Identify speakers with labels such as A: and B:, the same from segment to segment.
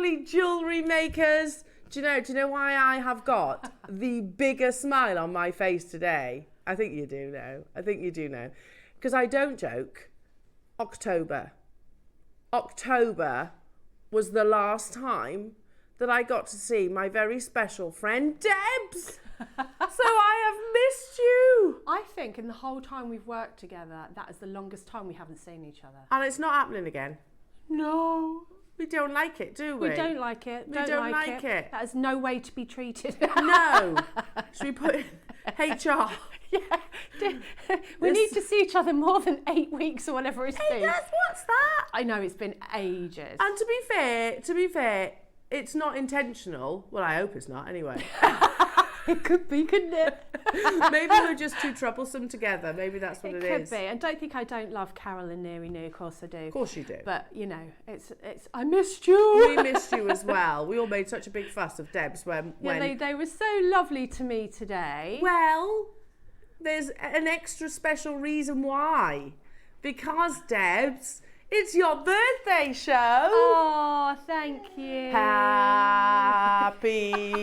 A: lovely jewellery makers. Do you know why I have got the biggest smile on my face today? I think you do know. Because I don't joke. October was the last time that I got to see my very special friend Debs. So I have missed you.
B: I think in the whole time we've worked together, that is the longest time we haven't seen each other.
A: And it's not happening again.
B: No.
A: We don't like it, do we?
B: We don't like it.
A: We don't like it.
B: That is no way to be treated.
A: No. Should we put in HR?
B: Yeah. We need to see each other more than 8 weeks or whatever it's been.
A: What's that?
B: I know, it's been ages.
A: And to be fair, it's not intentional. Well, I hope it's not anyway.
B: It could be, couldn't it?
A: Maybe we're just too troublesome together. Maybe that's what it is.
B: It could be. And don't think I don't love Carol and Neary New. Of course I do.
A: Of course you do.
B: But, you know, it's. I missed you.
A: We missed you as well. We all made such a big fuss of Debs when...
B: Yeah, they were so lovely to me today.
A: Well, there's an extra special reason why. Because, Debs, it's your birthday show.
B: Oh, thank you.
A: Happy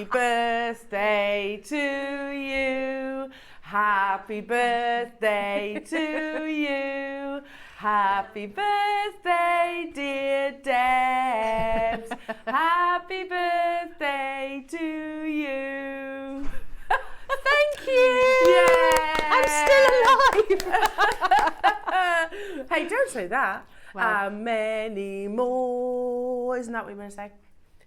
A: birthday to you. Happy birthday to you. Happy birthday, dear Debs. Happy birthday to you.
B: Thank you.
A: Yeah.
B: I'm still alive.
A: Hey, don't say that.
B: Well,
A: many more. Isn't that what you're going to say?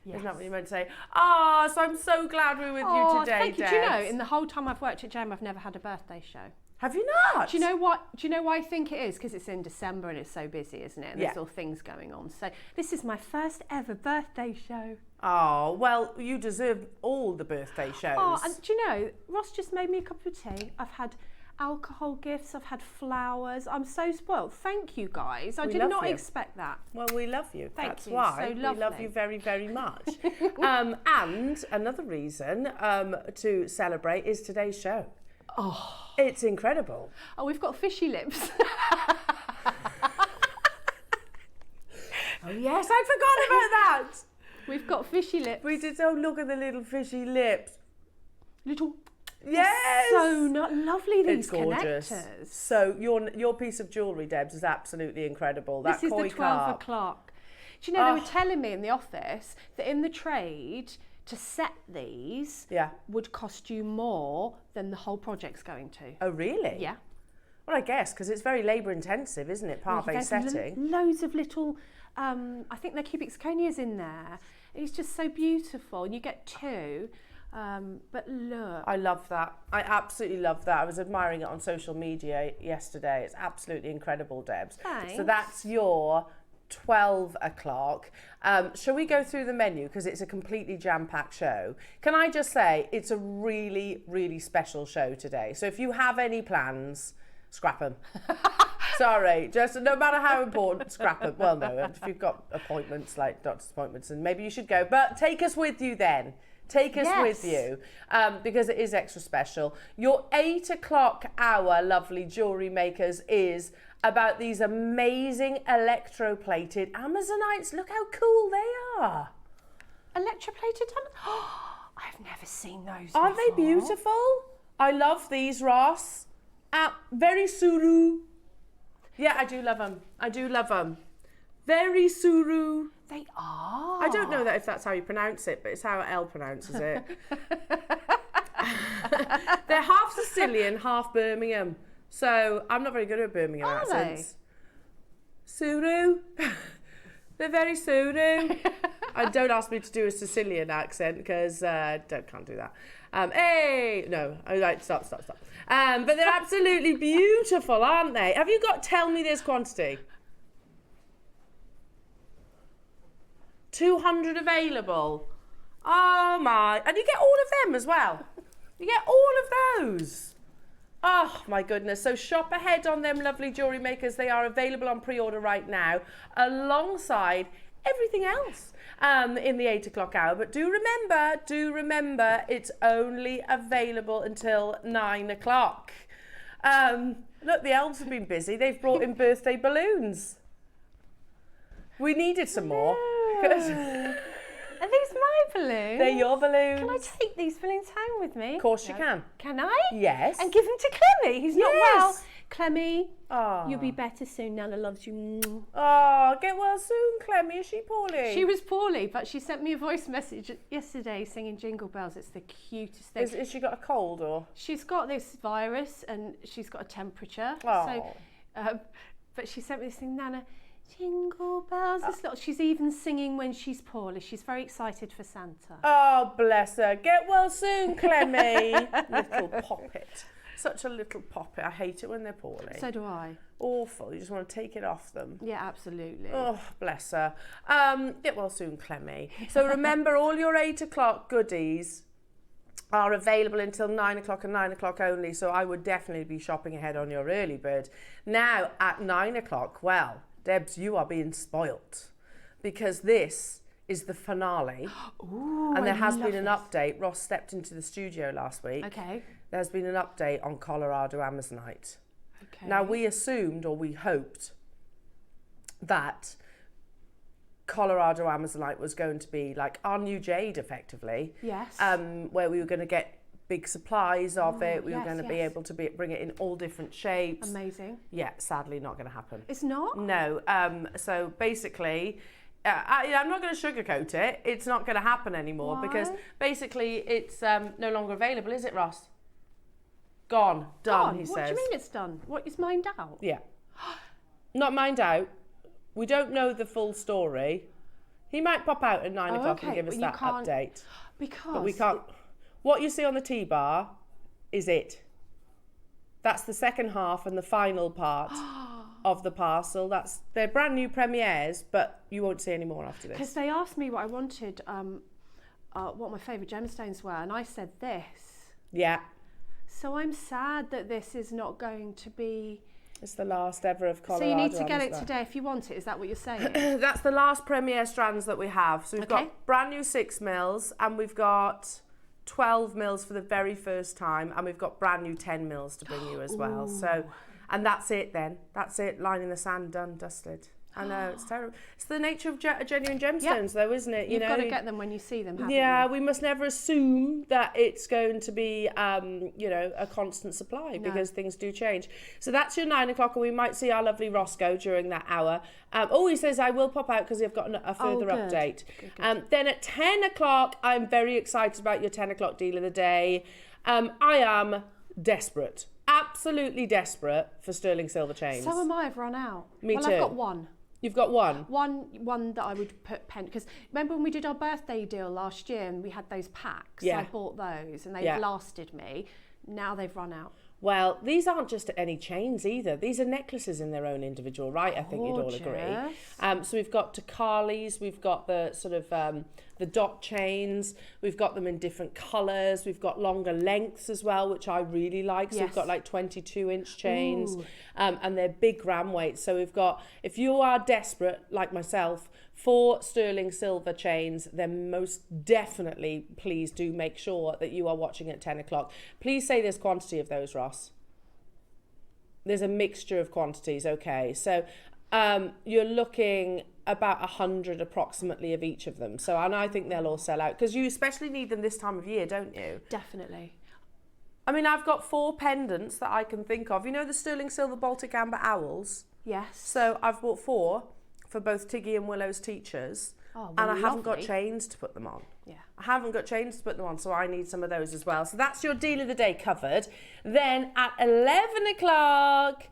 B: Yes.
A: Isn't that what you're meant to say? Oh, so I'm so glad we're with you today,
B: thank you.
A: Debs.
B: Do you know, in the whole time I've worked at GEM, I've never had a birthday show.
A: Have you not?
B: Do you know what? Do you know why I think it is? Because it's in December and it's so busy, isn't it? And there's all things going on. So this is my first ever birthday show.
A: Oh, well, you deserve all the birthday shows.
B: Oh, and do you know, Ross just made me a cup of tea. I've had alcohol gifts, I've had flowers. I'm so spoiled. Thank you, guys. I did not expect that.
A: Well, we love you.
B: Thank you.
A: Why
B: So lovely.
A: we love you very, very much. And another reason to celebrate is today's show.
B: Oh,
A: it's incredible.
B: Oh, we've got fishy lips.
A: Oh yes, I'd forgotten about that.
B: We've got fishy lips.
A: We did. Oh, look at the little fishy lips.
B: Little.
A: Yes.
B: So lovely, these
A: it's gorgeous.
B: connectors.
A: So your piece of jewellery, Debs, is absolutely incredible.
B: This is the 12 o'clock. Do you know, they were telling me in the office that in the trade, to set these would cost you more than the whole project's going to.
A: Oh, really?
B: Yeah.
A: Well, I guess, because it's very labour intensive, isn't it, Carpe setting?
B: Loads of little, I think they're cubic zirconias in there. It's just so beautiful. And you get two, but look.
A: I love that. I absolutely love that. I was admiring it on social media yesterday. It's absolutely incredible, Debs.
B: Thanks.
A: So that's your 12 o'clock. Shall we go through the menu, because it's a completely jam-packed show? Can I just say it's a really, really special show today. So if you have any plans, scrap them. Sorry, just no matter how important, scrap them. Well, no, if you've got appointments like doctor's appointments, and maybe you should go, but take us with you then. Take us with you, because it is extra special. Your 8 o'clock hour, lovely jewellery makers, is about these amazing electroplated Amazonites. Look how cool they are.
B: Electroplated Amazonites? Oh, I've never seen those
A: Aren't
B: before.
A: they beautiful? I love these, Ross. Very suru. Yeah, I do love them. I do love them. Very suru.
B: They are.
A: I don't know that if that's how you pronounce it, but it's how Elle pronounces it. They're half Sicilian, half Birmingham. So I'm not very good at Birmingham accents. Suru. They're very suru. Don't ask me to do a Sicilian accent, because can't do that. Hey, no, I like stop. But they're absolutely beautiful, aren't they? Have you got? Tell me this quantity. 200 available. Oh my! And you get all of them as well. You get all of those. Oh my goodness. So shop ahead on them, lovely jewellery makers. They are available on pre-order right now, alongside everything else in the 8 o'clock hour. But do remember, it's only available until 9 o'clock. Look, the elves have been busy. They've brought in birthday balloons. We needed some more.
B: balloons?
A: They're your balloons.
B: Can I take these balloons home with me?
A: Of course you can.
B: Can I?
A: Yes.
B: And give them to Clemmy, who's not well. Clemmy,
A: Oh.
B: you'll be better soon. Nana loves you.
A: Oh, get well soon, Clemmy. Is she poorly?
B: She was poorly, but she sent me a voice message yesterday singing Jingle Bells. It's the cutest thing.
A: Is she got a cold or?
B: She's got this virus and she's got a temperature.
A: Oh.
B: So, but she sent me this thing, Nana, Jingle Bells. She's even singing when she's poorly. She's very excited for Santa.
A: Oh, bless her. Get well soon, Clemmy. Little poppet. Such a little poppet. I hate it when they're poorly.
B: So do I.
A: Awful. You just want to take it off them.
B: Yeah, absolutely.
A: Oh, bless her. Get well soon, Clemmy. So remember, all your 8 o'clock goodies are available until 9 o'clock and 9 o'clock only. So I would definitely be shopping ahead on your early bird. Now, at 9 o'clock, well, Debs, you are being spoilt because this is the finale.
B: Ooh,
A: and there has been an update. Ross stepped into the studio last week.
B: Okay.
A: There's been an update on Colorado Amazonite.
B: Okay.
A: Now, we assumed or we hoped that Colorado Amazonite was going to be like our new jade, effectively.
B: Yes.
A: Where we were going to get big supplies of it. We were
B: yes,
A: going to be able to bring it in all different shapes.
B: Amazing.
A: Yeah, sadly not going to happen.
B: It's not?
A: No. So basically, I'm not going to sugarcoat it. It's not going to happen anymore.
B: Why?
A: Because basically it's no longer available, is it, Ross? Gone. Done, he says.
B: What do you mean it's done? What, is mined out?
A: Yeah. Not mined out. We don't know the full story. He might pop out at 9 o'clock and give us that update.
B: Because...
A: But we can't... What you see on the T-bar is it. That's the second half and the final part of the parcel. They're brand new premieres, but you won't see any more after this.
B: Because they asked me what I wanted, what my favourite gemstones were, and I said this.
A: Yeah.
B: So I'm sad that this is not going to be...
A: It's the last ever of Colorado.
B: So you need to get it today if you want it. Is that what you're saying?
A: That's the last premiere strands that we have. So we've got brand new 6 mils and we've got 12 mils for the very first time, and we've got brand new 10 mils to bring you as well. So, and that's it then. That's it. Line in the sand, done, dusted. I know, it's terrible. It's the nature of genuine gemstones, though, isn't it?
B: You've got to get them when you see them, haven't you?
A: We must never assume that it's going to be, a constant supply because things do change. So that's your 9 o'clock, and we might see our lovely Roscoe during that hour. He says, I will pop out because I've got a further update. Good. Then at 10 o'clock, I'm very excited about your 10 o'clock deal of the day. I am desperate, absolutely desperate for sterling silver chains.
B: So am I. I've run out.
A: Me too.
B: I've got one.
A: You've got one?
B: One that I would put pen, because remember when we did our birthday deal last year and we had those packs?
A: Yeah.
B: I bought those and they've lasted me. Now they've run out.
A: Well, these aren't just any chains either. These are necklaces in their own individual right, I think you'd all agree. So we've got Takali's, we've got the sort of the dot chains, we've got them in different colours, we've got longer lengths as well, which I really like. So we've got like 22-inch chains, and they're big gram weights. So we've got, if you are desperate, like myself, for sterling silver chains, then most definitely please do make sure that you are watching at 10 o'clock. Please say there's quantity of those, Ross. There's a mixture of quantities, okay. So you're looking about 100 approximately of each of them. So, and I think they'll all sell out because you especially need them this time of year, don't you?
B: Definitely.
A: I mean, I've got 4 pendants that I can think of. You know the sterling silver Baltic amber owls?
B: Yes.
A: So I've bought 4 for both Tiggy and Willow's teachers.
B: Oh, well,
A: and I haven't got chains to put them on.
B: Yeah.
A: I haven't got chains to put them on, so I need some of those as well. So that's your deal of the day covered. Then at 11 o'clock,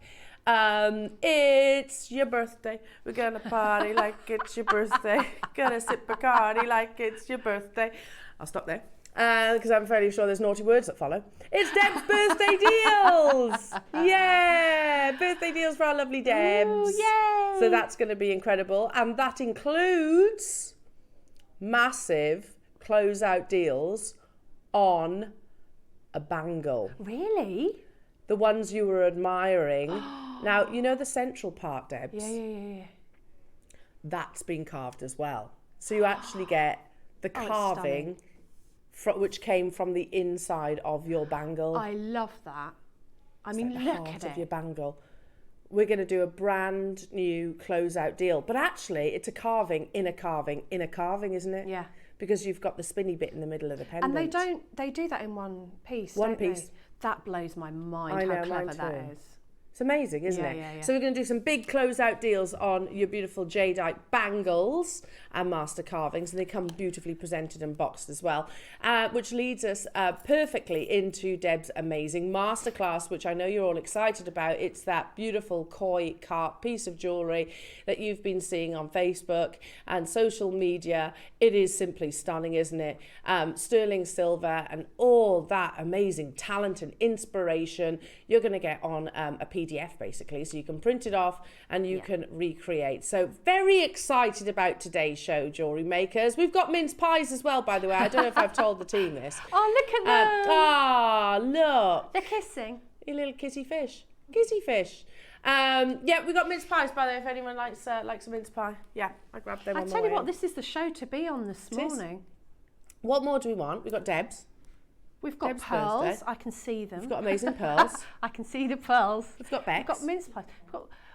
A: it's your birthday. We're gonna party like it's your birthday. Gonna sip Bacardi like it's your birthday. I'll stop there. Because I'm fairly sure there's naughty words that follow. It's Deb's birthday deals! Yeah! Birthday deals for our lovely Debs.
B: Ooh, yay!
A: So that's going to be incredible. And that includes massive closeout deals on a bangle.
B: Really?
A: The ones you were admiring. Now, you know the central part, Debs?
B: Yeah.
A: That's been carved as well. So you actually get the carving which came from the inside of your bangle.
B: I love that. I mean,
A: like
B: look
A: at
B: at
A: of your bangle. We're going to do a brand new closeout deal, but actually it's a carving in a carving in a carving, isn't it?
B: Yeah.
A: because you've got the spinny bit in the middle of the pendant.
B: And they do that in one piece,
A: One
B: don't
A: piece.
B: they? That blows my mind,
A: I know,
B: how clever
A: mine
B: that
A: too.
B: is.
A: It's amazing, isn't it?
B: Yeah.
A: So we're going to do some big closeout deals on your beautiful jadeite bangles and master carvings, and they come beautifully presented and boxed as well, which leads us perfectly into Deb's amazing masterclass, which I know you're all excited about. It's that beautiful koi Carpe piece of jewellery that you've been seeing on Facebook and social media. It is simply stunning, isn't it? Sterling silver and all that amazing talent and inspiration you're going to get on a PDF basically, so you can print it off and you can recreate. So very excited about today's show, jewellery makers. We've got mince pies as well, by the way. I don't know if I've told the team this.
B: Oh, look at them!
A: Look.
B: They're kissing.
A: You little kissy fish. Kissy fish. Yeah, we've got mince pies, by the way, if anyone likes a mince pie. Yeah, I grabbed them on the way.
B: I tell you what, this is the show to be on this morning.
A: What more do we want? We've got Deb's.
B: We've got
A: Deb's
B: pearls.
A: birthday.
B: I can see them.
A: We've got amazing pearls.
B: I can see the pearls.
A: We've got Bex.
B: We've got mince pies.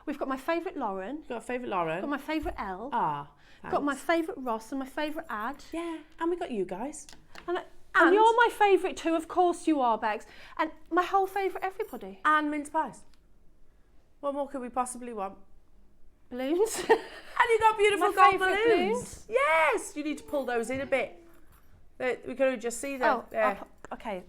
B: We've got my favourite Lauren.
A: We've got a favourite Lauren.
B: We've got my favourite Elle.
A: Ah,
B: We've got my favourite Ross and my favourite Ad.
A: Yeah, and we got you guys.
B: And you're my favourite too, of course you are, Bex. And my whole favourite everybody.
A: And mince pies. What more could we possibly want?
B: Balloons.
A: And you got beautiful
B: My
A: gold
B: favourite
A: balloons. Yes, you need to pull those in a bit. We can only just see them.
B: Okay.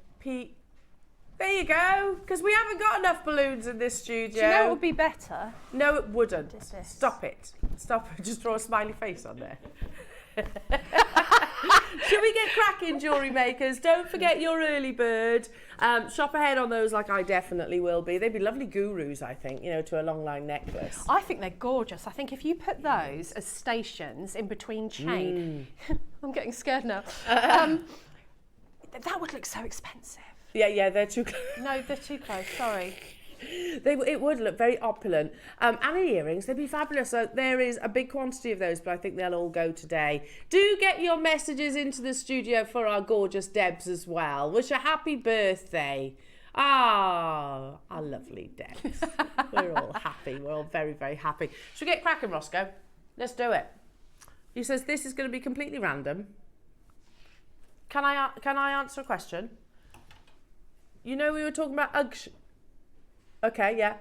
A: There you go, because we haven't got enough balloons in this studio.
B: Do you know what would be better?
A: No, it wouldn't.
B: This.
A: Stop it. Stop it. Just draw a smiley face on there. Should we get cracking, jewellery makers? Don't forget your early bird. Shop ahead on those like I definitely will be. They'd be lovely gurus, I think, to a long line necklace.
B: I think they're gorgeous. I think if you put those as stations in between chain, I'm getting scared now. That would look so expensive.
A: Yeah, they're too close.
B: No, they're too close, sorry.
A: It would look very opulent. And earrings, they'd be fabulous. So there is a big quantity of those, but I think they'll all go today. Do get your messages into the studio for our gorgeous Debs as well. Wish a happy birthday. Ah, our lovely Debs. We're all happy. We're all very, very happy. Should we get cracking, Roscoe? Let's do it. He says this is going to be completely random. Can I answer a question? We were talking about Uggs. Okay, yeah.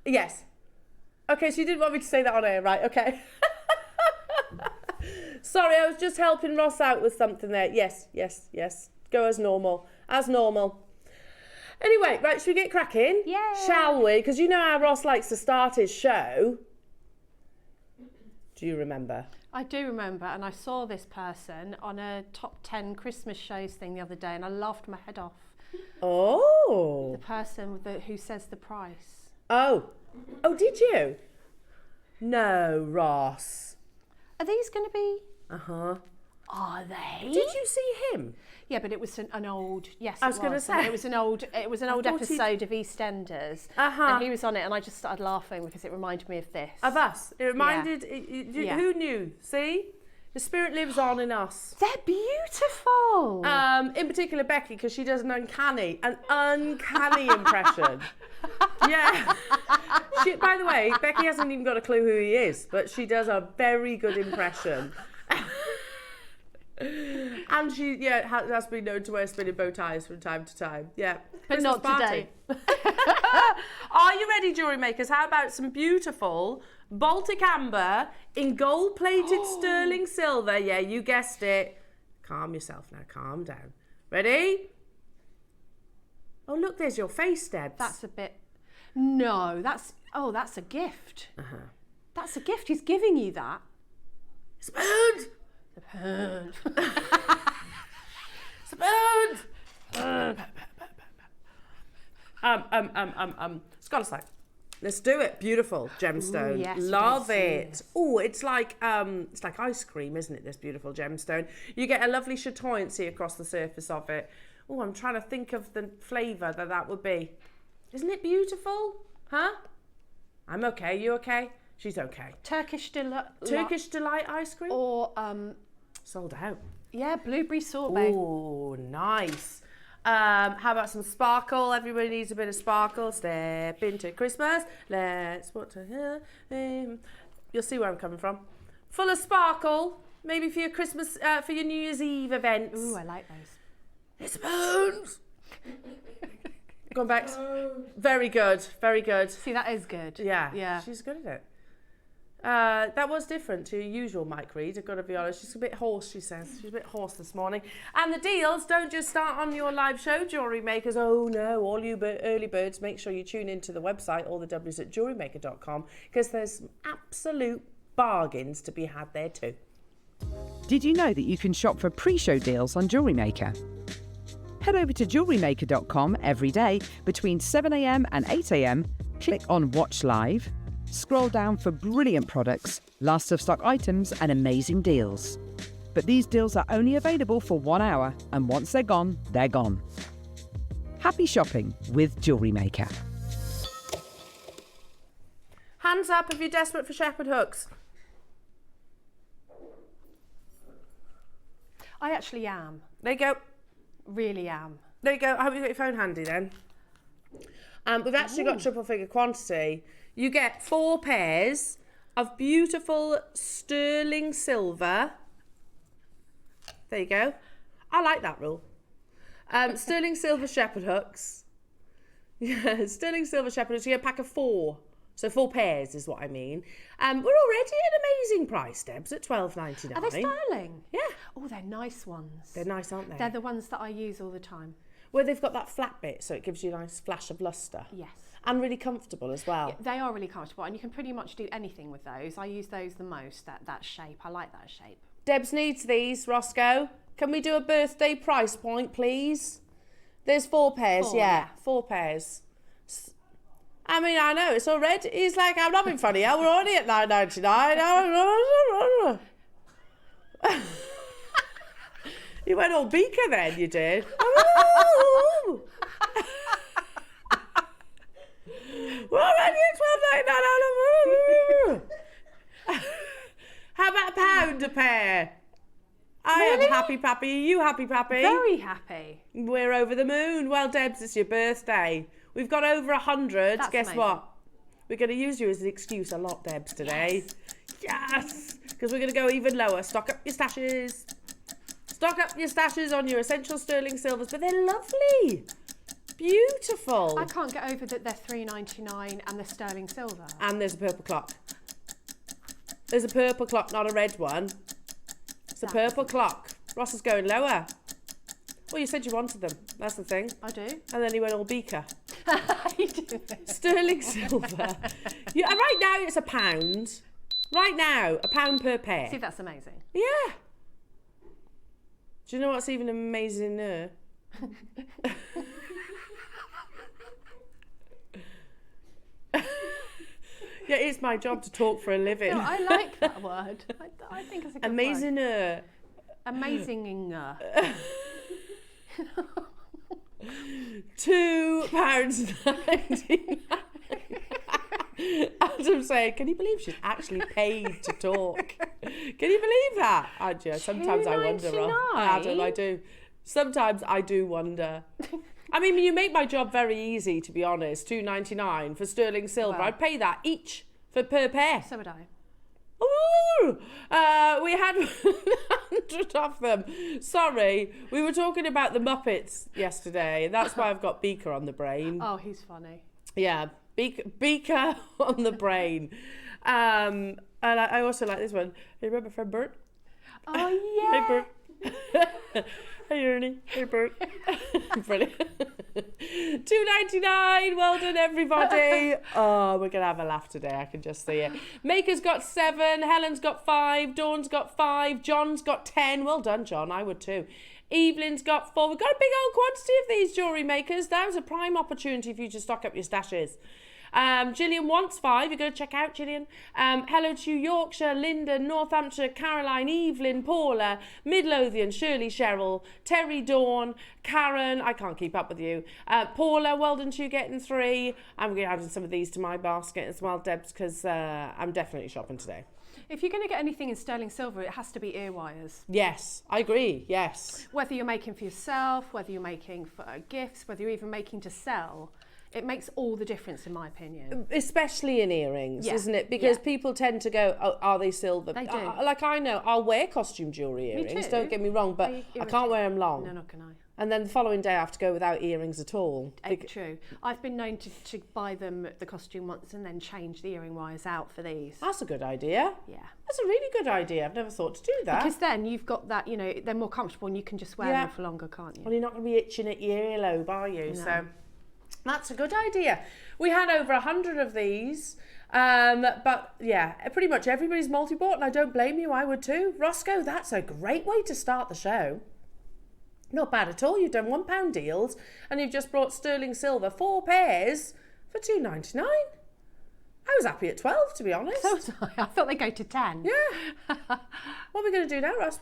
A: Yes. Okay, so you didn't want me to say that on air, right? Okay. Sorry, I was just helping Ross out with something there. Yes. Go as normal. As normal. Anyway, right, should we get cracking?
B: Yeah.
A: Shall we? Because you know how Ross likes to start his show. Do you remember?
B: I do remember, and I saw this person on a top 10 Christmas shows thing the other day, and I laughed my head off.
A: Oh.
B: The person who says the price.
A: Oh, did you? No, Ross.
B: Are these going to be?
A: Uh-huh.
B: Are they?
A: Did you see him?
B: Yeah, but it was an old. Yes,
A: I was going to say
B: it was an old episode of EastEnders. And he was on it, and I just started laughing because it reminded me of this.
A: Of us. It reminded. Yeah. Who knew? See, the spirit lives on in us.
B: They're beautiful.
A: In particular, Becky, because she does an uncanny impression. Yeah. By the way, Becky hasn't even got a clue who he is, but she does a very good impression. And she, has been known to wear spinning bow ties from time to time. Yeah.
B: But not today.
A: Are you ready, jewellery makers? How about some beautiful Baltic amber in gold-plated sterling silver? Yeah, you guessed it. Calm yourself now. Calm down. Ready? Oh, look, there's your face, Debs.
B: That's a bit... No, that's a gift.
A: Uh-huh.
B: That's a gift. He's giving you that.
A: Spoon! Spoon! Scholar's like, let's do it. Beautiful gemstone.
B: Ooh, yes,
A: love it. Oh, it's like ice cream, isn't it? This beautiful gemstone. You get a lovely chatoyancy across the surface of it. Oh, I'm trying to think of the flavour that would be. Isn't it beautiful? Huh? I'm okay. You okay? She's okay.
B: Turkish delight
A: ice cream?
B: Or
A: sold out.
B: Yeah, blueberry sorbet.
A: Oh, nice. How about some sparkle? Everybody needs a bit of sparkle. Step into Christmas. Let's what to hear. You'll see where I'm coming from. full of sparkle, maybe for your Christmas, for your New Year's Eve events.
B: Ooh, I like those.
A: It's bones. Gone back. Very good, very good.
B: See, that is good.
A: Yeah. She's good at it. That was different to your usual mic read, I've got to be honest. She's a bit hoarse, she says. She's a bit hoarse this morning. And the deals don't just start on your live show, Jewellery Makers. Oh no, all you early birds, make sure you tune into the website, all the W's at jewellerymaker.com, because there's absolute bargains to be had there too.
C: Did you know that you can shop for pre-show deals on Jewellery Maker? Head over to jewellerymaker.com every day between 7 a.m. and 8 a.m. Click on Watch Live. Scroll down for brilliant products, last of stock items and amazing deals. But these deals are only available for 1 hour, and once they're gone, they're gone. Happy shopping with Jewellery Maker.
A: Hands up if you're desperate for shepherd hooks.
B: I actually am.
A: There you go.
B: Really am.
A: There you go. I hope you've got your phone handy then. We've actually got triple figure quantity. You get 4 pairs of beautiful sterling silver. There you go. I like that rule. Sterling silver shepherd hooks. Yeah, sterling silver shepherd hooks. You get a pack of 4. So 4 pairs is what I mean. We're already at an amazing price, Debs, at $12.99.
B: Are they sterling?
A: Yeah.
B: Oh, they're nice ones.
A: They're nice, aren't they?
B: They're the ones that I use all the time.
A: Well, they've got that flat bit, so it gives you a nice flash of lustre.
B: Yes.
A: And really comfortable as well.
B: Yeah, they are really comfortable, and you can pretty much do anything with those. I use those the most, that shape. I like that shape.
A: Debs needs these, Roscoe. Can we do a birthday price point, please? There's 4 pairs, 4 pairs. I mean, I know, it's already, he's like, I'm not being funny, we're already at $9.99. You went all beaker then, you did. We're already at $12.99. How about £1 a pair? I am happy, Pappy. Are you happy, Pappy?
B: Very happy.
A: We're over the moon. Well, Debs, it's your birthday. We've got over 100.
B: That's
A: Guess
B: amazing.
A: what? We're going to use you as an excuse a lot, Debs, today. Yes! Because we're going to go even lower. Stock up your stashes. Stock up your stashes on your essential sterling silvers. But they're lovely. Beautiful.
B: I can't get over that they're $3.99 and the sterling silver.
A: And there's a purple clock. There's a purple clock, not a red one. It's a purple clock. Ross is going lower. Well, you said you wanted them. That's the thing.
B: I do.
A: And then he went all beaker.
B: You do.
A: Sterling silver. Yeah, right now it's £1. Right now, £1 per pair.
B: See, that's amazing.
A: Yeah. Do you know what's even amazinger? Yeah, it's my job to talk for a living.
B: No, I like that word. I think it's a good word.
A: Amazinger.
B: Amazinger.
A: £2.99. Adam saying, can you believe she's actually paid to talk? Can you believe that? Sometimes I wonder, Adam, I do. Sometimes I do wonder. I mean, you make my job very easy, to be honest. $2.99 for sterling silver.
B: Well,
A: I'd pay that each per pair.
B: So would I.
A: Ooh, we had 100 of them. Sorry, we were talking about the Muppets yesterday, and that's why I've got Beaker on the brain.
B: Oh, he's funny.
A: Yeah, Beaker on the brain. And I also like this one. You remember from Bert?
B: Oh, yeah.
A: Hey, Bert. Hey, Ernie. Hey, Bert. Brilliant. $2.99. Well done, everybody. Oh, we're going to have a laugh today. I can just see it. Maker's got 7. Helen's got 5. Dawn's got 5. John's got 10. Well done, John. I would too. Evelyn's got 4. We've got a big old quantity of these jewellery makers. That was a prime opportunity for you to stock up your stashes. Gillian wants 5. You're going to check out, Gillian. Hello to Yorkshire, Linda, North Hampshire, Caroline, Evelyn, Paula, Midlothian, Shirley, Cheryl, Terry, Dawn, Karen. I can't keep up with you. Paula, well done to you getting 3. I'm going to add some of these to my basket as well, Debs, because I'm definitely shopping today.
B: If you're going to get anything in sterling silver, it has to be ear wires.
A: Yes, I agree, yes.
B: Whether you're making for yourself, whether you're making for gifts, whether you're even making to sell, It makes all the difference, in my opinion.
A: Especially in earrings, isn't it? Because people tend to go, oh, are they silver?
B: They do.
A: Like I know, I'll wear costume jewellery earrings,
B: Me too.
A: don't get me wrong, but I can't wear them long.
B: No, not can I.
A: And then the following day I have to go without earrings at all.
B: True. I've been known to buy them at the costume once and then change the earring wires out for these.
A: That's a good idea.
B: Yeah.
A: That's a really good idea. I've never thought to do that.
B: Because then you've got that, you know, they're more comfortable and you can just wear them for longer, can't you?
A: Well, you're not going to be itching at your earlobe, are you?
B: No.
A: So that's a good idea. We had over 100 of these. But yeah, pretty much everybody's multi-bought, and I don't blame you, I would too. Roscoe, that's a great way to start the show. Not bad at all. You've done £1 deals and you've just brought sterling silver, 4 pairs for £2.99. I was happy at 12, to be honest.
B: So was I. I thought they'd go to 10.
A: Yeah. What are we going to do now, Ross?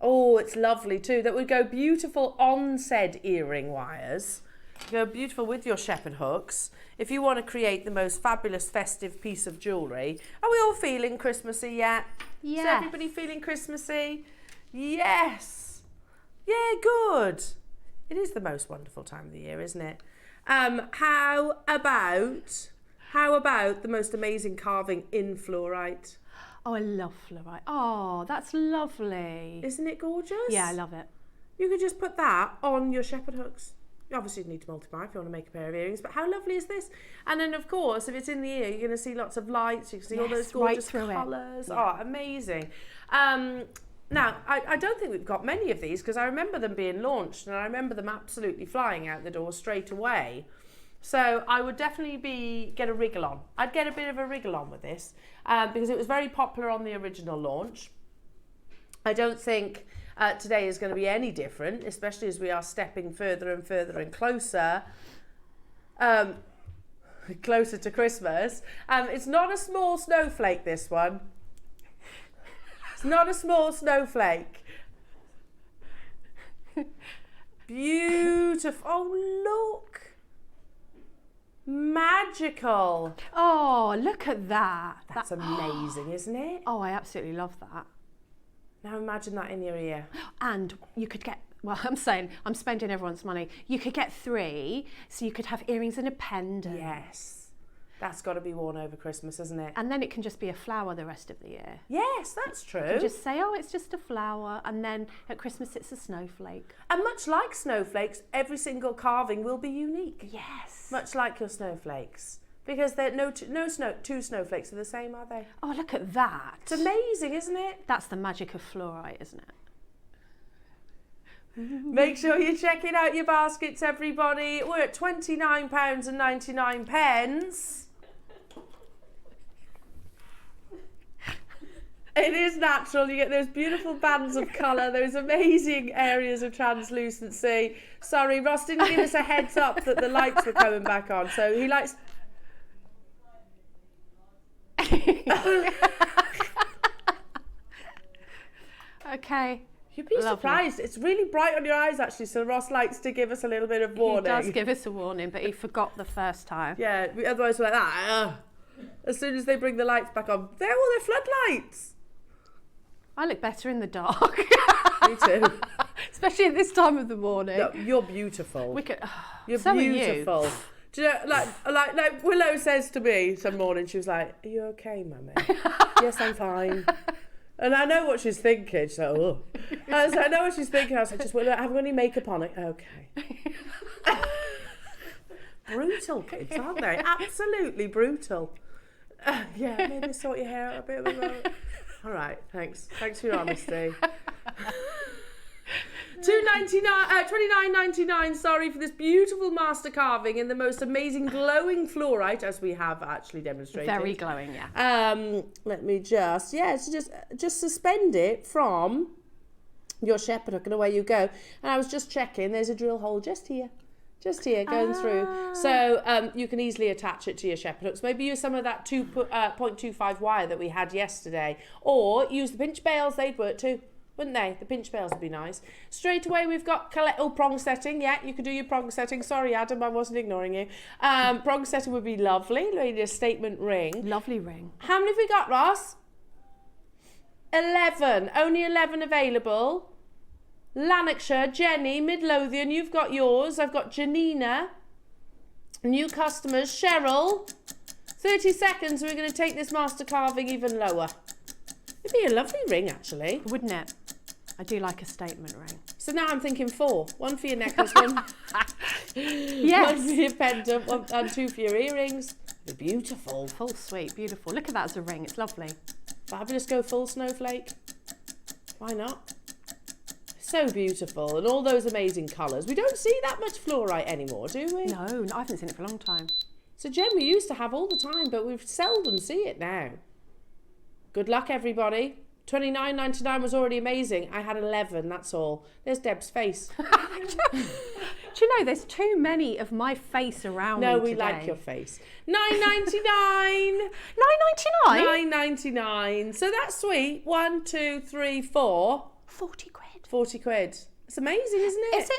A: Oh, it's lovely too. That would go beautiful on said earring wires. Go beautiful with your shepherd hooks. If you want to create the most fabulous festive piece of jewellery. Are we all feeling Christmassy yet?
B: Yeah.
A: Is everybody feeling Christmassy? Yes. Yeah, good. It is the most wonderful time of the year, isn't it? How about the most amazing carving in fluorite?
B: Oh, I love fluorite. Oh, that's lovely.
A: Isn't it gorgeous?
B: Yeah, I love it.
A: You could just put that on your shepherd hooks. You obviously need to multiply if you want to make a pair of earrings, but how lovely is this? And then, of course, if it's in the ear, you're going to see lots of lights. You can see all those gorgeous colours. Yeah. Oh, amazing. Now, I don't think we've got many of these because I remember them being launched and I remember them absolutely flying out the door straight away. So I would definitely get a wriggle on. I'd get a bit of a wriggle on with this because it was very popular on the original launch. I don't think today is going to be any different, especially as we are stepping further and further and closer to Christmas. It's not a small snowflake, this one. It's not a small snowflake. Beautiful. Oh, look. Magical.
B: Oh, look at that.
A: That's amazing, isn't it?
B: Oh, I absolutely love that.
A: Now imagine that in your ear.
B: And you could get, well, I'm saying, I'm spending everyone's money. You could get 3, so you could have earrings and a pendant.
A: Yes. That's got to be worn over Christmas, isn't it?
B: And then it can just be a flower the rest of the year.
A: Yes, that's true.
B: You can just say, oh, it's just a flower, and then at Christmas it's a snowflake.
A: And much like snowflakes, every single carving will be unique.
B: Yes.
A: Much like your snowflakes. Because they're two snowflakes are the same, are they?
B: Oh, look at that.
A: It's amazing, isn't it?
B: That's the magic of fluorite, isn't it?
A: Make sure you're checking out your baskets, everybody. We're at £29.99. It is natural. You get those beautiful bands of colour, those amazing areas of translucency. Sorry, Ross didn't give us a heads up that the lights were coming back on, so he likes...
B: Okay.
A: You'd be surprised. It's really bright on your eyes, actually, so Ross likes to give us a little bit of warning.
B: He does give us a warning, but he forgot the first time.
A: Yeah, otherwise we're like that. As soon as they bring the lights back on, they're all their floodlights.
B: I look better in the dark.
A: Me too.
B: Especially at this time of the morning.
A: No, you're beautiful. You're
B: so
A: beautiful.
B: Are you.
A: Do you know, like Willow says to me some morning, she was like, "Are you okay, Mummy?" Yes, I'm fine. And I know what she's thinking, so I know what she's thinking. I was like, "Just Willow, have you got any makeup on it?" Okay. Brutal kids, aren't they? Absolutely brutal. Yeah, maybe sort your hair out a bit. All right, thanks. Thanks for your honesty. $29.99, sorry, for this beautiful master carving in the most amazing glowing fluorite, as we have actually demonstrated.
B: Very glowing, yeah.
A: Let me just suspend it from your shepherd hook and away you go. And I was just checking, there's a drill hole just here going through. So you can easily attach it to your shepherd hooks. Maybe use some of that 0.25 wire that we had yesterday, or use the pinch bails, they'd work too. Wouldn't they? The pinch bails would be nice. Straight away, we've got prong setting. Yeah, you could do your prong setting. Sorry, Adam, I wasn't ignoring you. Prong setting would be lovely. Maybe a statement ring.
B: Lovely ring.
A: How many have we got, Ross? 11. Only 11 available. Lanarkshire, Jenny, Midlothian, you've got yours. I've got Janina. New customers, Cheryl. 30 seconds, we're going to take this master carving even lower. It'd be a lovely ring, actually.
B: Wouldn't it? I do like a statement ring.
A: So now I'm thinking 4. 1 for your necklace, one,
B: yes.
A: 1 for your pendant, and 2 for your earrings. They're beautiful.
B: Full suite, beautiful. Look at that as a ring, it's lovely.
A: Fabulous, go full snowflake. Why not? So beautiful, and all those amazing colours. We don't see that much fluorite anymore, do we?
B: No, I haven't seen it for a long time.
A: So Jen, we used to have all the time, but we seldom see it now. Good luck, everybody. $29.99 was already amazing. I had 11, that's all. There's Deb's face.
B: Do you know, there's too many of my face around me
A: No, we
B: today.
A: like your face. $9.99.
B: $9.99?
A: $9.99. So that's sweet. 1, 2, 3, 4.
B: 40 quid.
A: 40 quid. It's amazing, isn't it?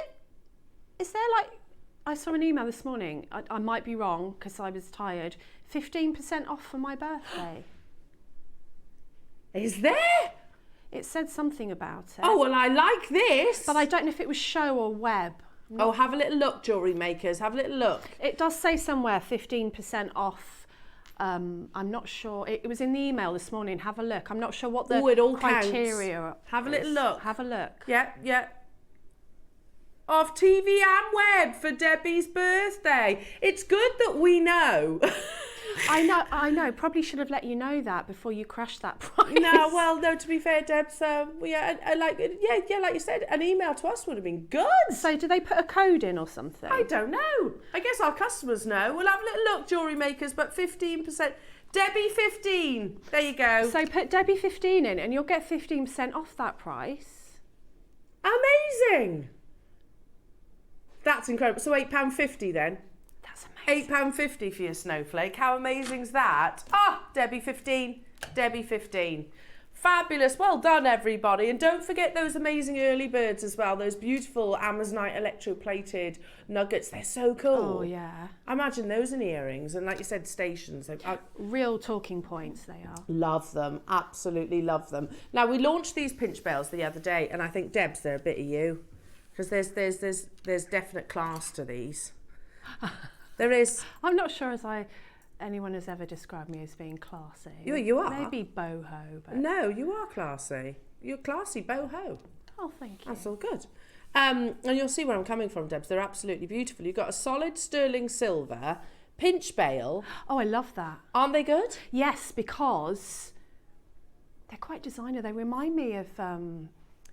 B: Is there like, I saw an email this morning, I might be wrong because I was tired, 15% off for my birthday.
A: Is there?
B: It said something about it.
A: Oh, well, I like this.
B: But I don't know if it was show or web.
A: Oh, have a little look, jewellery makers. Have a little look.
B: It does say somewhere 15% off. I'm not sure. It was in the email this morning. Have a look. I'm not sure what the
A: it all
B: criteria
A: counts. Have a little look.
B: Have a look.
A: Yeah, yeah. Off TV and web for Debbie's birthday. It's good that we know.
B: I know. Probably should have let you know that before you crashed that price.
A: No, well, no. To be fair, Deb, like you said, an email to us would have been good.
B: So, do they put a code in or something?
A: I don't know. I guess our customers know. We'll have a little look, jewellery makers, but 15%. Debbie 15. There you go.
B: So put Debbie 15 in, and you'll get 15% off that price.
A: Amazing. That's incredible. So £8.50 then.
B: That's amazing.
A: £8.50 for your snowflake. How amazing's that? Ah, Debbie 15. Debbie 15. Fabulous. Well done, everybody. And don't forget those amazing early birds as well. Those beautiful Amazonite electroplated nuggets. They're so cool.
B: Oh, yeah.
A: Imagine those in earrings. And like you said, stations.
B: Real talking points they are.
A: Love them. Absolutely love them. Now, we launched these pinch bells the other day. And I think, Debs, they're a bit of you. Because there's definite class to these. There is.
B: I'm not sure anyone has ever described me as being classy.
A: You are.
B: Maybe boho, but
A: no, you are classy. You're classy boho.
B: Oh, thank you.
A: That's all good. And you'll see where I'm coming from, Debs. They're absolutely beautiful. You've got a solid sterling silver pinch bail.
B: Oh, I love that.
A: Aren't they good?
B: Yes, because they're quite designer. They remind me of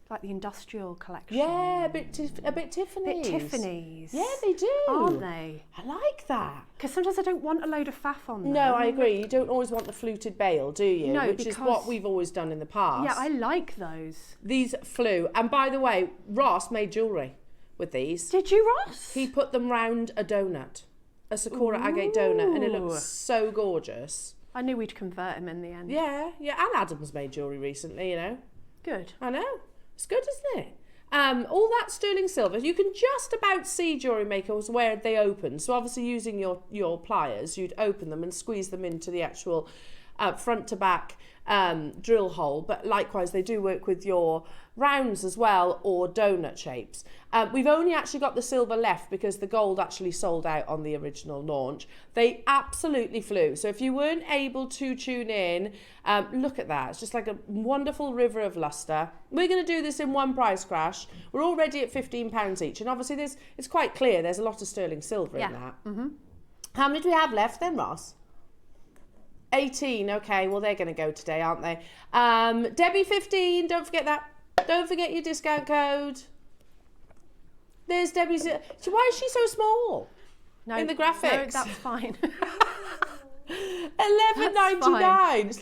B: like the industrial collection.
A: Yeah, a bit Tiffany's. Yeah, they do.
B: Aren't they?
A: I like that.
B: Because sometimes I don't want a load of faff on them.
A: No, I agree. You don't always want the fluted bail, do you?
B: No,
A: which is what we've always done in the past.
B: Yeah, I like those.
A: These flew. And by the way, Ross made jewellery with these.
B: Did you, Ross?
A: He put them round a donut, a Sakura agate donut, and it looks so gorgeous.
B: I knew we'd convert him in the end.
A: Yeah, yeah. And Adam's made jewellery recently, you know.
B: Good.
A: I know. It's good, isn't it? All that sterling silver, you can just about see jewellery makers where they open. So obviously using your pliers, you'd open them and squeeze them into the actual front to back drill hole. But likewise, they do work with your rounds as well, or donut shapes. We've only actually got the silver left because the gold actually sold out on the original launch. They absolutely flew. So if you weren't able to tune in, look at that. It's just like a wonderful river of lustre. We're going to do this in one price crash. We're already at £15 each. And obviously it's quite clear there's a lot of sterling silver in that. Mm-hmm. How many do we have left then, Ross? 18. Okay, well, they're going to go today, aren't they? Debbie 15. Don't forget that. Don't forget your discount code. There's Debbie's. Why is she so small?
B: No,
A: in the graphics.
B: No, that's fine.
A: $11.99. It's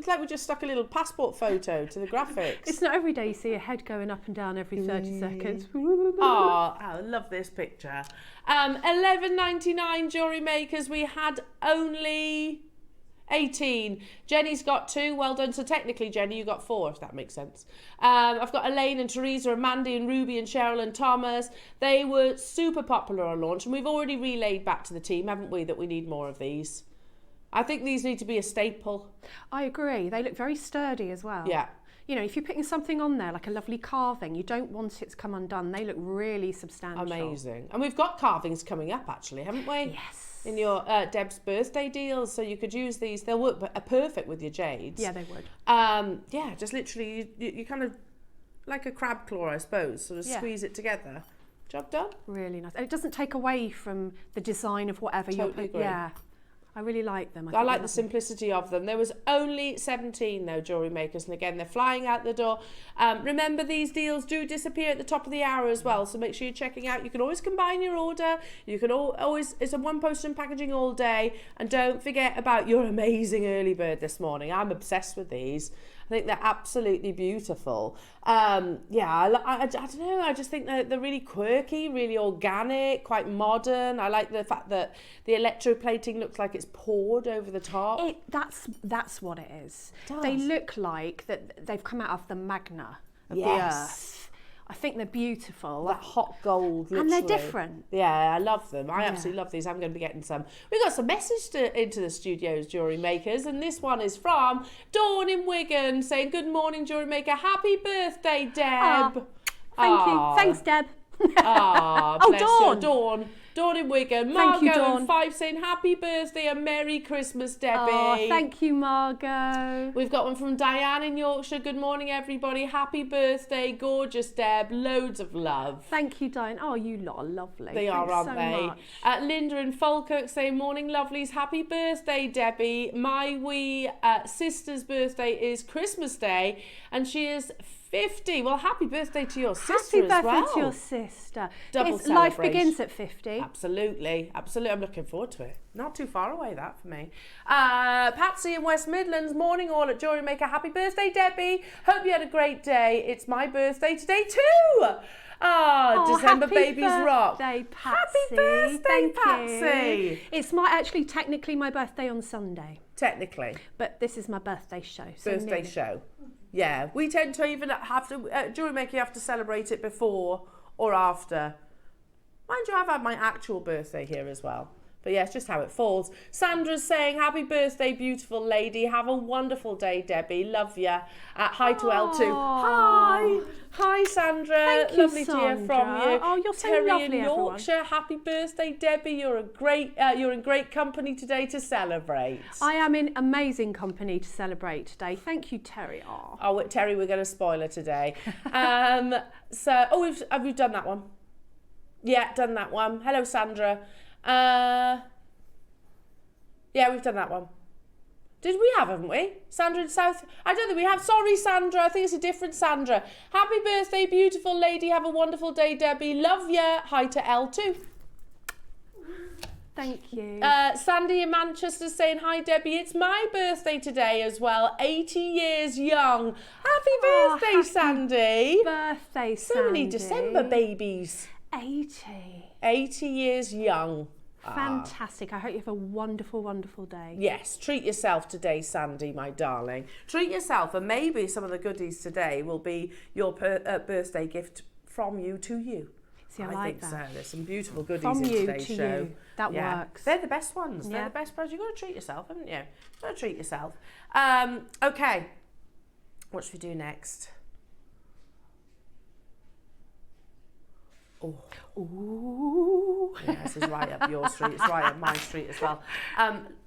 A: like we just stuck a little passport photo to the graphics.
B: It's not every day you see a head going up and down every 30 seconds.
A: Oh, I love this picture. $11.99 jewellery makers. We had only 18. Jenny's got 2. Well done. So technically, Jenny, you got 4, if that makes sense. I've got Elaine and Teresa and Mandy and Ruby and Cheryl and Thomas. They were super popular on launch, and we've already relayed back to the team, haven't we, that we need more of these. I think these need to be a staple.
B: I agree. They look very sturdy as well.
A: Yeah.
B: you know, if you're putting something on there, like a lovely carving, you don't want it to come undone. They look really substantial.
A: Amazing. And we've got carvings coming up, actually, haven't we?
B: Yes.
A: In your Deb's birthday deals, so you could use these. They'll work perfect with your jades.
B: Yeah, they would.
A: Yeah, just literally, you kind of, like a crab claw, I suppose, sort of squeeze it together. Job done.
B: Really nice. And it doesn't take away from the design of whatever you're putting. Yeah. I really like them.
A: I like the simplicity of them. There was only 17 though, jewellery makers, and again, they're flying out the door. Remember, these deals do disappear at the top of the hour as well, so make sure you're checking out. You can always combine your order. You can always, it's a one post and packaging all day, and don't forget about your amazing early bird this morning. I'm obsessed with these. I think they're absolutely beautiful. Yeah, I don't know, I just think they're really quirky, really organic, quite modern. I like the fact that the electroplating looks like it's poured over the top.
B: That's what it is.
A: It does.
B: They look like that they've come out of the magna of the earth. I think they're beautiful.
A: That hot gold, literally.
B: And they're different.
A: Yeah, I love them. I absolutely love these. I'm going to be getting some. We got some message into the studios, jewellery makers, and this one is from Dawn in Wigan saying, "Good morning, jewellery maker. Happy birthday, Deb."
B: Thank you. Thanks, Deb.
A: Bless
B: Dawn.
A: you, Dawn. Dawn in Wigan.
B: Thank you,
A: Margot
B: Dawn.
A: in 5 saying happy birthday and Merry Christmas, Debbie.
B: Oh, thank you, Margot.
A: We've got one from Diane in Yorkshire. Good morning, everybody. Happy birthday, gorgeous Deb. Loads of love.
B: Thank you, Diane. Oh, you lot are lovely.
A: They are, aren't
B: so
A: they?
B: Much.
A: Linda in Falkirk saying, morning, lovelies. Happy birthday, Debbie. My wee sister's birthday is Christmas Day, and she is 50. Well, happy birthday to your sister as well.
B: Happy birthday to your sister.
A: Double
B: Yes, life
A: celebration.
B: begins at 50.
A: Absolutely, absolutely. I'm looking forward to it. Not too far away, that for me. Patsy in West Midlands, morning all at Jewellery Maker. Happy birthday, Debbie. Hope you had a great day. It's my birthday today too. December babies rock.
B: Happy birthday, Patsy.
A: Happy birthday,
B: Thank
A: Patsy.
B: you. It's actually technically my birthday on Sunday.
A: Technically.
B: But this is my birthday show. So
A: Birthday show. Yeah, we tend to even have to, Jewellery Maker, you have to celebrate it before or after. Mind you, I've had my actual birthday here as well. But yeah, it's just how it falls. Sandra's saying, happy birthday, beautiful lady. Have a wonderful day, Debbie. Love ya. Hi to L2. Hi. Hi, Sandra.
B: Thank you,
A: Lovely to hear from you.
B: Oh, you're so
A: Terry
B: lovely,
A: in Yorkshire.
B: everyone.
A: Happy birthday, Debbie. You're in great company today to celebrate.
B: I am in amazing company to celebrate today. Thank you, Terry.
A: Oh, Terry, we're going to spoil her today. We've done that one. Yeah, done that one. Hello, Sandra. Yeah, we've done that one. Did we haven't we? Sandra in South... I don't think we have. Sorry, Sandra. I think it's a different Sandra. Happy birthday, beautiful lady. Have a wonderful day, Debbie. Love ya. Hi to L2.
B: Thank you.
A: Sandy in Manchester saying, hi, Debbie. It's my birthday today as well. 80 years young. Happy birthday, Sandy.
B: Birthday, Sandy.
A: So many December babies. 80 years young.
B: Fantastic. I hope you have a wonderful, wonderful day.
A: Yes, treat yourself today, Sandy, my darling. Treat yourself, and maybe some of the goodies today will be your birthday gift from you to you.
B: See, I like
A: think
B: that.
A: So. There's some beautiful goodies
B: From
A: in
B: you
A: today's
B: to
A: show.
B: you. That works.
A: They're the best ones.
B: Yeah.
A: They're the best presents. You've got to treat yourself, haven't you? You've got to treat yourself. Okay, what should we do next? Oh. Ooh. Yeah, this is right up your street. It's right up my street as well.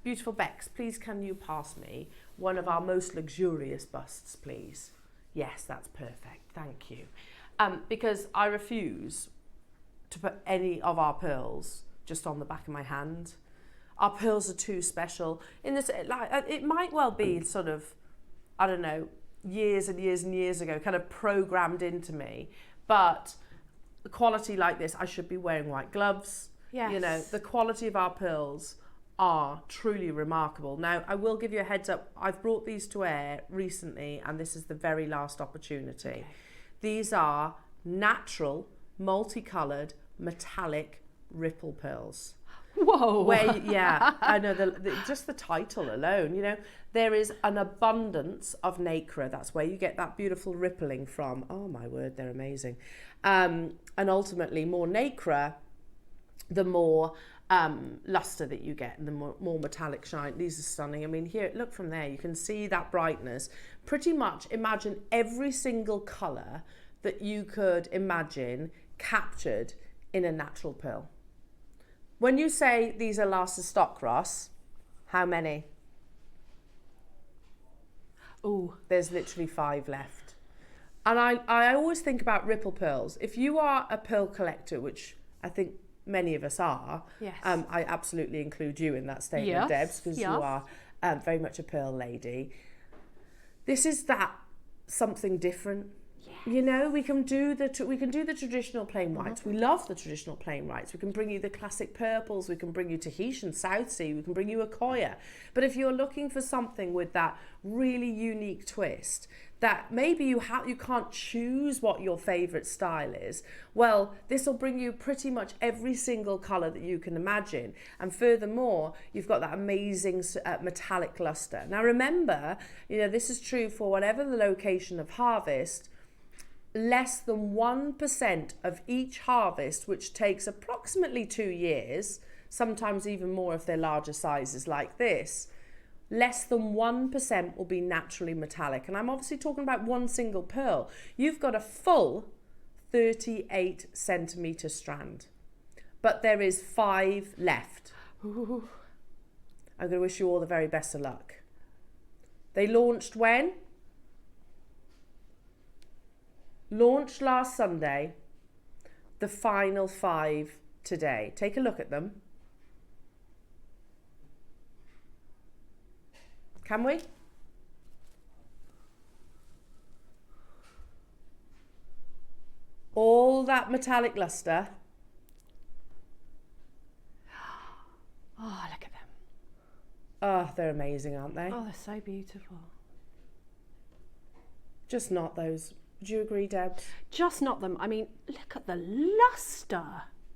A: Beautiful Bex, please can you pass me one of our most luxurious busts, please? Yes, that's perfect. Thank you. Because I refuse to put any of our pearls just on the back of my hand. Our pearls are too special. In this, it might well be sort of, I don't know, years and years and years ago, kind of programmed into me, but the quality like this, I should be wearing white gloves.
B: Yes.
A: You know, the quality of our pearls are truly remarkable. Now, I will give you a heads up. I've brought these to air recently, and this is the very last opportunity. Okay. These are natural, multicoloured, metallic ripple pearls.
B: Whoa.
A: Yeah, I know, just the title alone, you know, there is an abundance of nacre. That's where you get that beautiful rippling from. Oh my word, they're amazing. And ultimately, more nacre, the more luster that you get and the more metallic shine. These are stunning. I mean, here, look from there, you can see that brightness. Pretty much imagine every single colour that you could imagine captured in a natural pearl. When you say these are last of stock, Ross, how many?
B: Oh,
A: there's literally 5 left. And I always think about ripple pearls. If you are a pearl collector, which I think many of us are,
B: yes.
A: I absolutely include you in that statement,
B: Yes.
A: Debs, because you are very much a pearl lady. This is that something different. You know, we can do the traditional plain whites. We love the traditional plain whites. We can bring you the classic purples. We can bring you Tahitian, South Sea. We can bring you a Koya. But if you're looking for something with that really unique twist, that maybe you can't choose what your favorite style is, well, this will bring you pretty much every single color that you can imagine. And furthermore, you've got that amazing metallic luster. Now remember, you know, this is true for whatever the location of harvest. Less than 1% of each harvest, which takes approximately 2 years, sometimes even more if they're larger sizes like this, less than 1% will be naturally metallic. And I'm obviously talking about one single pearl. You've got a full 38 centimetre strand, but there is 5 left.
B: Ooh.
A: I'm going to wish you all the very best of luck. They launched when? Launched last Sunday, the final 5 today. Take a look at them. Can we? All that metallic luster.
B: Oh, look at them.
A: Oh, they're amazing, aren't they?
B: Oh, they're so beautiful.
A: Just not those. Do you agree, Deb?
B: Just not them. I mean, look at the luster.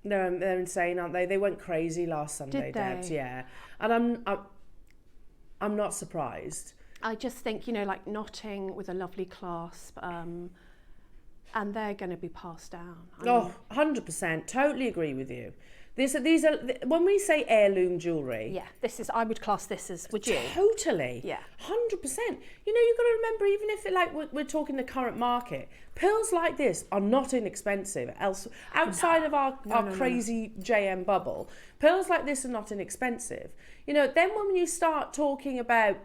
A: They're insane, aren't they? They went crazy last Sunday,
B: Did they?
A: Debs. Yeah, and I'm not surprised.
B: I just think, you know, like knotting with a lovely clasp, and they're going to be passed down. I mean,
A: 100%. Totally agree with you. These are when we say heirloom jewellery.
B: yeah, I would class this as, would you?
A: Totally.
B: Yeah.
A: 100%. You know, you've got to remember, even if we're talking the current market, pearls like this are not inexpensive. Outside of our crazy JM bubble, pearls like this are not inexpensive. You know, then when you start talking about,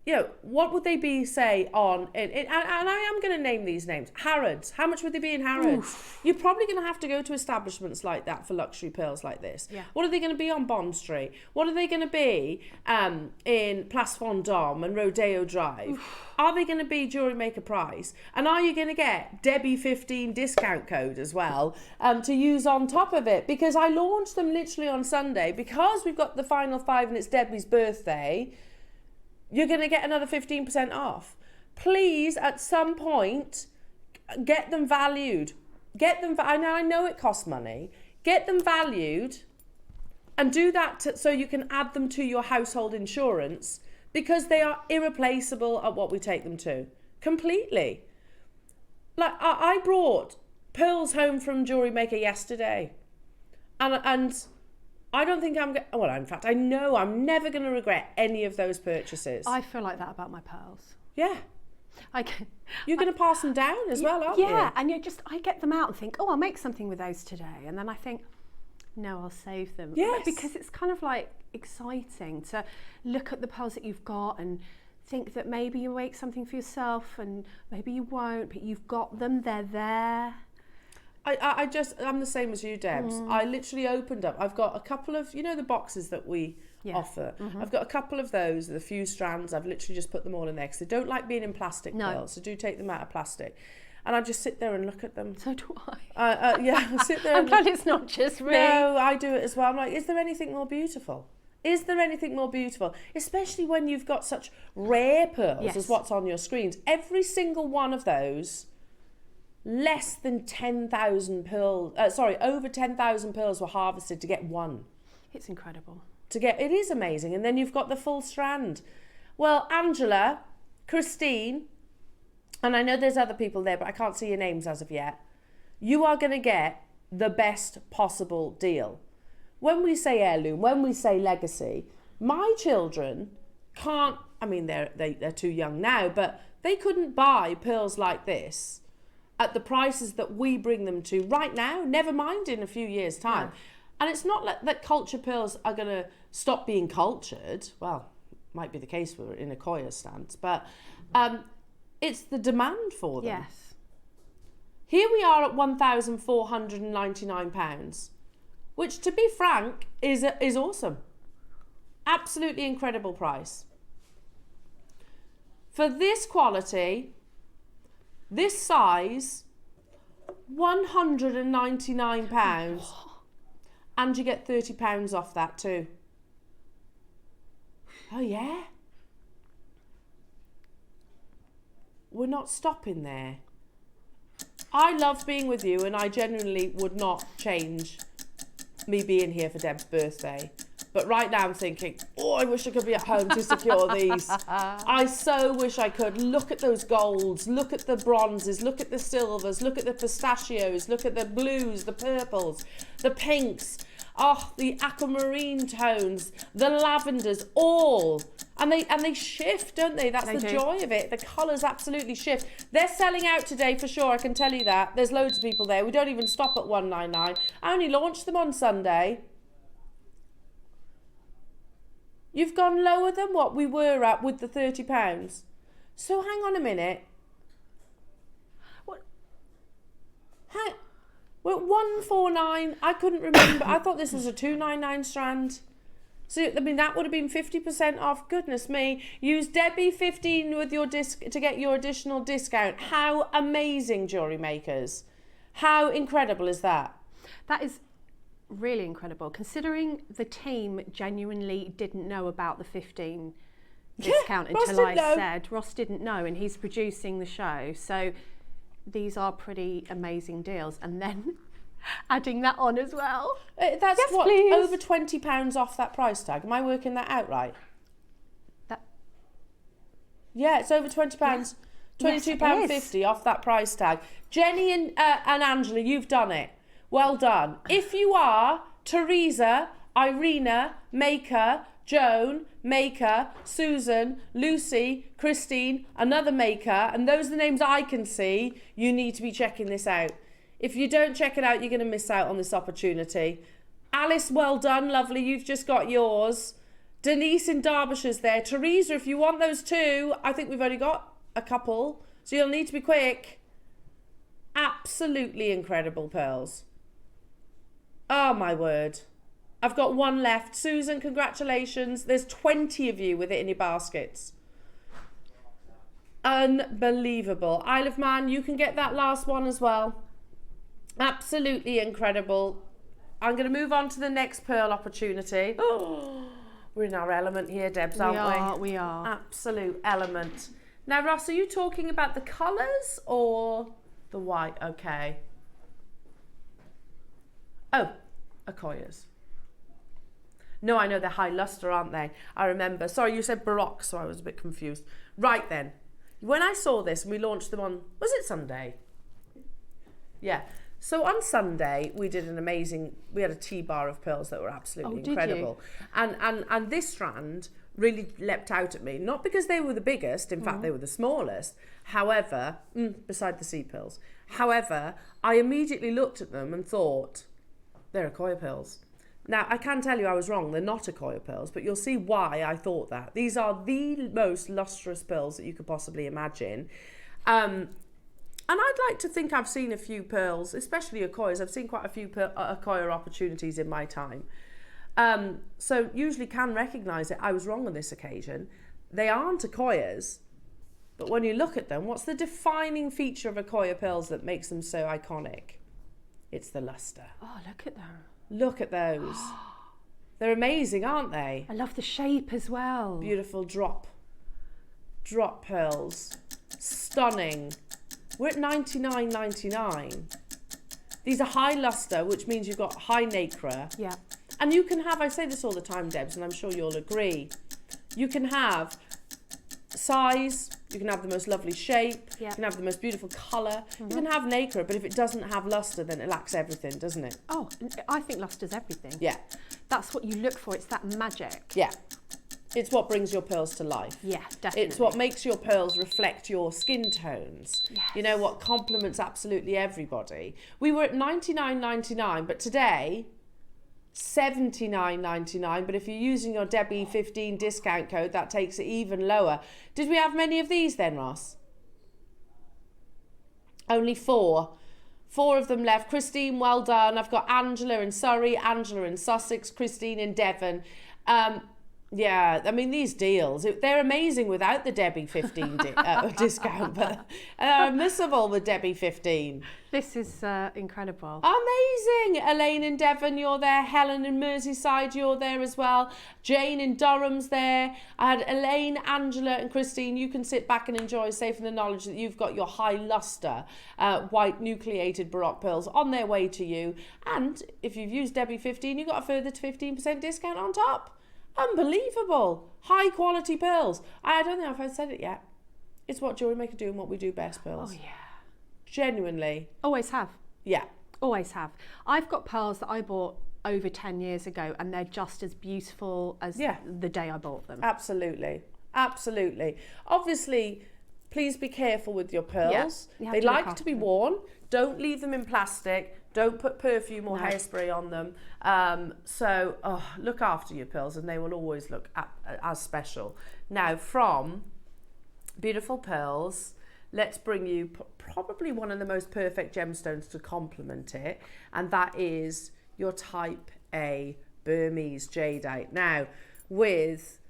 A: you know, what would they be, say, on, and I am going to name these names, Harrods. How much would they be in Harrods? Oof. You're probably going to have to go to establishments like that for luxury pearls like this.
B: Yeah.
A: What are they going to be on Bond Street? What are they going to be in Place Vendôme and Rodeo Drive? Oof. Are they going to be JewelleryMaker price? And are you going to get Debbie 15 discount code as well to use on top of it? Because I launched them literally on Sunday, because we've got the final 5 and it's Debbie's birthday. You're going to get another 15% off. Please, at some point, get them valued. I know it costs money. Get them valued and do that so you can add them to your household insurance, because they are irreplaceable at what we take them to. Completely. Like, I brought pearls home from JewelleryMaker yesterday. And I don't think in fact, I know I'm never going to regret any of those purchases.
B: I feel like that about my pearls.
A: Yeah. You're going to pass them down as well, aren't you?
B: Yeah, and I get them out and think, oh, I'll make something with those today. And then I think, no, I'll save them.
A: Yes.
B: Because it's kind of like exciting to look at the pearls that you've got and think that maybe you'll make something for yourself and maybe you won't, but you've got them, they're there.
A: I'm the same as you, Debs. I literally opened up. I've got a couple of, you know, the boxes that we offer. I've got a couple of those, the few strands. I've literally just put them all in there because they don't like being in plastic pearls, so do take them out of plastic. And I just sit there and look at them.
B: So do I.
A: I sit there.
B: I'm glad it's not just me.
A: No, I do it as well. I'm like, is there anything more beautiful? Is there anything more beautiful? Especially when you've got such rare pearls as what's on your screens. Every single one of those, less than 10,000 pearls, over 10,000 pearls were harvested to get one.
B: It's incredible.
A: It is amazing. And then you've got the full strand. Well, Angela, Christine, and I know there's other people there, but I can't see your names as of yet. You are going to get the best possible deal. when we say heirloom, when we say legacy, my children can't, I mean, they're too young now, but they couldn't buy pearls like this at the prices that we bring them to right now, never mind in a few years' time. No. And it's not that culture pearls are going to stop being cultured. Well, might be the case we're in a Koya stance, but it's the demand for them.
B: Yes.
A: Here we are at £1,499, which, to be frank, is awesome. Absolutely incredible price. For this quality, this size, £199, and you get £30 off that too. Oh yeah? We're not stopping there. I love being with you, and I genuinely would not change me being here for Deb's birthday. But right now I'm thinking, oh, I wish I could be at home to secure these. I so wish I could. Look at those golds, look at the bronzes, look at the silvers, look at the pistachios, look at the blues, the purples, the pinks, oh, the aquamarine tones, the lavenders, all. And they shift, don't they? That's the joy of it. The colours absolutely shift. They're selling out today for sure, I can tell you that. There's loads of people there. We don't even stop at 199. I only launched them on Sunday. You've gone lower than what we were at with the £30. So hang on a minute. What? We're at 149. I couldn't remember. I thought this was a 299 strand. So I mean that would have been 50% off. Goodness me. Use Debbie 15 with your disc to get your additional discount. How amazing, jewellery makers. How incredible is that?
B: That is really incredible, considering the team genuinely didn't know about the 15 discount until I said. Ross didn't know, and he's producing the show, so these are pretty amazing deals. And then adding that on as well.
A: That's yes, what, please. Over £20 off that price tag. Am I working that out right? Yeah, it's over £20. Yes. £22.50 off that price tag. Jenny and Angela, you've done it. Well done. If you are Teresa, Irina, Maker, Joan, Maker, Susan, Lucy, Christine, another Maker, and those are the names I can see, you need to be checking this out. If you don't check it out, you're going to miss out on this opportunity. Alice, well done, lovely. You've just got yours. Denise in Derbyshire's there. Teresa, if you want those too, I think we've only got a couple, so you'll need to be quick. Absolutely incredible pearls. Oh my word. I've got one left. Susan, congratulations. There's 20 of you with it in your baskets. Unbelievable. Isle of Man, you can get that last one as well. Absolutely incredible. I'm going to move on to the next pearl opportunity. Oh, we're in our element here, Debs, aren't we?
B: We are.
A: Absolute element. Now, Ross, are you talking about the colours or the white? Okay. Oh, Akoyas. No, I know they're high lustre, aren't they? I remember. Sorry, you said Baroque, so I was a bit confused. Right then. When I saw this and we launched them on, was it Sunday? Yeah. So on Sunday, we did we had a tea-bar of pearls that were absolutely incredible. And this strand really leapt out at me, not because they were the biggest, in fact, they were the smallest. However, beside the sea pearls. However, I immediately looked at them and thought, they're Akoya pearls. Now, I can tell you I was wrong. They're not Akoya pearls, but you'll see why I thought that. These are the most lustrous pearls that you could possibly imagine. And I'd like to think I've seen a few pearls, especially Akoyas. I've seen quite a few Akoya opportunities in my time. So usually can recognise it. I was wrong on this occasion. They aren't Akoyas, but when you look at them, what's the defining feature of Akoya pearls that makes them so iconic? It's the lustre.
B: Oh, look at them.
A: Look at those. They're amazing, aren't they?
B: I love the shape as well.
A: Beautiful drop pearls. Stunning. We're at $99.99. These are high lustre, which means you've got high nacre.
B: Yeah.
A: And you can have, I say this all the time, Debs, and I'm sure you'll agree, you can have size, you can have the most lovely shape,
B: Yeah.
A: you can have the most beautiful colour, you can have nacre, but if it doesn't have lustre, then it lacks everything, doesn't it?
B: Oh, I think luster's everything.
A: Yeah,
B: That's what you look for. It's that magic.
A: yeah. It's what brings your pearls to life.
B: Yeah, definitely.
A: It's what makes your pearls reflect your skin tones.
B: Yes.
A: You know, what complements absolutely everybody. We were at $99.99, but today, $79.99. But if you're using your Debbie 15 discount code, that takes it even lower. Did we have many of these then, Ross? Only 4. 4 of them left. Christine, well done. I've got Angela in Surrey, Angela in Sussex, Christine in Devon. Yeah, I mean, these deals, they're amazing without the Debbie 15 discount, but missable with Debbie 15.
B: This is incredible.
A: Amazing. Elaine in Devon, you're there. Helen in Merseyside, you're there as well. Jane in Durham's there. I had Elaine, Angela and Christine. You can sit back and enjoy, safe in the knowledge that you've got your high lustre white nucleated Baroque pearls on their way to you. And if you've used Debbie 15, you've got a further 15% discount on top. Unbelievable. High quality pearls. I don't know if I've said it yet. It's what JewelleryMaker do and what we do best, pearls.
B: Oh, yeah.
A: Genuinely.
B: Always have.
A: Yeah.
B: Always have. I've got pearls that I bought over 10 years ago and they're just as beautiful as the day I bought them.
A: Absolutely. Absolutely. Obviously, please be careful with your pearls.
B: Yeah,
A: they like to be worn. Don't leave them in plastic. Don't put perfume or hairspray on them. So look after your pearls and they will always look as special. Now, from beautiful pearls, let's bring you probably one of the most perfect gemstones to complement it, and that is your Type A Burmese jadeite. Now, with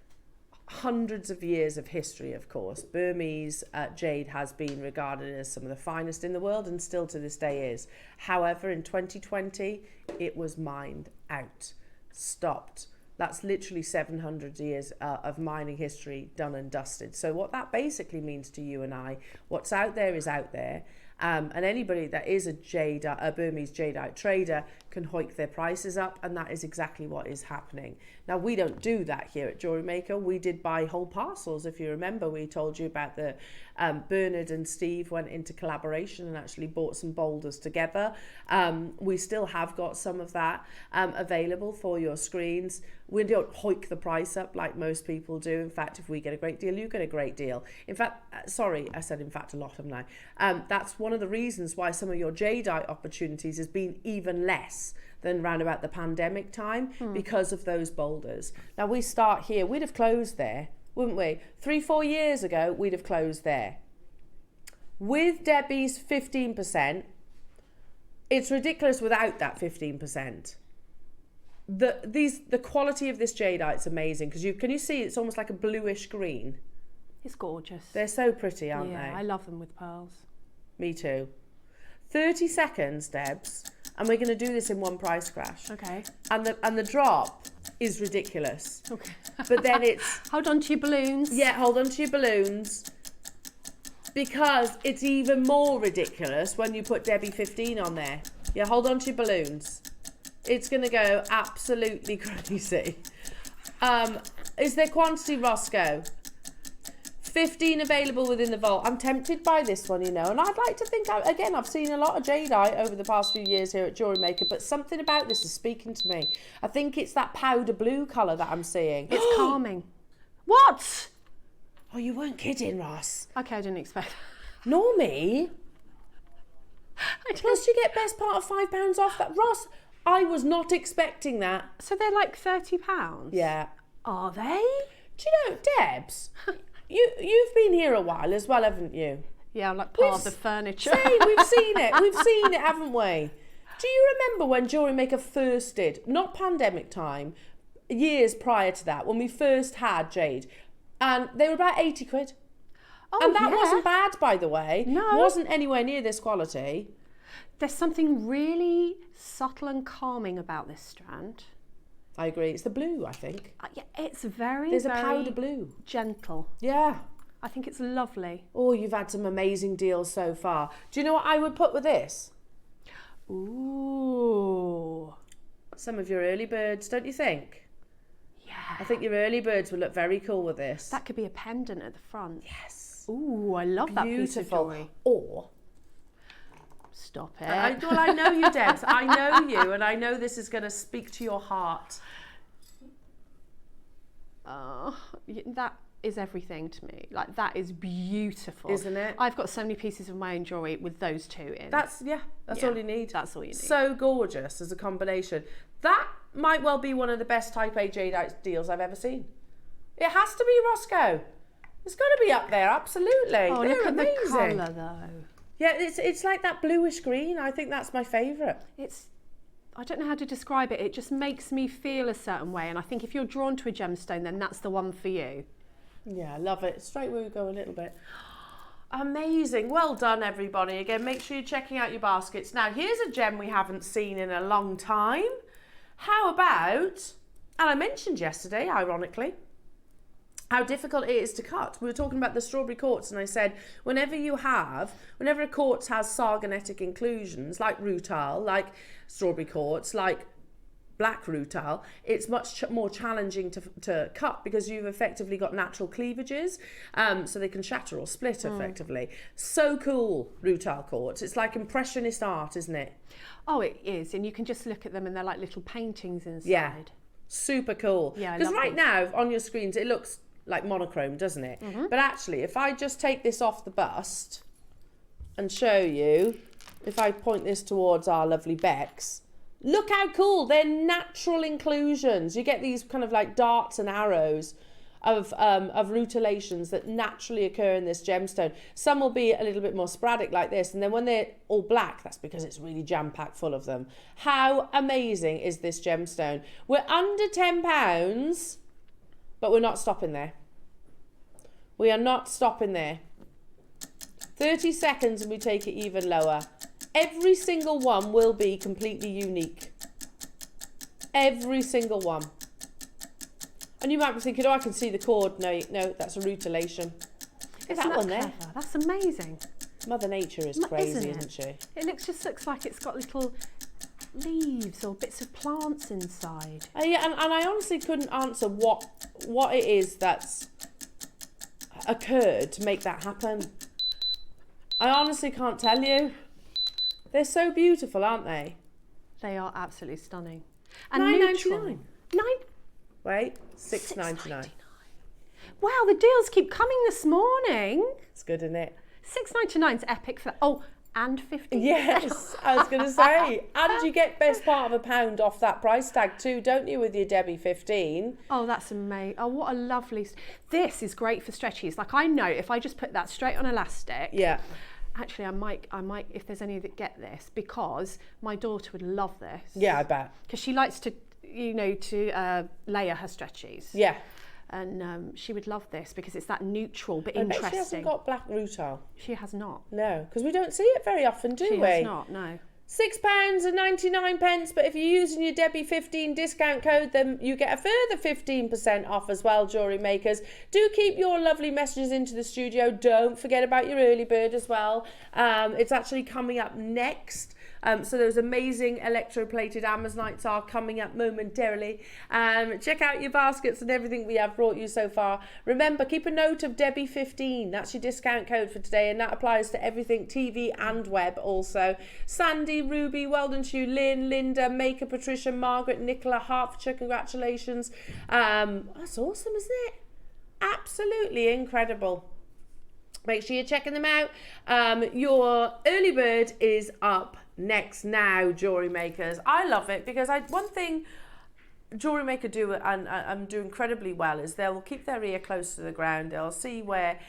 A: hundreds of years of history, of course, Burmese jade has been regarded as some of the finest in the world and still to this day is. However, in 2020, it was mined out, stopped. That's literally 700 years of mining history done and dusted. So what that basically means to you and I, what's out there is out there. And anybody that is a Burmese jadeite trader can hike their prices up, and that is exactly what is happening. Now, we don't do that here at JewelleryMaker. We did buy whole parcels. If you remember, we told you about the Bernard and Steve went into collaboration and actually bought some boulders together. We still have got some of that available for your screens. We don't hike the price up like most people do. In fact, if we get a great deal, you get a great deal. In fact, sorry, I said in fact a lot, haven't I? That's one of the reasons why some of your jadeite opportunities has been even less than round about the pandemic time because of those boulders. Now, we start here. We'd have closed there, wouldn't we? 3-4 years ago, we'd have closed there. With Debbie's 15%, it's ridiculous without that 15%. The quality of this jadeite's amazing because can you see it's almost like a bluish green?
B: It's gorgeous.
A: They're so pretty, aren't they?
B: Yeah, I love them with pearls.
A: Me too. 30 seconds, Debs, and we're going to do this in one price crash.
B: Okay.
A: And the drop is ridiculous.
B: Okay.
A: But then it's...
B: Hold on to your balloons.
A: Yeah, hold on to your balloons. Because it's even more ridiculous when you put Debbie 15 on there. Yeah, hold on to your balloons. It's going to go absolutely crazy. Is there quantity, Roscoe? 15 available within the vault. I'm tempted by this one, you know, and I'd like to think, again, I've seen a lot of jadeite over the past few years here at JewelleryMaker, but something about this is speaking to me. I think it's that powder blue colour that I'm seeing.
B: It's calming. What?
A: Oh, you weren't kidding, Ross.
B: Okay, I didn't expect that.
A: Nor me. Plus, you get best part of £5 off that. Ross, I was not expecting that.
B: So they're like £30?
A: Yeah.
B: Are they?
A: Do you know, Debs, you've been here a while as well, haven't you?
B: Yeah, I'm like part of the furniture.
A: See, we've seen it. We've seen it, haven't we? Do you remember when JewelleryMaker first did, not pandemic time, years prior to that, when we first had jade, and they were about 80 quid.
B: Oh,
A: and that
B: yeah.
A: wasn't bad, by the way.
B: No.
A: Wasn't anywhere near this quality.
B: There's something really subtle and calming about this strand.
A: I agree. It's the blue, I think.
B: Yeah, it's very,
A: There's
B: very
A: a powder blue.
B: gentle.
A: Yeah.
B: I think it's lovely.
A: Oh, you've had some amazing deals so far. Do you know what I would put with this?
B: Ooh.
A: Some of your early birds, don't you think?
B: Yeah.
A: I think your early birds would look very cool with this.
B: That could be a pendant at the front.
A: Yes.
B: Ooh, I love that piece of jewellery.
A: Or,
B: stop it.
A: Well, I know you, Debs. I know you, and I know this is going to speak to your heart.
B: That is everything to me. Like, that is beautiful.
A: Isn't it?
B: I've got so many pieces of my own jewellery with those two in.
A: That's all you need.
B: That's all you need.
A: So gorgeous as a combination. That might well be one of the best Type A jade deals I've ever seen. It has to be, Roscoe. It's got to be up there, absolutely.
B: Oh,
A: They're
B: look at
A: amazing.
B: the colour, though.
A: Yeah, it's like that bluish green. I think that's my favourite.
B: I don't know how to describe it. It just makes me feel a certain way. And I think if you're drawn to a gemstone, then that's the one for you.
A: Yeah, I love it. Straight where we go a little bit. Amazing. Well done, everybody. Again, make sure you're checking out your baskets. Now, here's a gem we haven't seen in a long time. How about, and I mentioned yesterday, ironically, how difficult it is to cut. We were talking about the strawberry quartz, and I said, whenever a quartz has sargonetic inclusions, like rutile, like strawberry quartz, like black rutile, it's much more challenging to cut because you've effectively got natural cleavages, so they can shatter or split effectively. So cool, rutile quartz. It's like impressionist art, isn't it?
B: Oh, it is, and you can just look at them and they're like little paintings inside.
A: Yeah, super cool.
B: Yeah,
A: because right now on your screens it looks like monochrome, doesn't it? But actually, if I just take this off the bust and show you, if I point this towards our lovely Becks, look how cool. They're natural inclusions. You get these kind of like darts and arrows of rutilations that naturally occur in this gemstone. Some will be a little bit more sporadic like this, and then when they're all black, that's because it's really jam-packed full of them. How amazing is this gemstone? We're under £10, but we're not stopping there. We are not stopping there. 30 seconds and we take it even lower. Every single one will be completely unique. Every single one. And you might be thinking, oh, I can see the cord. No, that's a rutilation.
B: Isn't that one there? That's amazing.
A: Mother Nature is crazy, isn't she?
B: It just looks like it's got little leaves or bits of plants inside.
A: Yeah, and I honestly couldn't answer what it is that's occurred to make that happen. I honestly can't tell you. They're so beautiful, aren't they?
B: They are absolutely stunning. And
A: $9.99. Wait, $6.99.
B: Wow, the deals keep coming this morning.
A: It's good, isn't it?
B: $6.99 is epic for. Oh, and 50.
A: Yes, I was going to say. And you get best part of £1 off that price tag too, don't you, with your Debbie 15?
B: Oh, that's amazing. Oh, what a lovely. This is great for stretchies. Like, I know if I just put that straight on elastic. Yeah. Actually, I might, if there's any that get this, because my daughter would love this.
A: Yeah, I bet.
B: Because she likes to, layer her stretchies. Yeah. And she would love this because it's that neutral but interesting.
A: She hasn't got black rutile.
B: She has not.
A: No, because we don't see it very often, do we?
B: She has not, no.
A: £6.99, but if you're using your Debbie 15 discount code, then you get a further 15% off as well, jewellery makers. Do keep your lovely messages into the studio. Don't forget about your early bird as well. It's actually coming up next. So those amazing electroplated amazonites are coming up momentarily. Check out your baskets and everything we have brought you so far. Remember, keep a note of Debbie 15. That's your discount code for today, and that applies to everything TV and web also. Sandy, Ruby, well done to you. Lynn, Linda, Maker, Patricia, Margaret, Nicola, Hertfordshire, congratulations. That's awesome, isn't it? Absolutely incredible. Make sure you're checking them out. Your early bird is up next now, jewellery makers. I love it because one thing Jewellery Maker do and do incredibly well is they'll keep their ear close to the ground. They'll see where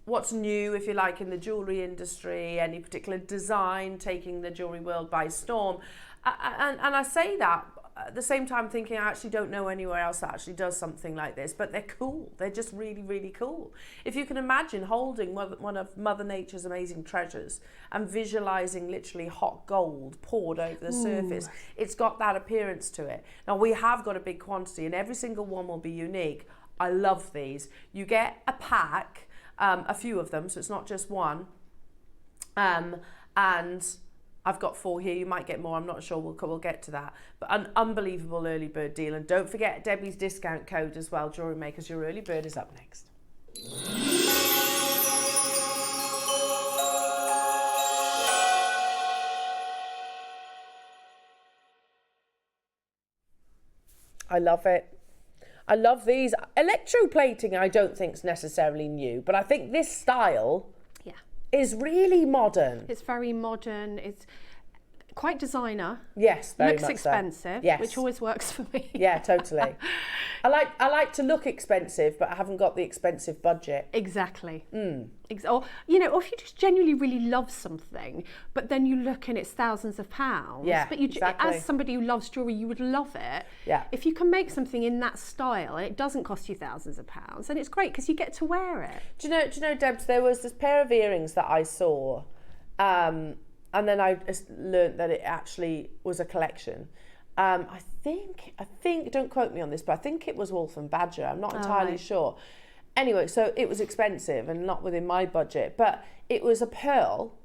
A: what's new, if you like, in the jewellery industry, any particular design taking the jewellery world by storm. And I say that at the same time thinking I actually don't know anywhere else that actually does something like this, but they're cool. They're just really, really cool. If you can imagine holding one of Mother Nature's amazing treasures and visualising literally hot gold poured over the surface, it's got that appearance to it. Now, we have got a big quantity and every single one will be unique. I love these. You get a pack, a few of them, so it's not just one. And I've got 4 here. You might get more. I'm not sure. We'll get to that. But an unbelievable early bird deal. And don't forget Debbie's discount code as well, Jewellery Makers. Your early bird is up next. I love it. I love these. Electroplating I don't think is necessarily new, but I think this style is really modern.
B: It's very modern. It's quite designer.
A: Yes, very much
B: Looks expensive,
A: so. Yes.
B: which always works for me.
A: Yeah, totally. I like to look expensive, but I haven't got the expensive budget.
B: Exactly. Or if you just genuinely really love something, but then you look and it's thousands of pounds.
A: Yeah,
B: but
A: exactly.
B: As somebody who loves jewellery, you would love it.
A: Yeah.
B: If you can make something in that style and it doesn't cost you thousands of pounds, then it's great because you get to wear it.
A: Do you know, Debs, there was this pair of earrings that I saw, and then I just learnt that it actually was a collection. I think, don't quote me on this, but I think it was Wolf and Badger. I'm not entirely sure. Anyway, so it was expensive and not within my budget, but it was a pearl.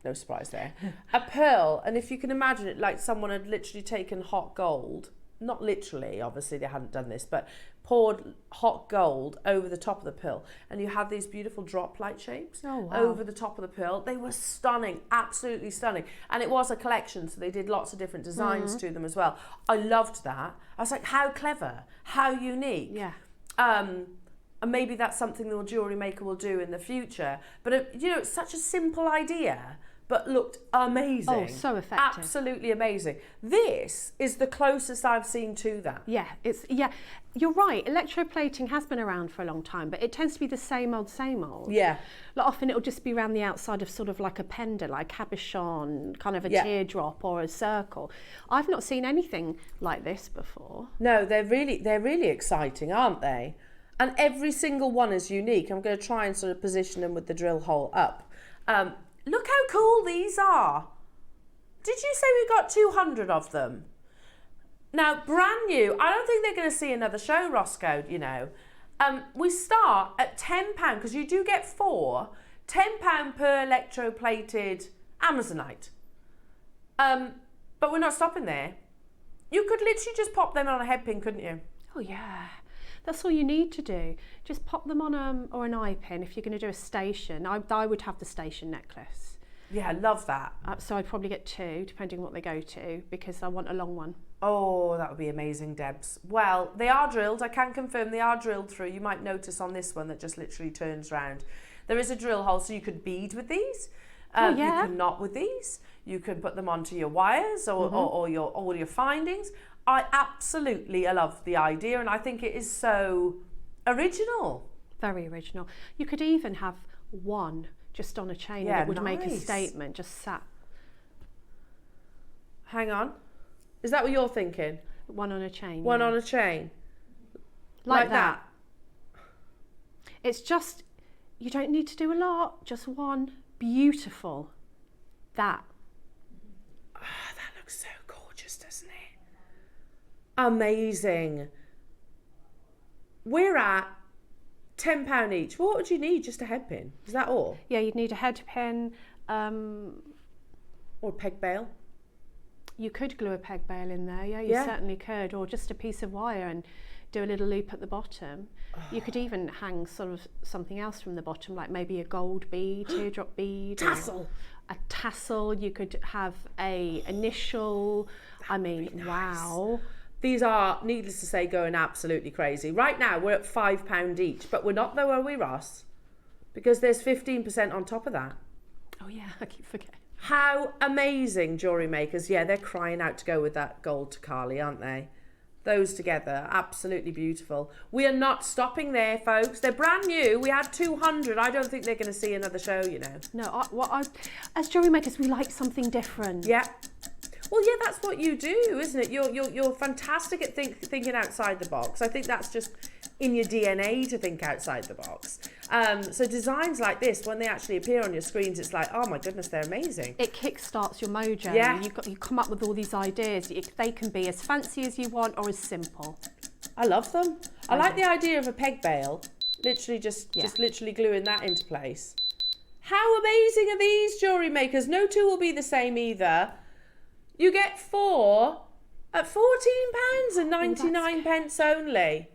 A: No surprise there. A pearl, and if you can imagine it, like someone had literally taken hot gold, not literally, obviously they hadn't done this, but poured hot gold over the top of the pearl, and you have these beautiful drop light shapes over the top of the pearl. They were stunning, absolutely stunning, and it was a collection, so they did lots of different designs to them as well. I loved that. I was like, how clever, how unique.
B: Yeah.
A: And maybe that's something the Jewellery Maker will do in the future. But it's such a simple idea, but looked amazing.
B: Oh, so effective.
A: Absolutely amazing. This is the closest I've seen to that.
B: Yeah, you're right. Electroplating has been around for a long time, but it tends to be the same old.
A: Yeah.
B: Like often it'll just be around the outside of sort of like a pendant, like cabochon, kind of a teardrop or a circle. I've not seen anything like this before.
A: No, they're really exciting, aren't they? And every single one is unique. I'm going to try and sort of position them with the drill hole up. Look how cool these are. Did you say we got 200 of them? Now, brand new. I don't think they're going to see another show, Roscoe, We start at £10, because you do get 4. £10 per electroplated Amazonite. But we're not stopping there. You could literally just pop them on a head pin, couldn't you?
B: Oh, yeah. That's all you need to do. Just pop them on or an eye pin if you're going to do a station. I would have the station necklace.
A: Yeah, I love that.
B: So I'd probably get 2, depending on what they go to, because I want a long one.
A: Oh, that would be amazing, Debs. Well, they are drilled. I can confirm they are drilled through. You might notice on this one that just literally turns round. There is a drill hole, so you could bead with these. You can knot with these. You can put them onto your wires or all your findings. I absolutely love the idea, and I think it is so original.
B: Very original. You could even have one just on a chain that would make a statement, just sat.
A: Hang on. Is that what you're thinking?
B: One on a chain.
A: One on a chain.
B: Like that. It's just, you don't need to do a lot, just one. Beautiful. That.
A: Oh, that looks so gorgeous, doesn't it? Amazing. We're at £10 each. What would you need? Just a head pin? Is that all?
B: Yeah, you'd need a head pin.
A: Or a peg bail.
B: You could glue a peg bail in there. Yeah, you certainly could. Or just a piece of wire and do a little loop at the bottom. You could even hang sort of something else from the bottom, like maybe a gold bead, teardrop bead.
A: Tassel.
B: A tassel. You could have a initial. Wow.
A: These are, needless to say, going absolutely crazy. Right now, we're at £5 each, but we're not though, are we, Ross? Because there's 15% on top of that.
B: Oh, yeah, I keep forgetting.
A: How amazing, Jewellery Makers. Yeah, they're crying out to go with that gold to Carly, aren't they? Those together, absolutely beautiful. We are not stopping there, folks. They're brand new. We had 200. I don't think they're going to see another show,
B: No, as Jewellery Makers, we like something different.
A: Yeah. Well, yeah, that's what you do, isn't it? You're fantastic at thinking outside the box. I think that's just in your DNA to think outside the box. So designs like this, when they actually appear on your screens, it's like, oh my goodness, they're amazing.
B: It kickstarts your mojo.
A: Yeah.
B: You come up with all these ideas. They can be as fancy as you want or as simple.
A: I love them. I like the idea of a peg bail. Literally just literally gluing that into place. How amazing are these, Jewellery Makers? No two will be the same either. You get 4 at £14.99 only.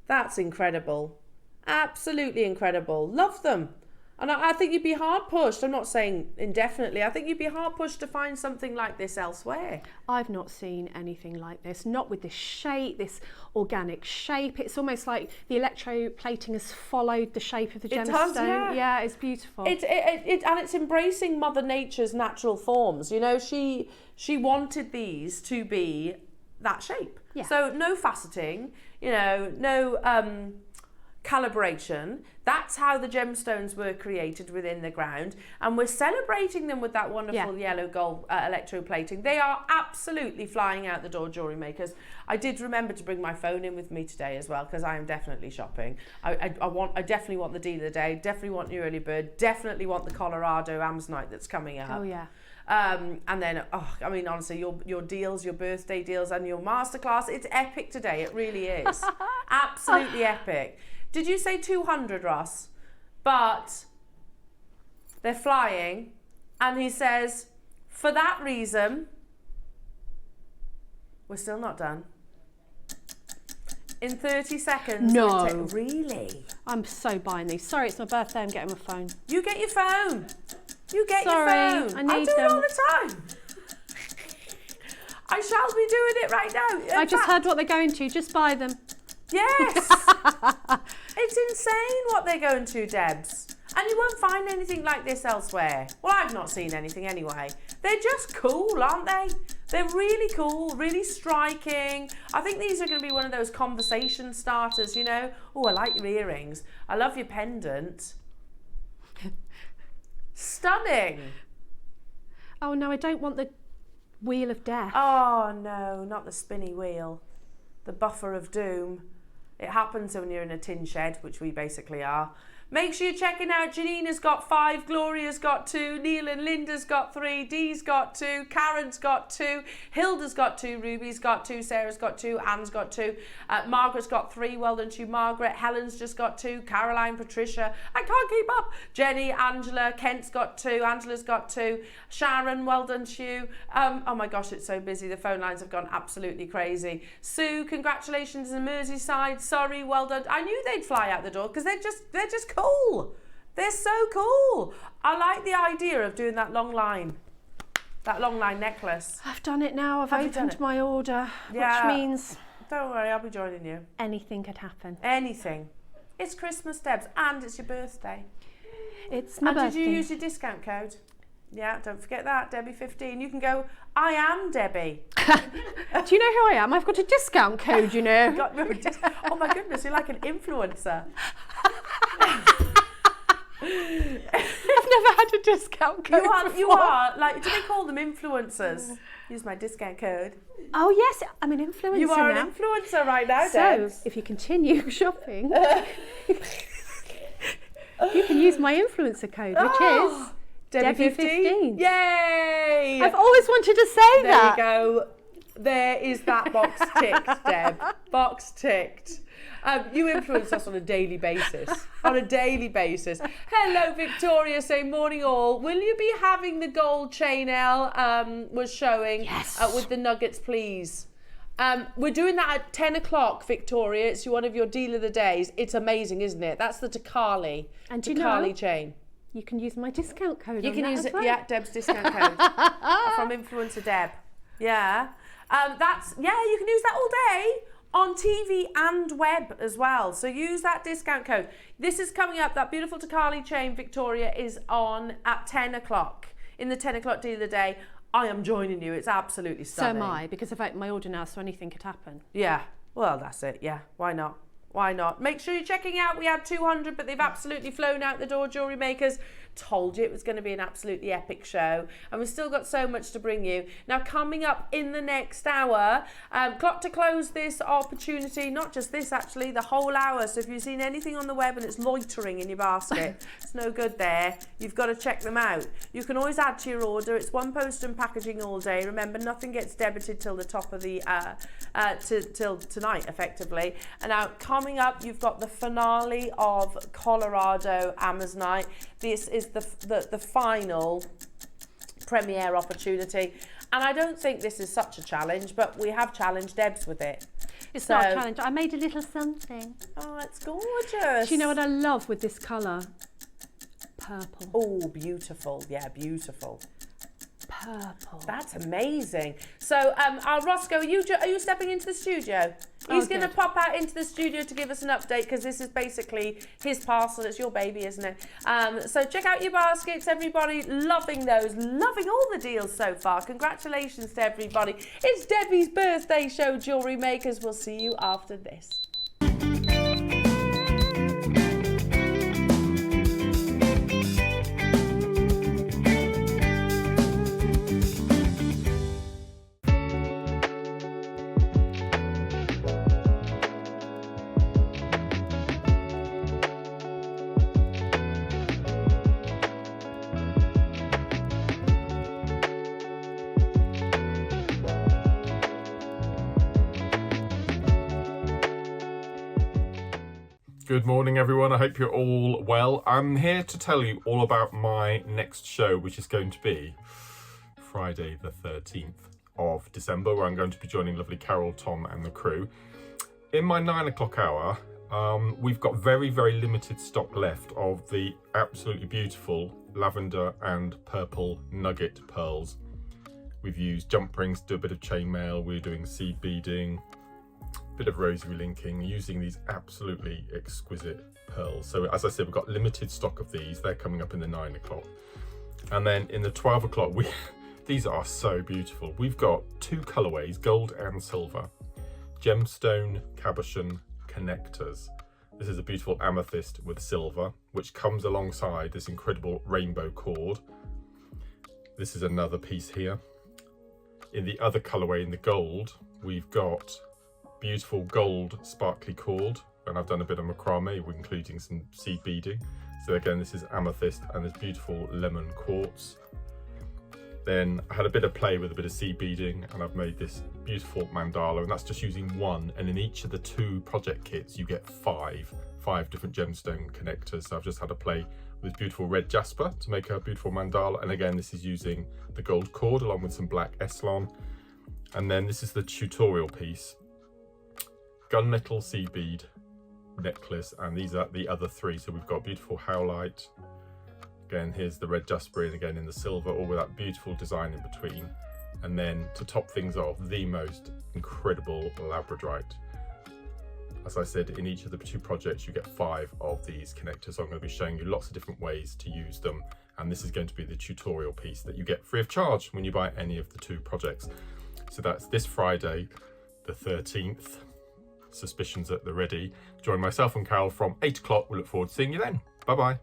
A: That's incredible. Absolutely incredible. Love them. And I think you'd be hard pushed. I'm not saying indefinitely. I think you'd be hard pushed to find something like this elsewhere.
B: I've not seen anything like this, not with this shape, this organic shape. It's almost like the electroplating has followed the shape of the gemstone.
A: Does, yeah.
B: Yeah, it's beautiful.
A: And it's embracing Mother Nature's natural forms. You know, she wanted these to be that shape.
B: Yeah.
A: So no faceting, you know, no calibration. That's how the gemstones were created within the ground, and we're celebrating them with that wonderful yellow gold electroplating. They are absolutely flying out the door, jewellery makers. I did remember to bring my phone in with me today as well, because I am definitely shopping. I definitely want the deal of the day, definitely want the early bird, definitely want the Colorado Ammonite that's coming up.
B: Oh yeah.
A: And then, I mean, honestly, your deals, your birthday deals and your masterclass, it's epic today. It really is. Absolutely epic. Did you say 200, Ross? But they're flying. And he says, for that reason, we're still not done. In 30 seconds.
B: No.
A: Really?
B: I'm so buying these. Sorry, it's my birthday. I'm getting my phone.
A: You get your phone. You get
B: Sorry,
A: your phone.
B: I need
A: do
B: them.
A: it all the time. I shall be doing it right now.
B: I just heard what they're going to. Just buy them.
A: Yes. It's insane what they're going to, Debs. And you won't find anything like this elsewhere. Well, I've not seen anything anyway. They're just cool, aren't they? They're really cool, really striking. I think these are going to be one of those conversation starters, you know. Oh, I like your earrings. I love your pendant. Stunning.
B: Oh no, I don't want the wheel of death.
A: Oh no, not the spinny wheel. The buffer of doom. It happens when you're in a tin shed, which we basically are. Make sure you're checking out. Janina's got 5, Gloria's got 2, Neil and Linda's got 3, Dee's got 2, Karen's got 2, Hilda's got 2, Ruby's got 2, Sarah's got 2, Anne's got 2, Margaret's got 3, well done to you, Margaret, Helen's just got 2, Caroline, Patricia, I can't keep up, Jenny, Angela, Kent's got 2, Angela's got 2, Sharon, well done to you, oh my gosh, it's so busy, the phone lines have gone absolutely crazy. Sue, congratulations in Merseyside, sorry, well done, I knew they'd fly out the door because they're just cool. They're so cool. I like the idea of doing that long line necklace.
B: I've done it now. I've opened my order, which means...
A: Don't worry, I'll be joining you.
B: Anything could happen.
A: Anything. It's Christmas, Debs, and it's your birthday.
B: It's my birthday.
A: And did you use your discount code? Yeah, don't forget that, Debbie15. You can go, I am Debbie.
B: Do you know who I am? I've got a discount code, you know.
A: Oh my goodness, you're like an influencer.
B: I've never had a discount code
A: You are, like, do they call them influencers? Use my discount code.
B: Oh yes, I'm an influencer.
A: You are
B: now.
A: an influencer right now,
B: So,
A: Debs.
B: if you continue shopping, you can use my influencer code, which is Debbie15.
A: Yay!
B: I've always wanted to say that.
A: There you go. There is that box ticked, Deb. Box ticked. You influence us on a daily basis. On a daily basis. Hello, Victoria, saying morning all. Will you be having the gold chain L was showing with the nuggets, please? We're doing that at 10 o'clock, Victoria. It's one of your deal of the days. It's amazing, isn't it? That's the Takali.
B: And
A: Takali chain.
B: You can use my discount code.
A: You
B: on
A: can
B: that
A: use
B: as
A: it,
B: well.
A: yeah, Deb's discount code from influencer Deb. Yeah. You can use that all day on TV and web as well. So use that discount code. This is coming up, that beautiful Takali chain, Victoria, is on at 10 o'clock. In the 10 o'clock deal of the day, I am joining you. It's absolutely stunning.
B: So am I, because I've opened my order now, so anything could happen.
A: Yeah, well, that's it. Yeah, why not? Why not? Make sure you're checking out. We had 200, but they've absolutely flown out the door, jewellery makers. Told you it was going to be an absolutely epic show, and we've still got so much to bring you. Now, coming up in the next hour, clock to close this opportunity, not just this actually, the whole hour. So if you've seen anything on the web and it's loitering in your basket, it's no good there. You've got to check them out. You can always add to your order. It's one post and packaging all day. Remember, nothing gets debited till the top of the till tonight, effectively. And now coming up, you've got the finale of Colorado Ammonite. This is the final premiere opportunity, and I don't think this is such a challenge, but we have challenged Debs with it.
B: It's not a challenge. I made a little something.
A: Oh, it's gorgeous.
B: Do you know what I love with this colour? purple.
A: Oh, beautiful. Yeah, beautiful.
B: Purple.
A: That's amazing. So, Roscoe, are you stepping into the studio? He's going to pop out into the studio to give us an update, because this is basically his parcel. It's your baby, isn't it? So check out your baskets, everybody. Loving those. Loving all the deals so far. Congratulations to everybody. It's Debbie's birthday show, Jewellery Makers. We'll see you after this.
D: Good morning, everyone. I hope you're all well. I'm here to tell you all about my next show, which is going to be Friday the 13th of December, where I'm going to be joining lovely Carol, Tom and the crew. In my 9 o'clock hour, we've got very, very limited stock left of the absolutely beautiful lavender and purple nugget pearls. We've used jump rings to do a bit of chainmail. We're doing seed beading, bit of rosary linking, using these absolutely exquisite pearls. So as I said, we've got limited stock of these. They're coming up in the 9 o'clock. And then in the 12 o'clock, these are so beautiful. We've got 2 colorways, gold and silver, gemstone cabochon connectors. This is a beautiful amethyst with silver, which comes alongside this incredible rainbow cord. This is another piece here. In the other colorway, in the gold, we've got beautiful gold sparkly cord, and I've done a bit of macrame, including some seed beading. So again, this is amethyst and this beautiful lemon quartz. Then I had a bit of play with a bit of seed beading, and I've made this beautiful mandala, and that's just using 1. And in each of the 2 project kits, you get 5 different gemstone connectors. So I've just had a play with beautiful red jasper to make a beautiful mandala. And again, this is using the gold cord along with some black Eslon. And then this is the tutorial piece. Gunmetal seed bead necklace, and these are the other 3. So we've got beautiful howlite. Again, here's the red jasper, and again in the silver, all with that beautiful design in between. And then to top things off, the most incredible labradorite. As I said, in each of the 2 projects, you get 5 of these connectors. So I'm going to be showing you lots of different ways to use them. And this is going to be the tutorial piece that you get free of charge when you buy any of the 2 projects. So that's this Friday, the 13th. Suspicions at the ready. Join myself and Carol from 8 o'clock. We look forward to seeing you then. Bye bye.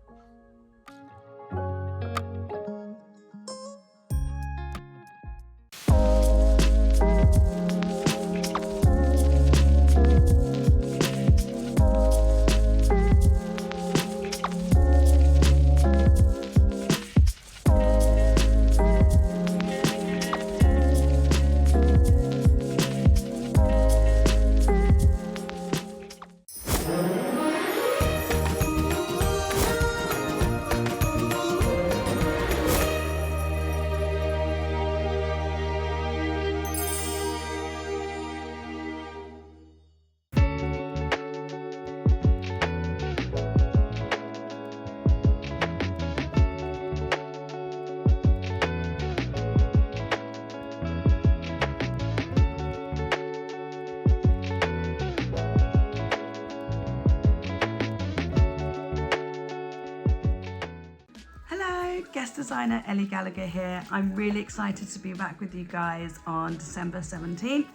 E: Guest designer Ellie Gallagher here. I'm really excited to be back with you guys on December 17th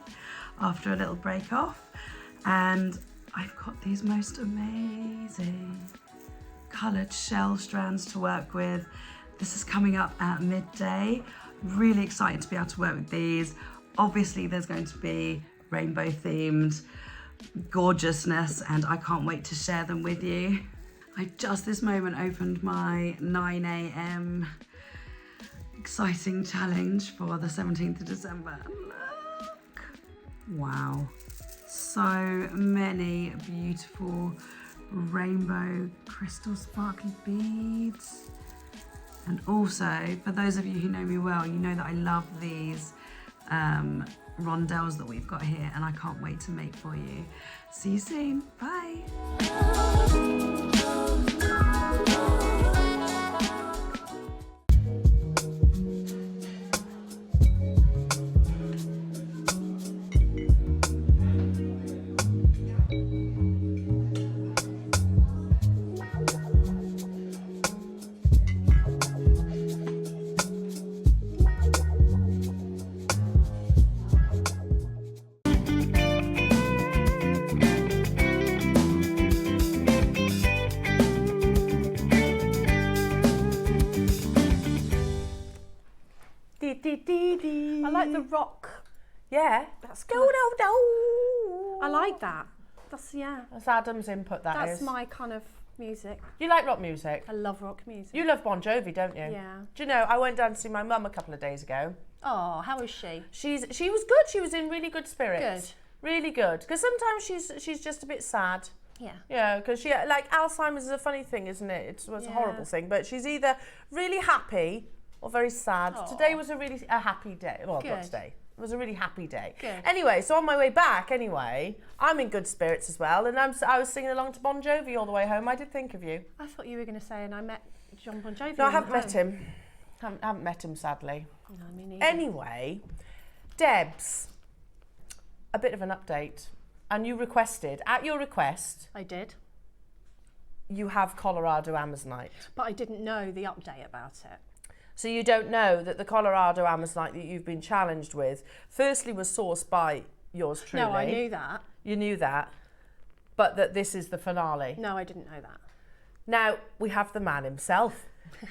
E: after a little break off, and I've got these most amazing coloured shell strands to work with. This is coming up at midday. Really excited to be able to work with these. Obviously there's going to be rainbow themed gorgeousness, and I can't wait to share them with you. I just this moment opened my 9 a.m. exciting challenge for the 17th of December. Look! Wow. So many beautiful rainbow crystal sparkly beads. And also, for those of you who know me well, you know that I love these rondelles that we've got here, and I can't wait to make for you. See you soon. Bye.
B: like the rock.
A: Yeah.
B: That's
A: Do,
B: kind of,
A: do, do.
B: I like that. That's
A: That's Adam's input,
B: That's
A: is.
B: my kind of music.
A: You like rock music?
B: I love rock music.
A: You love Bon Jovi, don't you?
B: Yeah.
A: Do you know, I went down to see my mum a couple of days ago.
B: Oh, how is she?
A: She was good. She was in really good spirits.
B: Good.
A: Really good. Because sometimes she's just a bit sad.
B: Yeah.
A: Yeah, because she, like, Alzheimer's is a funny thing, isn't it? It's a horrible thing. But she's either really happy or very sad.
B: Aww.
A: Today was a happy day. Well,
B: Good.
A: not today. It was a really happy day.
B: Good.
A: Anyway, so on my way back, I'm in good spirits as well. And I was singing along to Bon Jovi all the way home. I did think of you.
B: I thought you were going to say, and I met John Bon Jovi.
A: No, I
B: on
A: haven't
B: the
A: met
B: phone.
A: him. Haven't met him, sadly.
B: No, me neither.
A: Anyway, Debs, a bit of an update. And you requested, at your request,
B: I did.
A: you have Colorado Amazonite.
B: But I didn't know the update about it.
A: So you don't know that the Colorado Amazonite that you've been challenged with, firstly was sourced by yours truly.
B: No, I knew that.
A: You knew that, but that this is the finale.
B: No, I didn't know that.
A: Now, we have the man himself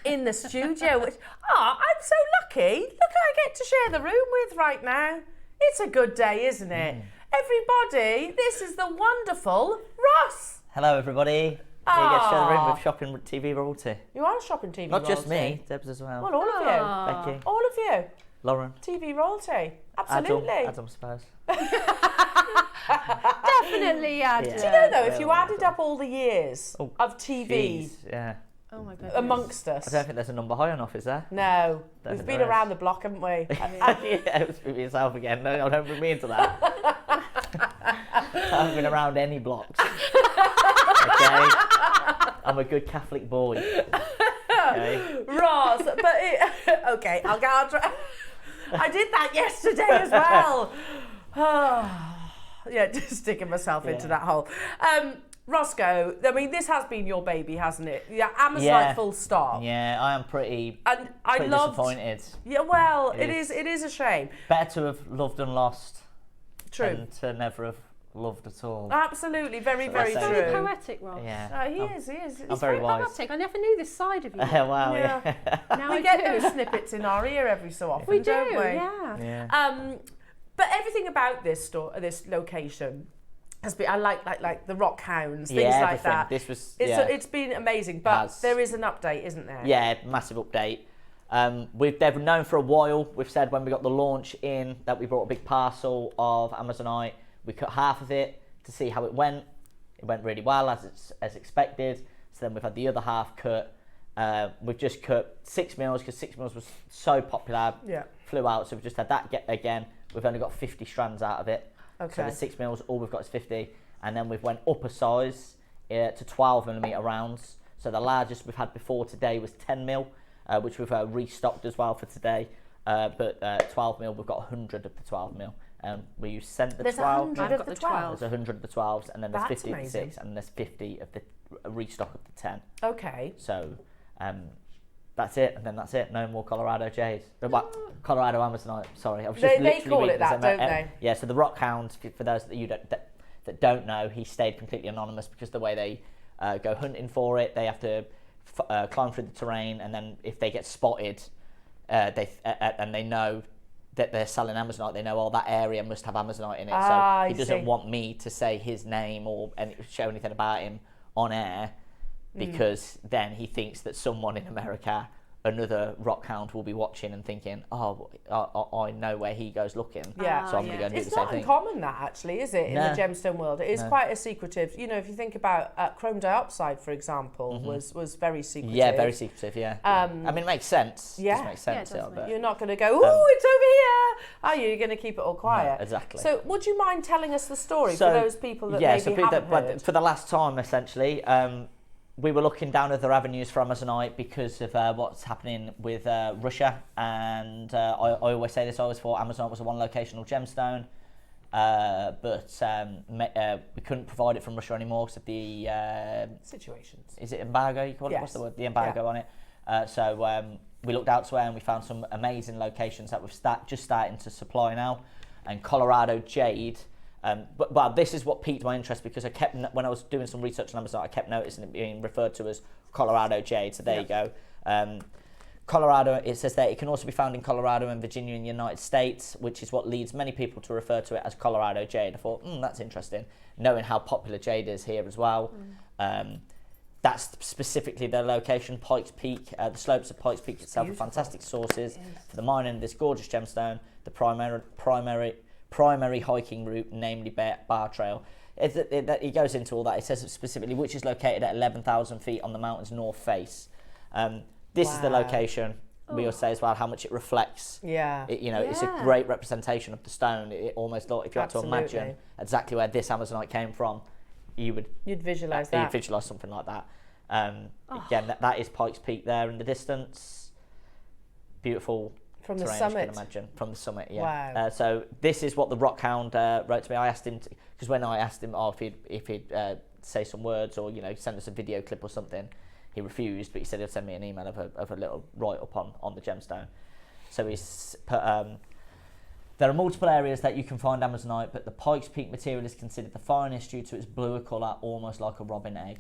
A: in the studio, which, I'm so lucky. Look who I get to share the room with right now. It's a good day, isn't it? Everybody, this is the wonderful Ross.
F: Hello, everybody. Here you get to share the room with shopping TV royalty.
A: You are shopping TV
F: Not just
A: royalty.
F: me, Debs as well.
A: Well, all of you.
F: Becky,
A: All of you.
F: Lauren,
A: TV royalty. Absolutely.
F: Adam, I suppose.
B: Definitely, yeah.
A: Do you know, though, if you added up all the years of TV
F: Jeez, yeah.
B: Oh my goodness.
A: amongst us.
F: I don't think there's a number high enough, is there?
A: No,
F: Don't
A: we've
F: think
A: been
F: there is.
A: around the block, haven't we?
F: Yeah, it's with yourself again. No, don't bring me into that. I haven't been around any blocks. Okay? I'm a good Catholic boy. Okay?
A: Ross, okay, I'll get on. I did that yesterday as well. Yeah, just sticking myself into that hole. Roscoe, I mean, this has been your baby, hasn't it? Yeah, Amazonite full stop.
F: Yeah, I am pretty
A: Disappointed.
F: disappointed.
A: Yeah, well, it
F: is.
A: is a shame.
F: Better to have loved and lost
A: True.
F: than to never have loved at all.
A: Absolutely, very,
F: So
A: very
F: I say-
A: true.
B: Very poetic, Ross.
F: Yeah.
A: He is. He's
F: I'm very wise.
B: Poetic. I never knew this side of you.
F: Wow,
A: Yeah.
F: yeah.
B: Now
A: We
B: I
A: get
B: do.
A: those snippets in our ear every so often,
B: We do,
A: don't we?
B: yeah.
F: Yeah.
A: But everything about this this location has been. I like the rock hounds, things
F: Yeah,
A: like
F: everything.
A: that.
F: This was,
A: It's been amazing, but
F: Has.
A: there is an update, isn't there?
F: Yeah, massive update. They've known for a while. We've said when we got the launch in that we brought a big parcel of Amazonite. We cut half of it to see how it went. It went really well as expected. So then we've had the other half cut. We've just cut 6 mils because 6 mils was so popular.
A: Yeah.
F: Flew out, so we've just had that again. We've only got 50 strands out of it.
A: Okay.
F: So the 6 mils, all we've got is 50, and then we've went up a size to 12mm rounds. So the largest we've had before today was 10mm, which we've restocked as well for today. But 12mm, we've got 100 of the 12mm. We sent the
A: There's
F: 12.
A: 100
B: I've
A: of
B: got
A: the
B: the
A: 12.
F: There's 100 of the 12s, and then there's
A: That's
F: 50 of the
A: amazing.
F: 6, and there's 50 of the restock of the 10.
A: Okay.
F: So that's it, and then that's it. No more Colorado Jays. Colorado Amazonite. Sorry, I was just
A: They
F: literally
A: call
F: reading
A: it that,
F: this.
A: don't they?
F: Yeah. So the Rock Hound, for those that don't know, he stayed completely anonymous because the way they go hunting for it, they have to climb through the terrain, and then if they get spotted, and they know that they're selling Amazonite, they know that area must have Amazonite in it. So he doesn't want me to say his name or show anything about him on air, because then he thinks that someone in America, another rock hound, will be watching and thinking, I know where he goes looking.
A: Yeah.
F: So I'm going to go and do
A: It's
F: the same
A: not
F: thing.
A: uncommon that actually, is it, in
F: No.
A: the gemstone world? It is quite a secretive. You know, if you think about chrome dioxide, for example, was very secretive.
F: Yeah, very secretive, yeah. I mean, it makes sense.
A: Yeah.
F: It does make sense.
B: Yeah, it does
F: but
A: You're not going to go, it's over here, are you? You're going to keep it all quiet.
F: No, exactly.
A: So would you mind telling us the story for those people that maybe haven't heard?
F: For the last time, essentially, we were looking down other avenues for Amazonite because of what's happening with Russia, and I always say this, I always thought Amazonite was a one locational gemstone, but we couldn't provide it from Russia anymore because of the
A: Situations.
F: is it embargo, you call it?
A: Yes.
F: What's the word? The embargo on it. So we looked elsewhere and we found some amazing locations that we've just starting to supply now, and Colorado Jade. But this is what piqued my interest, because when I was doing some research on Amazon, I kept noticing it being referred to as Colorado Jade. So there you go. Colorado, it says that it can also be found in Colorado and Virginia in the United States, which is what leads many people to refer to it as Colorado jade. I thought, that's interesting, knowing how popular jade is here as well. That's specifically their location, Pikes Peak. The slopes of Pikes Peak itself are fantastic sources for the mining of this gorgeous gemstone, the primary hiking route, namely Bar Trail. It goes into all that. It says specifically which is located at 11,000 feet on the mountain's north face. This is the location. We will say as well how much it reflects.
A: Yeah.
F: It's a great representation of the stone. It almost thought, if you had to imagine exactly where this Amazonite came from, you'd visualize that. You'd visualize something like that. Again, that is Pikes Peak there in the distance. Beautiful
A: from the
F: terrain,
A: summit.
F: As you can imagine, from the summit. Yeah.
A: Wow.
F: So this is what the Rockhound wrote to me. I asked him because when I asked him if he'd say some words or send us a video clip or something, he refused. But he said he'd send me an email of a little write up on the gemstone. So he's put. There are multiple areas that you can find Amazonite, but the Pikes Peak material is considered the finest due to its bluer colour, almost like a robin egg.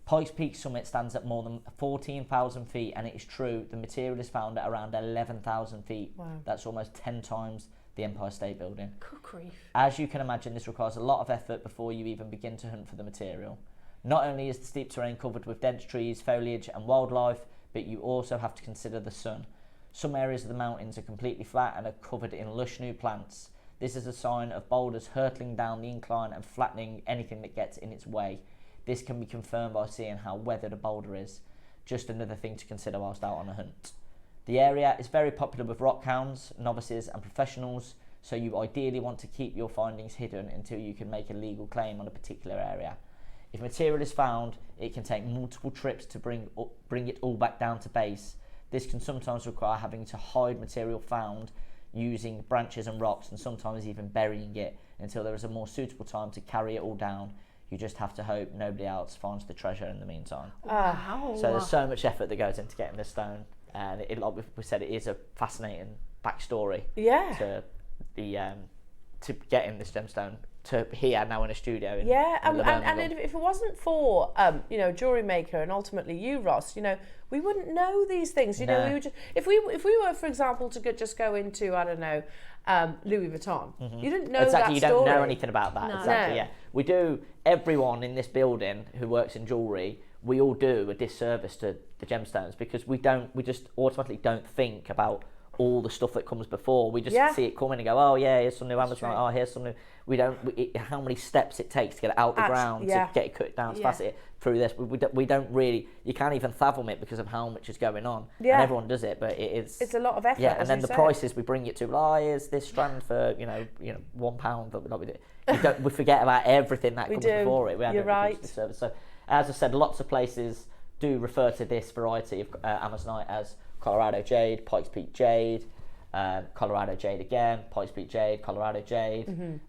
F: Pikes Peak summit stands at more than 14,000 feet, and it is true, the material is found at around 11,000 feet.
A: Wow.
F: That's almost 10 times the Empire State Building.
B: Good grief.
F: As you can imagine, this requires a lot of effort before you even begin to hunt for the material. Not only is the steep terrain covered with dense trees, foliage and wildlife, but you also have to consider the sun. Some areas of the mountains are completely flat and are covered in lush new plants. This is a sign of boulders hurtling down the incline and flattening anything that gets in its way. This can be confirmed by seeing how weathered a boulder is. Just another thing to consider whilst out on a hunt. The area is very popular with rockhounds, novices and professionals, so you ideally want to keep your findings hidden until you can make a legal claim on a particular area. If material is found, it can take multiple trips to bring it all back down to base. This can sometimes require having to hide material found using branches and rocks, and sometimes even burying it until there is a more suitable time to carry it all down. You just have to hope nobody else finds the treasure in the meantime.
B: Wow.
F: So there's so much effort that goes into getting this stone, and like we said, it is a fascinating backstory.
A: Yeah.
F: To getting this gemstone to here now in a studio.
A: And if it wasn't for JewelleryMaker and ultimately you, Ross, we wouldn't know these things. We would just, if we were, for example, to just go into Louis Vuitton, you didn't know
F: exactly.
A: that
F: You don't
A: story.
F: know anything about that.
B: No.
F: Exactly.
A: No.
F: Yeah. We do. Everyone in this building who works in jewellery, we all do a disservice to the gemstones because we just automatically don't think about all the stuff that comes before. We just see it coming and go, oh yeah, here's some new Amazonite. Oh, here's some new. We don't. How many steps it takes to get it out the ground, to get it cut down, to pass it through this. We don't really. You can't even fathom it because of how much is going on.
A: Yeah.
F: And everyone does it, but it's
A: a lot of effort.
F: Yeah, and then the prices we bring it to. Here's this strand for £1, but we forget about everything that comes before it.
A: You're right.
F: Service. So as I said, lots of places do refer to this variety of Amazonite as Colorado jade, Pikes Peak jade, Colorado jade again, Pikes Peak jade, Colorado jade.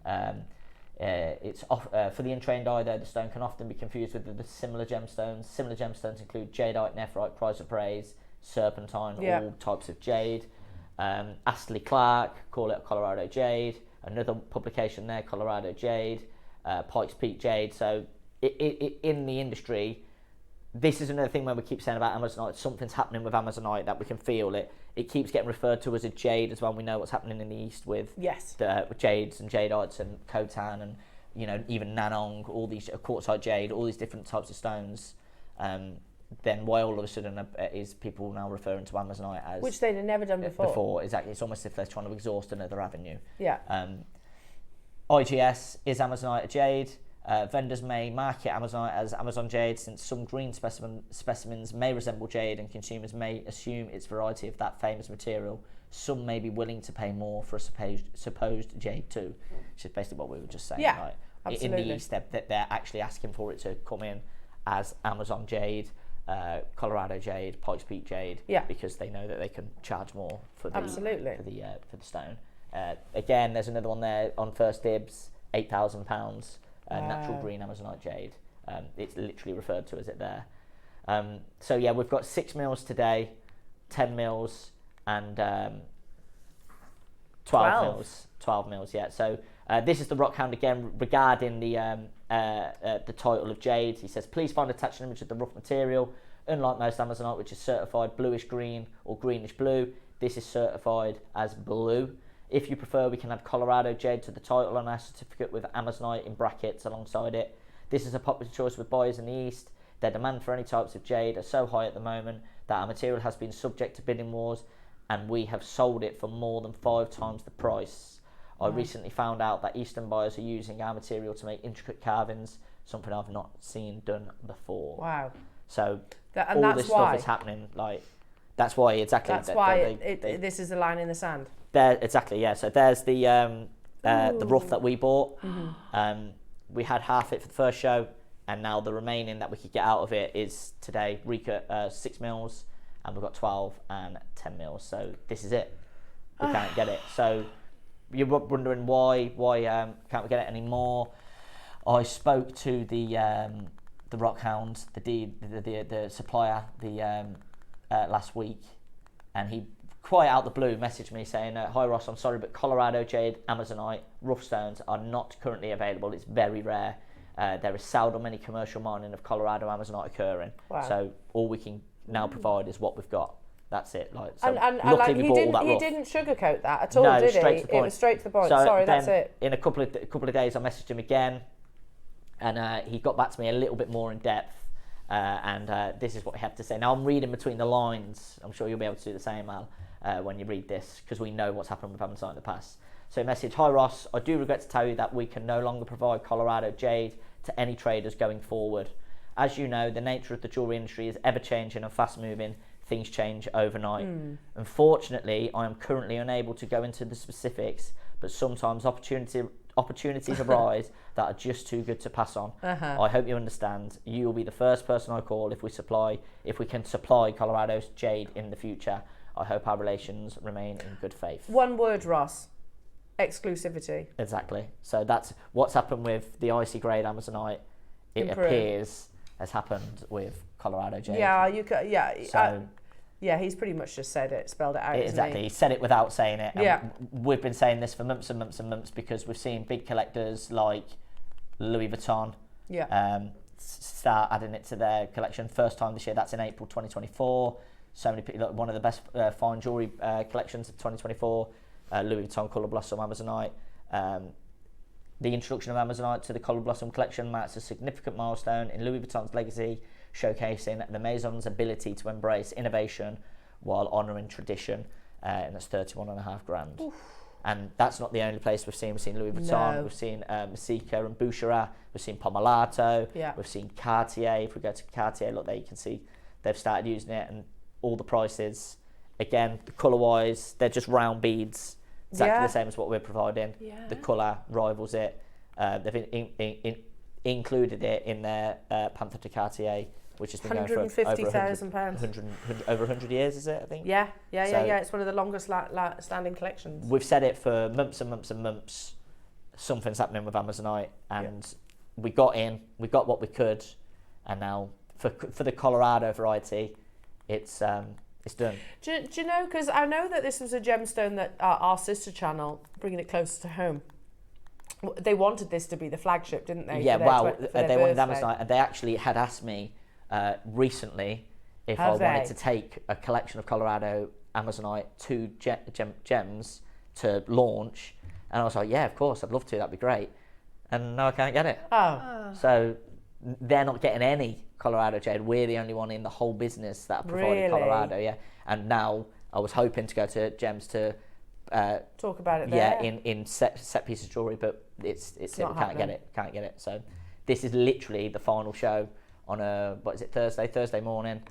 F: It's for the untrained eye though, the stone can often be confused with the similar gemstones. Similar gemstones include jadeite, nephrite, chrysoprase, serpentine, all types of jade. Astley Clark call it Colorado jade. Another publication there, Colorado jade, Pikes Peak jade. So in the industry, this is another thing when we keep saying about Amazonite, something's happening with Amazonite that we can feel it. It keeps getting referred to as a jade as well. We know what's happening in the East with with jades and jadeites and Khotan and even Nanong, all these quartzite jade, all these different types of stones. Then why all of a sudden is people now referring to Amazonite as...
A: Which they'd have never done before.
F: Exactly. It's almost as if they're trying to exhaust another avenue.
A: Yeah.
F: IGS, is Amazonite a jade? Vendors may market Amazonite as Amazon jade since some green specimens may resemble jade and consumers may assume its variety of that famous material. Some may be willing to pay more for a supposed jade too, which is basically what we were just saying.
A: Yeah,
F: right?
A: absolutely.
F: In the East, that they're actually asking for it to come in as Amazon jade, Colorado jade, Pikes Peak jade, because they know that they can charge more for the stone. Again, there's another one there on First Dibs, £8,000. Natural green Amazonite jade. It's literally referred to as it there. So yeah, we've got 6 mils today, 10 mils, and 12 mils. 12 mils, yeah. So this is the Rockhound again regarding the title of jade. He says, please find attached an image of the rough material. Unlike most Amazonite, which is certified bluish green or greenish blue, this is certified as blue. If you prefer, we can add Colorado jade to the title on our certificate with Amazonite in brackets alongside it. This is a popular choice with buyers in the East. Their demand for any types of jade are so high at the moment that our material has been subject to bidding wars, and we have sold it for more than 5 times the price. I recently found out that Eastern buyers are using our material to make intricate carvings, something I've not seen done before.
A: Wow.
F: So
A: And
F: all
A: that's
F: this
A: why.
F: stuff is happening. Like, that's why exactly.
A: That's why this is a line in the sand.
F: There, exactly, yeah. So there's the rough that we bought. We had half it for the first show, and now the remaining that we could get out of it is today recut 6 mils, and we've got 12 and 10 mils. So this is it. We can't get it. So you're wondering why can't we get it anymore? I spoke to the Rockhound, the supplier, last week, and he quite out the blue messaged me saying, "Hi Ross, I'm sorry, but Colorado jade, Amazonite, rough stones are not currently available. It's very rare. There is seldom any commercial mining of Colorado Amazonite occurring.
A: Wow.
F: So all we can now provide is what we've got. That's it." Like, so
A: And
F: luckily
A: like,
F: we
A: he
F: bought all
A: didn't
F: that
A: he
F: rough.
A: didn't sugarcoat that at all,
F: No,
A: did
F: straight
A: he?
F: to the point.
A: It was straight to the point.
F: So
A: Sorry,
F: then
A: that's it.
F: in a couple of days, I messaged him again, and he got back to me a little bit more in depth. And this is what he had to say. Now I'm reading between the lines. I'm sure you'll be able to do the same, Al, when you read this, because we know what's happened with Amazon in the past. So he messaged, "Hi Ross, I do regret to tell you that we can no longer provide Colorado jade to any traders going forward. As you know, the nature of the jewellery industry is ever changing and fast moving. Things change overnight. Unfortunately, I am currently unable to go into the specifics, but sometimes opportunities arise that are just too good to pass on. I hope you understand. You will be the first person I call if we can supply Colorado's jade in the future. I hope our relations remain in good faith."
A: One word, Ross. Exclusivity.
F: Exactly. So that's what's happened with the icy grade Amazonite. It
A: Improved.
F: appears has happened with Colorado jade.
A: Yeah, you could. Yeah.
F: So
A: yeah, he's pretty much just said it, spelled it out.
F: exactly. He said it without saying it. And
A: Yeah.
F: we've been saying this for months and months and months because we've seen big collectors like Louis Vuitton start adding it to their collection. First time this year, that's in April 2024. So many people, one of the best fine jewellery collections of 2024, Louis Vuitton Colour Blossom Amazonite. The introduction of Amazonite to the Colour Blossom collection marks a significant milestone in Louis Vuitton's legacy, showcasing the Maison's ability to embrace innovation while honouring tradition, and that's 31.5 grand. Oof. And that's not the only place we've seen. We've seen Louis Vuitton, we've seen Messika and Boucherat, we've seen Pomelato, we've seen Cartier. If we go to Cartier, look there, you can see they've started using it, and all the prices, again, the colour-wise, they're just round beads, exactly the same as what we're providing. The colour rivals it. They've included it in their Panther de Cartier, which has been going for over
A: £150,000.
F: Over 100 years, is it, I think?
A: Yeah. It's one of the longest standing collections.
F: We've said it for months and months and months. Something's happening with Amazonite, and we got what we could, and now for the Colorado variety, it's done.
A: Do you know, because I know that this was a gemstone that our sister channel, bringing it closer to home, they wanted this to be the flagship, didn't they?
F: Yeah, they wanted Amazonite, and they actually had asked me recently if I wanted to take a collection of Colorado Amazonite to Gems to launch, and I was like, yeah, of course, I'd love to, that'd be great. And now I can't get it. So they're not getting any Colorado jade. We're the only one in the whole business that are providing Colorado, And now I was hoping to go to Gems to
A: talk about it there.
F: In set piece of jewellery, but it's can't get it. So this is literally the final show on Thursday morning.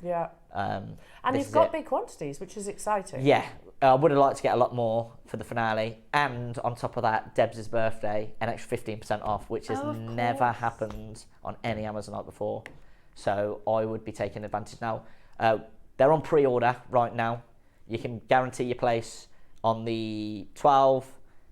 A: And you've got big quantities, which is exciting.
F: I would have liked to get a lot more for the finale, and on top of that, Deb's birthday, an extra 15% off, which has never happened on any Amazonite before. So I would be taking advantage now. They're on pre-order right now. You can guarantee your place on the 12,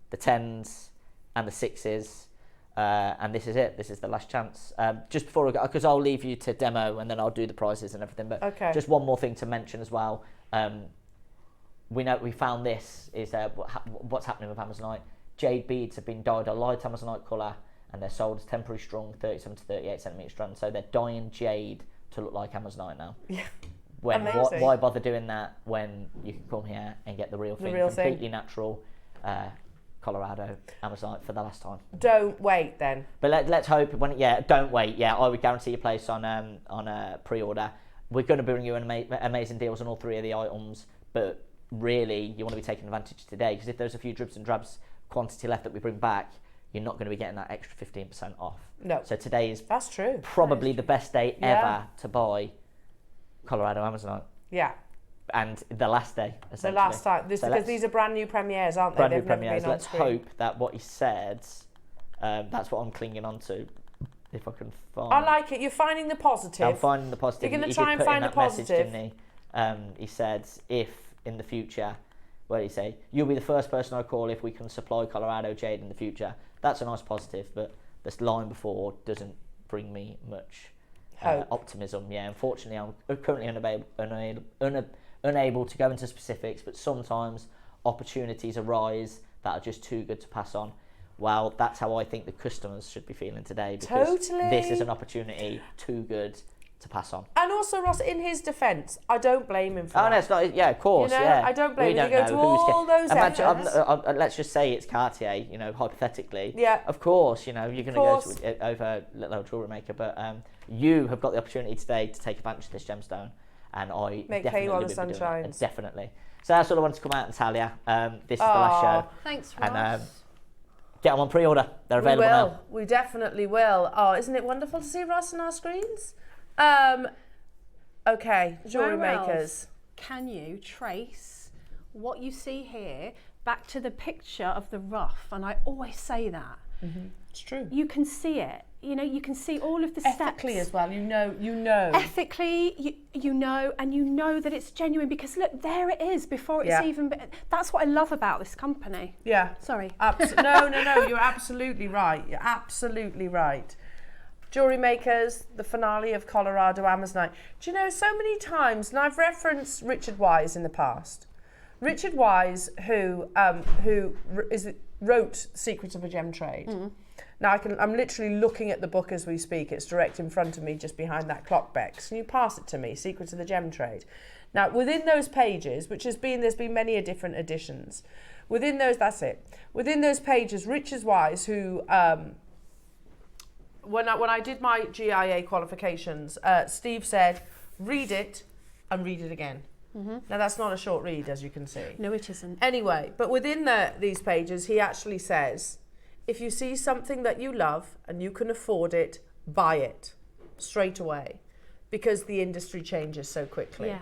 F: the 10s, and the 6s. And this is it. This is the last chance. Just before I go, because I'll leave you to demo and then I'll do the prizes and everything. But just one more thing to mention as well. We found this is what's happening with Amazonite. Jade beads have been dyed a light Amazonite colour, and they're sold as temporary strung 37 to 38 centimetre strands. So they're dyeing jade to look like Amazonite now.
A: Yeah.
F: When
A: Amazing.
F: why bother doing that when you can come here and get the real thing, completely natural Colorado Amazonite for the last time.
A: Don't wait then.
F: But let's hope don't wait. Yeah, I would guarantee your place on a pre-order. We're going to bring you amazing deals on all 3 of the items, but really you want to be taking advantage today, because if there's a few dribs and drabs quantity left that we bring back, you're not going to be getting that extra 15% off.
A: No.
F: So today is
A: That's true.
F: probably the best day ever to buy Colorado Amazonite.
A: Yeah.
F: And the last day, essentially.
A: The last time. Because these are brand new premieres, aren't they?
F: Brand new
A: They've never
F: premieres.
A: been on
F: Let's
A: screen.
F: hope that what he said, that's what I'm clinging on to, if I can find.
A: I like it. You're finding the positive.
F: I'm finding the positive.
A: You're going
F: He
A: to try
F: did
A: and
F: put in
A: find the
F: that message,
A: positive.
F: didn't he? He said, if in the future, what did he say? You'll be the first person I call if we can supply Colorado jade in the future. That's a nice positive, but this line before doesn't bring me much optimism. Yeah, unfortunately, I'm currently unable to go into specifics, but sometimes opportunities arise that are just too good to pass on. Well, that's how I think the customers should be feeling today, because this is an opportunity too good to pass on.
A: And also, Ross, in his defence, I don't blame him for that.
F: Oh, no, it's not. Yeah, of course.
A: You know,
F: yeah,
A: I don't blame
F: we
A: him.
F: don't
A: You go
F: know
A: to
F: who's
A: all those efforts.
F: let's just say it's Cartier. You know, hypothetically.
A: Yeah.
F: Of course, you know you're going to go over little old jewellery maker, but you have got the opportunity today to take advantage of this gemstone, and I
A: Make
F: definitely
A: hay while the
F: will be
A: sun
F: doing it.
A: shines.
F: Definitely. So that's all I wanted to come out and tell you. This is the last show.
B: Thanks, Ross.
F: And get them on pre-order. They're available now.
A: We definitely will. Oh, isn't it wonderful to see Ross on our screens? Okay, jewellery
B: Where
A: makers.
B: else can you trace what you see here back to the picture of the rough? And I always say that.
A: It's true.
B: You can see it. You know, you can see all of the
A: Ethically
B: steps.
A: as well, you know.
B: Ethically, you know, and you know that it's genuine, because look, there it is before it's even. That's what I love about this company.
A: Yeah.
B: Sorry.
A: No, you're absolutely right. You're absolutely right. Jewellery makers, the finale of Colorado Amazonite. Do you know, so many times, and I've referenced Richard Wise in the past. Richard Wise, who wrote Secrets of a Gem Trade. Now I'm literally looking at the book as we speak. It's direct in front of me, just behind that clock, Bex. Can you pass it to me? Secrets of the Gem Trade. Now, within those pages, there's been many different editions. Within those pages, Richard Wise, who when I did my GIA qualifications, Steve said, read it and read it again. Now, that's not a short read, as you can see.
B: No, it isn't.
A: Anyway, but within these pages, he actually says, if you see something that you love and you can afford it, buy it straight away, because the industry changes so quickly.
B: Yeah.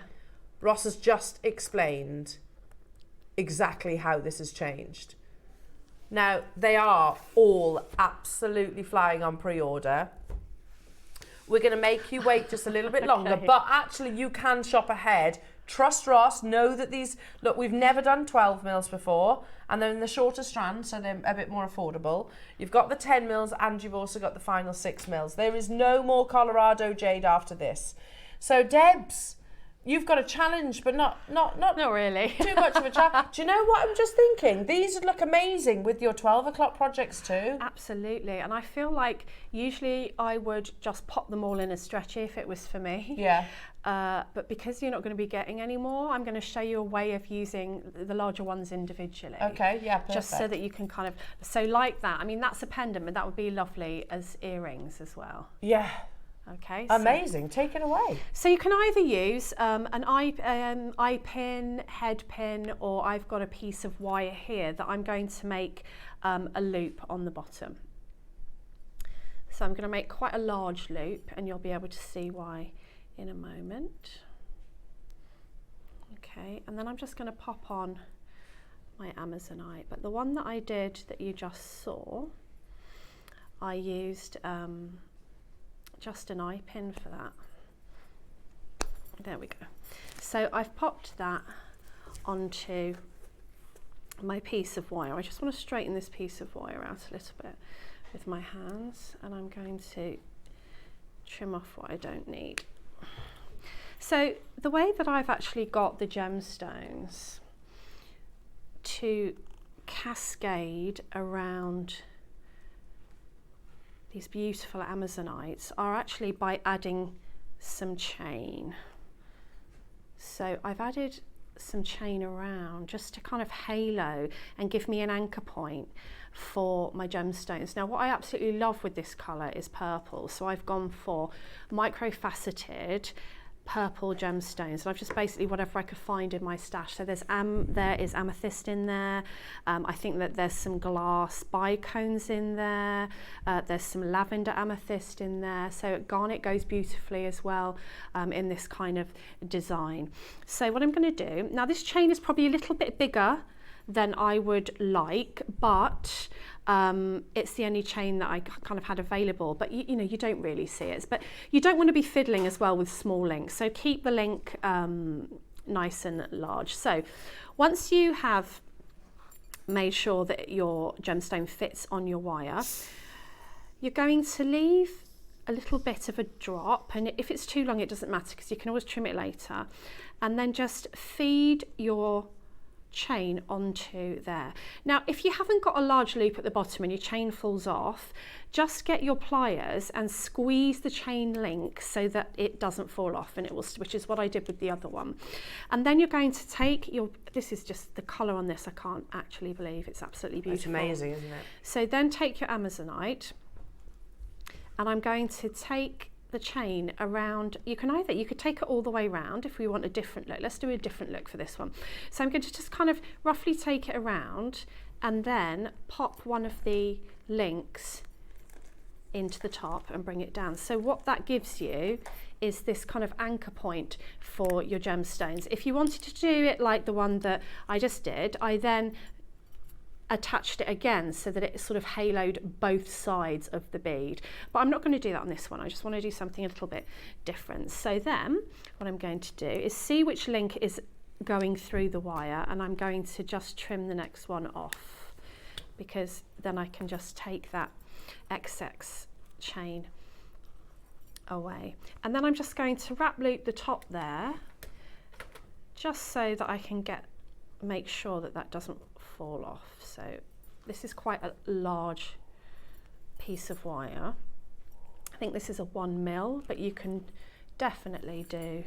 A: Ross has just explained exactly how this has changed. Now, they are all absolutely flying on pre-order. We're going to make you wait just a little bit longer, but actually you can shop ahead. Trust Ross, know that we've never done 12 mils before, and they're in the shorter strand, so they're a bit more affordable. You've got the 10 mils, and you've also got the final 6 mils. There is no more Colorado jade after this. So, Debs, you've got a challenge, but not
B: really.
A: too much of a challenge. Do you know what I'm just thinking? These would look amazing with your 12 o'clock projects too.
B: Absolutely, and I feel like usually I would just pop them all in a stretchy if it was for me.
A: Yeah.
B: But because you're not going to be getting any more, I'm going to show you a way of using the larger ones individually.
A: Okay, yeah, perfect.
B: Just so that you can kind of, so like that. I mean, that's a pendant, but that would be lovely as earrings as well.
A: Yeah.
B: Okay.
A: Amazing. Take it away.
B: So you can either use an eye pin, head pin, or I've got a piece of wire here that I'm going to make a loop on the bottom. So I'm going to make quite a large loop, and you'll be able to see why in a moment. Okay, and then I'm just going to pop on my Amazonite, but the one that I did that you just saw, I used just an eye pin for that. There we go. So I've popped that onto my piece of wire. I just want to straighten this piece of wire out a little bit with my hands, and I'm going to trim off what I don't need. So the way that I've actually got the gemstones to cascade around these beautiful Amazonites are actually by adding some chain. So I've added some chain around just to kind of halo and give me an anchor point for my gemstones. Now what I absolutely love with this colour is purple, so I've gone for micro-faceted purple gemstones, and I've just basically whatever I could find in my stash. So there is amethyst in there, I think that there's some glass bicones in there, there's some lavender amethyst in there, so garnet goes beautifully as well in this kind of design. So what I'm going to do, now this chain is probably a little bit bigger than I would like, but it's the only chain that I kind of had available, but you know, you don't really see it, but you don't want to be fiddling as well with small links, so keep the link nice and large. So once you have made sure that your gemstone fits on your wire, you're going to leave a little bit of a drop, and if it's too long it doesn't matter because you can always trim it later, and then just feed your chain onto there. Now if you haven't got a large loop at the bottom and your chain falls off, just get your pliers and squeeze the chain link so that it doesn't fall off, and it will, which is what I did with the other one. And then you're going to take your, this is just the colour on this, I can't actually believe, it's absolutely beautiful.
A: It's amazing, isn't it?
B: So then take your Amazonite, and I'm going to take the chain around. You could take it all the way around if we want a different look. Let's do a different look for this one. So I'm going to just kind of roughly take it around and then pop one of the links into the top and bring it down. So what that gives you is this kind of anchor point for your gemstones. If you wanted to do it like the one that I just did, I then attached it again so that it sort of haloed both sides of the bead, but I'm not going to do that on this one. I just want to do something a little bit different. So then what I'm going to do is see which link is going through the wire, and I'm going to just trim the next one off, because then I can just take that XX chain away, and then I'm just going to wrap loop the top there just so that I can make sure that that doesn't fall off. So this is quite a large piece of wire. I think this is a 1 mil, but you can definitely do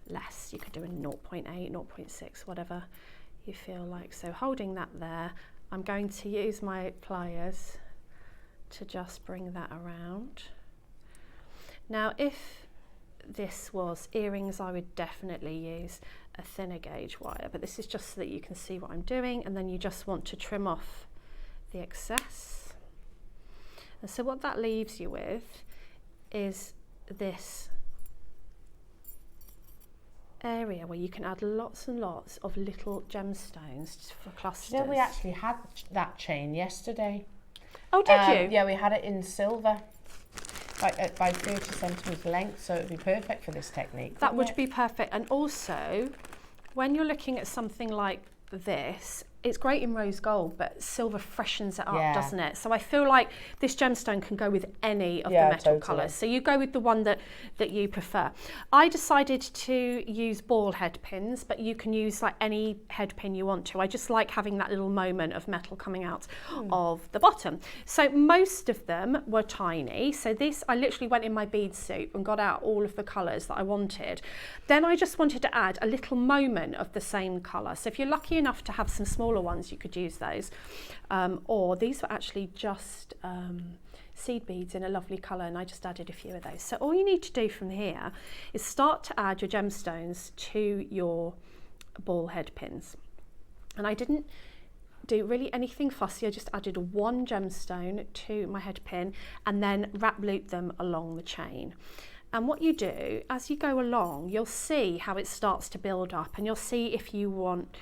B: less. You could do a 0.8, 0.6, whatever you feel like. So holding that there, I'm going to use my pliers to just bring that around. Now if this was earrings, I would definitely use a thinner gauge wire, but this is just so that you can see what I'm doing, and then you just want to trim off the excess. And so what that leaves you with is this area where you can add lots and lots of little gemstones for clusters.
A: You know, we actually had that chain yesterday.
B: Oh, did you?
A: Yeah, we had it in silver, like by 30 centimetres length, so it would be perfect for this technique.
B: That would be perfect. And also, when you're looking at something like this, it's great in rose gold, but silver freshens it up, doesn't it? So I feel like this gemstone can go with any of the metal colours. So you go with the one that you prefer. I decided to use ball head pins, but you can use like any head pin you want to. I just like having that little moment of metal coming out of the bottom. So most of them were tiny. So this, I literally went in my bead soup and got out all of the colours that I wanted. Then I just wanted to add a little moment of the same colour. So if you're lucky enough to have some smaller ones, you could use those, or these were actually just seed beads in a lovely colour, and I just added a few of those. So all you need to do from here is start to add your gemstones to your ball head pins, and I didn't do really anything fussy. I just added one gemstone to my head pin and then wrap loop them along the chain. And what you do as you go along, you'll see how it starts to build up, and you'll see if you want.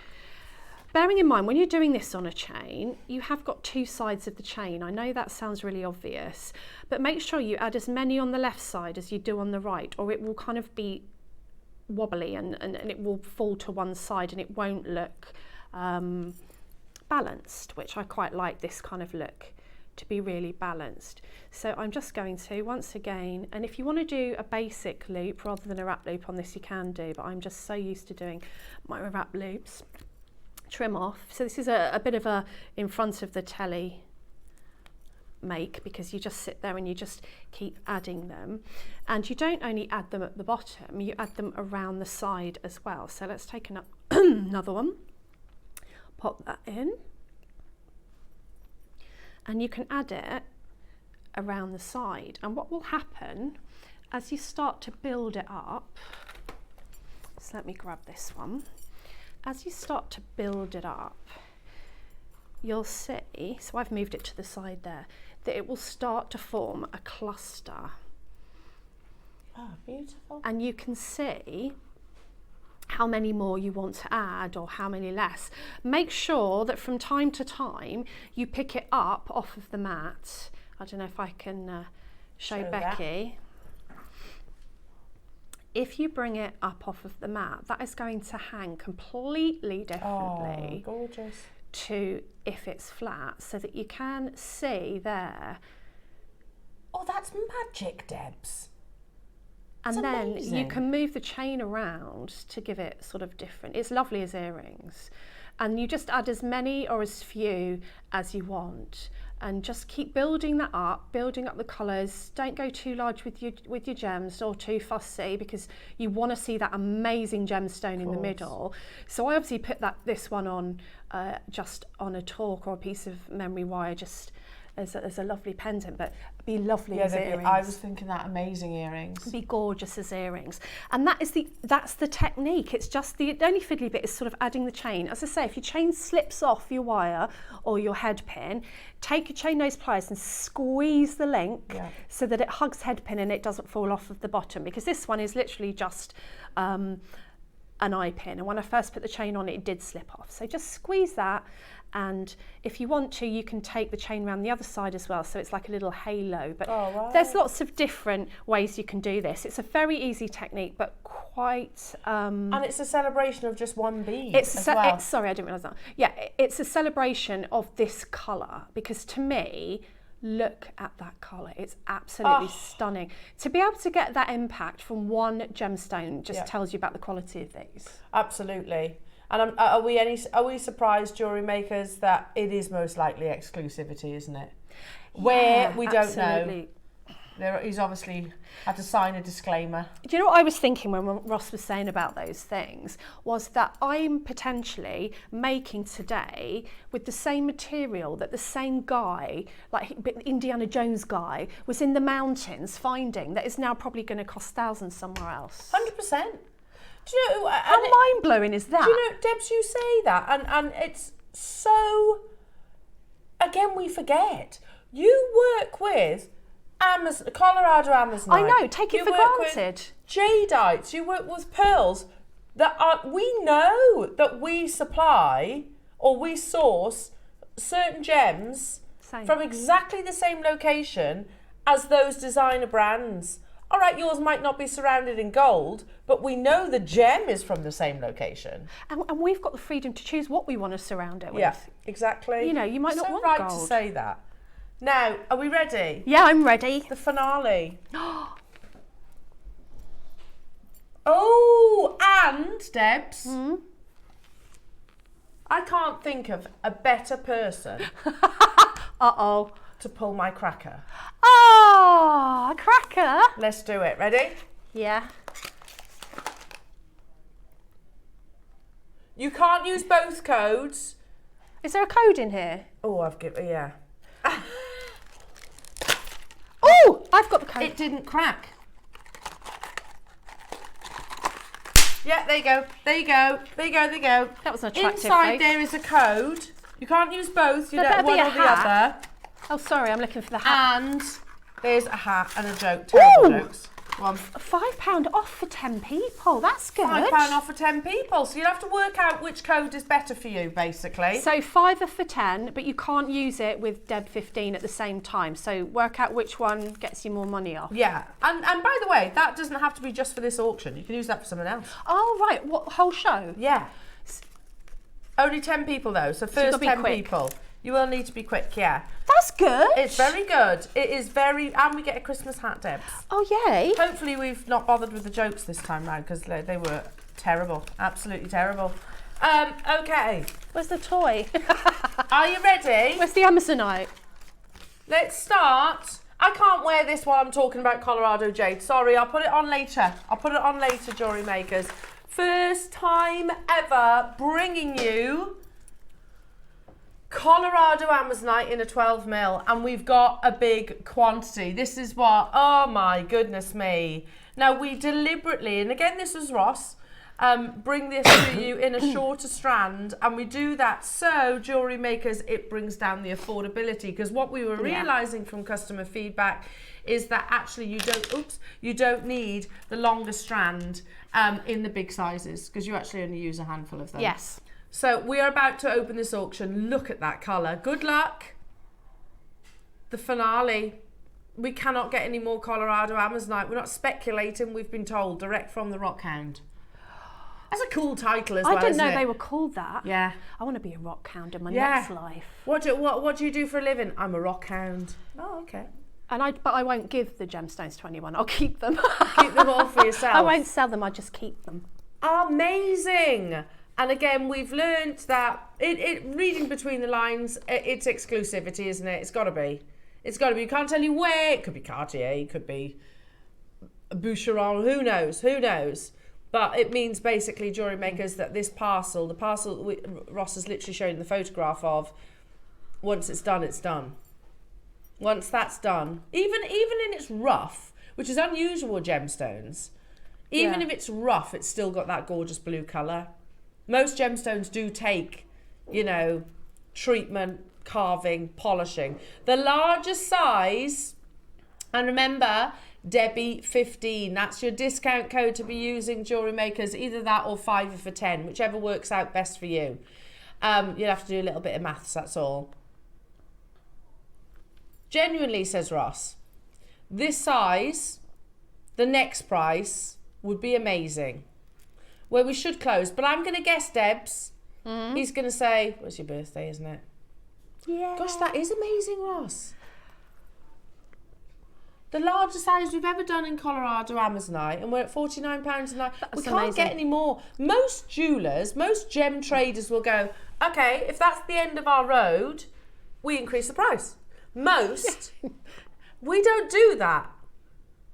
B: Bearing in mind, when you're doing this on a chain, you have got two sides of the chain. I know that sounds really obvious, but make sure you add as many on the left side as you do on the right, or it will kind of be wobbly and it will fall to one side and it won't look balanced, which I quite like this kind of look to be really balanced. So I'm just going to, once again, and if you want to do a basic loop rather than a wrap loop on this, you can do, but I'm just so used to doing my wrap loops. Trim off. So this is a bit of a in front of the telly make, because you just sit there and you just keep adding them. And you don't only add them at the bottom, you add them around the side as well. So let's take another one, pop that in, and you can add it around the side. And what will happen as you start to build it up, so let me grab this one. As you start to build it up, you'll see, so I've moved it to the side there, that it will start to form a cluster.
A: Oh, beautiful.
B: And you can see how many more you want to add or how many less. Make sure that from time to time you pick it up off of the mat. I don't know if I can show Becky. If you bring it up off of the mat, that is going to hang completely differently.
A: Oh, gorgeous.
B: To if it's flat, so that you can see there.
A: Oh, that's magic, Debs.
B: And then
A: amazing.
B: you can move the chain around to give it sort of different. It's lovely as earrings. And you just add as many or as few as you want. And just keep building that up, building up the colours. Don't go too large with your gems or too fussy, because you want to see that amazing gemstone in the middle. So I obviously put this one on just on a torque or a piece of memory wire, just as a lovely pendant, but be lovely as earrings.
A: I was thinking that amazing earrings.
B: Be gorgeous as earrings. And that's the technique. It's just the only fiddly bit is sort of adding the chain. As I say, if your chain slips off your wire or your head pin, take your chain nose pliers and squeeze the link so that it hugs head pin and it doesn't fall off of the bottom, because this one is literally just an eye pin, and when I first put the chain on it did slip off. So just squeeze that, and if you want to you can take the chain around the other side as well, so it's like a little halo. But there's lots of different ways you can do this. It's a very easy technique, but quite
A: and it's a celebration of just one bead
B: sorry, I didn't realise that. Yeah, it's a celebration of this colour, because to me, look at that colour. It's absolutely stunning. To be able to get that impact from one gemstone just tells you about the quality of these.
A: Absolutely. And are we surprised, jewellery makers, that it is most likely exclusivity, isn't it? Where we don't know. He's obviously had to sign a disclaimer.
B: Do you know what I was thinking when Ross was saying about those things? Was that I'm potentially making today with the same material that the same guy, like Indiana Jones guy, was in the mountains finding, that is now probably going to cost thousands somewhere else.
A: 100%. Do you know
B: how mind-blowing is that?
A: Do you know, Debs, you say that, and it's so, again, we forget. You work with Colorado Amazonite.
B: I know, take it for granted.
A: Jadeite, you work with pearls that we know that we supply or we source certain gems from exactly the same location as those designer brands. All right, yours might not be surrounded in gold, but we know the gem is from the same location.
B: And we've got the freedom to choose what we want to surround it with.
A: Yeah, exactly.
B: You know, you might not want
A: right
B: gold.
A: To say that. Now, are we ready?
B: Yeah, I'm ready.
A: The finale. Oh, and Debs, I can't think of a better person to pull my cracker.
B: Oh, a cracker.
A: Let's do it. Ready?
B: Yeah.
A: You can't use both codes.
B: Is there a code in here?
A: Oh, I've given, yeah.
B: Oh, I've got the code.
A: It didn't crack. Yeah, there you go. There you go. There you go. There you go.
B: That was an attractive
A: Inside
B: face.
A: there is a code. You can't use both. You
B: There
A: don't one
B: better
A: or
B: be
A: the
B: a hat.
A: other.
B: Oh, sorry, I'm looking for the hat.
A: And there's a hat and a joke. Terrible jokes. One.
B: £5 off for 10 people. That's good.
A: £5 off for 10 people. So you'll have to work out which code is better for you, basically.
B: So £5 for 10, but you can't use it with Deb 15 at the same time. So work out which one gets you more money off.
A: Yeah. And by the way, that doesn't have to be just for this auction. You can use that for someone else.
B: Oh, right. What, whole show?
A: Yeah. Only 10 people, though. So first 10 people. You will need to be quick, yeah.
B: That's good.
A: It's very good. It is very... And we get a Christmas hat, Debs.
B: Oh, yay.
A: Hopefully we've not bothered with the jokes this time round, because they were terrible. Absolutely terrible. Okay.
B: Where's the toy?
A: Are you ready?
B: Where's the Amazonite?
A: let's start. I can't wear this while I'm talking about Colorado Jade. Sorry, I'll put it on later. Jewellery Makers. First time ever bringing you Colorado Amazonite in a 12mm, and we've got a big quantity. This is what, oh my goodness me. Now we deliberately, and again this was Ross, bring this to you in a shorter strand, and we do that so Jewellery Makers, it brings down the affordability, because what we were realising from customer feedback is that actually you don't need the longer strand in the big sizes, because you actually only use a handful of them.
B: Yes.
A: So we are about to open this auction. Look at that colour. Good luck. The finale. We cannot get any more Colorado Amazonite. We're not speculating. We've been told direct from the Rockhound. That's a cool title as well.
B: I didn't know
A: isn't it?
B: they were called that.
A: Yeah.
B: I want to be a rockhound in my next life.
A: What do you do for a living? I'm a rockhound. Oh, okay.
B: But I won't give the Gemstones to anyone. I'll keep them.
A: Keep them all for yourself.
B: I won't sell them. I just keep them.
A: Amazing. And again, we've learnt that reading between the lines, it's exclusivity, isn't it? It's got to be. It's got to be. You can't tell you where. It could be Cartier, it could be Boucheron, who knows. But it means basically, Jewellery Makers, that this parcel, Ross has literally shown the photograph of, once it's done, it's done. Once that's done, even in its rough, which is unusual with gemstones, even if it's rough, it's still got that gorgeous blue colour. Most gemstones do take, treatment, carving, polishing. The largest size, and remember, Debbie 15, that's your discount code to be using, Jewellery Makers, either that or 5 for 10, whichever works out best for you. You'll have to do a little bit of maths, that's all. Genuinely, says Ross, this size, the next price would be amazing. Where we should close, but I'm going to guess, Debs, he's going to say, what's your birthday, isn't it?
B: Yeah.
A: Gosh, that is amazing, Ross. The largest size we've ever done in Colorado Amazonite, and we're at £49 a night. We can't get any more. Most jewellers, most gem traders will go, okay, if that's the end of our road, we increase the price. Most, we don't do that.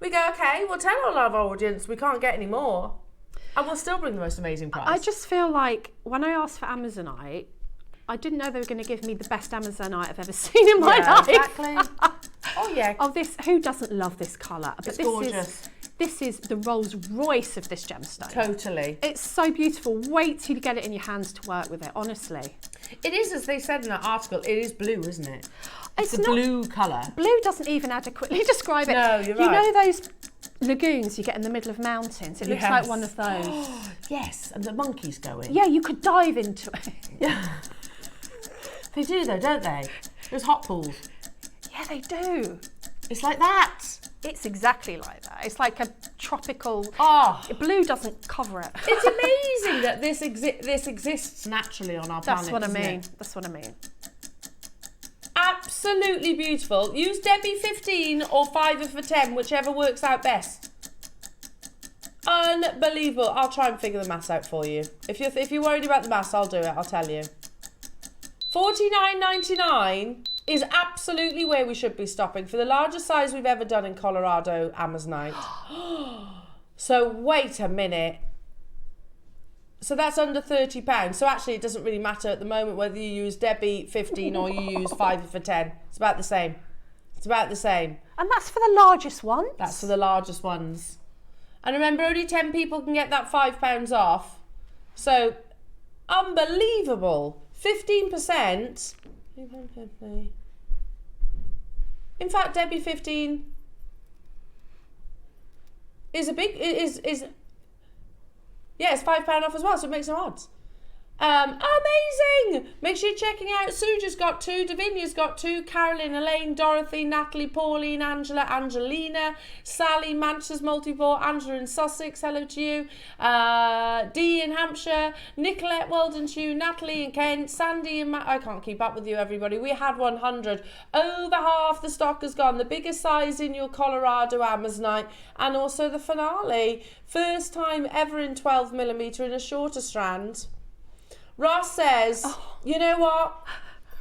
A: We go, okay, we'll tell all of our audience we can't get any more, and we'll still bring the most amazing price.
B: I just feel like when I asked for Amazonite, I didn't know they were going to give me the best Amazonite I've ever seen in my life.
A: Exactly. Oh yeah.
B: Oh, who doesn't love this colour? But
A: It's gorgeous.
B: This is the Rolls Royce of this gemstone.
A: Totally.
B: It's so beautiful. Wait till you get it in your hands to work with it, honestly.
A: It is, as they said in that article, it is blue, isn't it? It's a
B: not,
A: blue colour.
B: Blue doesn't even adequately describe it.
A: No, you're right.
B: You know those lagoons you get in the middle of mountains? It looks like one of those.
A: Yes, and the monkeys go in.
B: Yeah, you could dive into it.
A: Yeah. They do though, don't they? There's hot pools.
B: Yeah, they do.
A: It's like that.
B: It's exactly like that. It's like a tropical...
A: Oh.
B: Blue doesn't cover it.
A: It's amazing that this exists naturally on our planet.
B: That's what I mean.
A: It?
B: That's what I mean.
A: Absolutely beautiful. Use Debbie 15 or 5 for 10, whichever works out best. Unbelievable. I'll try and figure the maths out for you. If you're worried about the maths, I'll do it. I'll tell you. $49.99 is absolutely where we should be stopping for the largest size we've ever done in Colorado Amazonite. So wait a minute. So that's under £30. So actually it doesn't really matter at the moment whether you use Debbie 15 or you use 5 for 10. It's about the same. It's about the same.
B: And that's for the largest ones?
A: That's for the largest ones. And remember, only 10 people can get that £5 off. So, unbelievable. 15%. In fact, Debbie 15 is a big, yeah, it's £5 off as well, so it makes no odds. Amazing! Make sure you're checking out. Suja's got 2, Davinia's got 2, Carolyn, Elaine, Dorothy, Natalie, Pauline, Angela, Angelina, Sally, Manchester's multi-ball, Angela in Sussex, hello to you, Dee in Hampshire, Nicolette, well done to you, Natalie in Kent, Sandy in I can't keep up with you, everybody. We had 100. Over half the stock has gone. The biggest size in your Colorado Amazonite, and also the finale. First time ever in 12mm in a shorter strand. Ross says, you know what,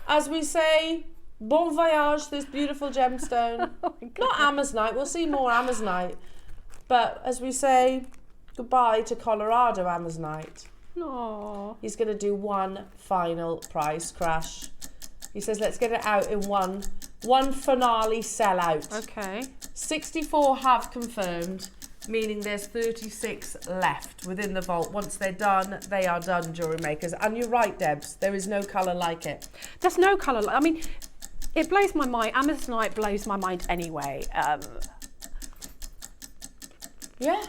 A: as we say, Bon voyage, this beautiful gemstone.
B: Oh my
A: Not Amazonite, we'll see more Amazonite. But as we say goodbye to Colorado Amazonite,
B: Aww.
A: he's going to do one final price crash. He says, let's get it out in one finale sellout.
B: Okay.
A: 64 have confirmed, meaning there's 36 left within the vault. Once they're done, they are done, jewellery makers. And you're right, Debs, there is no colour like it.
B: There's no colour. I mean, it blows my mind. Amazonite blows my mind anyway.
A: Yeah.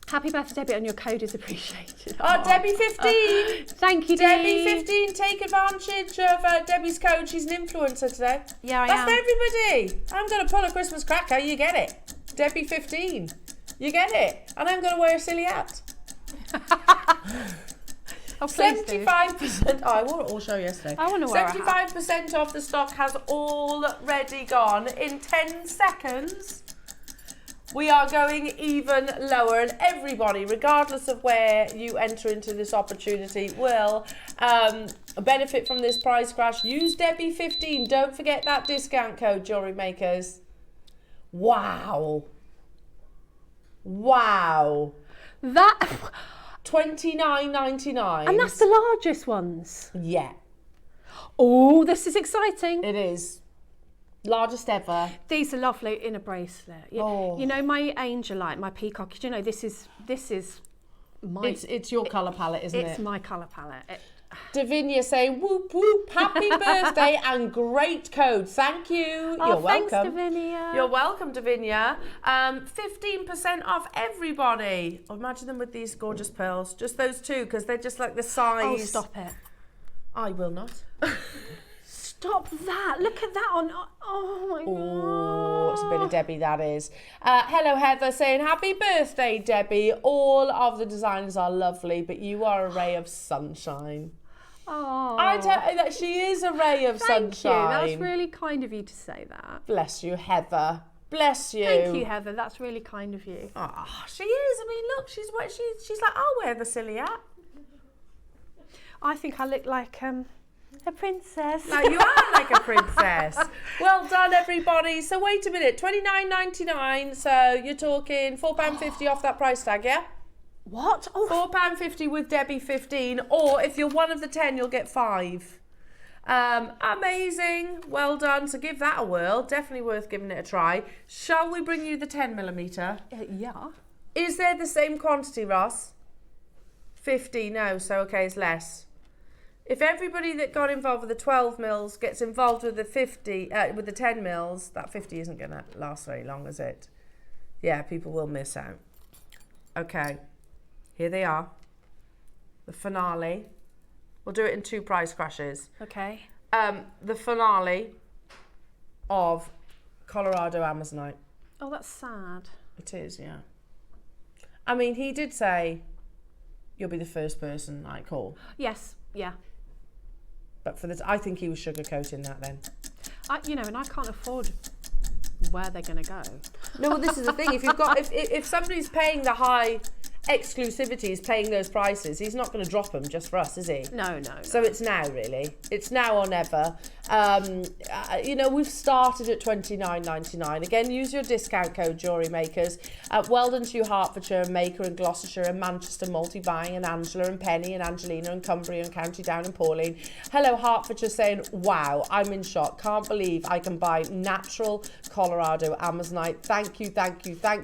B: Happy birthday, Debbie, and your code is appreciated.
A: Oh, Debbie 15.
B: Thank you,
A: Debbie 15. Take advantage of Debbie's code. She's an influencer today.
B: Yeah, I
A: That's
B: am.
A: for everybody. I'm going to pull a Christmas cracker. You get it. Debbie 15. You get it. And I'm going to wear a silly hat.
B: Oh, please do.
A: 75%. Oh, I wore it all show yesterday.
B: I want to wear a hat.
A: 75% of the stock has already gone. In 10 seconds, we are going even lower, and everybody, regardless of where you enter into this opportunity, will benefit from this price crash. Use Debbie 15. Don't forget that discount code, jewellery makers. Wow. Wow.
B: That,
A: $29.99.
B: and that's the largest ones.
A: Yeah,
B: Oh, this is exciting.
A: it is. Largest ever.
B: These are lovely in a bracelet.
A: Oh.
B: You know my angelite, my peacock. Do you know this is my
A: It's your colour palette, isn't
B: it's
A: it?
B: my colour palette.
A: Davinia saying whoop whoop, happy birthday and great code. Thank you.
B: Oh,
A: You're
B: thanks,
A: welcome.
B: Davinia.
A: You're welcome, Davinia. 15% off everybody. Oh, imagine them with these gorgeous pearls. Just those two, because they're just like the size.
B: Oh, stop it.
A: I will not.
B: Stop that. Look at that on. Oh my
A: Oh, it's a bit
B: God.
A: of Debbie, that is. Hello, Heather, saying happy birthday, Debbie. All of the designers are lovely, but you are a ray of sunshine.
B: Oh.
A: I tell you that she is a ray of
B: Thank
A: sunshine.
B: you. That's really kind of you to say that.
A: Bless you, Heather. Bless you.
B: Thank you, Heather. That's really kind of you.
A: Oh, she is. I mean, look, she's like, I'll wear the silly hat.
B: I think I look like a princess.
A: Now you are like a princess. Well done, everybody. So wait a minute, $29.99. So you're talking £4.50 off that price tag, yeah?
B: What? Oh,
A: £4.50 with Debbie 15, or if you're one of the 10, you'll get 5. Amazing. Well done. So give that a whirl. Definitely worth giving it a try. Shall we bring you the 10mm?
B: yeah.
A: Is there the same quantity, Ross? 50, no, so okay, it's less. If everybody that got involved with the 12 mils gets involved with the 50, with the 10 mils, that 50 isn't going to last very long, is it? Yeah, people will miss out. Okay, here they are. The finale. We'll do it in 2 price crashes.
B: Okay.
A: The finale of Colorado Amazonite.
B: Oh, that's sad.
A: It is, yeah. I mean, he did say, you'll be the first person I call.
B: Yes. Yeah.
A: But for this, I think he was sugarcoating that then.
B: And I can't afford where they're going to go.
A: No, well, this is the thing. If you've got, if somebody's paying the high exclusivity, is paying those prices, he's not going to drop them just for us, is he?
B: No.
A: So it's now, really. It's now or never. We've started at $29.99. Again, use your discount code, Jewellery Makers. Well done to you, Hertfordshire and Maker and Gloucestershire and Manchester, Multi-Buying and Angela and Penny and Angelina and Cumbria and County Down and Pauline. Hello, Hertfordshire, saying, wow, I'm in shock. Can't believe I can buy natural Colorado Amazonite. Thank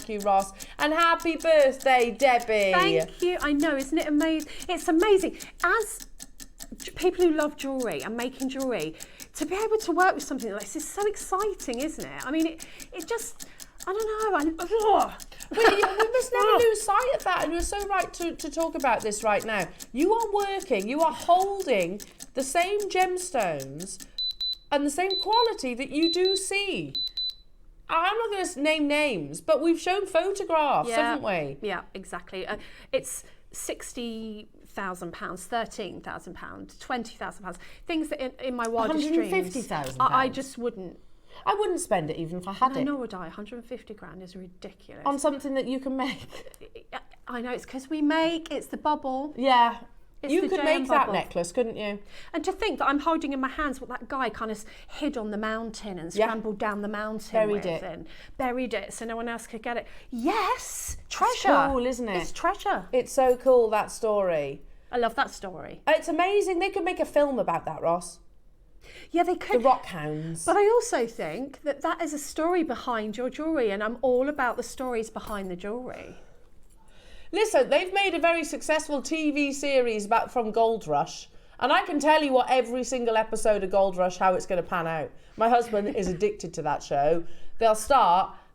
A: you, Ross. And happy birthday, Debbie.
B: Thank you. I know, isn't it amazing? It's amazing. As people who love jewellery and making jewellery, to be able to work with something like this is so exciting, isn't it? I mean, it just, I don't know.
A: We must never lose sight of that, and you're so right to talk about this right now. You are holding the same gemstones and the same quality that you do see. I'm not going to name names, but we've shown photographs, haven't we?
B: Yeah, exactly. It's £60,000, £13,000, £20,000, things that in my wildest dreams,
A: £150,000.
B: I just wouldn't.
A: I wouldn't spend it even if I had it.
B: Nor would I. 150 grand is ridiculous.
A: On something that you can make.
B: I know, it's because we make, it's the bubble.
A: Yeah.
B: It's
A: You
B: the
A: could
B: JM
A: make that
B: bubble.
A: necklace, couldn't you?
B: And to think that I'm holding in my hands what that guy kind of hid on the mountain and scrambled down the mountain
A: Buried
B: with
A: it.
B: and buried it so no one else could get it. Yes, treasure.
A: Cool, isn't it?
B: It's treasure.
A: It's so cool, that story.
B: I love that story.
A: It's amazing. They could make a film about that, Ross.
B: Yeah, they
A: The
B: could.
A: Rock Hounds.
B: But I also think that that is a story behind your jewellery, and I'm all about the stories behind the jewellery.
A: Listen, they've made a very successful TV series from Gold Rush, and I can tell you what every single episode of Gold Rush, how it's going to pan out. My husband is addicted to that show.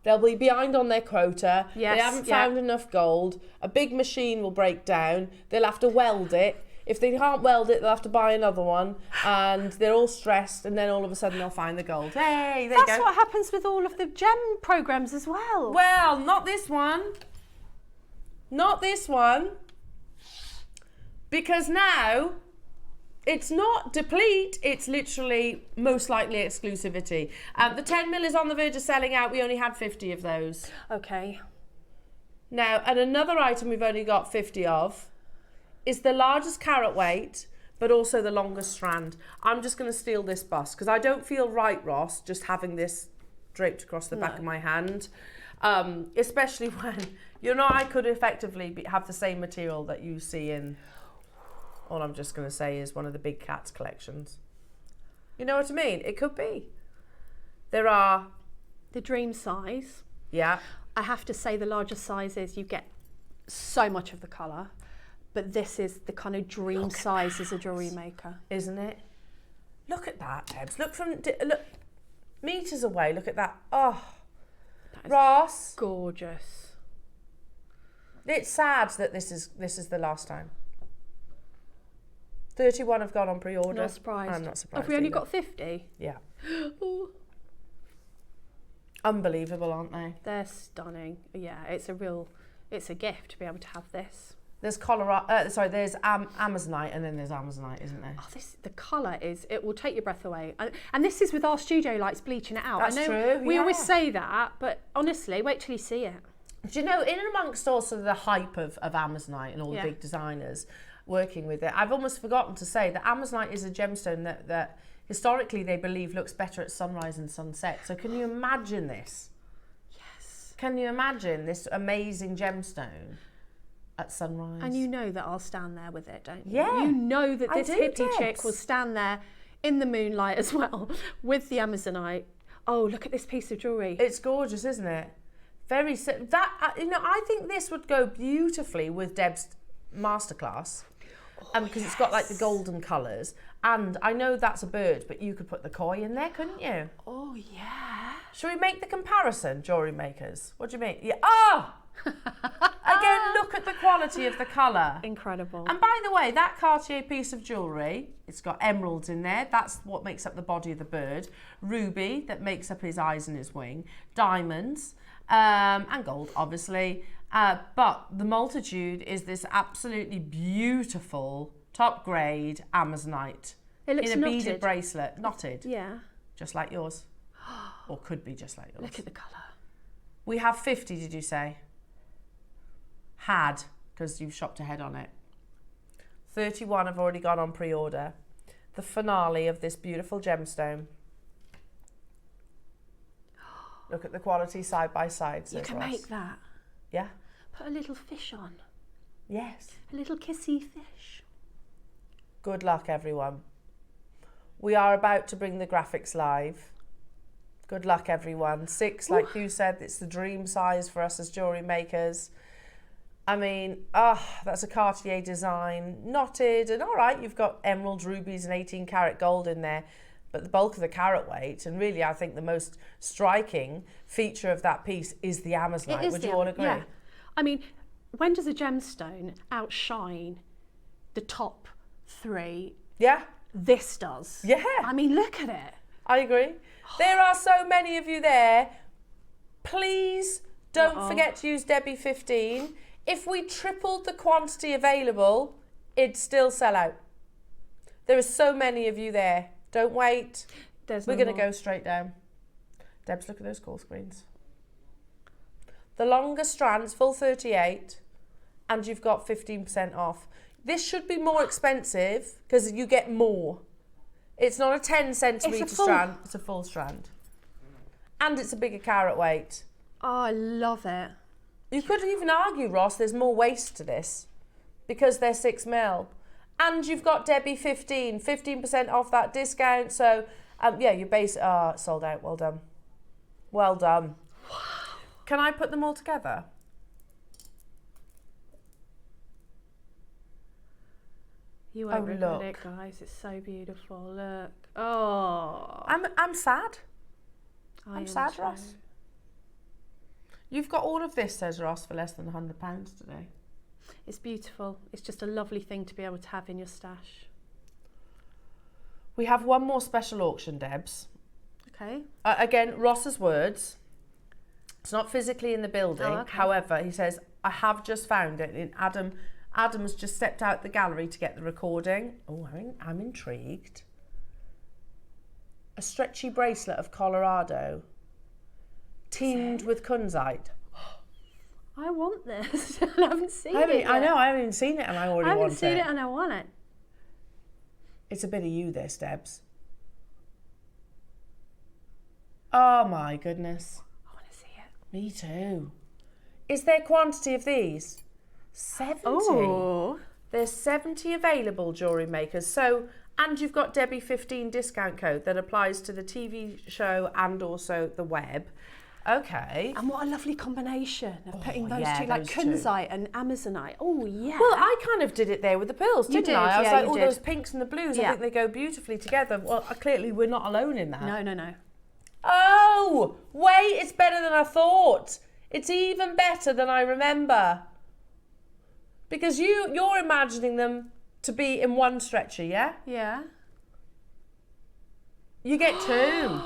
A: They'll be behind on their quota.
B: Yes,
A: they haven't found enough gold. A big machine will break down. They'll have to weld it. If they can't weld it, they'll have to buy another one, and they're all stressed, and then all of a sudden they'll find the gold. Hey, there you go.
B: That's what happens with all of the gem programmes as well.
A: Well, not this one. Not this one. Because now it's not deplete, it's literally most likely exclusivity. The 10 mil is on the verge of selling out. We only had 50 of those.
B: Okay.
A: Now, and another item we've only got 50 of is the largest carat weight, but also the longest strand. I'm just going to steal this bust because I don't feel right, Ross, just having this draped across the back of my hand. Especially when, I could effectively have the same material that you see in, all I'm just going to say is one of the big cats collections. You know what I mean? It could be. There are...
B: The dream size.
A: Yeah.
B: I have to say the larger sizes, you get so much of the colour. But this is the kind of dream size as a jewellery maker.
A: Isn't it? Look at that, Debs. Look meters away. Look at that. Oh, Ross.
B: Gorgeous.
A: It's sad that this is the last time. 31 have gone on pre-order.
B: Not surprised.
A: I'm not surprised.
B: Have we only
A: either.
B: got 50?
A: Yeah.
B: Oh,
A: Unbelievable, aren't they?
B: they're stunning. Yeah, it's a gift to be able to have this.
A: There's there's Amazonite, and then there's Amazonite, isn't there?
B: Oh, the colour it will take your breath away. And this is with our studio lights bleaching it out.
A: That's
B: I know
A: true,
B: we always
A: yeah.
B: say that, but honestly, wait till you see it.
A: Do you know, in and amongst also the hype of Amazonite and all the
B: Yeah.
A: big designers working with it, I've almost forgotten to say that Amazonite is a gemstone that historically they believe looks better at sunrise and sunset. So can you imagine this?
B: Yes.
A: Can you imagine this amazing gemstone at sunrise?
B: And you know that I'll stand there with it, don't you?
A: Yeah.
B: You know that
A: I
B: this
A: do,
B: hippie chick
A: Debs.
B: will stand there in the moonlight as well with the Amazonite. Oh, look at this piece of jewellery.
A: It's gorgeous, isn't it? I think this would go beautifully with Deb's Masterclass. Because it's got like the golden colours, and I know that's a bird, but you could put the koi in there, couldn't you?
B: Oh, yeah.
A: Shall we make the comparison, jewellery makers? What do you mean? Yeah. Oh! Again, look at the quality of the colour.
B: Incredible.
A: And by the way, that Cartier piece of jewellery, it's got emeralds in there. That's what makes up the body of the bird. Ruby, that makes up his eyes and his wing. Diamonds, and gold, obviously. But the multitude is this absolutely beautiful, top grade Amazonite.
B: It looks
A: in a
B: knotted.
A: beaded bracelet. Knotted.
B: Yeah.
A: Just like yours. Or could be just like yours.
B: Look at the colour.
A: We have 50, did you say? Had, because you've shopped ahead on it. 31 have already gone on pre-order. The finale of this beautiful gemstone. Look at the quality side by side.
B: You can make that.
A: Yeah?
B: Put a little fish on.
A: Yes.
B: A little kissy fish.
A: Good luck, everyone. We are about to bring the graphics live. Good luck, everyone. 6, like you said, it's the dream size for us as jewellery makers. I mean, that's a Cartier design, knotted, and all right, you've got emeralds, rubies, and 18 karat gold in there, but the bulk of the carat weight, and really I think the most striking feature of that piece is the Amazonite. Would you all agree?
B: Yeah. I mean, when does a gemstone outshine the top 3?
A: Yeah?
B: This does.
A: Yeah.
B: I mean, look at it.
A: I agree. There are so many of you there. Please don't forget to use Debbie 15. If we tripled the quantity available, it'd still sell out. There are so many of you there. Don't wait. We're going to go straight down. Debs, look at those call screens. The longer strands, full 38, and you've got 15% off. This should be more expensive because you get more. It's not a 10 centimetre strand, it's a full strand. And it's a bigger carat weight.
B: Oh, I love it.
A: You could even argue, Ross, there's more waste to this because they're 6mm. And you've got Debbie 15% off that discount. So, yeah, your base, sold out. Well done. Well done. Wow. Can I put them all together?
B: You won't regret it, guys. It's so beautiful. Look. Oh.
A: I'm sad. I'm sad,
B: too.
A: Ross. You've got all of this, says Ross, for less than £100 today.
B: It's beautiful. It's just a lovely thing to be able to have in your stash.
A: We have one more special auction, Debs.
B: Okay.
A: Again, Ross's words. It's not physically in the building.
B: Oh, okay.
A: However, he says, I have just found it. And Adam's just stepped out the gallery to get the recording. Oh, I'm intrigued. A stretchy bracelet of Colorado, teamed with kunzite.
B: I want this. I haven't seen it yet.
A: I know, I haven't even seen it and I already want it.
B: I haven't seen it and I want it.
A: It's a bit of you, this, Debs. Oh my goodness.
B: I want to see it.
A: Me too. Is there quantity of these? 70.
B: Oh.
A: There's 70 available, jewellery makers. So, and you've got Debbie 15 discount code that applies to the TV show and also the web. Okay.
B: And what a lovely combination of putting those
A: yeah,
B: two, like
A: those two.
B: kunzite and amazonite. Oh, yeah.
A: Well, I kind of did it there with the pearls, didn't
B: did,
A: I? I was
B: yeah,
A: like,
B: you
A: oh,
B: did.
A: those pinks and the blues, I
B: Yeah.
A: think they go beautifully together. Well, clearly we're not alone in that.
B: No.
A: Oh, wait, it's better than I thought. It's even better than I remember. Because you're imagining them to be in one stretcher, yeah?
B: Yeah.
A: You get two.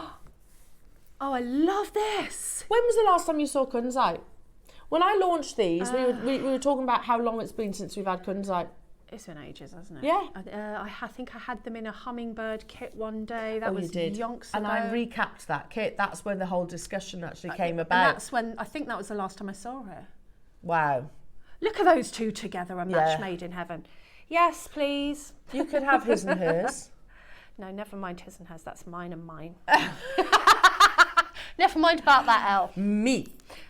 B: Oh, I love this.
A: When was the last time you saw kunzite? When I launched these, we were talking about how long it's been since we've had kunzite.
B: It's been ages, hasn't it?
A: Yeah.
B: I think I had them in a hummingbird kit one day. That was
A: you did.
B: yonks
A: And
B: ago.
A: I recapped that kit. That's when the whole discussion actually came
B: And
A: about.
B: that's when, I think that was the last time I saw her.
A: Wow.
B: Look at those two together, a match
A: Yeah.
B: made in heaven. Yes, please.
A: You could have his and hers.
B: No, never mind his and hers. That's mine and mine. Never mind about that, Elle.
A: Me.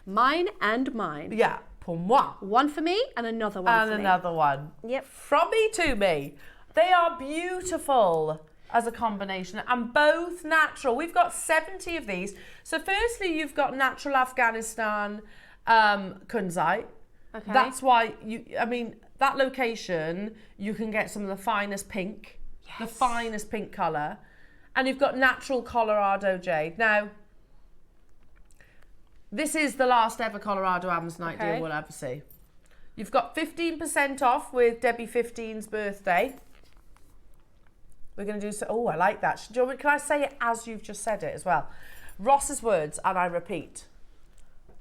B: Mine and mine.
A: Yeah. Pour moi.
B: One for me and another one for
A: And
B: me.
A: another one.
B: Yep.
A: From me to me. They are beautiful as a combination and both natural. We've got 70 of these. So firstly, you've got natural Afghanistan kunzite.
B: Okay.
A: That's why that location, you can get some of the finest pink, the finest pink colour. And you've got natural Colorado jade. Now, this is the last ever Colorado Amazonite deal we'll ever see. You've got 15% off with Debbie 15's birthday. We're going to do so. Oh, I like that. Can I say it as you've just said it as well? Ross's words, and I repeat.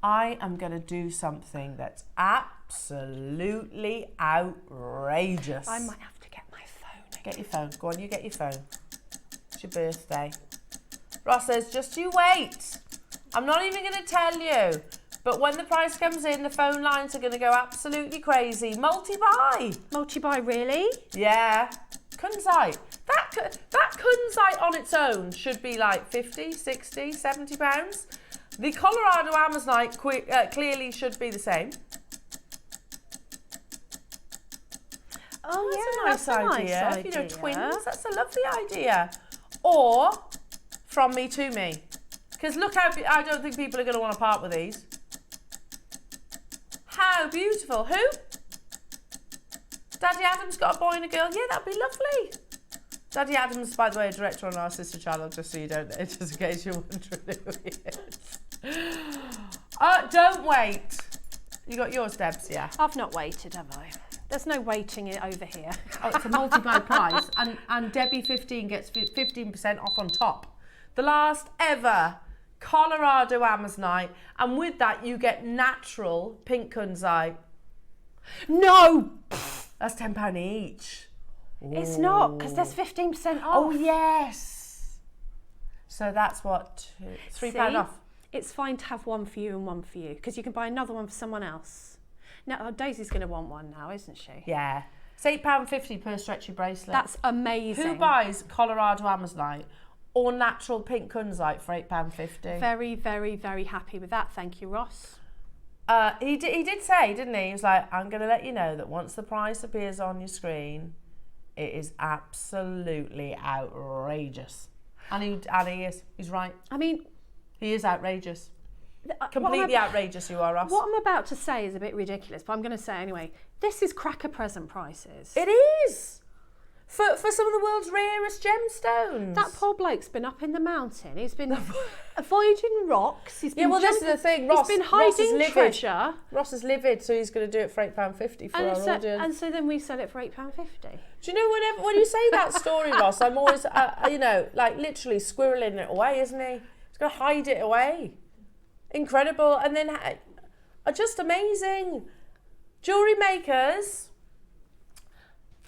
A: I am going to do something that's absolutely outrageous.
B: I might have to get my phone again.
A: Get your phone. Go on, you get your phone. It's your birthday. Ross says, just you wait. I'm not even going to tell you. But when the price comes in, the phone lines are going to go absolutely crazy. Multi-buy.
B: Multi-buy, really?
A: Yeah. Kunzite. That kunzite on its own should be like 50, 60, 70 pounds. The Colorado Amazonite clearly should be the same.
B: Oh,
A: That's a nice idea.
B: nice
A: You know, twins, that's a lovely idea. Or from me to me. Because look how, I don't think people are going to want to part with these. How beautiful. Who? Daddy Adam's got a boy and a girl. Yeah, that'd be lovely. Daddy Adam's, by the way, a director on our sister channel, just so you don't know, just in case you're wondering who he is. Don't wait. You got yours, Debs, yeah?
B: I've not waited, have I? There's no waiting over here.
A: Oh, it's a multi-buy price, and Debbie 15 gets 15% off on top. The last ever Colorado Amazonite, and with that you get natural pink kunzite.
B: No!
A: That's £10 each.
B: It's not, because there's 15% off.
A: Oh, yes. So that's what, £3 off.
B: It's fine to have one for you and one for you, because you can buy another one for someone else. Now, Daisy's going to want one now, isn't she?
A: Yeah. It's £8.50 per stretchy bracelet.
B: That's amazing.
A: Who buys Colorado Amazonite or natural pink kunzite for £8.50?
B: Very, very, very happy with that. Thank you, Ross.
A: He did say, didn't he? He was like, I'm going to let you know that once the price appears on your screen, it is absolutely outrageous. And he is. He's right.
B: I mean,
A: he is outrageous. Completely outrageous you are, Ross.
B: What I'm about to say is a bit ridiculous, but I'm going to say anyway. This is cracker present prices.
A: It is. For some of the world's rarest gemstones.
B: That poor bloke's been up in the mountain. He's been avoiding rocks. He's been
A: this is the thing. Ross,
B: he's been hiding treasure.
A: Ross is livid, so he's going to do it for £8.50 for our audience.
B: And so then we sell it for £8.50.
A: Do you know, when you say that story, Ross, I'm always, like literally squirreling it away, isn't he? He's going to hide it away. Incredible. And then, just amazing. Jewellery makers,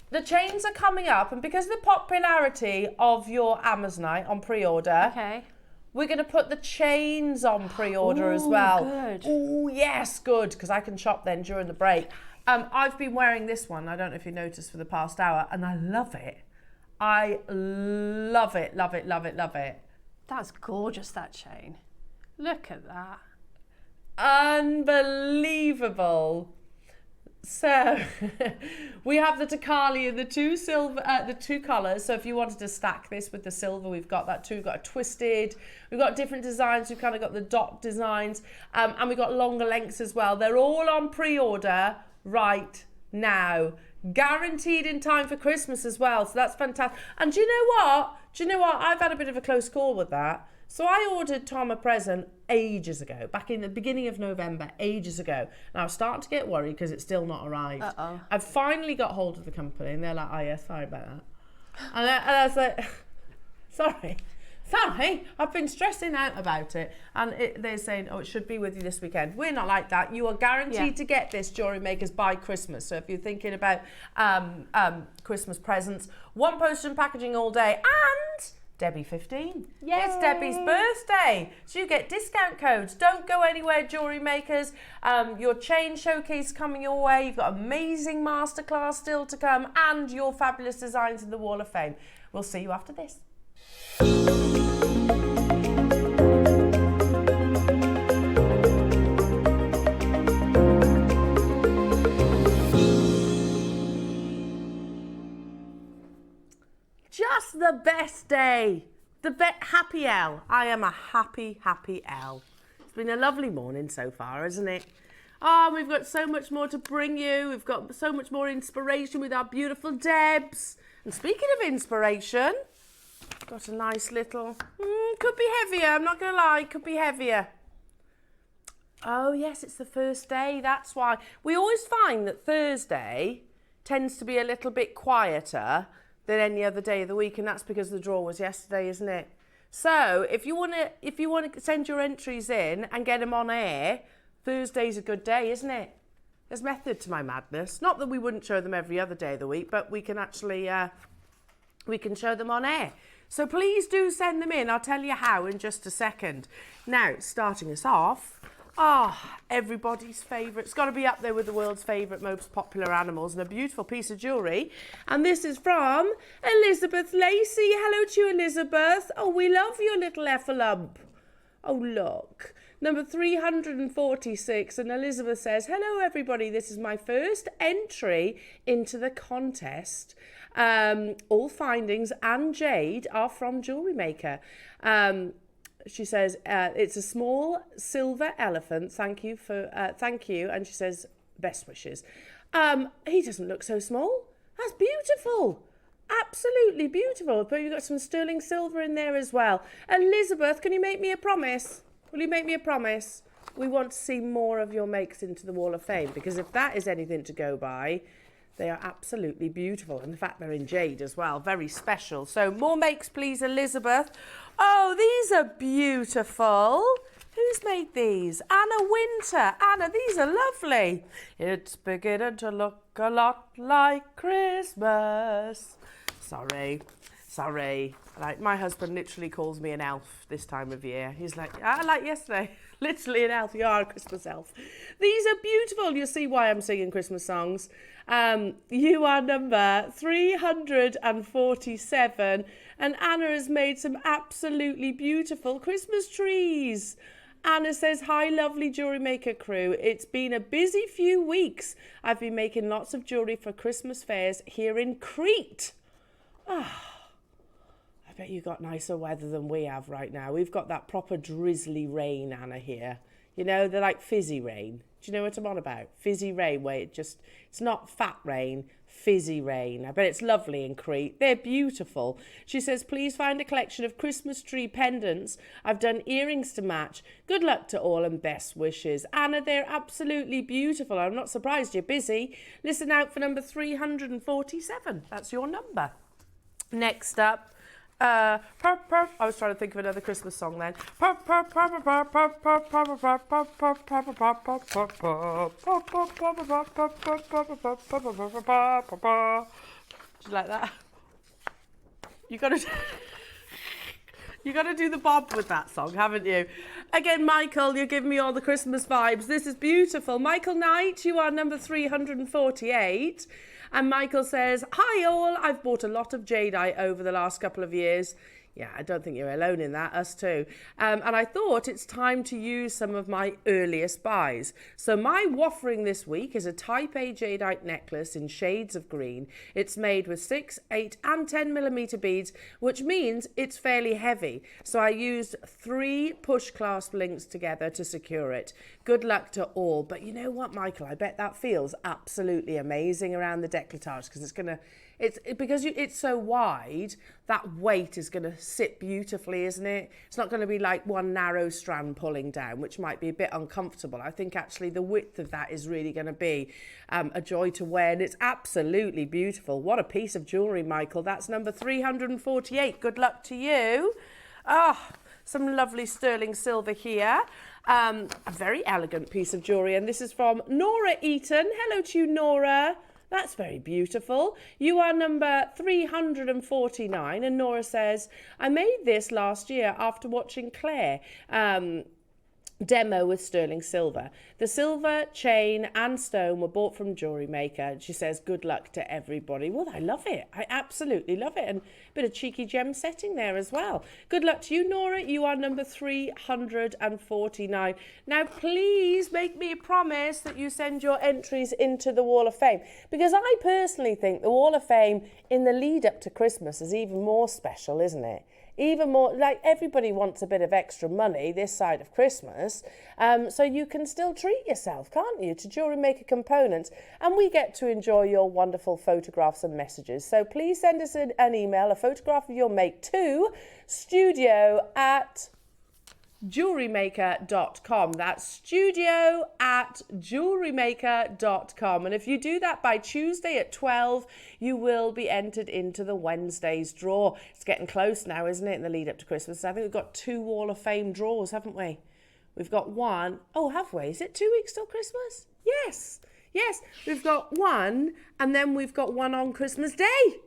A: the chains are coming up, and because of the popularity of your Amazonite on pre-order,
B: Okay.
A: we're going to put the chains on pre-order as well.
B: Good.
A: Oh, yes, good, because I can shop then during the break. I've been wearing this one, I don't know if you noticed, for the past hour, and I love it. I love it, love it, love it, love it.
B: That's gorgeous, that chain. Look at that.
A: Unbelievable. So we have the Takali in the two colours. So if you wanted to stack this with the silver, we've got that too. We've got a twisted, we've got different designs. We've kind of got the dot designs, and we've got longer lengths as well. They're all on pre-order right now, guaranteed in time for Christmas as well. So that's fantastic. And do you know what? I've had a bit of a close call with that. So I ordered Tom a present ages ago, back in the beginning of November, ages ago. And I was starting to get worried because it's still not arrived.
B: Uh-oh.
A: I've finally got hold of the company, and they're like, oh yeah, sorry about that. And I was like, sorry, I've been stressing out about it. And they're saying, oh, it should be with you this weekend. We're not like that. You are guaranteed to get this, Jewellery Makers, by Christmas. So if you're thinking about Christmas presents, one postage and packaging all day, and Debbie 15.
B: Yay.
A: It's Debbie's birthday, so you get discount codes. Don't go anywhere, Jewellery Makers. Your chain showcase coming your way. You've got amazing masterclass still to come, and your fabulous designs in the Wall of Fame. We'll see you after this. Just the best day. Happy L. I am a happy, happy L. It's been a lovely morning so far, hasn't it? Oh, we've got so much more to bring you. We've got so much more inspiration with our beautiful Debs. And speaking of inspiration, got a nice little, could be heavier, I'm not going to lie, could be heavier. Oh yes, it's the first day, that's why. We always find that Thursday tends to be a little bit quieter than any other day of the week, and that's because the draw was yesterday, isn't it? So if you want to send your entries in and get them on air, Thursday's a good day, isn't it? There's method to my madness. Not that we wouldn't show them every other day of the week, but we can actually we can show them on air. So please do send them in. I'll tell you how in just a second. Now, starting us off, everybody's favourite. It's got to be up there with the world's favourite, most popular animals, and a beautiful piece of jewellery. And this is from Elizabeth Lacey. Hello to you, Elizabeth. Oh, we love your little effalump. Oh, look. Number 346. And Elizabeth says, hello, everybody. This is my first entry into the contest. All findings and jade are from Jewellery Maker. She says, it's a small silver elephant. Thank you. And she says, best wishes. He doesn't look so small. That's beautiful. Absolutely beautiful. But you've got some sterling silver in there as well. Elizabeth, can you make me a promise? Will you make me a promise? We want to see more of your makes into the Wall of Fame, because if that is anything to go by, they are absolutely beautiful. In fact, they're in jade as well. Very special. So more makes, please, Elizabeth. Oh, these are beautiful. Who's made these? Anna Winter. Anna, these are lovely. It's beginning to look a lot like Christmas. Sorry. Sorry. Like, my husband literally calls me an elf this time of year. He's like, like yesterday, literally an elf. You are a Christmas elf. These are beautiful. You'll see why I'm singing Christmas songs. You are number 347. And Anna has made some absolutely beautiful Christmas trees. Anna says, hi, lovely Jewellery Maker crew. It's been a busy few weeks. I've been making lots of jewellery for Christmas fairs here in Crete. Ah. I bet you got nicer weather than we have right now. We've got that proper drizzly rain, Anna, here. You know, they're like fizzy rain. Do you know what I'm on about? Fizzy rain, where it's not fat rain, fizzy rain. I bet it's lovely in Crete. They're beautiful. She says, please find a collection of Christmas tree pendants. I've done earrings to match. Good luck to all and best wishes. Anna, they're absolutely beautiful. I'm not surprised you're busy. Listen out for number 347. That's your number. Next up, I was trying to think of another Christmas song then. Do you like that? You got to do the bob with that song, haven't you? Again, Michael, you're giving me all the Christmas vibes. This is beautiful. Michael Knight, you are number 348. And Michael says, hi all, I've bought a lot of jadeite over the last couple of years. Yeah, I don't think you're alone in that, us too. And I thought it's time to use some of my earliest buys. So my offering this week is a Type A jadeite necklace in shades of green. It's made with 6, 8 and 10 millimeter beads, which means it's fairly heavy. So I used 3 push clasp links together to secure it. Good luck to all. But you know what, Michael, I bet that feels absolutely amazing around the décolletage, because it's so wide, that weight is going to sit beautifully, isn't it? It's not going to be like one narrow strand pulling down, which might be a bit uncomfortable. I think actually the width of that is really going to be a joy to wear, and it's absolutely beautiful. What a piece of jewellery, Michael. That's number 348. Good luck to you. Some lovely sterling silver here. A very elegant piece of jewellery, and this is from Nora Eaton. Hello to you, Nora. That's very beautiful. You are number 349, and Nora says, I made this last year after watching Claire demo with sterling silver. The silver chain and stone were bought from Jewellery Maker. She says, good luck to everybody. Well, I love it. I absolutely love it. And a bit of cheeky gem setting there as well. Good luck to you, Nora. You are number 349. Now, please make me a promise that you send your entries into the Wall of Fame, because I personally think the Wall of Fame in the lead up to Christmas is even more special, isn't it? Even more, like, everybody wants a bit of extra money this side of Christmas, so you can still treat yourself, can't you, to Jewellery Maker components, and we get to enjoy your wonderful photographs and messages. So please send us an email, a photograph of your make, to studio@jewellerymaker.com. That's studio@jewellerymaker.com. And if you do that by Tuesday at 12, you will be entered into the Wednesday's draw. It's getting close now, isn't it, in the lead up to Christmas? I think we've got 2 Wall of Fame draws, haven't we? We've got one. Oh, have we? Is it 2 weeks till Christmas? Yes. Yes, we've got one, and then we've got one on Christmas Day.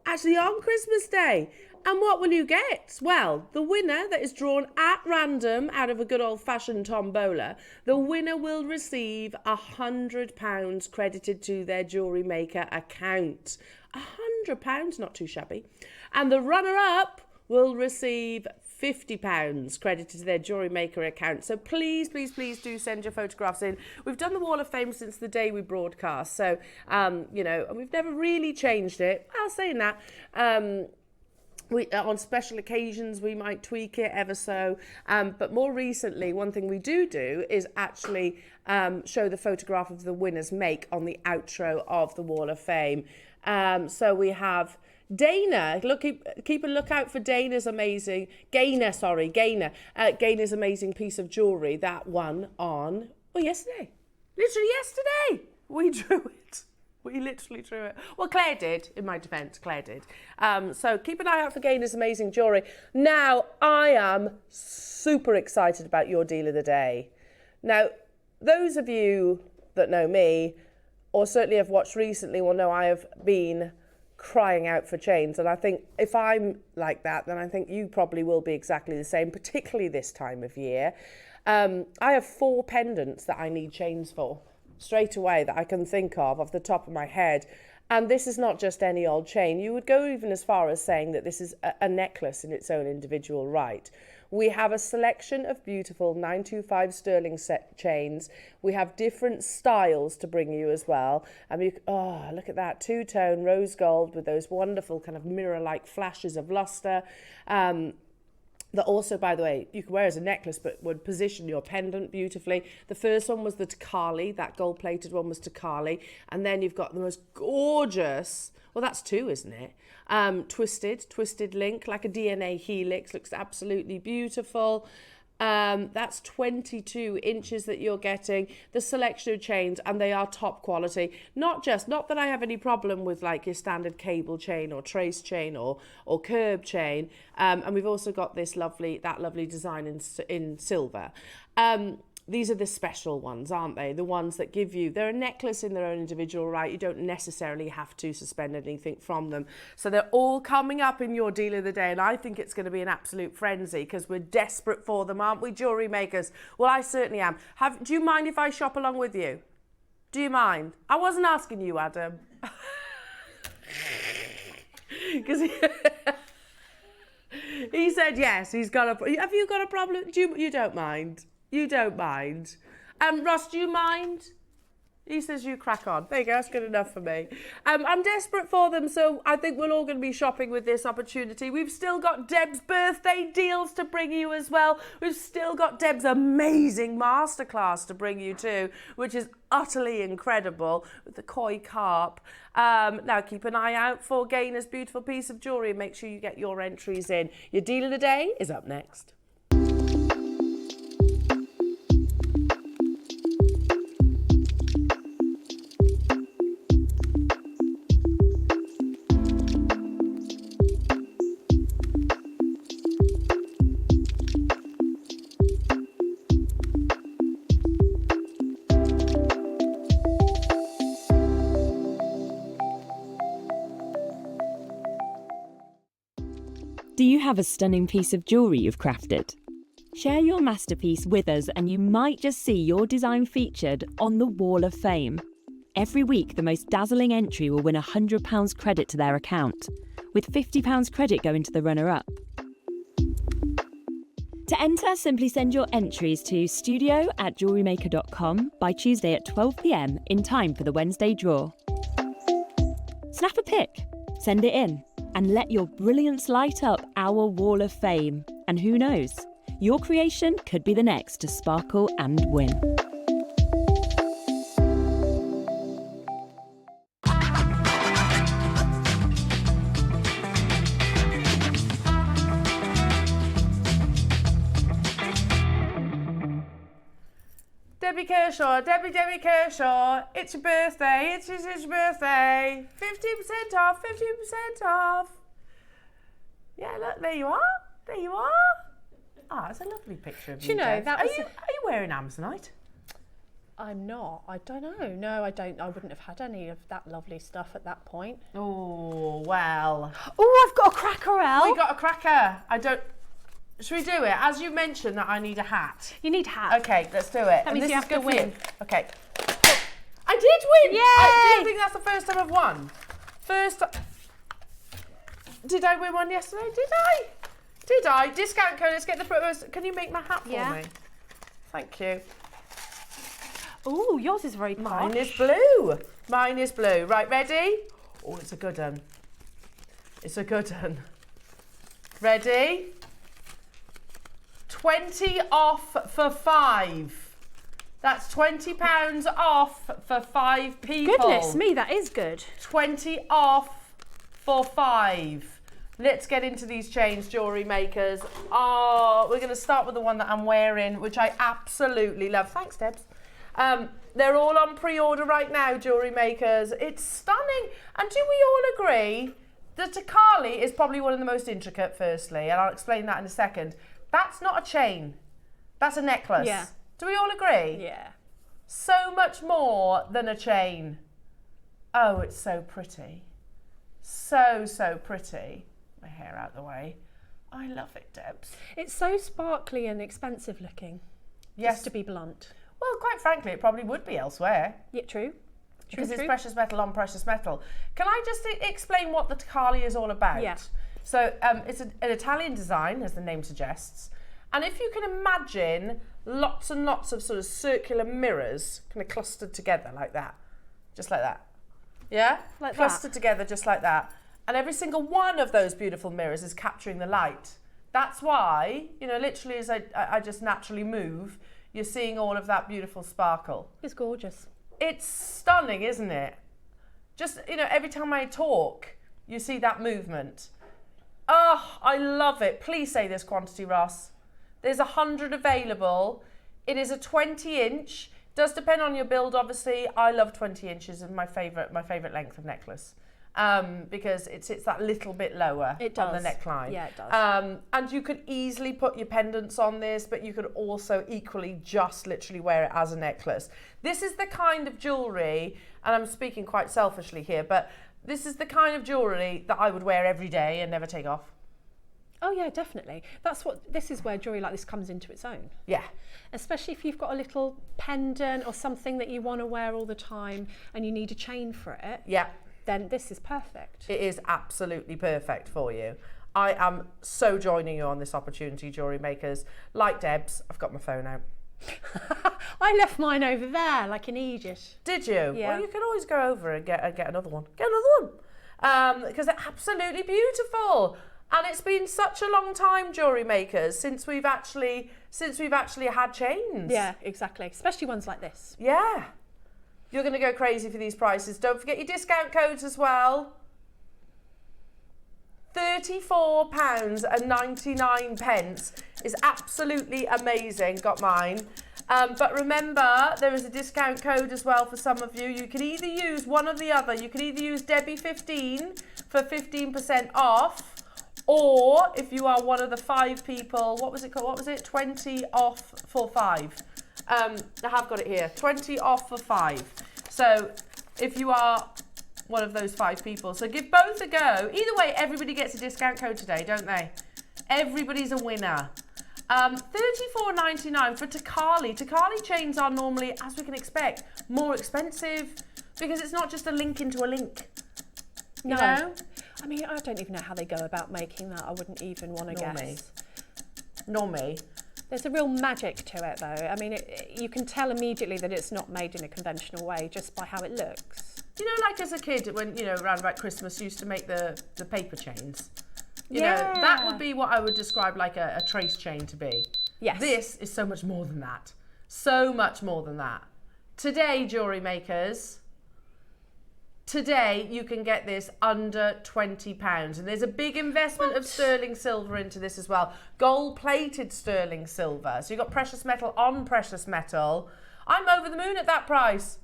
A: Actually, on Christmas Day. And what will you get? Well, the winner that is drawn at random out of a good old-fashioned tombola, the winner will receive £100 credited to their Jewellery Maker account. £100, not too shabby. And the runner-up will receive £50 credited to their Jewellery Maker account. So please, please, please do send your photographs in. We've done the Wall of Fame since the day we broadcast. So, you know, and we've never really changed it. Well, saying that, on special occasions we might tweak it ever so, but more recently one thing we do is actually show the photograph of the winner's make on the outro of the Wall of Fame. So we have Dana. Look, keep a lookout for Gaina's amazing piece of jewellery that won on yesterday, literally yesterday we drew it. We literally drew it. Well, Claire did, in my defence, Claire did. So keep an eye out for Gaina's amazing jewellery. Now, I am super excited about your deal of the day. Now, those of you that know me, or certainly have watched recently, will know I have been crying out for chains. And I think if I'm like that, then I think you probably will be exactly the same, particularly this time of year. I have 4 pendants that I need chains for straight away that I can think of off the top of my head. And this is not just any old chain. You would go even as far as saying that this is a necklace in its own individual right. We have a selection of beautiful 925 sterling set chains. We have different styles to bring you as well. Oh, look at that, 2-tone rose gold with those wonderful kind of mirror-like flashes of luster. That also, by the way, you can wear as a necklace, but would position your pendant beautifully. The first one was the Takali, that gold-plated one was Takali. And then you've got the most gorgeous, well, that's 2, isn't it? Twisted link, like a DNA helix, looks absolutely beautiful. That's 22 inches that you're getting, the selection of chains, and they are top quality. Not that I have any problem with like your standard cable chain or trace chain or curb chain. And we've also got this lovely design in silver. These are the special ones, aren't they? The ones that give you, they're a necklace in their own individual right. You don't necessarily have to suspend anything from them. So they're all coming up in your deal of the day. And I think it's going to be an absolute frenzy because we're desperate for them, aren't we, jewellery makers? Well, I certainly am. Do you mind if I shop along with you? Do you mind? I wasn't asking you, Adam. Because he said yes, he's got a... Have you got a problem? You don't mind? You don't mind. Ross, do you mind? He says you crack on. There you go, that's good enough for me. I'm desperate for them, so I think we're all going to be shopping with this opportunity. We've still got Deb's birthday deals to bring you as well. We've still got Deb's amazing masterclass to bring you too, which is utterly incredible with the koi carp. Now keep an eye out for Gayna's beautiful piece of jewellery and make sure you get your entries in. Your deal of the day is up next.
G: Do you have a stunning piece of jewellery you've crafted? Share your masterpiece with us and you might just see your design featured on the Wall of Fame. Every week, the most dazzling entry will win £100 credit to their account, with £50 credit going to the runner-up. To enter, simply send your entries to studio@jewellerymaker.com by Tuesday at 12 p.m. in time for the Wednesday draw. Snap a pic, send it in, and let your brilliance light up our Wall of Fame. And who knows, your creation could be the next to sparkle and win.
A: Debbie Kershaw, Debbie Kershaw, it's your birthday, it's your birthday. 50% off, 50% off. Yeah, look, there you are. Ah, it's a lovely picture of you.
B: Do you know,
A: Deb.
B: that was...
A: Are you wearing Amazonite?
B: I'm not. I don't know. No, I don't. I wouldn't have had any of that lovely stuff at that point.
A: Oh, well.
B: Oh, I've got a cracker, El.
A: We got a cracker. Should we do it? As you mentioned that I need a hat.
B: You need a hat.
A: Okay, let's do it.
B: That means you have to win.
A: Okay. I did win!
B: Yay!
A: I do think that's the first time I've won. Did I win one yesterday? Did I? Discount code, let's get the... Can you make my hat for me? Thank you.
B: Oh, yours is very posh.
A: Mine is blue. Right, ready? Oh, it's a good one. Ready? 20 off for 5. That's £20 off for 5 people.
B: Goodness me, that is good.
A: 20 off for 5. Let's get into these chains, jewellery makers. Oh, we're going to start with the one that I'm wearing, which I absolutely love. Thanks, Debs. They're all on pre-order right now, jewellery makers. It's stunning. And do we all agree that Takali is probably one of the most intricate, firstly, and I'll explain that in a second. That's not a chain. That's a necklace.
B: Yeah.
A: Do we all agree?
B: Yeah.
A: So much more than a chain. Oh, it's so pretty. So pretty. My hair out the way. I love it, Debs.
B: It's so sparkly and expensive looking.
A: Yes.
B: Just to be blunt.
A: Well, quite frankly, it probably would be elsewhere.
B: Yeah, true.
A: Because it's precious metal on precious metal. Can I just explain what the Carpe is all about?
B: Yeah.
A: So it's an Italian design, as the name suggests. And if you can imagine lots and lots of sort of circular mirrors kind of clustered together like that. Just like that. Yeah?
B: Like
A: clustered
B: that.
A: together just like that. And every single one of those beautiful mirrors is capturing the light. That's why, you know, literally as I just naturally move, you're seeing all of that beautiful sparkle.
B: It's gorgeous.
A: It's stunning, isn't it? Just, you know, every time I talk, you see that movement. Oh, I love it. Please say this quantity, Ross. There's 100 available. It is a 20-inch. Does depend on your build, obviously. I love 20 inches of my favorite length of necklace. Because it sits that little bit lower on the neckline.
B: Yeah, it does.
A: And you could easily put your pendants on this, but you could also equally just literally wear it as a necklace. This is the kind of jewellery, and I'm speaking quite selfishly here, but this is the kind of jewellery that I would wear every day and never take off.
B: Oh yeah, definitely. This is where jewellery like this comes into its own.
A: Yeah.
B: Especially if you've got a little pendant or something that you want to wear all the time and you need a chain for it.
A: Yeah.
B: Then this is perfect.
A: It is absolutely perfect for you. I am so joining you on this opportunity, jewellery makers. Like Debs, I've got my phone out.
B: I left mine over there like an idiot.
A: Did you?
B: Yeah.
A: Well, you can always go over and get another one. Get another one. Because they're absolutely beautiful. And it's been such a long time, jewellery makers, since we've actually had chains.
B: Yeah, exactly. Especially ones like this.
A: Yeah. You're going to go crazy for these prices. Don't forget your discount codes as well. £34.99 is absolutely amazing. Got mine. But remember, there is a discount code as well for some of you. You can either use one or the other. You can either use Debbie15 for 15% off, or if you are one of the 5 people, what was it called? What was it? 20 off for 5. I have got it here. 20 off for 5. So if you are one of those 5 people, so give both a go. Either way, everybody gets a discount code today, don't they? Everybody's a winner. $34.99 for Takali. Takali chains are normally, as we can expect, more expensive because it's not just a link into a link. You know?
B: I mean, I don't even know how they go about making that. I wouldn't even want to guess.
A: Nor me.
B: There's a real magic to it, though. I mean, you can tell immediately that it's not made in a conventional way just by how it looks.
A: You know, like as a kid, when, you know, around about Christmas, used to make the paper chains. You know, that would be what I would describe like a trace chain to be.
B: Yes.
A: This is so much more than that. So much more than that. Today, jewellery makers, today you can get this under £20. And there's a big investment of sterling silver into this as well. Gold-plated sterling silver. So you've got precious metal on precious metal. I'm over the moon at that price.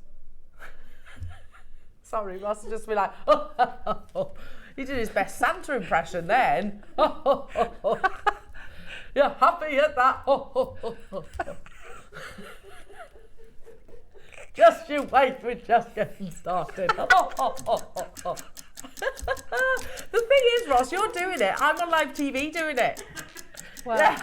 A: Sorry, Ross will just be like, oh. He did his best Santa impression then. You're happy at that? Just you wait, we're just getting started. The thing is, Ross, you're doing it. I'm on live TV doing it.
B: Well,
A: Yeah.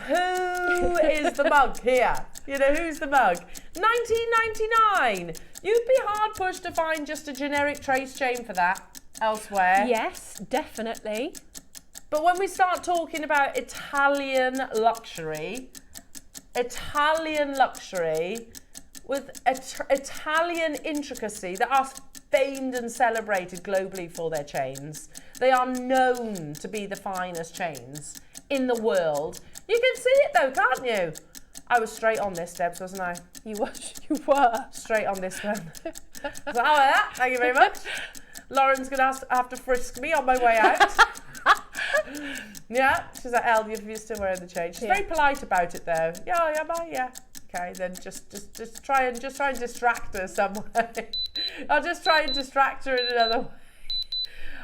A: Who is the mug here? You know, who's the mug? $19.99. You'd be hard pushed to find just a generic trace chain for that elsewhere.
B: yes, definitely.
A: But when we start talking about Italian luxury with Italian intricacy that are famed and celebrated globally for their chains, they are known to be the finest chains in the world. You can see it though, can't you? I was straight on this, Debs, wasn't I?
B: You were.
A: Straight on this one. So how about that? Thank you very much. Lauren's going to have to frisk me on my way out. Yeah, she's like, Elle, you're still wearing the chain. She's very polite about it though. Yeah, am I? Yeah. Okay, then just try and distract her some way. I'll just try and distract her in another way.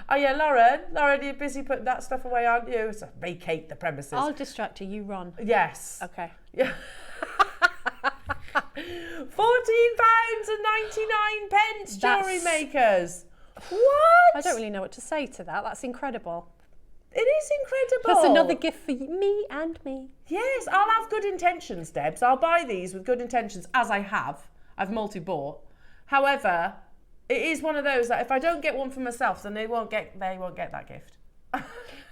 A: Oh yeah, Lauren, you're busy putting that stuff away, aren't you? So vacate the premises.
B: I'll distract you. You run.
A: Yes.
B: Okay.
A: Yeah. £14.99, jewellery makers. What?
B: I don't really know what to say to that. That's incredible.
A: It is incredible.
B: That's another gift for me and me.
A: Yes, I'll have good intentions, Debs. I'll buy these with good intentions, as I have. I've multi-bought. However, it is one of those that if I don't get one for myself, then they won't get that gift.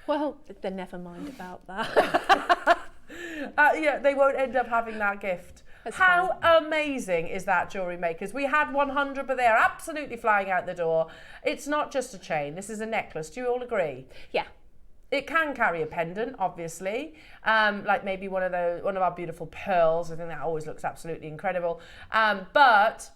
B: Well, then never mind about that.
A: Yeah, they won't end up having that gift.
B: That's
A: How amazing is that, Jewellery Makers? We had 100, but they are absolutely flying out the door. It's not just a chain. This is a necklace. Do you all agree?
B: Yeah.
A: It can carry a pendant, obviously, like maybe one of our beautiful pearls. I think that always looks absolutely incredible. But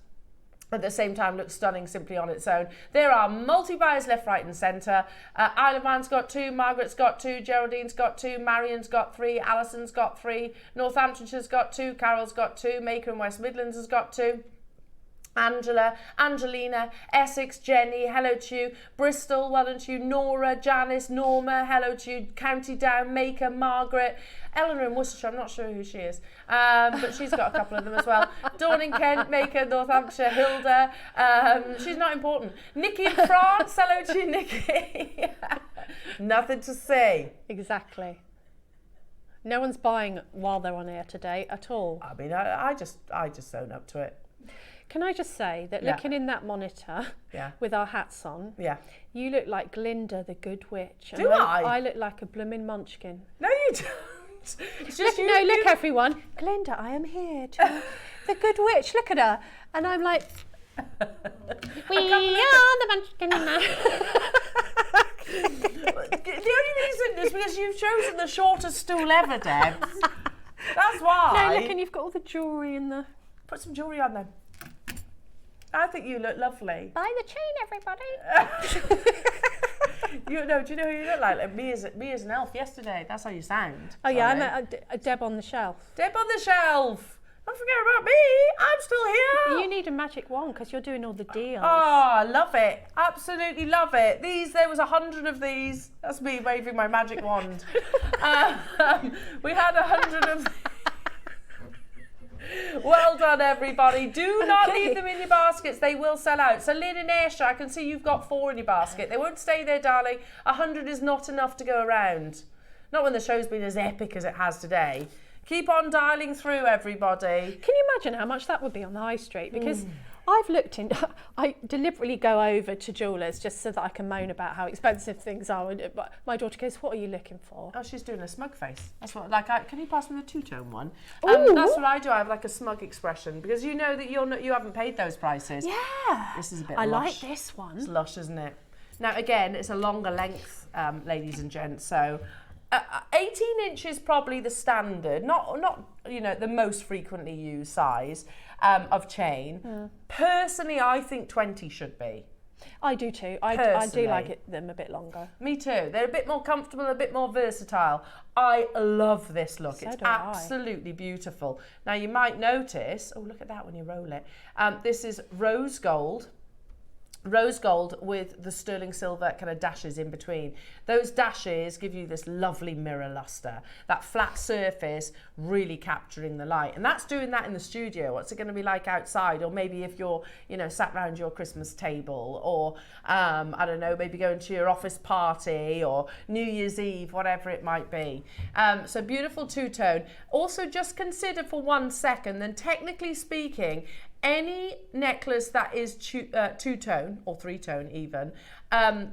A: at the same time looks stunning simply on its own. There are multi-buys left, right and centre. Isle of Man's got 2, Margaret's got 2, Geraldine's got 2, Marion's got 3, Alison's got 3, Northamptonshire's got 2, Carol's got 2, Maker in West Midlands has got 2. Angela, Angelina, Essex, Jenny, hello to you. Bristol, well done to you. Nora, Janice, Norma, hello to you. County Down, Maker, Margaret. Eleanor in Worcestershire, I'm not sure who she is, but she's got a couple of them as well. Dawn in Kent, Maker, Northamptonshire, Hilda. She's not important. Nikki in France, hello to you, Nikki. Nothing to say.
B: Exactly. No one's buying while they're on air today at all.
A: I mean, I just own up to it.
B: Can I just say that
A: Yeah.
B: looking in that monitor
A: Yeah.
B: with our hats on,
A: Yeah.
B: you look like Glinda the Good Witch. And
A: Do I?
B: I look like a bloomin' munchkin.
A: No, you don't. It's just
B: Look everyone. Glinda, I am here to the Good Witch. Look at her. And I'm like, we are the munchkin now.
A: The only reason is because you've chosen the shortest stool ever, Deb. That's why.
B: No, look, and you've got all the jewellery in the...
A: Put some jewellery on then. I think you look lovely.
B: Buy the chain, everybody.
A: Do you know who you look like me as an elf yesterday. That's how you sound.
B: Oh yeah, I
A: Sorry.
B: met a Deb on the shelf.
A: Deb on the shelf. Don't forget about me. I'm still here.
B: You need a magic wand because you're doing all the deals.
A: Oh, love it. Absolutely love it. There was 100 of these. That's me waving my magic wand. We had 100 of these. Well done, everybody. Do not leave them in your baskets. They will sell out. So, Lynn and Aisha, I can see you've got 4 in your basket. They won't stay there, darling. 100 is not enough to go around. Not when the show's been as epic as it has today. Keep on dialing through, everybody.
B: Can you imagine how much that would be on the high street? Because I've looked in, I deliberately go over to jewellers just so that I can moan about how expensive things are. And my daughter goes, what are you looking for?
A: Oh, she's doing a smug face. That's what, can you pass me the two-tone one? That's what I do. I have like a smug expression because you know that you haven't paid those prices.
B: Yeah.
A: This is a bit
B: I
A: lush.
B: like this one.
A: It's lush, isn't it? Now, again, it's a longer length, ladies and gents, so 18 inches probably the standard, not the most frequently used size of chain. Personally, I think 20 should be.
B: I do too. I do like them a bit longer.
A: Me too. They're a bit more comfortable, a bit more versatile. I love this look. It's absolutely beautiful. Now, you might notice, oh, look at that when you roll it. This is rose gold with the sterling silver kind of dashes in between. Those dashes give you this lovely mirror luster, that flat surface really capturing the light. And that's doing that in the studio. What's it going to be like outside? Or maybe if you're, sat around your Christmas table, or I don't know, maybe going to your office party or New Year's Eve, whatever it might be. So beautiful two-tone. Also, just consider for 1 second, then technically speaking, any necklace that is two-tone or three-tone even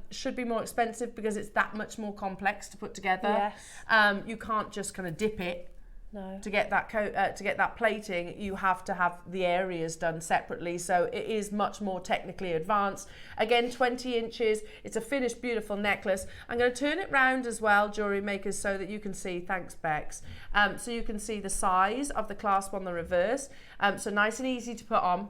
A: should be more expensive because it's that much more complex to put together.
B: Yes.
A: You can't just kind of dip it.
B: No.
A: To get that plating, you have to have the areas done separately. So it is much more technically advanced. Again, 20 inches. It's a finished, beautiful necklace. I'm going to turn it round as well, Jewellery Makers, so that you can see. Thanks, Bex. So you can see the size of the clasp on the reverse. So nice and easy to put on.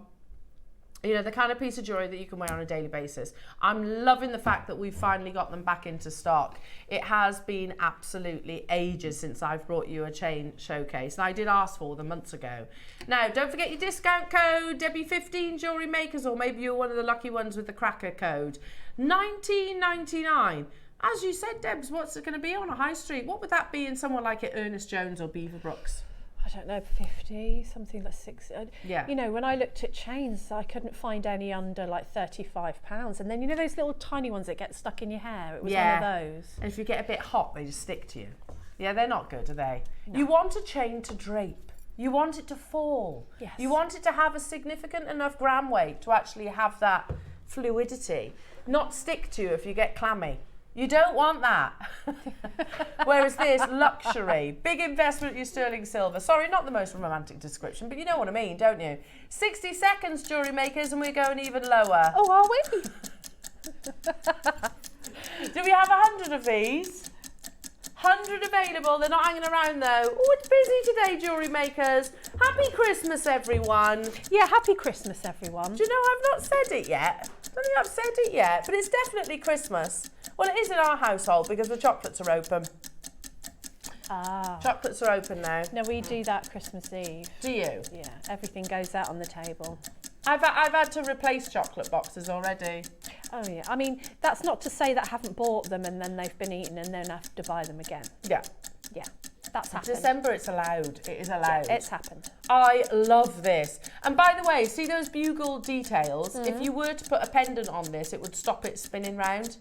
A: The kind of piece of jewellery that you can wear on a daily basis. I'm loving the fact that we've finally got them back into stock. It has been absolutely ages since I've brought you a chain showcase, and I did ask for them months ago. Now, don't forget your discount code, Debbie15 Jewellery Makers, or maybe you're one of the lucky ones with the cracker code. $19.99. As you said, Debs, what's it going to be on a high street? What would that be in someone like Ernest Jones or Beaver Brooks?
B: I don't know, 50, something like 60.
A: Yeah.
B: You know, when I looked at chains, I couldn't find any under like £35. And then, you know, those little tiny ones that get stuck in your hair? It was one of those.
A: And if you get a bit hot, they just stick to you. Yeah, they're not good, are they? No. You want a chain to drape. You want it to fall.
B: Yes.
A: You want it to have a significant enough gram weight to actually have that fluidity, not stick to you if you get clammy. You don't want that. Whereas this, luxury, big investment in your sterling silver. Sorry, not the most romantic description, but you know what I mean, don't you? 60 seconds, jewellery makers, and we're going even lower.
B: Oh, are we?
A: Do we have 100 of these? 100 available. They're not hanging around though. Oh, it's busy today, jewellery makers. Happy Christmas, everyone.
B: Yeah, happy Christmas, everyone.
A: Do you know I've not said it yet? I don't think I've said it yet, but it's definitely Christmas. Well, it is in our household because the chocolates are open.
B: Ah.
A: Chocolates are open now.
B: No, we do that Christmas Eve.
A: Do you?
B: Yeah, everything goes out on the table.
A: I've had to replace chocolate boxes already.
B: Oh yeah, I mean, that's not to say that I haven't bought them and then they've been eaten and then I have to buy them again.
A: Yeah.
B: Yeah, that's happened.
A: December, it's allowed. It is allowed.
B: Yeah, it's happened.
A: I love this. And by the way, see those bugle details? If you were to put a pendant on this, it would stop it spinning round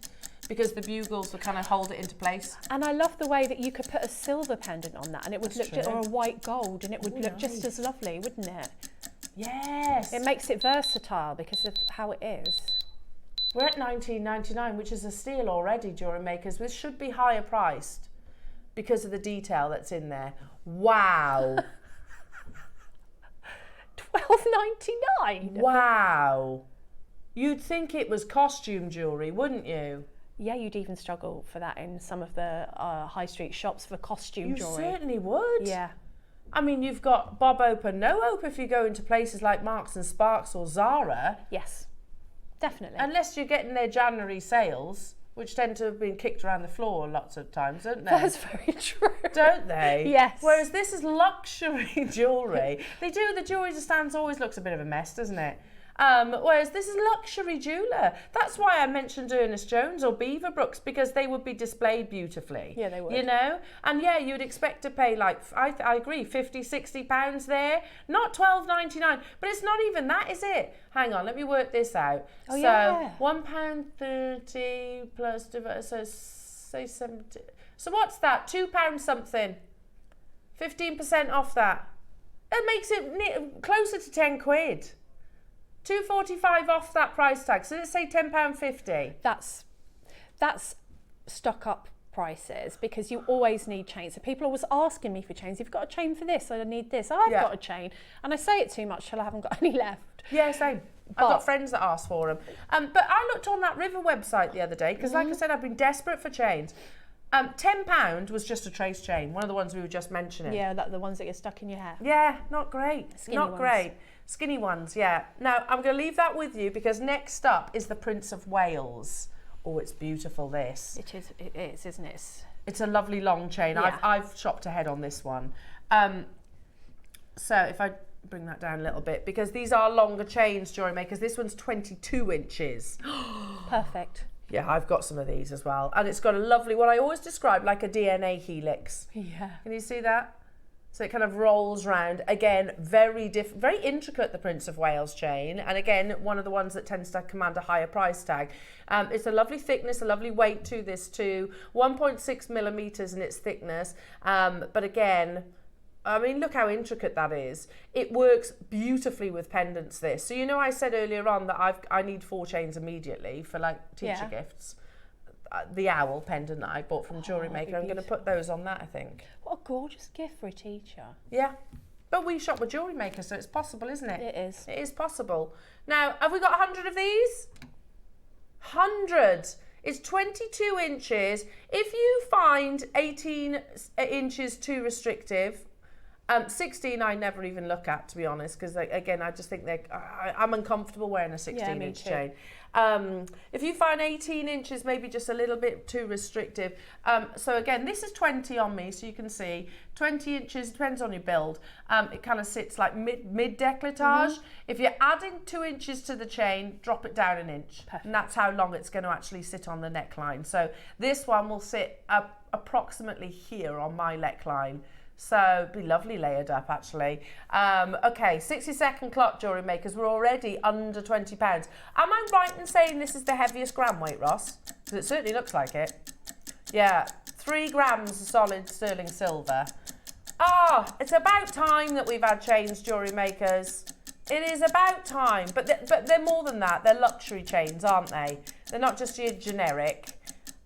A: because the bugles would kind of hold it into place.
B: And I love the way that you could put a silver pendant on that and it would
A: That's
B: look,
A: true.
B: or a white gold, and it would look just as lovely, wouldn't it?
A: Yes.
B: It makes it versatile because of how it is.
A: We're at $19.99, which is a steal already, jewellery makers. This should be higher priced because of the detail that's in there. Wow.
B: $12.99.
A: Wow. You'd think it was costume jewellery, wouldn't you?
B: Yeah, you'd even struggle for that in some of the high street shops for costume
A: You
B: jewellery.
A: certainly would.
B: Yeah.
A: I mean, you've got Bob Open, No Open if you go into places like Marks and Sparks or Zara.
B: Yes, definitely.
A: Unless you're getting their January sales, which tend to have been kicked around the floor lots of times, don't they?
B: That's very true.
A: Don't they?
B: Yes.
A: Whereas this is luxury jewellery. The jewellery stands always looks a bit of a mess, doesn't it? Whereas this is luxury jeweller. That's why I mentioned Ernest Jones or Beaverbrooks, because they would be displayed beautifully.
B: Yeah, they would.
A: You know? And yeah, you'd expect to pay like, I agree, 50, 60 pounds there. Not $12.99, but it's not even that, is it? Hang on, let me work this out.
B: Oh,
A: so
B: yeah.
A: £1.30 plus, so say 70. So what's that? £2 something. 15% off that. It makes it closer to 10 quid. $2.45 off that price tag. So let's say £10.50.
B: That's stock up prices, because you always need chains. So people are always asking me for chains. You've got a chain for this, I need this. I've got a chain. And I say it too much till I haven't got any left.
A: Yeah, same. I've got friends that ask for them. But I looked on that River website the other day, because like I said, I've been desperate for chains. £10 was just a trace chain, one of the ones we were just mentioning.
B: Yeah, the ones that get stuck in your hair.
A: Yeah, not great.
B: Skinny
A: not
B: ones.
A: great. Skinny ones, yeah. Now, I'm going to leave that with you, because next up is the Prince of Wales. Oh, it's beautiful, this.
B: It is, isn't it?
A: It's a lovely long chain.
B: Yeah.
A: I've shopped ahead on this one. So if I bring that down a little bit, because these are longer chains, jewellery makers. This one's 22 inches.
B: Perfect.
A: Yeah, I've got some of these as well. And it's got a lovely, what I always describe like a DNA helix.
B: Yeah.
A: Can you see that? So it kind of rolls round. Again, very intricate, the Prince of Wales chain. And again, one of the ones that tends to command a higher price tag. It's a lovely thickness, a lovely weight to this too. 1.6 millimeters in its thickness. But again, I mean, look how intricate that is. It works beautifully with pendants, this. So you know I said earlier on that I need 4 chains immediately for like teacher gifts. The owl pendant that I bought from JewelleryMaker, I'm going to put those on that, I think.
B: What a gorgeous gift for a teacher.
A: Yeah. But we shop with JewelleryMaker, so it's possible, isn't it?
B: It is.
A: It is possible. Now, have we got 100 of these? 100. It's 22 inches. If you find 18 inches too restrictive, 16 I never even look at, to be honest, because again, I just think I'm uncomfortable wearing a 16-inch chain. If you find 18 inches maybe just a little bit too restrictive, so again, this is 20 on me, so you can see 20 inches, depends on your build. It kind of sits like mid décolletage. If you're adding 2 inches to the chain, drop it down 1 inch. Perfect. And that's how long it's going to actually sit on the neckline. So this one will sit approximately here on my neckline. So be lovely layered up, actually. Okay, 60-second clock, jewellery makers. We're already under £20. Am I right in saying this is the heaviest gram weight, Ross? Because it certainly looks like it. Yeah, 3 grams of solid sterling silver. It's about time that we've had chains, jewellery makers. It is about time. But they're more than that. They're luxury chains, aren't they? They're not just your generic.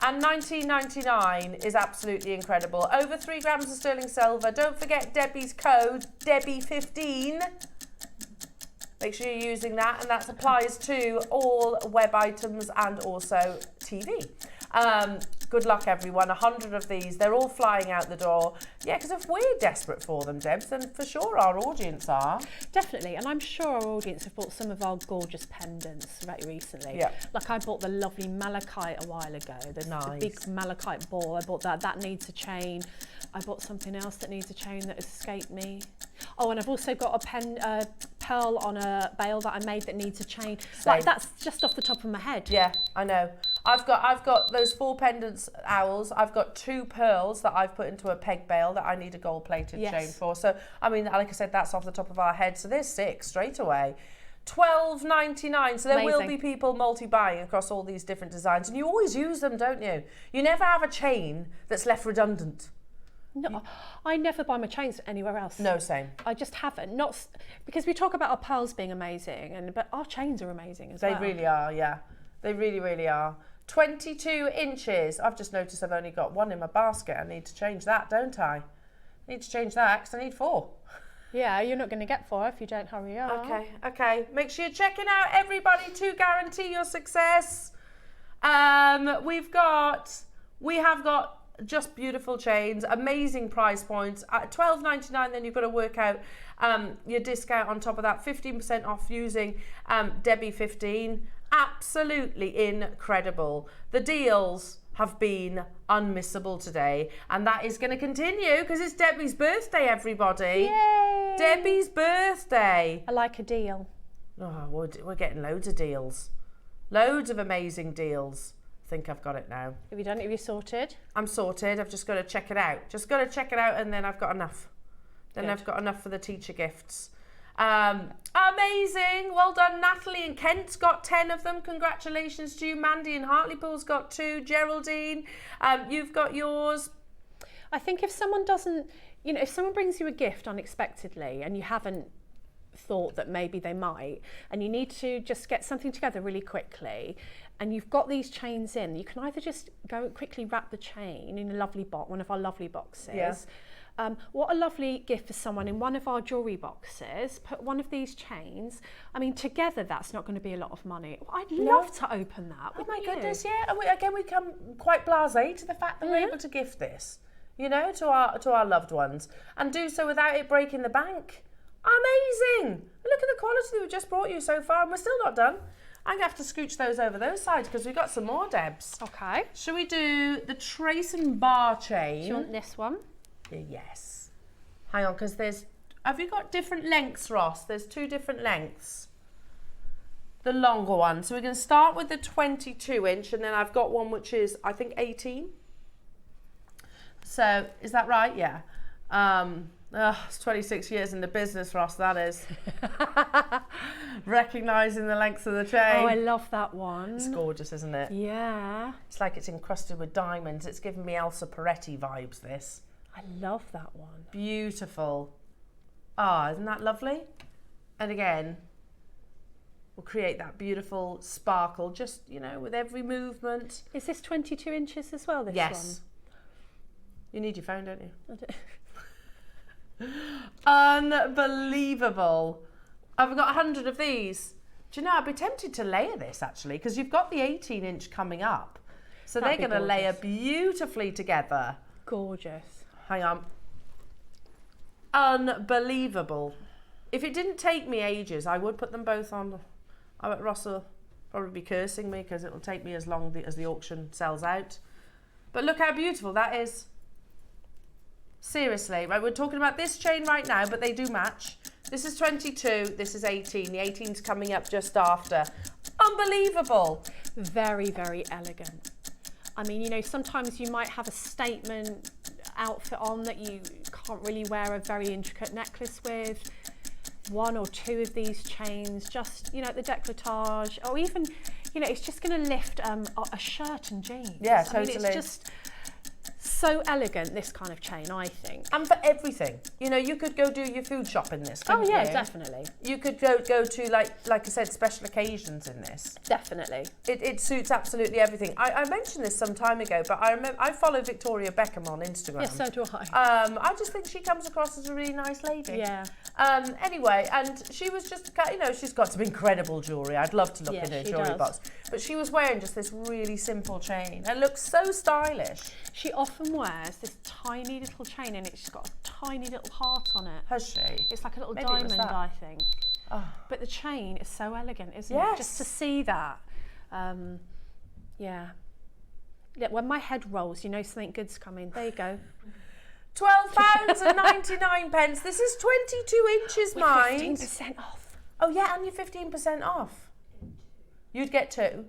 A: And $19.99 is absolutely incredible. Over 3 grams of sterling silver. Don't forget Debbie's code, Debbie15. Make sure you're using that, and that applies to all web items and also TV. Good luck, everyone. 100 of these. They're all flying out the door. Yeah, because if we're desperate for them, Debs, then for sure our audience are.
B: Definitely, and I'm sure our audience have bought some of our gorgeous pendants very recently.
A: Yeah.
B: Like I bought the lovely malachite a while ago. The big malachite ball. I bought that. That needs a chain. I bought something else that needs a chain that escaped me. Oh, and I've also got a pearl on a bail that I made that needs a chain.
A: Same.
B: Like that's just off the top of my head.
A: Yeah, I know. I've got those 4 pendants owls. I've got 2 pearls that I've put into a peg bail that I need a gold-plated chain for. So, I mean, like I said, that's off the top of our head. So there's 6 straight away. $12.99. So there will be people multi-buying across all these different designs. And you always use them, don't you? You never have a chain that's left redundant.
B: No, I never buy my chains anywhere else.
A: No, same.
B: I just haven't. Not because we talk about our pearls being amazing, but our chains are amazing as well.
A: They really are, yeah. They really, really are. 22 inches. I've just noticed I've only got 1 in my basket. I need to change that, don't I? I need to change that because I need 4.
B: Yeah, you're not going to get 4 if you don't hurry up.
A: Okay. Make sure you're checking out everybody to guarantee your success. We have got just beautiful chains, amazing price points. At $12.99, then you've got to work out your discount on top of that. 15% off using Debbie15. Absolutely incredible. The deals have been unmissable today, and that is going to continue because it's Debbie's birthday, everybody.
B: Yay!
A: Debbie's birthday.
B: I like a deal.
A: Oh, we're getting loads of deals. Loads of amazing deals. I think I've got it now.
B: Have you done it? Have you sorted?
A: I'm sorted. I've just got to check it out. And then I've got enough. Then
B: Good.
A: I've got enough for the teacher gifts. Amazing. Well done. Natalie and Kent's got 10 of them. Congratulations to you. Mandy and Hartlepool's got 2. Geraldine, you've got yours.
B: I think if someone doesn't, if someone brings you a gift unexpectedly and you haven't thought that maybe they might, and you need to just get something together really quickly, and you've got these chains in, you can either just go and quickly wrap the chain in a lovely box, one of our lovely boxes.
A: Yeah.
B: What a lovely gift for someone in one of our jewellery boxes. Put one of these chains. I mean, together that's not going to be a lot of money. I'd love to open that.
A: Oh my goodness, yeah. And we come quite blasé to the fact that we're able to gift this, to our loved ones, and do so without it breaking the bank. Amazing! Look at the quality that we just brought you so far, and we're still not done. I'm going to have to scooch those over those sides because we've got some more, Debs.
B: Okay.
A: Shall we do the trace and bar chain?
B: Do you want this one?
A: Yes. Hang on, because have you got different lengths, Ross? There's 2 different lengths. The longer one. So we're going to start with the 22 inch, and then I've got one which is, I think, 18. So, is that right? Yeah. It's 26 years in the business, Ross, that is. Recognising the length of the chain.
B: Oh, I love that one.
A: It's gorgeous, isn't it?
B: Yeah.
A: It's like it's encrusted with diamonds. It's giving me Elsa Peretti vibes, this.
B: I love that one.
A: Beautiful. Isn't that lovely? And again, we'll create that beautiful sparkle just, with every movement.
B: Is this 22 inches as well, this one?
A: Yes. You need your phone, don't you? Unbelievable. I've got 100 of these. Do you know, I'd be tempted to layer this, actually, because you've got the 18 inch coming up. So they're going to layer beautifully together.
B: Gorgeous.
A: Hang on. Unbelievable. If it didn't take me ages, I would put them both on. I bet Ross will probably be cursing me because it'll take me as long as the auction sells out. But look how beautiful that is. Seriously, right? We're talking about this chain right now, but they do match. This is 22, this is 18. The 18's coming up just after. Unbelievable.
B: Very, very elegant. I mean, sometimes you might have a statement outfit on that you can't really wear a very intricate necklace with, 1 or 2 of these chains, just, you know, the décolletage, or even, you know, it's just going to lift a shirt and jeans.
A: Yeah,
B: I mean,
A: totally.
B: it's just so elegant, this kind of chain, I think.
A: And for everything. You know, you could go do your food shop in this, couldn't
B: Oh yeah,
A: you?
B: definitely.
A: You could go to, like I said, special occasions in this.
B: Definitely.
A: It suits absolutely everything. I mentioned this some time ago, but I remember I follow Victoria Beckham on Instagram.
B: Yes, so do I.
A: I just think she comes across as a really nice lady.
B: Yeah.
A: Anyway, and she was just, you know, she's got some incredible jewellery. I'd love to look
B: Yeah,
A: in her
B: she
A: jewellery
B: does.
A: box. But she was wearing just this really simple chain. It looks so stylish.
B: She often wears this tiny little chain and it's got a tiny little heart on it.
A: Has she?
B: It's like a little
A: Maybe it was
B: diamond,
A: that.
B: I think.
A: Oh.
B: But the chain is so elegant, isn't
A: Yes.
B: it? Just to see that. Yeah. When my head rolls, you know something good's coming. There you go.
A: £12.99. This is 22 inches, mind.
B: 15% off.
A: Oh yeah, and you're 15% off. You'd get 2.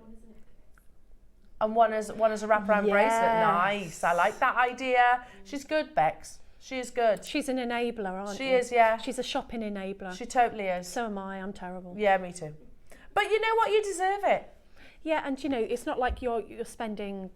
A: And one as a wraparound bracelet. Nice. I like that idea. She's good, Bex. She is good.
B: She's an enabler, aren't
A: She
B: you?
A: is, yeah.
B: She's a shopping enabler.
A: She totally is.
B: So am I. I'm terrible.
A: Yeah, me too. But you know what? You deserve it.
B: Yeah, and you know, it's not like you're spending,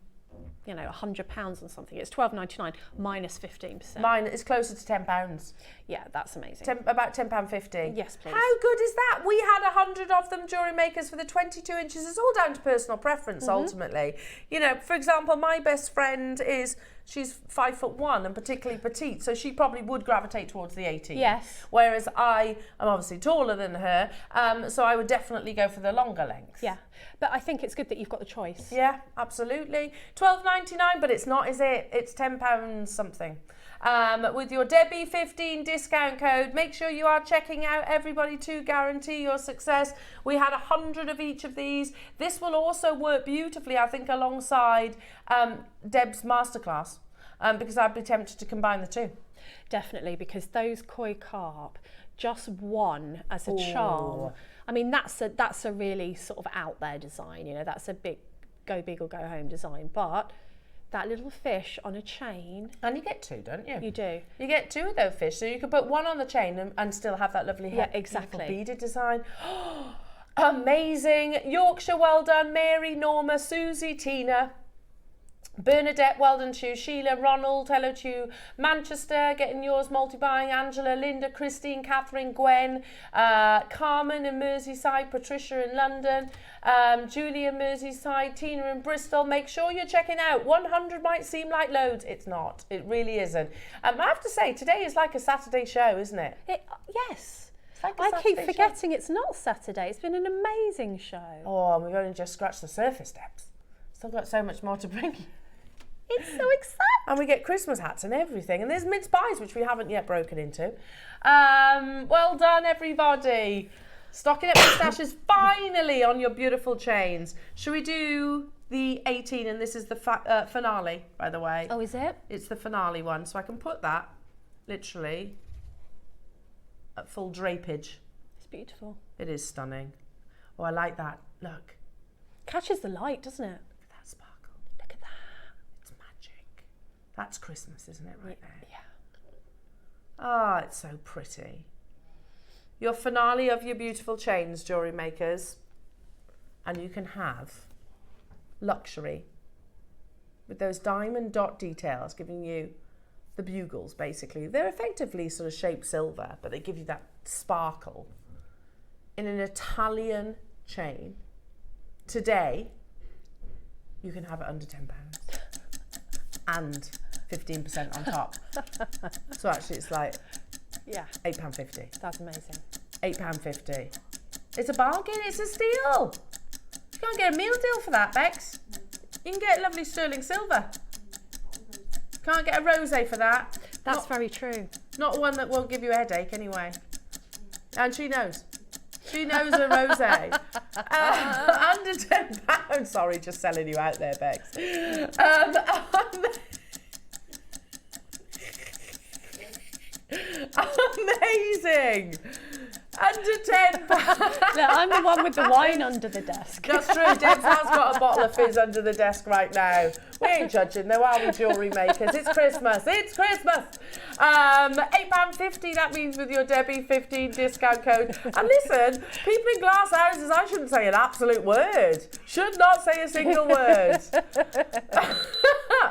B: you know, £100 on something. It's £12.99 minus 15%.
A: Mine is closer to £10.
B: Yeah, that's amazing.
A: About £10.50.
B: Yes, please.
A: How good is that? We had 100 of them, jewellery makers, for the 22 inches. It's all down to personal preference, ultimately. You know, for example, my best friend she's 5'1" and particularly petite, so she probably would gravitate towards the 18.
B: Yes.
A: Whereas I am obviously taller than her, so I would definitely go for the longer length.
B: Yeah, but I think it's good that you've got the choice.
A: Yeah, absolutely. £12.99, but it's not, is it? It's £10 something. With your Debbie 15 discount code, make sure you are checking out everybody to guarantee your success. We had 100 of each of these. This will also work beautifully, I think, alongside Deb's Masterclass, because I'd be tempted to combine the two.
B: Definitely, because those koi carp, just one as a charm. I mean, that's a really sort of out there design. You know, that's a big go big or go home design, but that little fish on a chain.
A: And you get 2, don't you?
B: You do.
A: You get 2 of those fish, so you could put one on the chain and still have that lovely
B: exactly.
A: beaded design. Amazing. Yorkshire, well done. Mary, Norma, Susie, Tina, Bernadette, well done to you. Sheila, Ronald, hello to you. Manchester, getting yours, multi-buying. Angela, Linda, Christine, Catherine, Gwen, Carmen in Merseyside, Patricia in London, Julie in Merseyside, Tina in Bristol. Make sure you're checking out. 100 might seem like loads. It's not. It really isn't. I have to say, today is like a Saturday show, isn't it?
B: Yes.
A: Like
B: I keep forgetting it's not Saturday. It's been an amazing show.
A: Oh, and we've only just scratched the surface, Steps. Still got so much more to bring you.
B: It's so exciting.
A: And we get Christmas hats and everything. And there's mince pies, which we haven't yet broken into. Well done, everybody. Stocking up your stashes finally on your beautiful chains. Should we do the 18? And this is the finale, by the way.
B: Oh, is it?
A: It's the finale one. So I can put that, literally, at full drapage.
B: It's beautiful.
A: It is stunning. Oh, I like that. Look.
B: Catches the light, doesn't it?
A: That sparkle. Look at that. It's magic. That's Christmas, isn't it, right there?
B: Yeah.
A: Ah, it's so pretty. Your finale of your beautiful chains, jewellery makers. And you can have luxury with those diamond dot details giving you the bugles, basically. They're effectively sort of shaped silver, but they give you that sparkle in an Italian chain. Today, you can have it under £10 and 15% on top. So actually it's like £8.50.
B: That's amazing.
A: £8.50. It's a bargain, it's a steal. You can't get a meal deal for that, Bex. You can get lovely sterling silver. Can't get a rosé for that.
B: That's very true.
A: Not one that won't give you a headache anyway. And she knows. She knows a rosé. Under £10. Sorry, just selling you out there, Bex. Amazing. Under £10.
B: No, I'm the one with the wine under the desk.
A: That's true. Debs has got a bottle of fizz under the desk right now. We ain't judging though, are we, jewellery makers? It's Christmas. It's Christmas. £8.50, that means with your Debbie 15 discount code. And listen, people in glass houses, I shouldn't say an absolute word. Should not say a single word.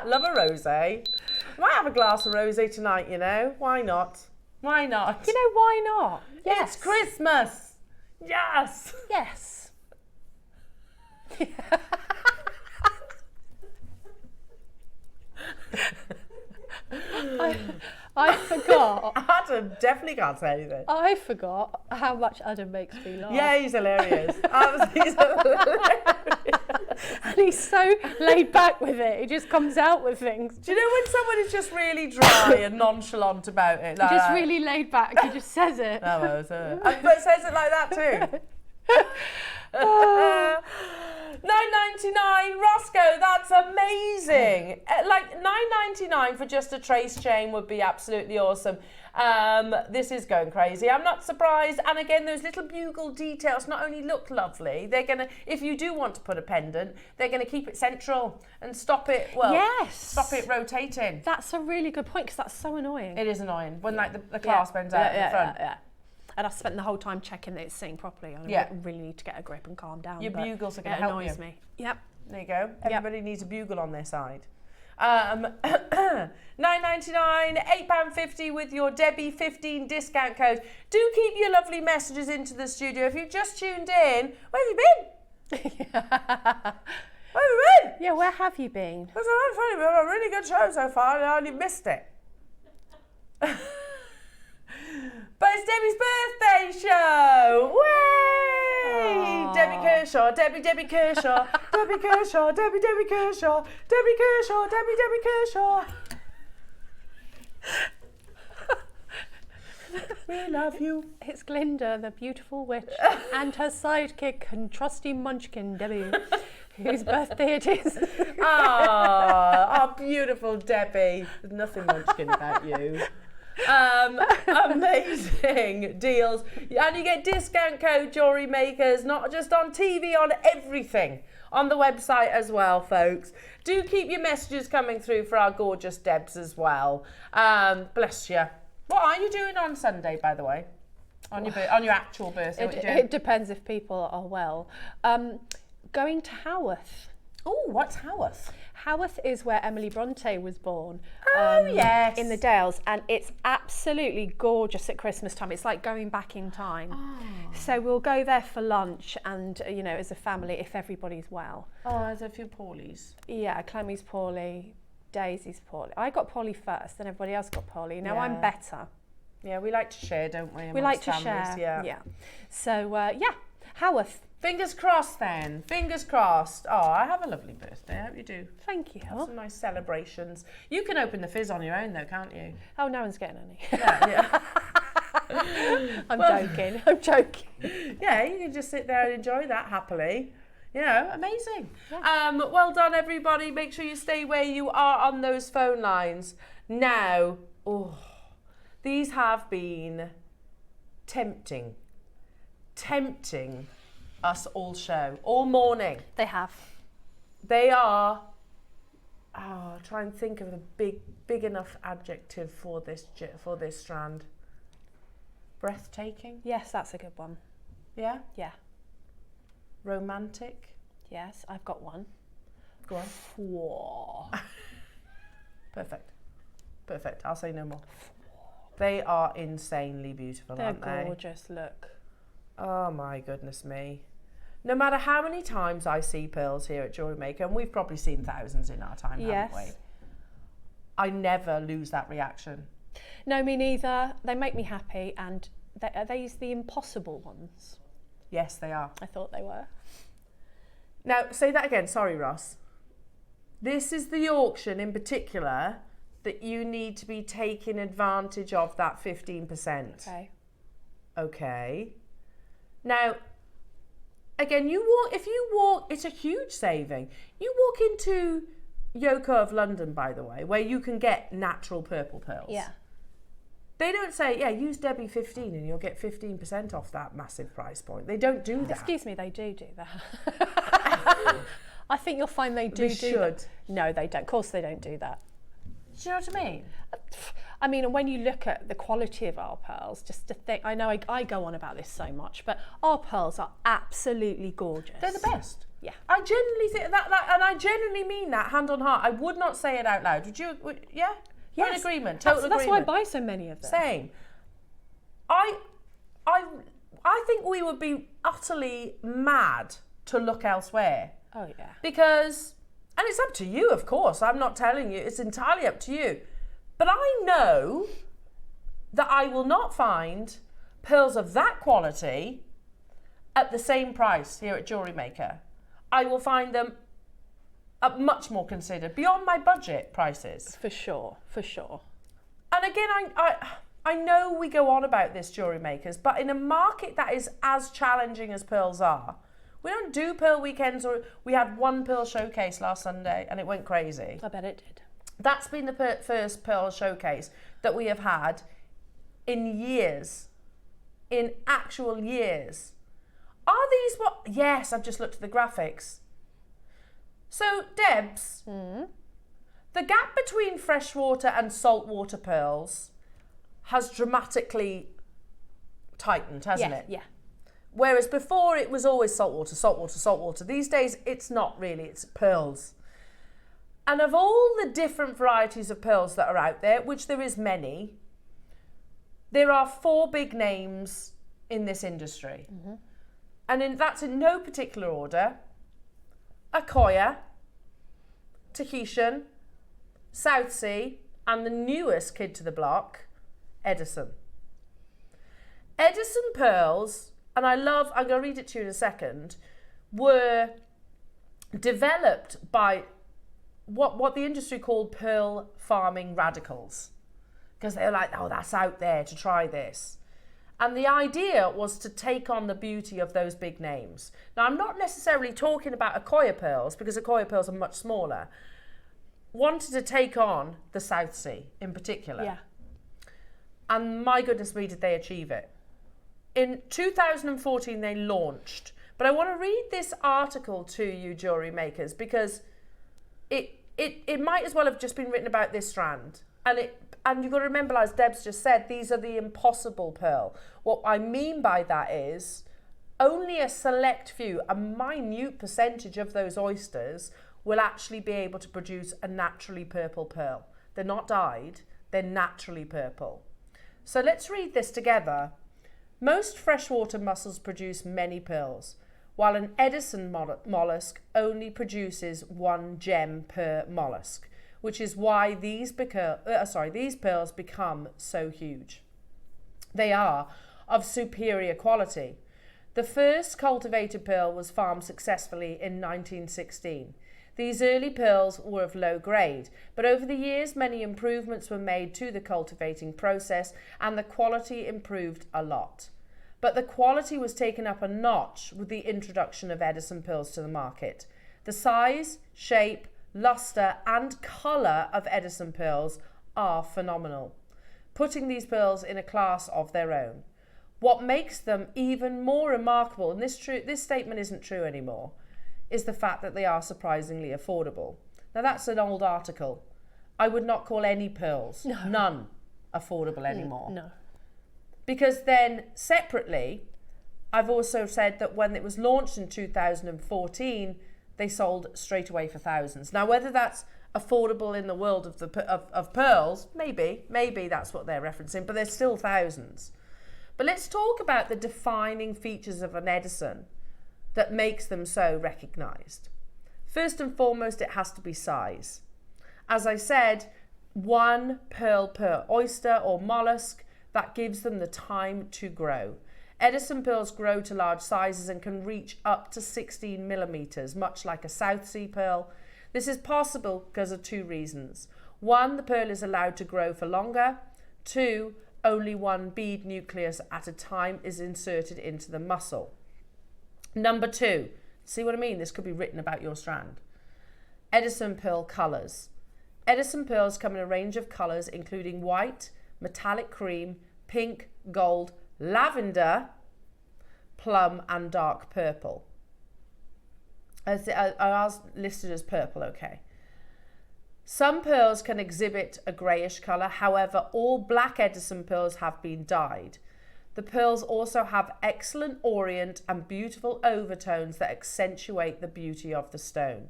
A: Love a rosé. Might have a glass of rosé tonight, you know. Why not? Why not?
B: You know, why not?
A: It's Christmas. Yes.
B: Yes. I forgot.
A: Adam definitely can't say anything.
B: I forgot how much Adam makes me laugh.
A: Yeah, he's hilarious. He's hilarious.
B: And he's so laid back with it. He just comes out with things.
A: Do you know when someone is just really dry and nonchalant about it? Like
B: Just
A: that?
B: really laid back. He just says it.
A: No, but says it like that too. $9.99, Roscoe, that's amazing. Like $9.99 for just a trace chain would be absolutely awesome. This is going crazy. I'm not surprised. And again, those little bugle details not only look lovely, they're gonna, if you do want to put a pendant, they're gonna keep it central and stop it, stop it rotating.
B: That's a really good point, because that's so annoying.
A: It is annoying when like the clasp bends out in the front.
B: And I've spent the whole time checking that it's sitting properly. I really need to get a grip and calm down.
A: Your bugles are going to
B: it
A: help you.
B: annoys me. Yep.
A: There you go. Everybody needs a bugle on their side. $9.99, £8.50 with your Debbie 15 discount code. Do keep your lovely messages into the studio. If you've just tuned in, where have you been? Where have you been?
B: Yeah, where have you been?
A: That's not funny. We've had a really good show so far and I only missed it. But it's Debbie's birthday show! Way! Debbie Kershaw, Debbie Kershaw, Debbie Kershaw, Debbie Kershaw, Debbie Kershaw, Debbie Kershaw. We love you.
B: It's Glinda, the beautiful witch, and her sidekick and trusty munchkin, Debbie, whose birthday it is.
A: Our beautiful Debbie. There's nothing munchkin about you. Amazing deals, and you get discount code Jewellery Makers, not just on TV, on everything, on the website as well, folks. Do keep your messages coming through for our gorgeous Debs as well. Bless you. What are you doing on Sunday, by the way? On your actual birthday? What are you doing?
B: It depends if people are well. Going to Haworth.
A: Oh, what's Haworth?
B: Haworth is where Emily Bronte was born.
A: Yes.
B: In the Dales, and it's absolutely gorgeous at Christmas time. It's like going back in time. Oh. So we'll go there for lunch and, you know, as a family, if everybody's well.
A: Oh, there's a few Paulies.
B: Yeah, Clemmie's poorly, Daisy's poorly. I got poorly first, then everybody else got poorly. Now I'm better.
A: Yeah, we like to share, don't we?
B: We like to
A: families,
B: share. Yeah. So, Haworth.
A: Fingers crossed then. Fingers crossed. Oh, I have a lovely birthday. I hope you do.
B: Thank you.
A: Have some nice celebrations. You can open the fizz on your own though, can't you?
B: Oh, no one's getting any.
A: Yeah.
B: I'm joking.
A: Yeah, you can just sit there and enjoy that happily. You know, amazing. Yeah. Well done, everybody. Make sure you stay where you are on those phone lines. Now, these have been tempting us all morning.
B: They have.
A: They are, try and think of a big enough adjective for this strand. Breathtaking?
B: Yes, that's a good one.
A: Yeah?
B: Yeah.
A: Romantic?
B: Yes, I've got one.
A: Go on.
B: Whoa.
A: Perfect. I'll say no more. They are insanely beautiful, aren't they?
B: They're gorgeous, look.
A: Oh my goodness me. No matter how many times I see pearls here at JewelleryMaker, and we've probably seen thousands in our time, haven't we? I never lose that reaction.
B: No, me neither. They make me happy, and are these the impossible ones?
A: Yes, they are.
B: I thought they were.
A: Now, say that again. Sorry, Ross. This is the auction in particular that you need to be taking advantage of that 15%. Okay. Now, again, if you walk, it's a huge saving. You walk into Yoko of London, by the way, where you can get natural purple pearls.
B: Yeah.
A: They don't say, yeah, use Debbie 15 and you'll get 15% off that massive price point. They don't do that.
B: Excuse me, they do that. I think you'll find they do
A: should.
B: that. No, they don't. Of course they don't do that.
A: Do you know what I mean?
B: I mean, when you look at the quality of our pearls, just to think, I know I go on about this so much, but our pearls are absolutely gorgeous.
A: They're the best.
B: Yeah.
A: I genuinely think that, and I genuinely mean that, hand on heart. I would not say it out loud. Would you? Yeah? You're in agreement, total agreement.
B: That's why I buy so many of them.
A: Same. I think we would be utterly mad to look elsewhere.
B: Oh, yeah.
A: Because, and it's up to you, of course. I'm not telling you. It's entirely up to you. But I know that I will not find pearls of that quality at the same price here at JewelleryMaker. I will find them at much more considered, beyond my budget prices.
B: For sure, for sure.
A: And again, I know we go on about this, jewellery makers, but in a market that is as challenging as pearls are, we don't do pearl weekends. Or we had one pearl showcase last Sunday and it went crazy.
B: I bet it did.
A: That's been the first pearl showcase that we have had in years, in actual years. Are these what? Yes, I've just looked at the graphics. So, Debs, the gap between freshwater and saltwater pearls has dramatically tightened, hasn't it?
B: Yeah.
A: Whereas before it was always saltwater, saltwater, saltwater. These days it's not really, it's pearls. And of all the different varieties of pearls that are out there, which there is many, there are 4 big names in this industry. And that's in no particular order. Akoya, Tahitian, South Sea, and the newest kid to the block, Edison. Edison pearls, and I'm going to read it to you in a second, were developed by what the industry called pearl farming radicals. Because they're like, oh, that's out there, to try this. And the idea was to take on the beauty of those big names. Now, I'm not necessarily talking about Akoya pearls, because Akoya pearls are much smaller. Wanted to take on the South Sea in particular.
B: Yeah.
A: And my goodness me, did they achieve it. In 2014, they launched. But I want to read this article to you, jewellery makers, because it might as well have just been written about this strand. And you've got to remember, as Deb's just said, these are the impossible pearl. What I mean by that is only a select few, a minute percentage of those oysters will actually be able to produce a naturally purple pearl. They're not dyed, they're naturally purple. So let's read this together. Most freshwater mussels produce many pearls, while an Edison mollusk only produces 1 gem per mollusk, which is why these pearls become so huge. They are of superior quality. The first cultivated pearl was farmed successfully in 1916. These early pearls were of low grade, but over the years many improvements were made to the cultivating process and the quality improved a lot. But the quality was taken up a notch with the introduction of Edison pearls to the market. The size, shape, luster and colour of Edison pearls are phenomenal, putting these pearls in a class of their own. What makes them even more remarkable, and this statement isn't true anymore, is the fact that they are surprisingly affordable. Now that's an old article. I would not call any pearls, none, affordable anymore.
B: No.
A: Because then separately, I've also said that when it was launched in 2014, they sold straight away for thousands. Now, whether that's affordable in the world of pearls, maybe that's what they're referencing, but there's still thousands. But let's talk about the defining features of an Edison that makes them so recognised. First and foremost, it has to be size. As I said, 1 pearl per oyster or mollusk, that gives them the time to grow. Edison pearls grow to large sizes and can reach up to 16 millimetres, much like a South Sea pearl. This is possible because of 2 reasons. 1, the pearl is allowed to grow for longer. 2, only 1 bead nucleus at a time is inserted into the mussel. Number 2, see what I mean? This could be written about your strand. Edison pearl colours. Edison pearls come in a range of colours including white, metallic cream, pink, gold, lavender, plum and dark purple. Ours listed as purple, okay. Some pearls can exhibit a greyish colour, however, all black Edison pearls have been dyed. The pearls also have excellent orient and beautiful overtones that accentuate the beauty of the stone.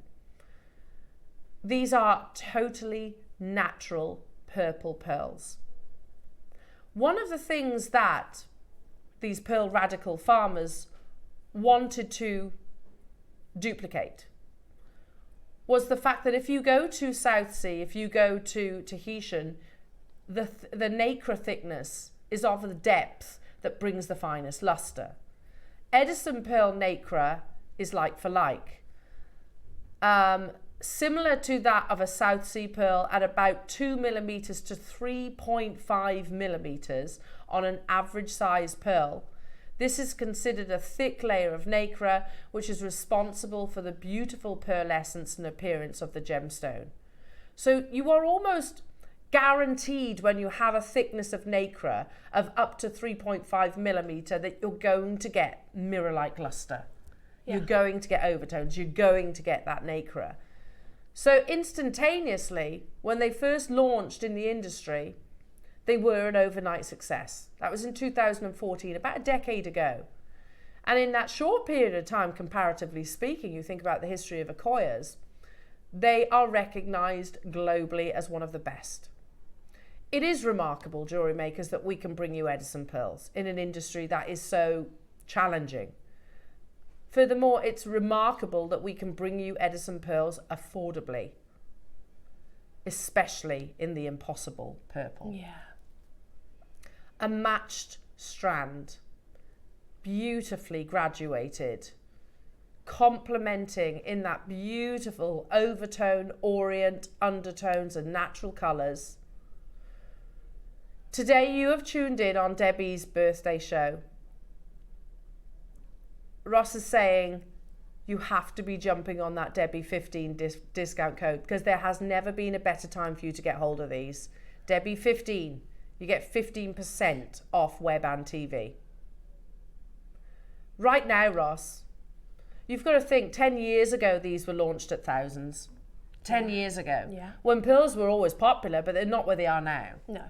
A: These are totally natural purple pearls. One of the things that these pearl radical farmers wanted to duplicate was the fact that if you go to South Sea, if you go to Tahitian, the nacre thickness is of the depth that brings the finest luster. Edison pearl nacre is like for like. Similar to that of a South Sea pearl at about 2 millimeters to 3.5 millimeters on an average size pearl. This is considered a thick layer of nacre, which is responsible for the beautiful pearlescence and appearance of the gemstone. So you are almost guaranteed when you have a thickness of nacre of up to 3.5 millimeter that you're going to get mirror-like luster. Yeah. You're going to get overtones. You're going to get that nacre. So instantaneously, when they first launched in the industry, they were an overnight success. That was in 2014, about a decade ago. And in that short period of time, comparatively speaking, you think about the history of Akoyas, they are recognised globally as one of the best. It is remarkable, jewellery makers, that we can bring you Edison pearls in an industry that is so challenging. Furthermore, it's remarkable that we can bring you Edison pearls affordably, especially in the impossible purple.
B: Yeah.
A: A matched strand, beautifully graduated, complementing in that beautiful overtone, orient, undertones and natural colours. Today you have tuned in on Debbie's birthday show. Ross is saying you have to be jumping on that Debbie 15 discount code because there has never been a better time for you to get hold of these. Debbie 15, you get 15% off web and TV. Right now, Ross, you've got to think 10 years ago these were launched at thousands. 10 years ago.
B: Yeah.
A: When pearls were always popular, but they're not where they are now.
B: No.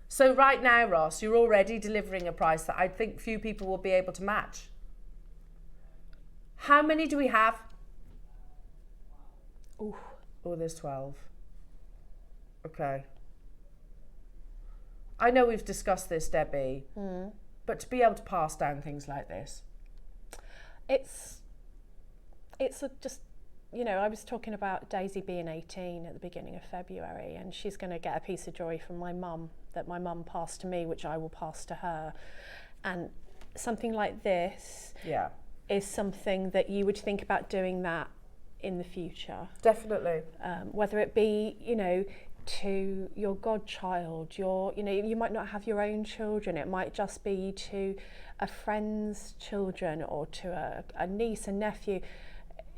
A: So right now, Ross, you're already delivering a price that I think few people will be able to match. How many do we have?
B: Ooh.
A: Oh, there's 12. Okay. I know we've discussed this, Debbie, but to be able to pass down things like this.
B: It's just, you know, I was talking about Daisy being 18 at the beginning of February, and she's going to get a piece of jewellery from my mum that my mum passed to me, which I will pass to her. And something like this is something that you would think about doing that in the future.
A: Definitely.
B: Whether it be, you know, to your godchild, you might not have your own children, it might just be to a friend's children or to a niece and nephew.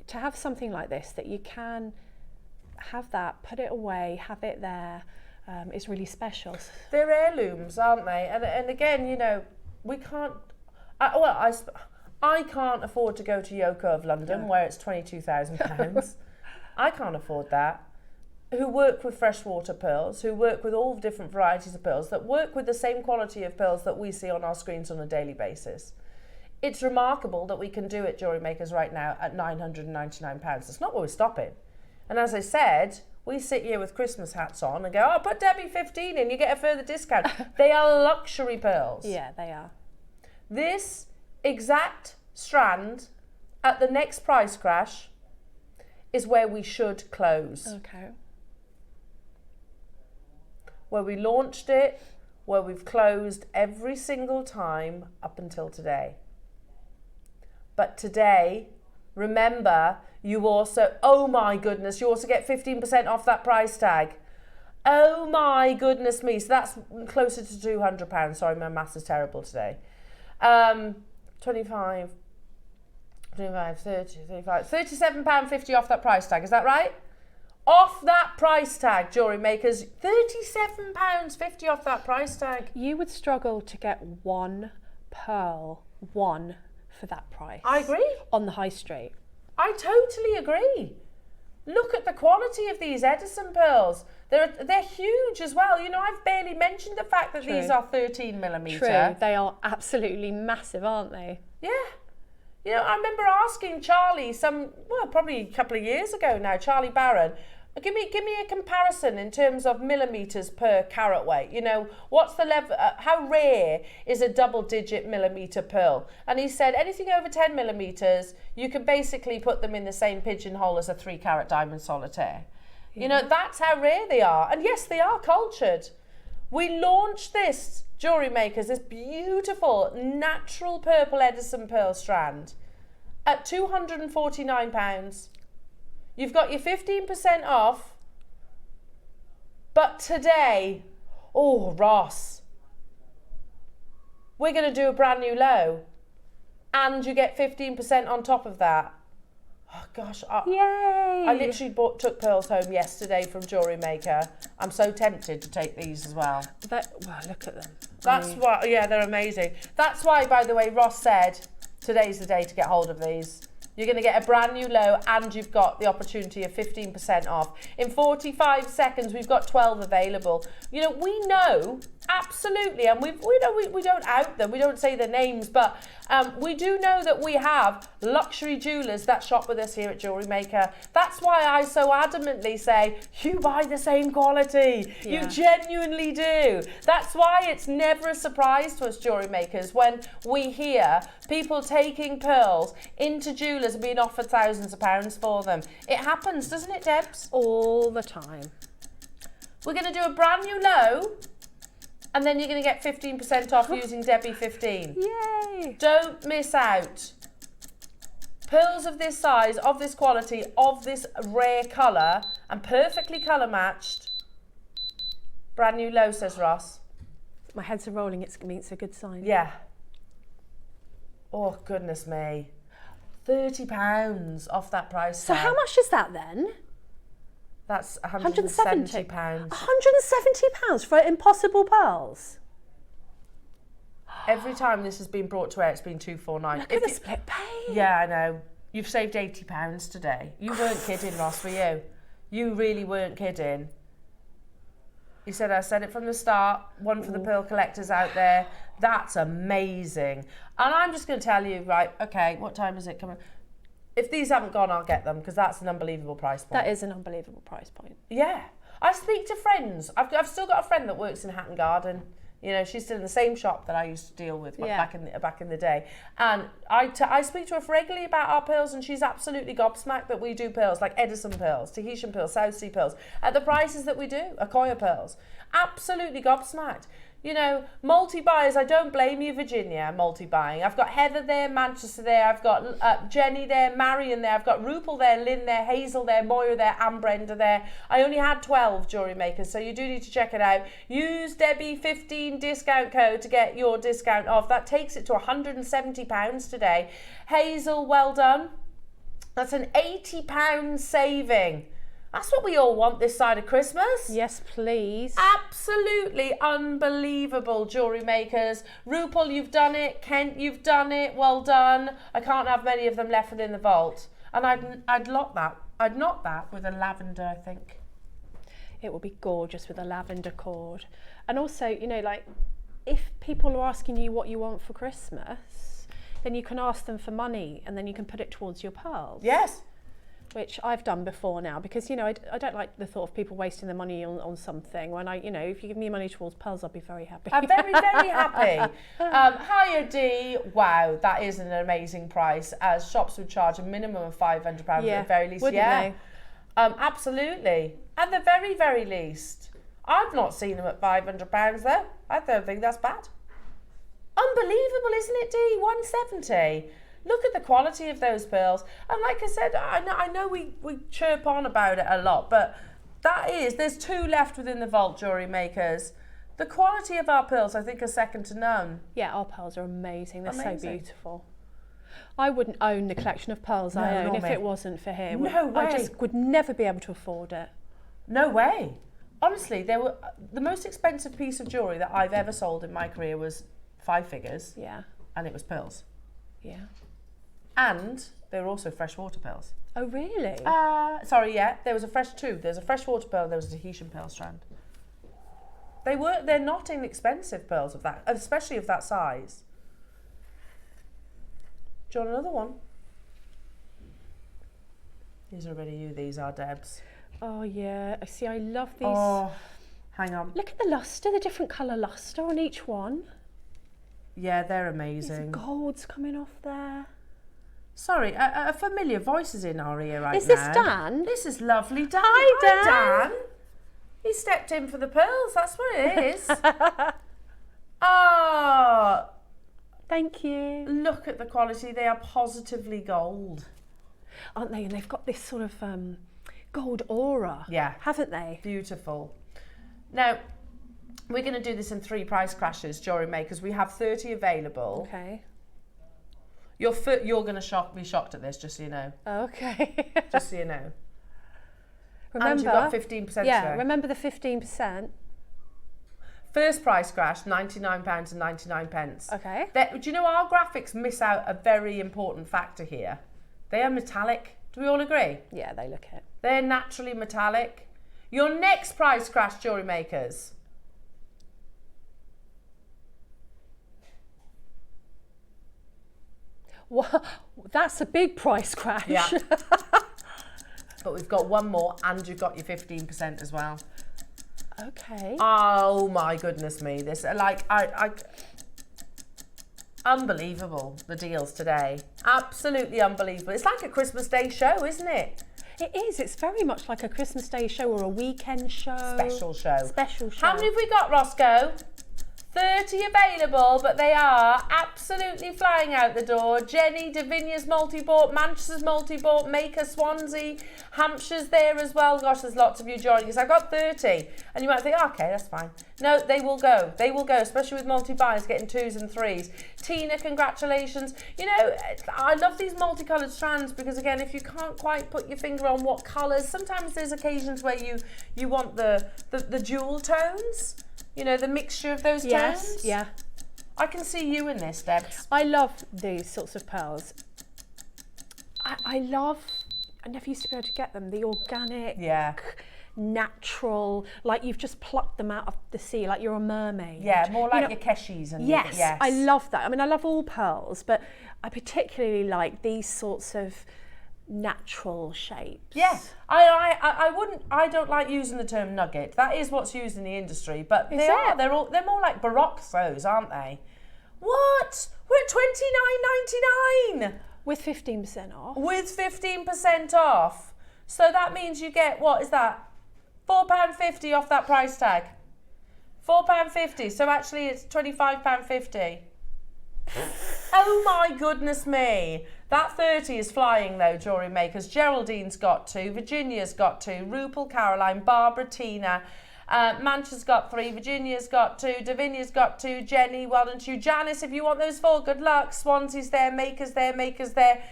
B: To have something like this that you can have that, put it away, have it there, is really special.
A: They're heirlooms, aren't they? And again, you know, we can't. I can't afford to go to Yoko of London where it's £22,000. I can't afford that. Who work with freshwater pearls, who work with all different varieties of pearls, that work with the same quality of pearls that we see on our screens on a daily basis. It's remarkable that we can do it, jewellery makers, right now at £999. That's not where we're stopping. And as I said, we sit here with Christmas hats on and go, oh, put Debbie 15 in, you get a further discount. They are luxury pearls.
B: Yeah, they are.
A: This exact strand at the next price crash is where we should close.
B: Okay.
A: Where we launched it, where we've closed every single time up until today. But today, remember, you also, oh my goodness, you also get 15% off that price tag. Oh my goodness me. So that's closer to £200. Sorry, my maths is terrible today. 25, 30, 35, £37.50 off that price tag. Is that right? Off that price tag, jewellery makers, £37.50 off that price tag.
B: You would struggle to get one pearl, one, for that price.
A: I agree.
B: On the high street.
A: I totally agree. Look at the quality of these Edison pearls. They're huge as well. You know, I've barely mentioned the fact that these are 13mm.
B: True, they are absolutely massive, aren't they?
A: Yeah. You know, I remember asking Charlie probably a couple of years ago now, Charlie Barron, give me a comparison in terms of millimetres per carat weight. You know, what's the level, how rare is a double-digit millimetre pearl? And he said anything over 10 millimetres, you can basically put them in the same pigeonhole as a 3-carat diamond solitaire. Yeah. You know, that's how rare they are. And yes, they are cultured. We launched this, Jewellery Makers, this beautiful natural purple Edison pearl strand at £249. You've got your 15% off, but today, oh, Ross, we're going to do a brand new low, and you get 15% on top of that. Oh gosh,
B: yay!
A: I literally took pearls home yesterday from Jewellery Maker. I'm so tempted to take these as well.
B: Wow, look at them.
A: Yeah, they're amazing. That's why, by the way, Ross said today's the day to get hold of these. You're going to get a brand new low, and you've got the opportunity of 15% off. In 45 seconds, we've got 12 available. You know, we know, absolutely, and we don't out them, we don't say their names, but we do know that we have luxury jewellers that shop with us here at Jewellery Maker. That's why I so adamantly say, you buy the same quality. Yeah. You genuinely do. That's why it's never a surprise to us Jewellery Makers when we hear people taking pearls into jewellers and being offered thousands of pounds for them. It happens, doesn't it, Debs?
B: All the time.
A: We're going to do a brand new low, and then you're going to get 15% off using Debbie 15.
B: Yay! Don't
A: miss out. Pearls of this size, of this quality, of this rare colour, and perfectly colour matched. Brand new low, says Ross.
B: My heads are rolling, it's a good sign.
A: Yeah. Oh, goodness me. £30 off that price
B: So how much is that then?
A: That's £170.
B: £170 for impossible pearls?
A: Every time this has been brought to air, it's been £249.
B: Look at the split pay.
A: Yeah, I know. You've saved £80 today. You weren't kidding, Ross, were you? You really weren't kidding. You said, I said it from the start, one for the pearl collectors out there. That's amazing. And I'm just going to tell you, right, okay, what time is it coming? If these haven't gone, I'll get them, because that's an unbelievable price point.
B: That is an unbelievable price point.
A: Yeah. I speak to friends. I've still got a friend that works in Hatton Garden. You know, she's still in the same shop that I used to deal with back in the day. And I speak to her regularly about our pearls, and she's absolutely gobsmacked that we do pearls like Edison pearls, Tahitian pearls, South Sea pearls, at the prices that we do, Akoya pearls. Absolutely gobsmacked. You know, multi-buyers, I don't blame you, Virginia, multi-buying. I've got Heather there, Manchester there, I've got Jenny there, Marion there, I've got Rupal there, Lynn there, Hazel there, Moira there, and Brenda there. I only had 12 Jewellery Makers, so you do need to check it out. Use Debbie 15 discount code to get your discount off. That takes it to £170 today. Hazel, well done. That's an £80 saving. That's what we all want this side of Christmas.
B: Yes, please.
A: Absolutely unbelievable, Jewellery Makers. Rupal, you've done it. Kent, you've done it. Well done. I can't have many of them left within the vault. And I'd lock that. I'd knot that with a lavender, I think.
B: It would be gorgeous with a lavender cord. And also, you know, like, if people are asking you what you want for Christmas, then you can ask them for money, and then you can put it towards your pearls.
A: Yes.
B: Which I've done before now, because, you know, I don't like the thought of people wasting their money on something. When you know, if you give me money towards pearls, I'll be very happy.
A: I'm very, very happy. Hiya D, wow, that is an amazing price, as shops would charge a minimum of £500 at the very least.
B: Wouldn't they?
A: Absolutely. At the very, very least. I've not seen them at £500 though. I don't think that's bad. Unbelievable, isn't it, D? 170. Look at the quality of those pearls. And like I said, I know we chirp on about it a lot, but there's 2 left within the vault, Jewellery Makers. The quality of our pearls, I think, are second to none.
B: Yeah, our pearls are amazing. They're so beautiful. I wouldn't own the collection of pearls I own
A: nor
B: if
A: me.
B: it wasn't for him.
A: No way.
B: I just would never be able to afford it.
A: No way. Honestly, they were the most expensive piece of jewellery that I've ever sold in my career was 5 figures,
B: Yeah,
A: and it was pearls.
B: yeah.
A: And they were also freshwater pearls.
B: Oh, really?
A: There was a there's a freshwater pearl, there was a Tahitian pearl strand. They're not inexpensive pearls of that, especially of that size. Do you want another one? These are already you, these are Debs.
B: Oh, yeah. I see, I love these.
A: Oh, hang on.
B: Look at the lustre, the different colour lustre on each one.
A: Yeah, they're
B: There's
A: amazing.
B: golds coming off there.
A: Sorry, a familiar voice is in our ear right now.
B: Is this Dan?
A: This is lovely Dan.
B: Hi, Dan.
A: He stepped in for the pearls, that's what it is. Oh,
B: Thank you.
A: look at the quality. They are positively gold.
B: Aren't they? And they've got this sort of gold aura.
A: Yeah.
B: Haven't they?
A: Beautiful. Now, we're going to do this in 3 price crashes, Jewellery Makers. We have 30 available.
B: Okay.
A: You're going to be shocked at this, just so you know.
B: Okay.
A: Just so you know.
B: Remember,
A: And you've got 15%
B: yeah,
A: today.
B: remember the 15%.
A: First price crash, £99 and 99 pence.
B: Okay.
A: Do you know our graphics miss out a very important factor here? They are metallic. Do we all agree?
B: Yeah, they look it.
A: They're naturally metallic. Your next price crash, Jewellery Makers.
B: Wow, that's a big price crash.
A: Yeah. But we've got one more, and you've got your 15% as well.
B: Okay.
A: Oh my goodness me! This unbelievable, the deals today. Absolutely unbelievable. It's like a Christmas Day show, isn't it?
B: It is. It's very much like a Christmas Day show or a weekend show.
A: Special show.
B: Special show.
A: How many have we got, Roscoe? 30 available, but they are absolutely flying out the door. Jenny, Davinia's multi-bought, Manchester's multi-bought, Maker, Swansea, Hampshire's there as well. Gosh, there's lots of you joining us. I've got 30. And you might think, okay, that's fine. No, they will go. They will go, especially with multi-buys getting 2s and 3s. Tina, congratulations. You know, I love these multicoloured strands because, again, if you can't quite put your finger on what colours, sometimes there's occasions where you want the jewel tones. You know, the mixture of those tones?
B: Yeah.
A: I can see you in this, Debs.
B: I love these sorts of pearls. I never used to be able to get them, the organic, natural, like you've just plucked them out of the sea, like you're a mermaid.
A: Yeah, more like your Keshis. And
B: yes,
A: yes,
B: I love that. I mean, I love all pearls, but I particularly like these sorts of natural shapes.
A: Yeah, I don't like using the term nugget. That is what's used in the industry, but they're more like Baroque throws, aren't they? What? We're at $29.99
B: with 15% off.
A: With 15% off. So that means you get, what is that? £4.50 off that price tag. £4.50. So actually it's £25.50. Oh my goodness me. That 30 is flying though, Jewellery Makers. Geraldine's got 2, Virginia's got 2, Rupal, Caroline, Barbara, Tina, Mancha's got 3, Virginia's got 2, Davinia's got 2, Jenny, well done to you. Janice, if you want those 4, good luck. Swansea's there, Maker's there, Maker's there.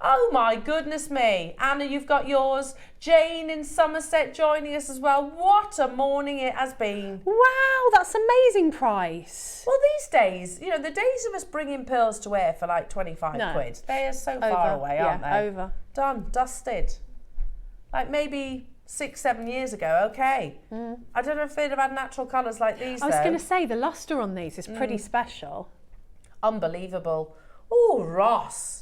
A: Oh my goodness me. Anna, you've got yours. Jane in Somerset joining us as well. What a morning it has been.
B: Wow, that's amazing price.
A: Well, these days, you know, the days of us bringing pearls to wear for like 25 quid, they are so far away, aren't they?
B: Over.
A: Done, dusted. Like maybe 6-7 years ago, okay. I don't know if they'd have had natural colours like these,
B: I was going to say, the lustre on these is pretty special.
A: Unbelievable. Oh, Ross.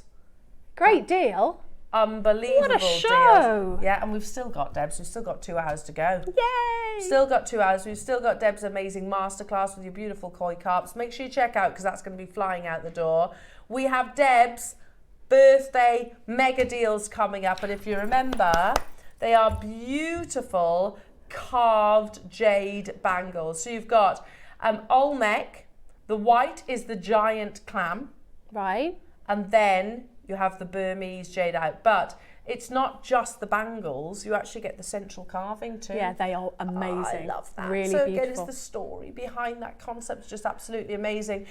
B: Great deal.
A: Unbelievable.
B: What a show.
A: Deals. Yeah, and we've still got Debs. We've still got 2 hours to go.
B: Yay.
A: Still got 2 hours. We've still got Deb's amazing masterclass with your beautiful koi carps. Make sure you check out because that's going to be flying out the door. We have Deb's birthday mega deals coming up. And if you remember, they are beautiful carved jade bangles. So you've got Olmec. The white is the giant clam.
B: Right.
A: And then you have the Burmese jade out. But it's not just the bangles, you actually get the central carving too.
B: Yeah, they are amazing.
A: I love that.
B: Really
A: so
B: beautiful.
A: again, it's the story behind that concept is just absolutely amazing.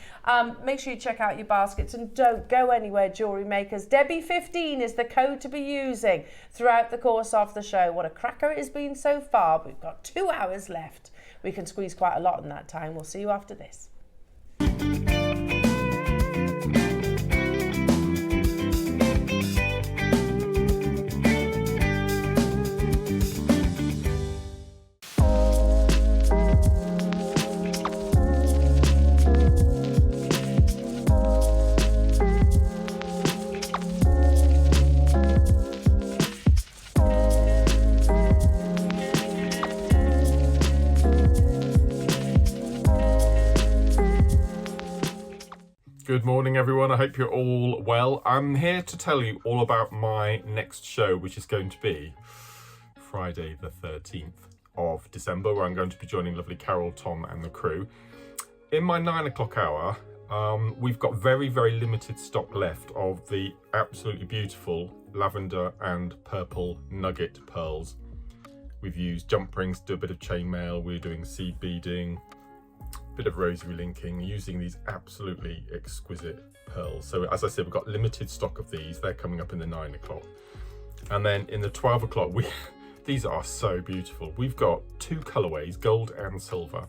A: Make sure you check out your baskets and don't go anywhere, jewellery makers. Debbie15 is the code to be using throughout the course of the show. What a cracker it has been so far. We've got 2 hours left. We can squeeze quite a lot in that time. We'll see you after this.
D: Good morning, everyone. I hope you're all well. I'm here to tell you all about my next show, which is going to be Friday the 13th of December, where I'm going to be joining lovely Carol, Tom and the crew. In my 9 o'clock hour, we've got very, very limited stock left of the absolutely beautiful lavender and purple nugget pearls. We've used jump rings to do a bit of chainmail. We're doing seed beading, bit of rosary linking, using these absolutely exquisite pearls. So as I said, we've got limited stock of these. They're coming up in the 9 o'clock. And then in the 12 o'clock, these are so beautiful. We've got 2 colorways, gold and silver,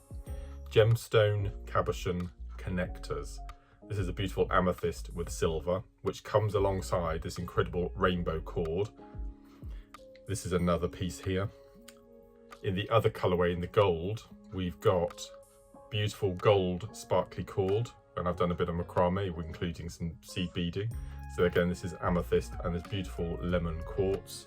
D: gemstone cabochon connectors. This is a beautiful amethyst with silver, which comes alongside this incredible rainbow cord. This is another piece here. In the other colorway, in the gold, we've got beautiful gold sparkly cord, and I've done a bit of macrame, including some seed beading. So again, this is amethyst and this beautiful lemon quartz.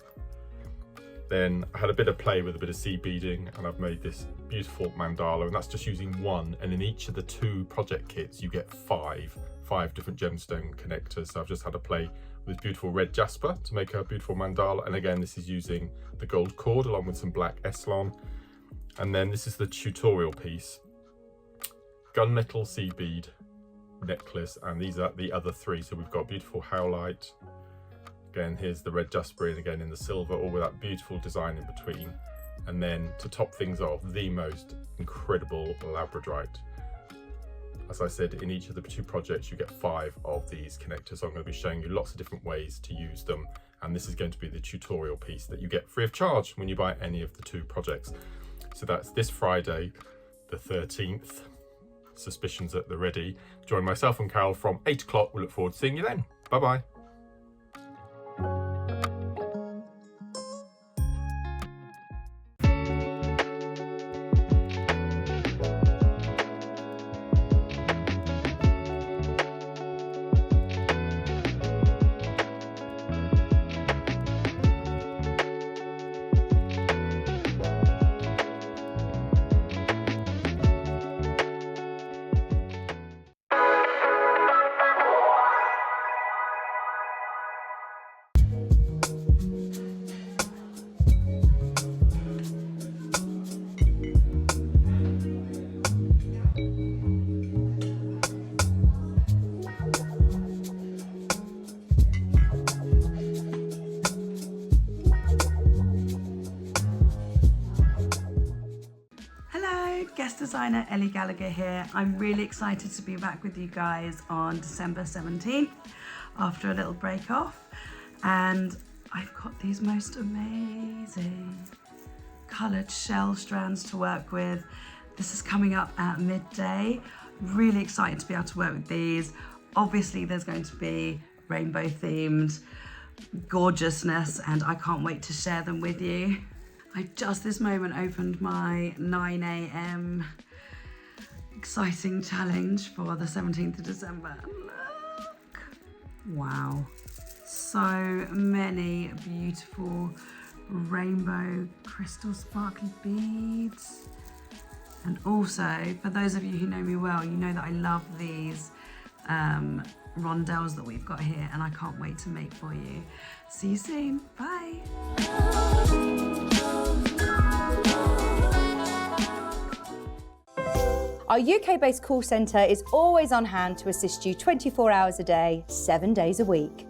D: Then I had a bit of play with a bit of seed beading, and I've made this beautiful mandala, and that's just using 1. And in each of the 2 project kits, you get 5 different gemstone connectors. So I've just had a play with beautiful red jasper to make a beautiful mandala. And again, this is using the gold cord along with some black Eslon. And then this is the tutorial piece. Gunmetal seed bead necklace, and these are the other 3. So we've got beautiful howlite. Again, here's the red jasper, and again in the silver, all with that beautiful design in between. And then to top things off, the most incredible labradorite. As I said, in each of the 2 projects, you get 5 of these connectors. So I'm going to be showing you lots of different ways to use them. And this is going to be the tutorial piece that you get free of charge when you buy any of the 2 projects. So that's this Friday, the 13th. Suspicions at the ready. Join myself and Carol from 8 o'clock. We look forward to seeing you then. Bye-bye.
E: Guest designer Ellie Gallagher here. I'm really excited to be back with you guys on December 17th after a little break off, and I've got these most amazing coloured shell strands to work with. This is coming up at midday. Really excited to be able to work with these. Obviously there's going to be rainbow themed gorgeousness, and I can't wait to share them with you. I just this moment opened my 9 a.m. exciting challenge for the 17th of December. Look! Wow. So many beautiful rainbow crystal sparkly beads. And also, for those of you who know me well, you know that I love these rondelles that we've got here, and I can't wait to make for you. See you soon. Bye.
H: Our UK-based call centre is always on hand to assist you 24 hours a day, 7 days a week.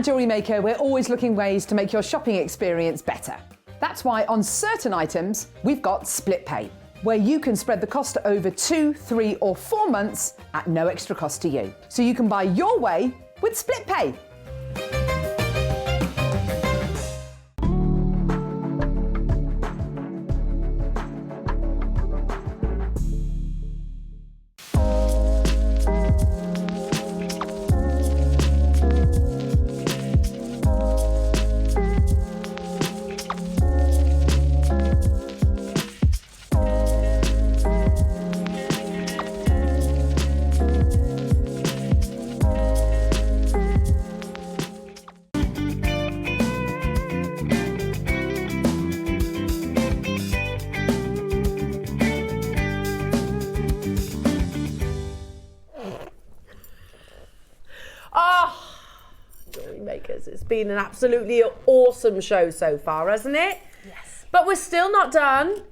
C: Jewellery Maker, we're always looking ways to make your shopping experience better. That's why on certain items, we've got split pay, where you can spread the cost over 2, 3 or 4 months at no extra cost to you. So you can buy your way with split pay.
A: It's been an absolutely awesome show so far, hasn't it?
B: Yes.
A: But we're still not done.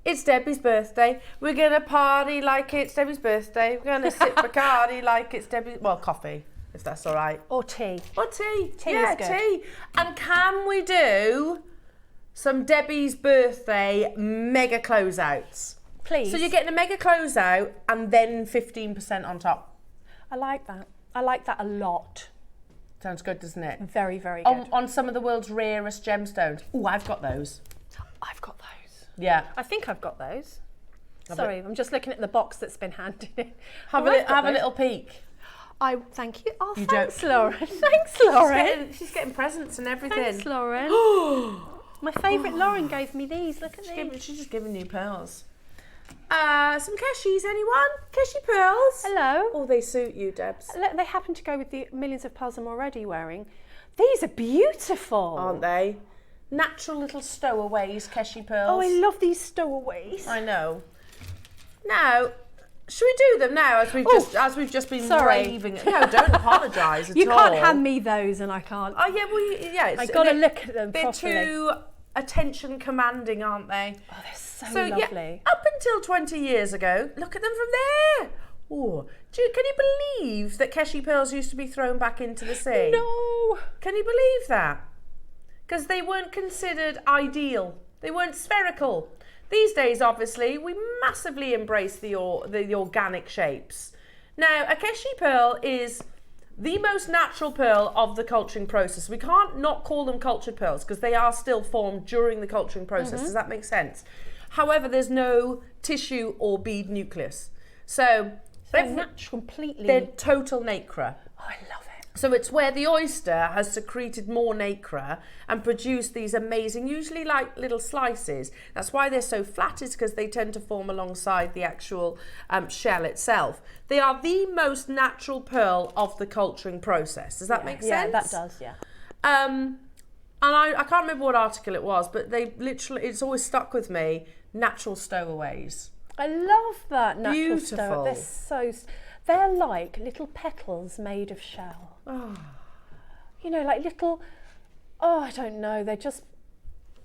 A: It's Debbie's birthday. We're going to party like it's Debbie's birthday. We're going to sip Bacardi like it's Debbie's... Well, coffee, if that's all right.
B: Or tea.
A: Or tea.
B: Tea
A: yeah,
B: is good.
A: tea. And can we do some Debbie's birthday mega closeouts?
B: Please.
A: So you're getting a mega closeout and then 15% on top.
B: I like that. I like that a lot.
A: Sounds good, doesn't it?
B: Very, very good.
A: On some of the world's rarest gemstones. Oh, I've got those.
B: I've got those.
A: Yeah.
B: I think I've got those. Sorry, I'm just looking at the box that's been handed in.
A: Have a little peek.
B: Thank you. Oh,
A: You
B: thanks,
A: don't-
B: Lauren. Thanks, Lauren.
A: She's getting presents and everything.
B: Thanks, Lauren. My favourite Lauren gave me these. Look at these.
A: She's just giving you pearls. Some Keshies, anyone? Keshi pearls?
B: Hello.
A: Oh, they suit you, Debs.
B: They happen to go with the millions of pearls I'm already wearing. These are beautiful.
A: Aren't they? Natural little stowaways, Keshi pearls.
B: Oh, I love these stowaways.
A: I know. Now, should we do them now as we've just been raving? No, don't apologise at all.
B: You can't hand me those and I can't.
A: Oh yeah, well yeah.
B: I got to look at them properly.
A: They're too attention commanding, aren't they?
B: Oh, they're so
A: Yeah,
B: lovely.
A: up until 20 years ago, look at them from there. Oh, can you believe that Keshi pearls used to be thrown back into the sea?
B: No.
A: Can you believe that? Because they weren't considered ideal. They weren't spherical. These days, obviously, we massively embrace the organic shapes. Now, a Keshi pearl is the most natural pearl of the culturing process. We can't not call them cultured pearls because they are still formed during the culturing process. Does that make sense? However, there's no tissue or bead nucleus. So
B: They're natural, completely.
A: They're total nacre.
B: Oh, I love it.
A: So it's where the oyster has secreted more nacre and produced these amazing, usually like little slices. That's why they're so flat, is because they tend to form alongside the actual shell itself. They are the most natural pearl of the culturing process. Does that make sense?
B: Yeah, that does, yeah.
A: And I can't remember what article it was, but they literally, it's always stuck with me, natural stowaways.
B: I love that natural
A: Beautiful.
B: stow. They're so... They're like little petals made of shell.
A: Oh.
B: You know, like little... Oh, I don't know. They're just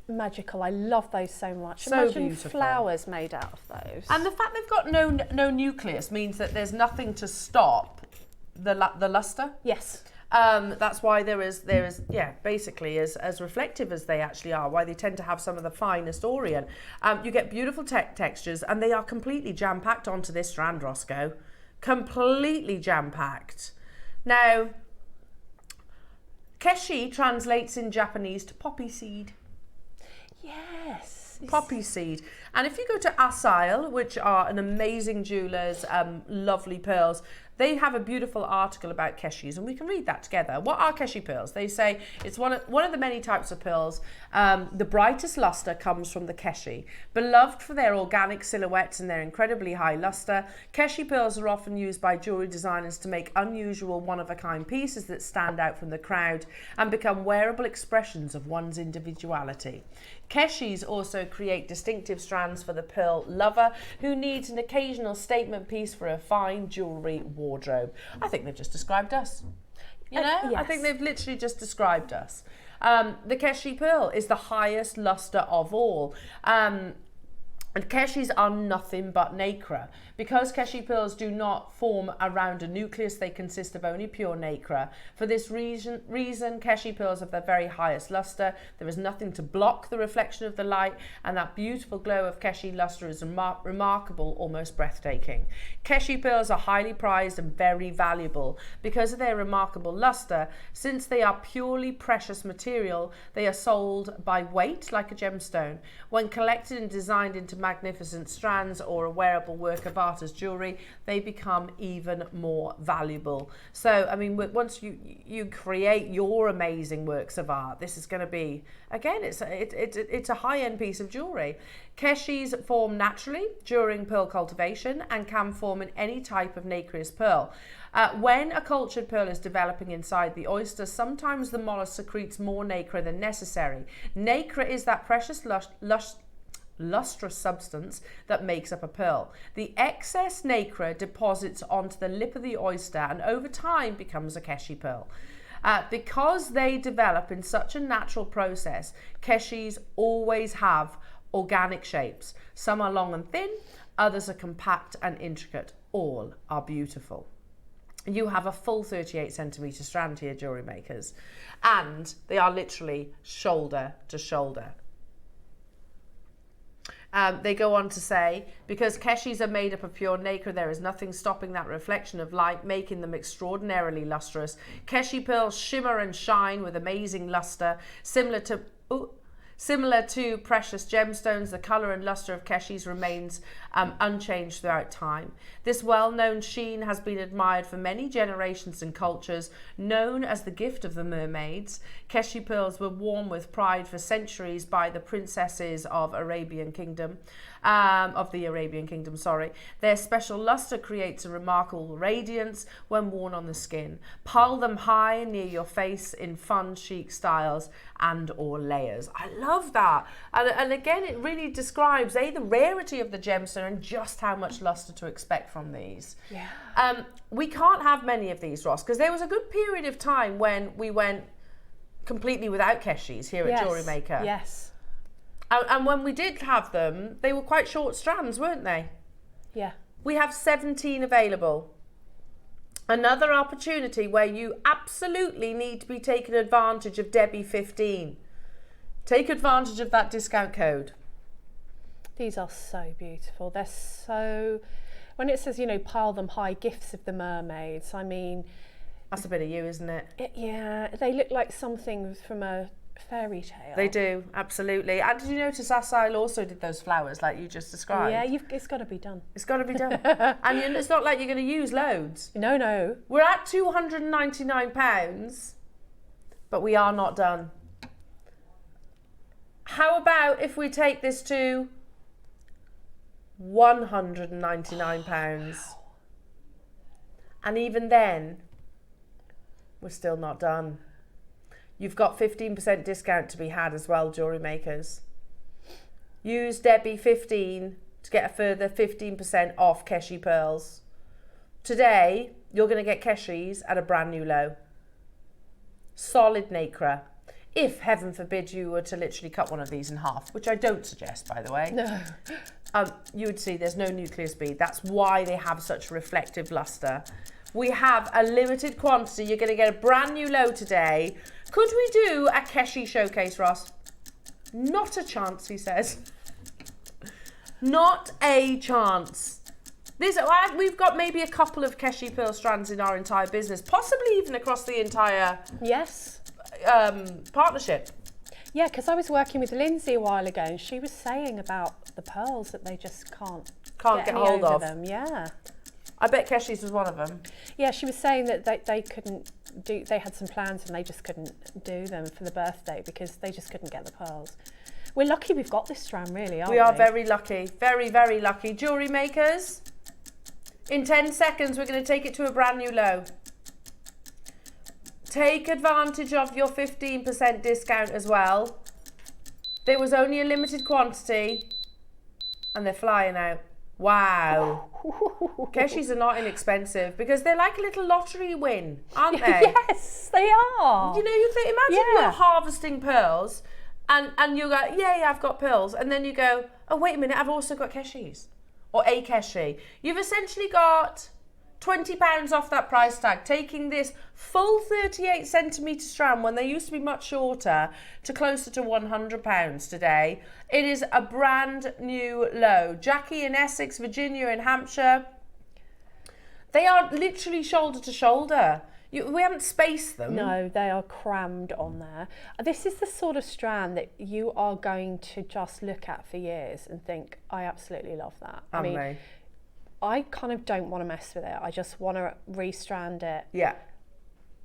B: magical. I love those so much.
A: So
B: Imagine
A: beautiful.
B: flowers made out of those.
A: And the fact they've got no nucleus means that there's nothing to stop the luster.
B: Yes.
A: That's why there is basically as reflective as they actually are, why they tend to have some of the finest Orient. You get beautiful textures, and they are completely jam-packed onto this strand, Roscoe. Completely jam-packed. Now, Keshi translates in Japanese to poppy seed.
B: Yes.
A: Poppy seed. And if you go to Asail, which are an amazing jeweller's lovely pearls, they have a beautiful article about Keshis, and we can read that together. What are Keshi pearls? They say it's one of the many types of pearls. The brightest luster comes from the Keshi. Beloved for their organic silhouettes and their incredibly high luster, Keshi pearls are often used by jewellery designers to make unusual, one-of-a-kind pieces that stand out from the crowd and become wearable expressions of one's individuality. Keshis also create distinctive strands for the pearl lover who needs an occasional statement piece for a fine jewellery wardrobe. I think they've just described us. You know?
B: Yes.
A: I think they've literally just described us. The Keshi pearl is the highest luster of all. And Keshis are nothing but nacre. Because Keshi pearls do not form around a nucleus, they consist of only pure nacre. For this reason, Keshi pearls have the very highest luster. There is nothing to block the reflection of the light, and that beautiful glow of Keshi luster is remarkable, almost breathtaking. Keshi pearls are highly prized and very valuable because of their remarkable luster. Since they are purely precious material, they are sold by weight like a gemstone. When collected and designed into magnificent strands or a wearable work of art as jewellery, they become even more valuable. So, I mean, once you create your amazing works of art, this is going to be, again, it's a high-end piece of jewellery. Keshis form naturally during pearl cultivation and can form in any type of nacreous pearl. When a cultured pearl is developing inside the oyster, sometimes the mollusk secretes more nacre than necessary. Nacre is that precious lustrous substance that makes up a pearl. The excess nacre deposits onto the lip of the oyster and over time becomes a Keshi pearl. Because they develop in such a natural process, Keshis always have organic shapes. Some are long and thin, others are compact and intricate. All are beautiful. You have a full 38 centimetre strand here, jewellery makers, and they are literally shoulder to shoulder. They go on to say, because Keshis are made up of pure nacre, there is nothing stopping that reflection of light, making them extraordinarily lustrous. Keshi pearls shimmer and shine with amazing luster, similar to precious gemstones. The colour and lustre of Keshis remains unchanged throughout time. This well-known sheen has been admired for many generations and cultures. Known as the gift of the mermaids, Keshi pearls were worn with pride for centuries by the princesses of the Arabian Kingdom. Their special luster creates a remarkable radiance when worn on the skin. Pile them high near your face in fun, chic styles and or layers. I love that. And again, it really describes the rarity of the gemstone and just how much luster to expect from these. Yeah. We can't have many of these, Ross, because there was a good period of time when we went completely without Keshis here at JewelleryMaker.
B: Yes.
A: And when we did have them, they were quite short strands, weren't they?
B: Yeah.
A: We have 17 available. Another opportunity where you absolutely need to be taking advantage of Debbie 15. Take advantage of that discount code.
B: These are so beautiful. They're so, when it says, pile them high, gifts of the mermaids, I mean...
A: That's a bit of you, isn't it?
B: Yeah, they look like something from a fairy tale.
A: They do, absolutely. And did you notice Asail also did those flowers like you just described?
B: Yeah, it's got to be done.
A: It's got to be done. And it's not like you're going to use loads.
B: No.
A: We're at £299, but we are not done. How about if we take this to £199? And even then, we're still not done. You've got 15% discount to be had as well, jewellery makers. Use Debbie 15 to get a further 15% off Keshi pearls. Today, you're going to get Keshis at a brand new low. Solid nacre. If, heaven forbid, you were to literally cut one of these in half, which I don't suggest, by the way.
B: No.
A: You would see there's no nucleus bead. That's why they have such reflective luster. We have a limited quantity. You're going to get a brand new low today. Could we do a Keshi showcase, Ross? Not a chance, he says. Not a chance. We've got maybe a couple of Keshi pearl strands in our entire business, possibly even across the entire partnership.
B: Yeah, because I was working with Lindsay a while ago, and she was saying about the pearls that they just can't get hold of them. Yeah.
A: I bet Keshi's was one of them.
B: Yeah, she was saying that they couldn't do, they had some plans and they just couldn't do them for the birthday because they just couldn't get the pearls. We're lucky we've got this strand, really, aren't we?
A: We are very lucky, very, very lucky. Jewellery makers, in 10 seconds, we're going to take it to a brand new low. Take advantage of your 15% discount as well. There was only a limited quantity and they're flying out. Wow. Keshis are not inexpensive because they're like a little lottery win, aren't they?
B: Yes, they are.
A: You imagine you're harvesting pearls And you go, yeah, I've got pearls. And then you go, oh, wait a minute, I've also got keshis. Or a keshi. You've essentially got £20 off that price tag, taking this full 38 centimetre strand when they used to be much shorter to closer to £100 today. It is a brand new low. Jackie in Essex, Virginia in Hampshire, they are literally shoulder to shoulder. We haven't spaced them.
B: No, they are crammed on there. This is the sort of strand that you are going to just look at for years and think, I absolutely love that. I mean, I kind of don't want to mess with it. I just want to restrand it.
A: Yeah.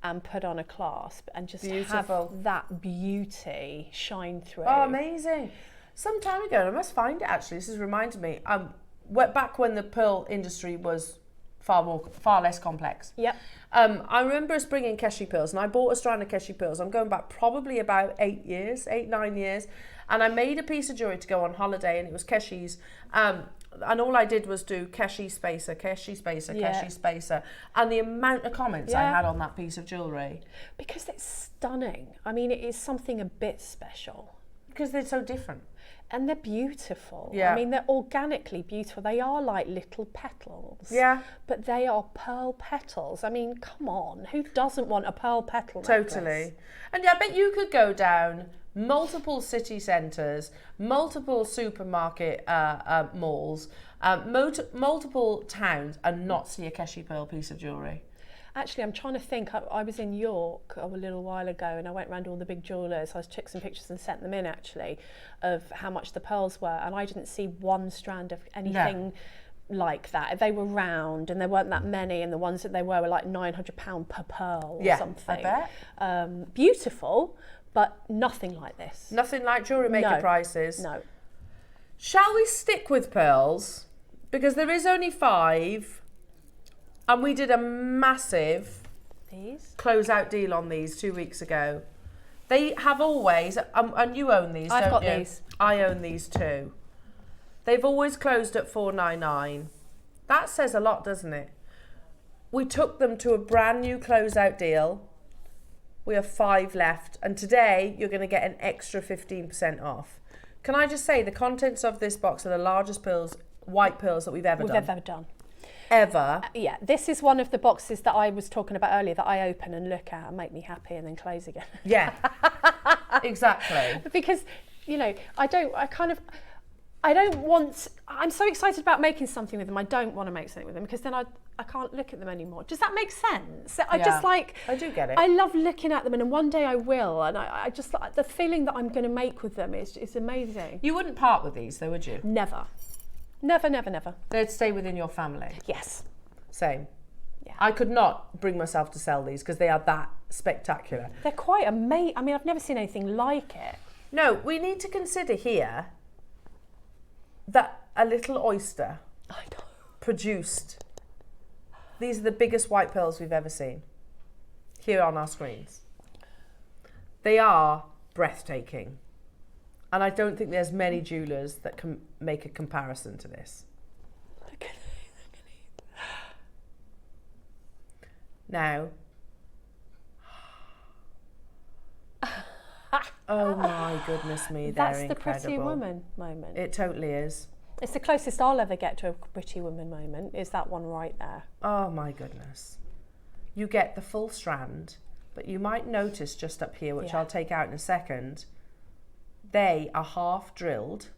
B: And put on a clasp and just
A: Beautiful.
B: have that beauty shine through.
A: Oh, amazing. Some time ago, and I must find it actually, this has reminded me, back when the pearl industry was far less complex.
B: Yep.
A: I remember us bringing keshi pearls, and I bought a strand of keshi pearls. I'm going back probably about 9 years, and I made a piece of jewellery to go on holiday, and it was keshis. And all I did was do keshi spacer, keshi spacer, keshi spacer, and the amount of comments I had on that piece of jewellery.
B: Because it's stunning. I mean, it is something a bit special.
A: Because they're so different.
B: And they're beautiful.
A: Yeah.
B: I mean, they're organically beautiful. They are like little petals.
A: Yeah.
B: But they are pearl petals. I mean, come on. Who doesn't want a pearl petal
A: Totally.
B: necklace?
A: And I bet you could go down multiple city centres, multiple supermarket malls, multiple towns and not see a keshi pearl piece of jewellery.
B: Actually, I'm trying to think. I was in York a little while ago and I went around all the big jewellers. I took some pictures and sent them in, actually, of how much the pearls were. And I didn't see one strand of anything like that. They were round and there weren't that many. And the ones that they were like £900 per pearl or something.
A: I bet.
B: Beautiful, but nothing like this.
A: Nothing like JewelleryMaker prices.
B: No.
A: Shall we stick with pearls? Because there is only 5. And we did a massive closeout deal on these 2 weeks ago. They have always, and you own these,
B: I've
A: don't
B: got
A: you?
B: these.
A: I own these too. They've always closed at $4.99. That says a lot, doesn't it? We took them to a brand new closeout deal. We have 5 left. And today you're going to get an extra 15% off. Can I just say the contents of this box are the largest pearls, white pearls that we've ever done. Ever.
B: Yeah, this is one of the boxes that I was talking about earlier that I open and look at and make me happy and then close again.
A: Yeah, exactly.
B: Because, you know, I'm so excited about making something with them. I don't want to make something with them because then I can't look at them anymore. Does that make sense? I
A: do get it.
B: I love looking at them and one day I will. And I just, the feeling that I'm going to make with them is amazing.
A: You wouldn't part with these though, would you?
B: Never. Never, never, never.
A: They'd stay within your family?
B: Yes.
A: Same.
B: Yeah.
A: I could not bring myself to sell these because they are that spectacular.
B: They're quite amazing. I mean, I've never seen anything like it.
A: No, we need to consider here that a little oyster produced. These are the biggest white pearls we've ever seen here on our screens. They are breathtaking. And I don't think there's many jewellers that can make a comparison to this.
B: Look at these.
A: Now, oh my goodness me, they're
B: That's
A: incredible.
B: the pretty woman moment.
A: It totally is.
B: It's the closest I'll ever get to a pretty woman moment, is that one right there.
A: Oh my goodness. You get the full strand, but you might notice just up here, which I'll take out in a second, they are half drilled.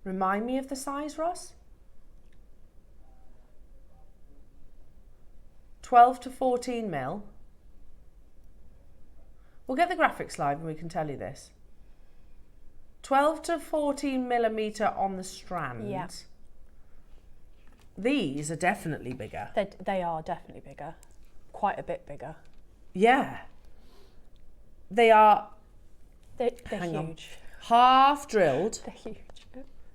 A: Remind me of the size, Ross? 12 to 14 mil. We'll get the graphics live and we can tell you this. 12 to 14 millimetre on the strand.
B: Yeah.
A: These are definitely bigger.
B: They are definitely bigger. Quite a bit bigger.
A: Yeah. They are...
B: They're
A: Hang on.
B: huge.
A: Half drilled.
B: They're huge.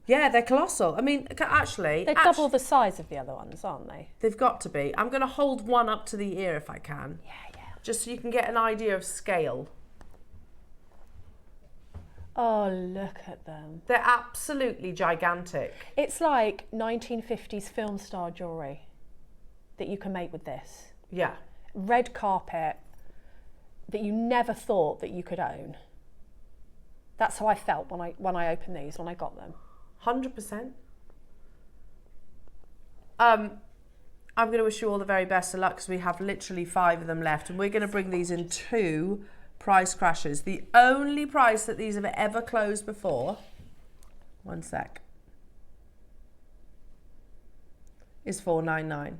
A: Yeah, they're colossal. I mean, actually...
B: They're double the size of the other ones, aren't they?
A: They've got to be. I'm going to hold one up to the ear if I can.
B: Yeah.
A: Just so you can get an idea of scale.
B: Oh, look at them.
A: They're absolutely gigantic.
B: It's like 1950s film star jewellery that you can make with this.
A: Yeah.
B: Red carpet that you never thought that you could own. That's how I felt when I opened these, when I got them.
A: 100%. I'm going to wish you all the very best of luck because we have literally 5 of them left, and we're going to bring these in 2 price crashes. The only price that these have ever closed before, one sec, is $4.99.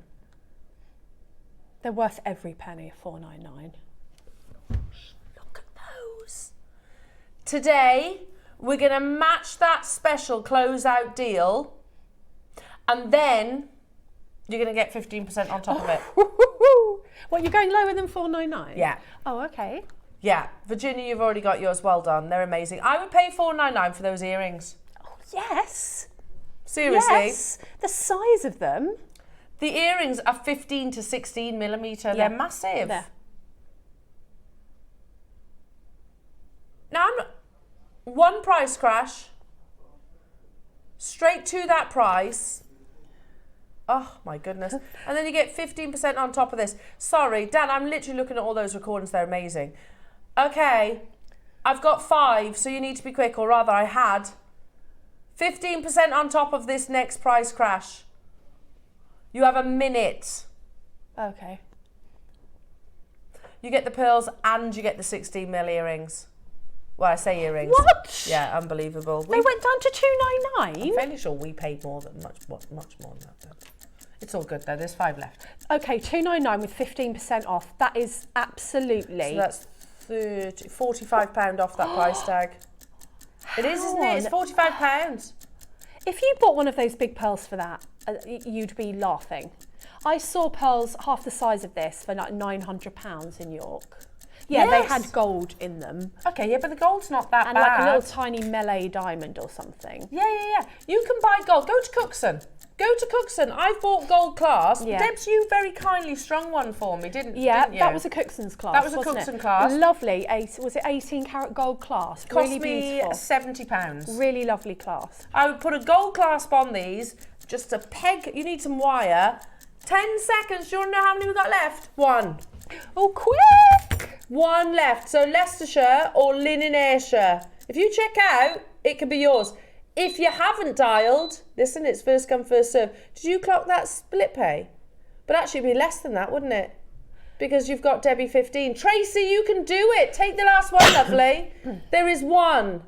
B: They're worth every penny of $4.99.
A: Look at those. Today, we're going to match that special closeout deal, and then you're going to get 15% on top of it.
B: What, you're going lower than $4.99?
A: Yeah.
B: Oh, okay.
A: Yeah. Virginia, you've already got yours. Well done. They're amazing. I would pay $4.99 for those earrings.
B: Oh, yes.
A: Seriously.
B: Yes. The size of them.
A: The earrings are 15 to 16 millimetre.
B: Yeah.
A: They're massive.
B: There.
A: Now, one price crash, straight to that price. Oh, my goodness. And then you get 15% on top of this. Sorry, Dan, I'm literally looking at all those recordings. They're amazing. Okay, I've got 5, so you need to be quick, or rather I had 15% on top of this next price crash. You have a minute.
B: Okay.
A: You get the pearls and you get the 16 mil earrings. Well, I say earrings.
B: What?
A: Yeah, unbelievable.
B: They went down to $2.99?
A: I'm fairly sure we paid much more than that. Though. It's all good though. There's 5 left.
B: Okay, $2.99 with 15% off. That is absolutely.
A: So that's £45 off that price tag. It is, isn't it? It's £45.
B: If you bought one of those big pearls for that, you'd be laughing. I saw pearls half the size of this for like £900 in York. Yeah,
A: Yes.
B: they had gold in them.
A: Okay, yeah, but the gold's not that
B: And
A: bad.
B: like a little tiny melee diamond or something.
A: Yeah. You can buy gold. Go to Cookson. I've bought gold class.
B: Yeah.
A: Debs, you very kindly strung one for me, didn't you?
B: That was a Cookson's class.
A: That was a
B: wasn't
A: Cookson
B: it?
A: class.
B: Lovely. Was it 18 karat gold class?
A: Cost
B: really
A: me
B: beautiful.
A: £70.
B: Really lovely class.
A: I would put a gold clasp on these, just a peg. You need some wire. 10 seconds. Do you want to know how many we've got left? 1.
B: Oh, quick!
A: 1 left. So Leicestershire or Linen Ayrshire. If you check out, it could be yours. If you haven't dialed, listen, it's first come, first serve. Did you clock that split pay? But actually it'd be less than that, wouldn't it? Because you've got Debbie 15. Tracy, you can do it. Take the last one, lovely. There is 1.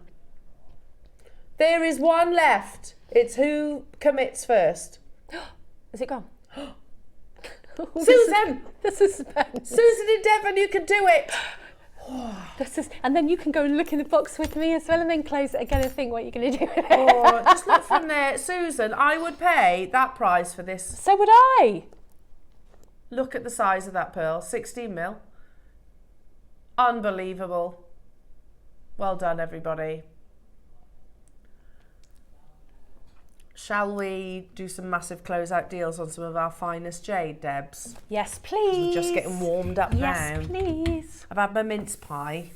A: There is 1 left. It's who commits first.
B: Is it gone?
A: Susan!
B: The suspense.
A: Susan and Devon, you can do it.
B: And then you can go and look in the box with me as well, and then close it again and think what you're going to do with it.
A: Oh, just look from there. Susan, I would pay that price for this.
B: So would I.
A: Look at the size of that pearl. 16 mil. Unbelievable. Well done, everybody. Shall we do some massive closeout deals on some of our finest jade, Debs?
B: Yes, please.
A: We're just getting warmed up now.
B: Yes, please.
A: I've had my mince pie.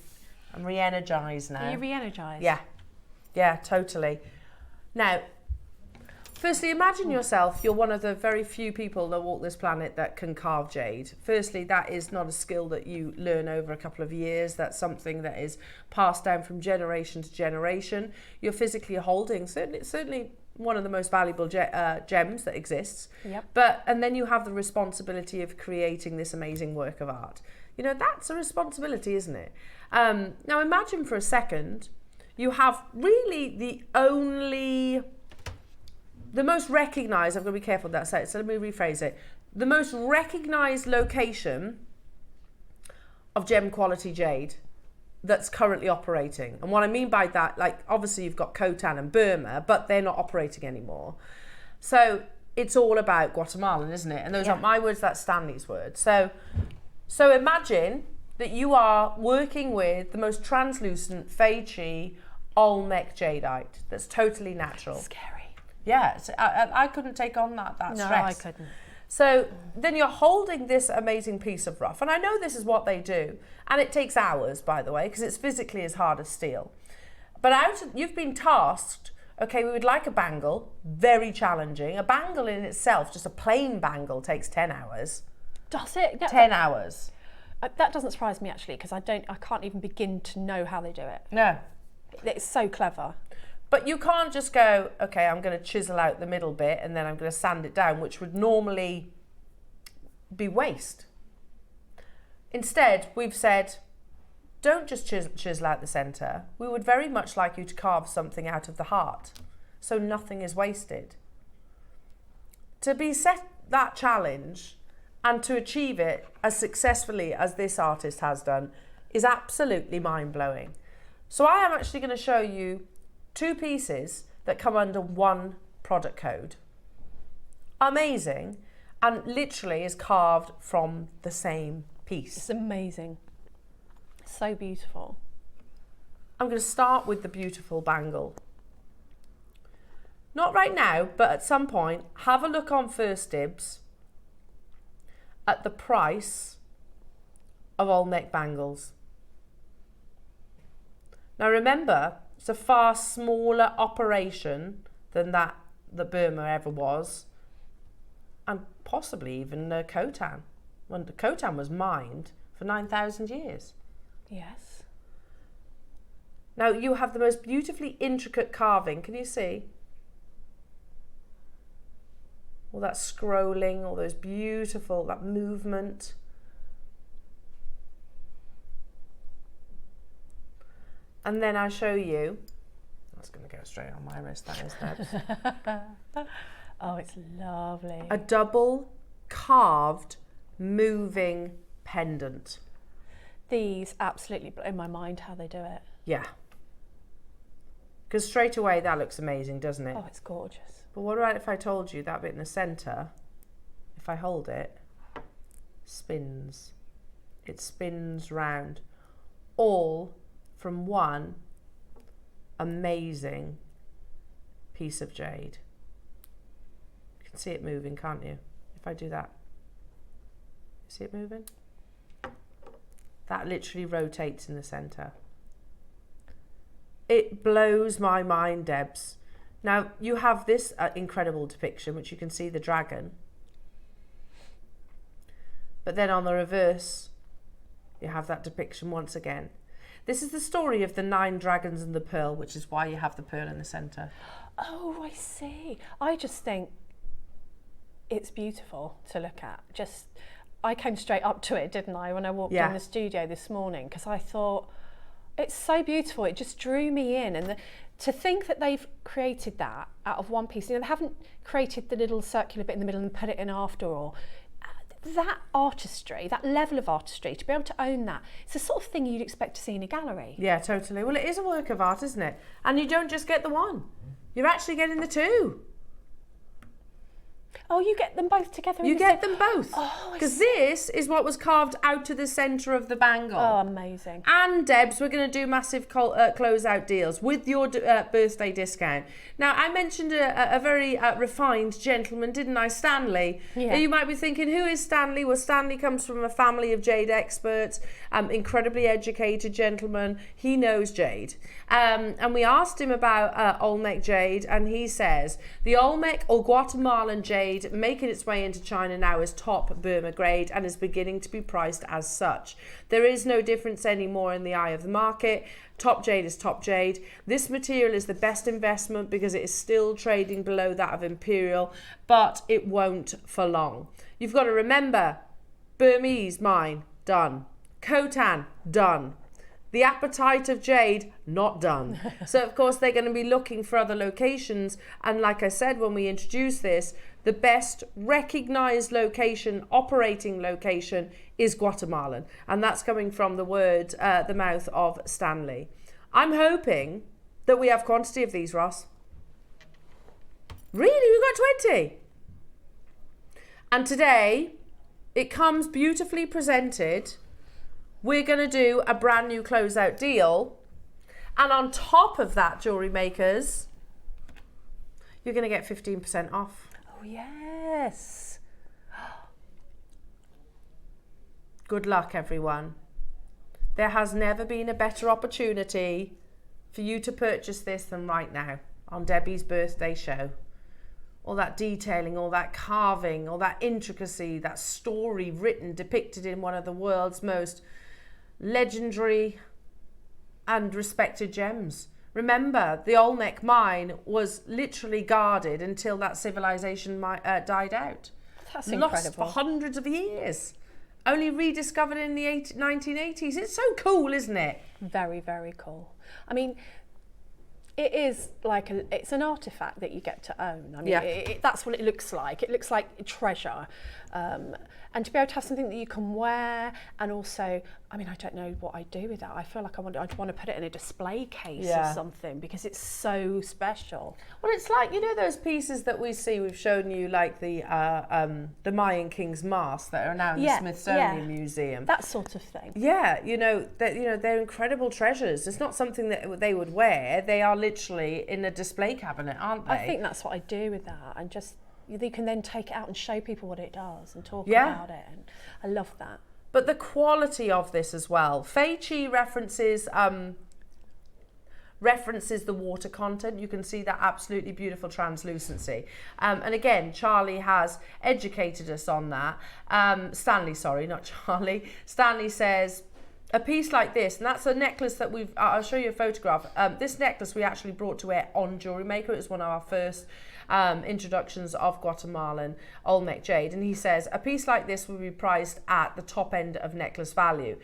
A: I'm re-energised now.
B: Are you re-energised?
A: Yeah, totally. Now, firstly, imagine yourself, you're one of the very few people that walk this planet that can carve jade. Firstly, that is not a skill that you learn over a couple of years. That's something that is passed down from generation to generation. You're physically holding, certainly one of the most valuable gems that exists.
B: Yep.
A: And then you have the responsibility of creating this amazing work of art. You know, that's a responsibility, isn't it? Now imagine for a second, you have really the most recognised, I'm going to be careful with that sentence, so let me rephrase it. The most recognised location of gem quality jade that's currently operating. And what I mean by that, like obviously you've got Khotan and Burma, but they're not operating anymore. So it's all about Guatemalan, isn't it? And those aren't my words, that's Stanley's words. So imagine that you are working with the most translucent Feichi Olmec jadeite that's totally natural.
B: Scary.
A: Yeah, I couldn't take on that
B: No,
A: stress.
B: I couldn't.
A: So then you're holding this amazing piece of rough, and I know this is what they do, and it takes hours, by the way, because it's physically as hard as steel. But you've been tasked, okay, we would like a bangle, very challenging. A bangle in itself, just a plain bangle, takes 10 hours.
B: Does it?
A: 10 hours.
B: That doesn't surprise me actually, because I can't even begin to know how they do it.
A: No.
B: It's so clever.
A: But you can't just go, okay, I'm going to chisel out the middle bit and then I'm going to sand it down, which would normally be waste. Instead, we've said, don't just chisel out the centre. We would very much like you to carve something out of the heart, so nothing is wasted. To be set that challenge and to achieve it as successfully as this artist has done is absolutely mind-blowing. So I am actually going to show you 2 pieces that come under one product code. Amazing, and literally is carved from the same piece.
B: It's amazing. So beautiful.
A: I'm going to start with the beautiful bangle. Not right now, but at some point, have a look on First Dibs at the price of old neck bangles. Now remember, it's a far smaller operation than that Burma ever was, and possibly even Khotan. When Khotan was mined for 9,000 years.
B: Yes.
A: Now you have the most beautifully intricate carving. Can you see? All that scrolling, all those beautiful, that movement. And then I show you, that's going to go straight on my wrist, that is, Debs.
B: Oh, it's lovely.
A: A double carved moving pendant.
B: These absolutely blow my mind how they do it.
A: Yeah. Because straight away that looks amazing, doesn't it?
B: Oh, it's gorgeous.
A: But what about if I told you that bit in the centre, if I hold it, spins. It spins round. All from one amazing piece of jade. You can see it moving, can't you? If I do that. See it moving? That literally rotates in the centre. It blows my mind, Debs. Now, you have this incredible depiction, which you can see the dragon. But then on the reverse, you have that depiction once again. This is the story of the 9 dragons and the pearl, which is why you have the pearl in the centre.
B: Oh, I see. I just think it's beautiful to look at. I came straight up to it, didn't I, when I walked in the studio this morning, because I thought, it's so beautiful. It just drew me in. And to think that they've created that out of one piece, they haven't created the little circular bit in the middle and put it in after all. That artistry, that level of artistry, to be able to own that, it's the sort of thing you'd expect to see in a gallery.
A: Yeah, totally. Well, it is a work of art, isn't it? And you don't just get the one. You're actually getting the 2.
B: Oh, you get them both together?
A: You get them both.
B: Oh,
A: because this is what was carved out to the centre of the bangle.
B: Oh, amazing.
A: And Debs, we're going to do massive closeout deals with your birthday discount. Now, I mentioned a very refined gentleman, didn't I? Stanley.
B: Yeah.
A: You might be thinking, who is Stanley? Well, Stanley comes from a family of jade experts, incredibly educated gentleman. He knows jade. And we asked him about Olmec jade, and he says, the Olmec or Guatemalan jade making its way into China now is top Burma grade and is beginning to be priced as such. There is no difference anymore in the eye of the market. Top jade is top jade. This material is the best investment because it is still trading below that of imperial, but it won't for long. You've got to remember, Burmese mine, done. Khotan, done. The appetite of jade, not done. So, of course, they're going to be looking for other locations. And like I said, when we introduced this, the best recognised location, operating location, is Guatemalan. And that's coming from the mouth of Stanley. I'm hoping that we have quantity of these, Ross. Really? We've got 20? And today, it comes beautifully presented. We're going to do a brand new closeout deal. And on top of that, jewellery makers, you're going to get 15% off.
B: Oh, yes.
A: Good luck, everyone. There has never been a better opportunity for you to purchase this than right now on Debbie's birthday show. All that detailing, all that carving, all that intricacy, that story written, depicted in one of the world's most legendary and respected gems. Remember, the Olmec mine was literally guarded until that civilization died out.
B: That's
A: Lost
B: incredible.
A: for hundreds of years. Only rediscovered in the 1980s. It's so cool, isn't it?
B: Very, very cool. I mean, it is like it's an artifact that you get to own. I mean, that's what it looks like. It looks like treasure. And to be able to have something that you can wear, and also, I mean, I don't know what I'd do with that. I feel like I'd want to put it in a display case or something, because it's so special.
A: Well, it's like, you know, those pieces that we see, we've shown you, like the Mayan King's mask that are now in the Smithsonian Museum.
B: That sort of thing.
A: Yeah, they're incredible treasures. It's not something that they would wear. They are literally in a display cabinet, aren't they?
B: I think that's what I do with that, and just you can then take it out and show people what it does and talk about it, and I love that.
A: But the quality of this as well. Fei Chi references the water content. You can see that absolutely beautiful translucency. And again, Charlie has educated us on that. Stanley, sorry, not Charlie. Stanley says, a piece like this, and that's a necklace that I'll show you a photograph. This necklace we actually brought to wear on Jewelry Maker. It was one of our first introductions of Guatemalan Olmec jade, and he says a piece like this will be priced at the top end of necklace value.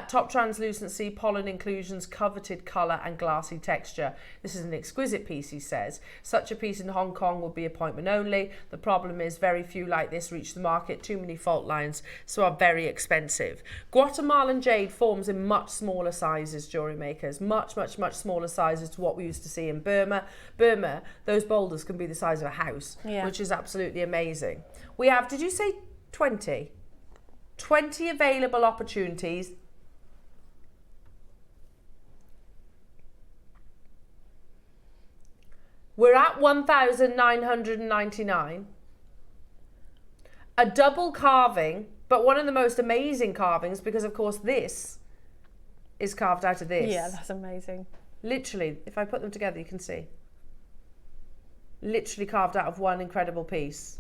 A: Top translucency, pollen inclusions, coveted colour and glassy texture. This is an exquisite piece, he says. Such a piece in Hong Kong would be appointment only. The problem is very few like this reach the market, too many fault lines, so are very expensive. Guatemalan jade forms in much smaller sizes, jewellery makers, much smaller sizes to what we used to see in Burma. Those boulders can be the size of a house, which is absolutely amazing. We have, did you say 20? 20 available opportunities. We're at 1,999. A double carving, but one of the most amazing carvings, because of course this is carved out of this.
B: Yeah, that's amazing.
A: Literally, if I put them together, you can see. Literally carved out of one incredible piece.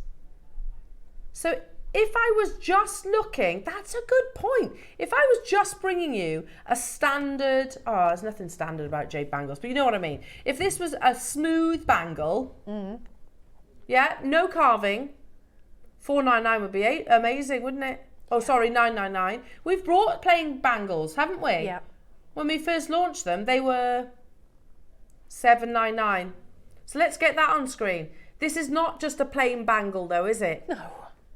A: So if I was just looking, that's a good point. If I was just bringing you a standard, there's nothing standard about jade bangles, but you know what I mean. If this was a smooth bangle, no carving, $499 would be amazing, wouldn't it? Oh, sorry, $999. We've brought plain bangles, haven't we?
B: Yeah.
A: When we first launched them, they were $799. So let's get that on screen. This is not just a plain bangle though, is it?
B: No.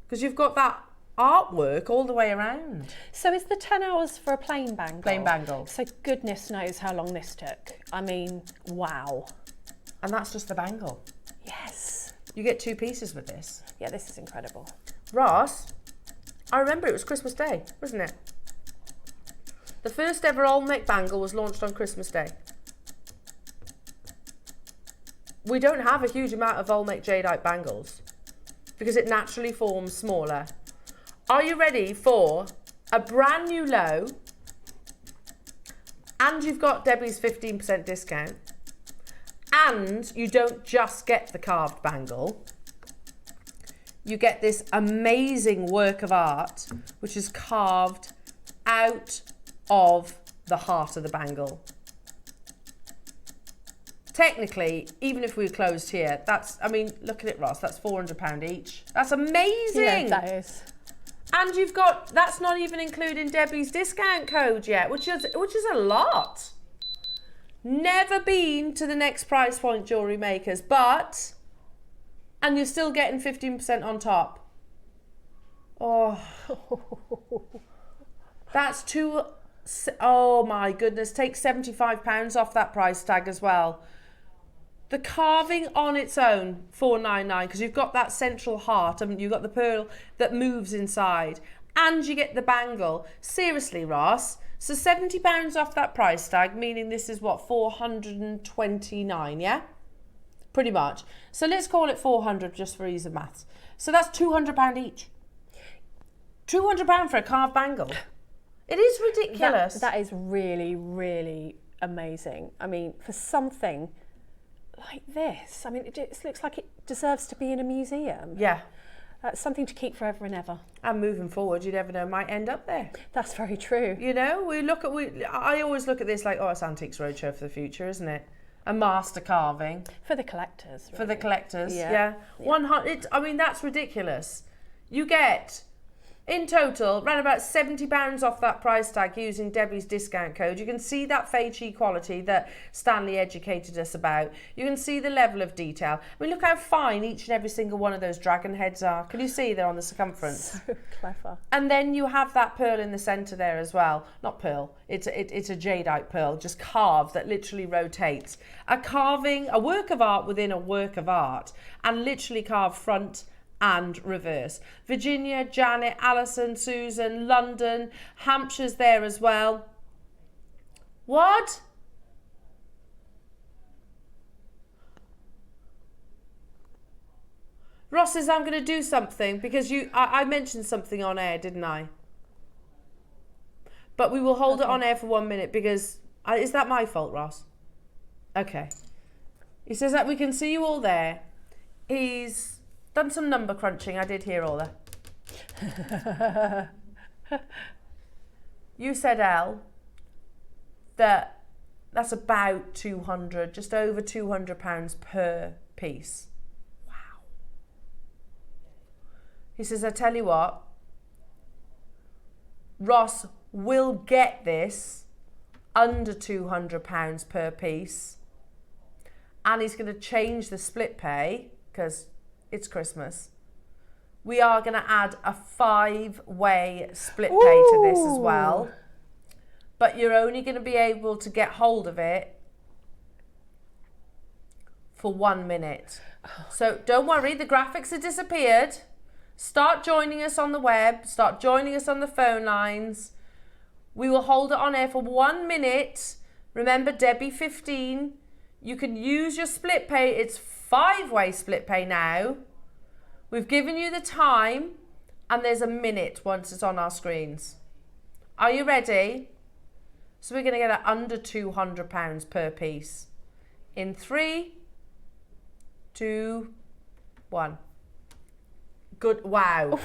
A: Because you've got that artwork all the way around.
B: So is the 10 hours for a plain bangle?
A: Plain bangle.
B: So goodness knows how long this took. I mean, wow.
A: And that's just the bangle.
B: Yes.
A: You get 2 pieces with this.
B: Yeah, this is incredible.
A: Ross, I remember it was Christmas Day, wasn't it? The first ever Olmec bangle was launched on Christmas Day. We don't have a huge amount of Olmec jadeite bangles because it naturally forms smaller. Are you ready for a brand new low? And you've got Debbie's 15% discount. And you don't just get the carved bangle. You get this amazing work of art, which is carved out of the heart of the bangle. Technically, even if we were closed here, look at it, Ross, that's £400 each. That's amazing.
B: Yeah, that is.
A: And you've got, that's not even including Debbie's discount code yet, which is a lot. Never been to the next price point, jewellery makers, and you're still getting 15% on top. Oh, that's oh my goodness, take £75 off that price tag as well. The carving on its own, $499, because you've got that central heart, and you've got the pearl that moves inside, and you get the bangle. Seriously, Ross, so £70 off that price tag, meaning this is what, $429, yeah? Pretty much. So let's call it 400 just for ease of maths. So that's £200 each. £200 for a carved bangle. It is ridiculous.
B: That is really, really amazing. I mean, for something like this, I mean, it just looks like it deserves to be in a museum.
A: Yeah.
B: Something to keep forever and ever.
A: And moving forward, you never know, might end up there.
B: That's very true.
A: You know, I always look at this like, it's Antiques Roadshow for the future, isn't it? a master carving.
B: For the collectors.
A: For the collectors,
B: Yeah.
A: yeah. 100, I mean, that's ridiculous. You get, in total, around about £70 off that price tag using Debbie's discount code. You can see that fade sheet quality that Stanley educated us about. You can see the level of detail. I mean, look how fine each and every single one of those dragon heads are. Can you see there on the circumference?
B: So clever.
A: And then you have that pearl in the centre there as well. Not pearl, it's a jadeite pearl, just carved, that literally rotates. A carving, a work of art within a work of art, and literally carved front and reverse. Virginia, Janet, Alison, Susan, London, Hampshire's there as well. What? Ross says I'm going to do something because I mentioned something on air, didn't I? But we will hold it on air for 1 minute because... is that my fault, Ross? Okay. He says that we can see you all there. He's done some number crunching. I did hear all that. You said, Elle, that's about 200, just over £200 per piece. Wow. He says, I tell you what, Ross will get this under £200 per piece, and he's going to change the split pay because it's Christmas. We are going to add a 5-way split pay to this as well. But you're only going to be able to get hold of it for 1 minute. So don't worry, the graphics have disappeared. Start joining us on the web. Start joining us on the phone lines. We will hold it on air for 1 minute. Remember, Debbie 15. You can use your split pay. It's 5-way split pay now. We've given you the time, and there's a minute once it's on our screens. Are you ready? So we're going to get it under £200 per piece. In 3, 2, 1. Good. Wow.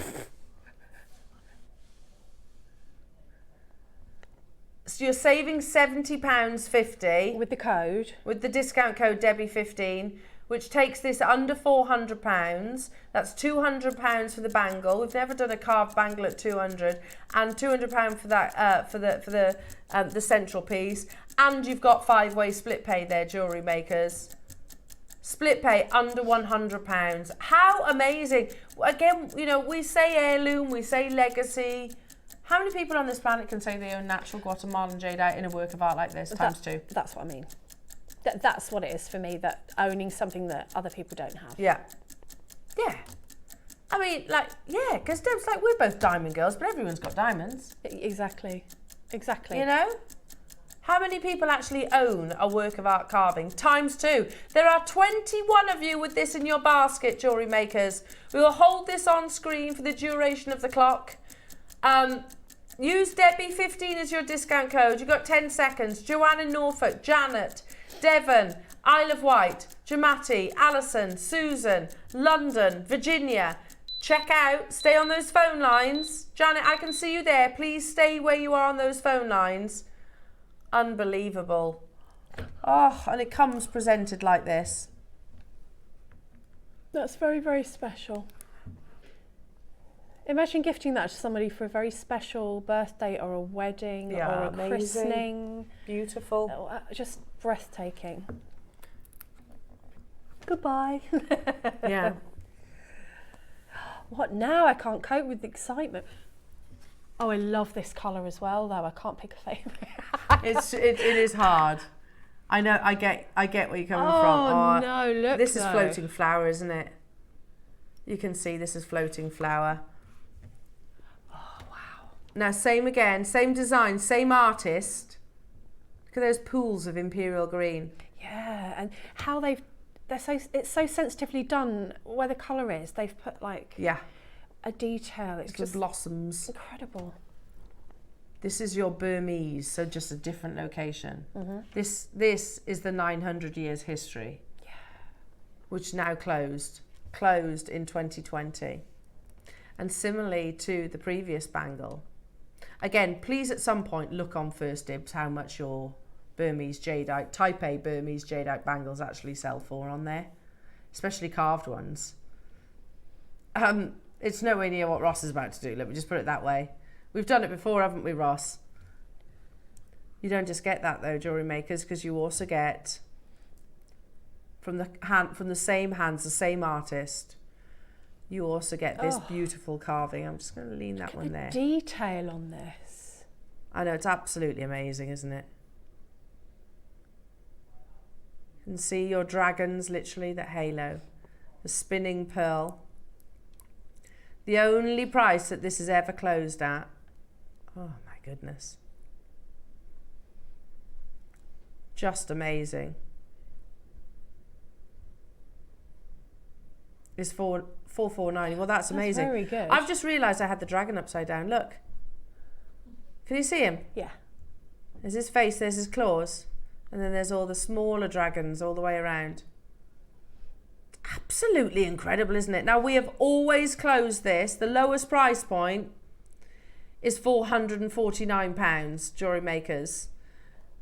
A: So you're saving £70.50
B: With the code.
A: with the discount code Debbie15, which takes this under £400. That's £200 for the bangle. We've never done a carved bangle at 200, and £200 for that for the central piece. And you've got 5-way split pay there, jewellery makers. Split pay under £100. How amazing! Again, you know, we say heirloom, we say legacy. How many people on this planet can say they own natural Guatemalan jadeite in a work of art like this? Times 2.
B: That's what I mean. That's what it is for me, that owning something that other people don't have.
A: Yeah. Yeah. I mean, like, yeah, because Deb's like, we're both diamond girls, but everyone's got diamonds.
B: Exactly. Exactly.
A: You know? How many people actually own a work of art carving? Times 2. There are 21 of you with this in your basket, jewellery makers. We will hold this on screen for the duration of the clock. Use Debbie15 as your discount code. You've got 10 seconds. Joanna Norfolk, Janet, Devon, Isle of Wight, Jamati, Alison, Susan, London, Virginia. Check out, stay on those phone lines. Janet, I can see you there. Please stay where you are on those phone lines. Unbelievable. Oh, and it comes presented like this.
B: That's very, very special. Imagine gifting that to somebody for a very special birthday or a wedding or a
A: amazing.
B: christening.
A: Beautiful.
B: Just breathtaking. Goodbye.
A: Yeah.
B: What now? I can't cope with the excitement. Oh, I love this colour as well, though. I can't pick a favourite.
A: It is hard. I know. I get where you're coming from.
B: Oh no! Look,
A: this is floating flower, isn't it? You can see this is floating flower. Oh wow! Now same again, same design, same artist. Look at those pools of imperial green.
B: Yeah, and how it's so sensitively done. Where the colour is, they've put like a detail. It's just
A: blossoms.
B: Incredible.
A: This is your Burmese, so just a different location.
B: Mm-hmm.
A: This is the 900 years history, which now closed in 2020. And similarly to the previous bangle. Again, please at some point look on First Dibs how much your Burmese jadeite, Type A Burmese jadeite bangles actually sell for on there, especially carved ones. It's nowhere near what Ross is about to do. Let me just put it that way. We've done it before, haven't we, Ross? You don't just get that though, jewellery makers, because you also get from the same hands, the same artist. You also get this beautiful carving. I'm just going to lean that one there.
B: Detail on this.
A: I know, it's absolutely amazing, isn't it? You can see your dragons, literally, the halo, the spinning pearl. The only price that this is ever closed at, oh my goodness. Just amazing. Is $4,490. Well, that's amazing.
B: Very good.
A: I've just realised I had the dragon upside down. Look. Can you see him?
B: Yeah.
A: There's his face, there's his claws, and then there's all the smaller dragons all the way around. Absolutely incredible, isn't it? Now, we have always closed this. The lowest price point is £449, jewellery makers.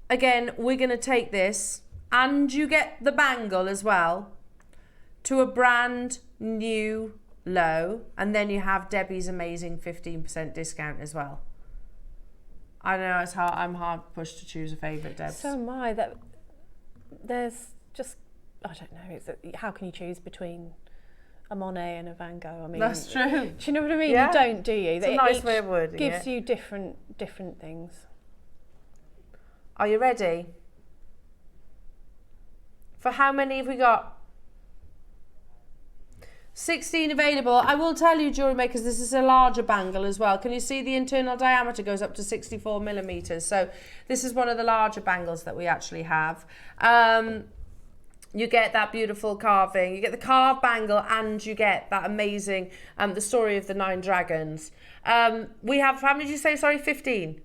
A: Again, we're going to take this, and you get the bangle as well, to a brand new low, and then you have Debbie's amazing 15% discount as well. I know it's hard. I'm hard pushed to choose a favourite, Deb.
B: So am I. That there's just, I don't know. How can you choose between a Monet and a Van Gogh? I mean,
A: that's true.
B: Do you know what I mean?
A: Yeah.
B: You don't, do you?
A: It's a nice way of wording
B: gives
A: it.
B: you different things.
A: Are you ready? For how many have we got? 16 available. I will tell you, jewellery makers, this is a larger bangle as well. Can you see the internal diameter goes up to 64 millimeters? So this is one of the larger bangles that we actually have. You get that beautiful carving, you get the carved bangle, and you get that amazing, the story of the 9 dragons. We have, how many did you say? Sorry, 15?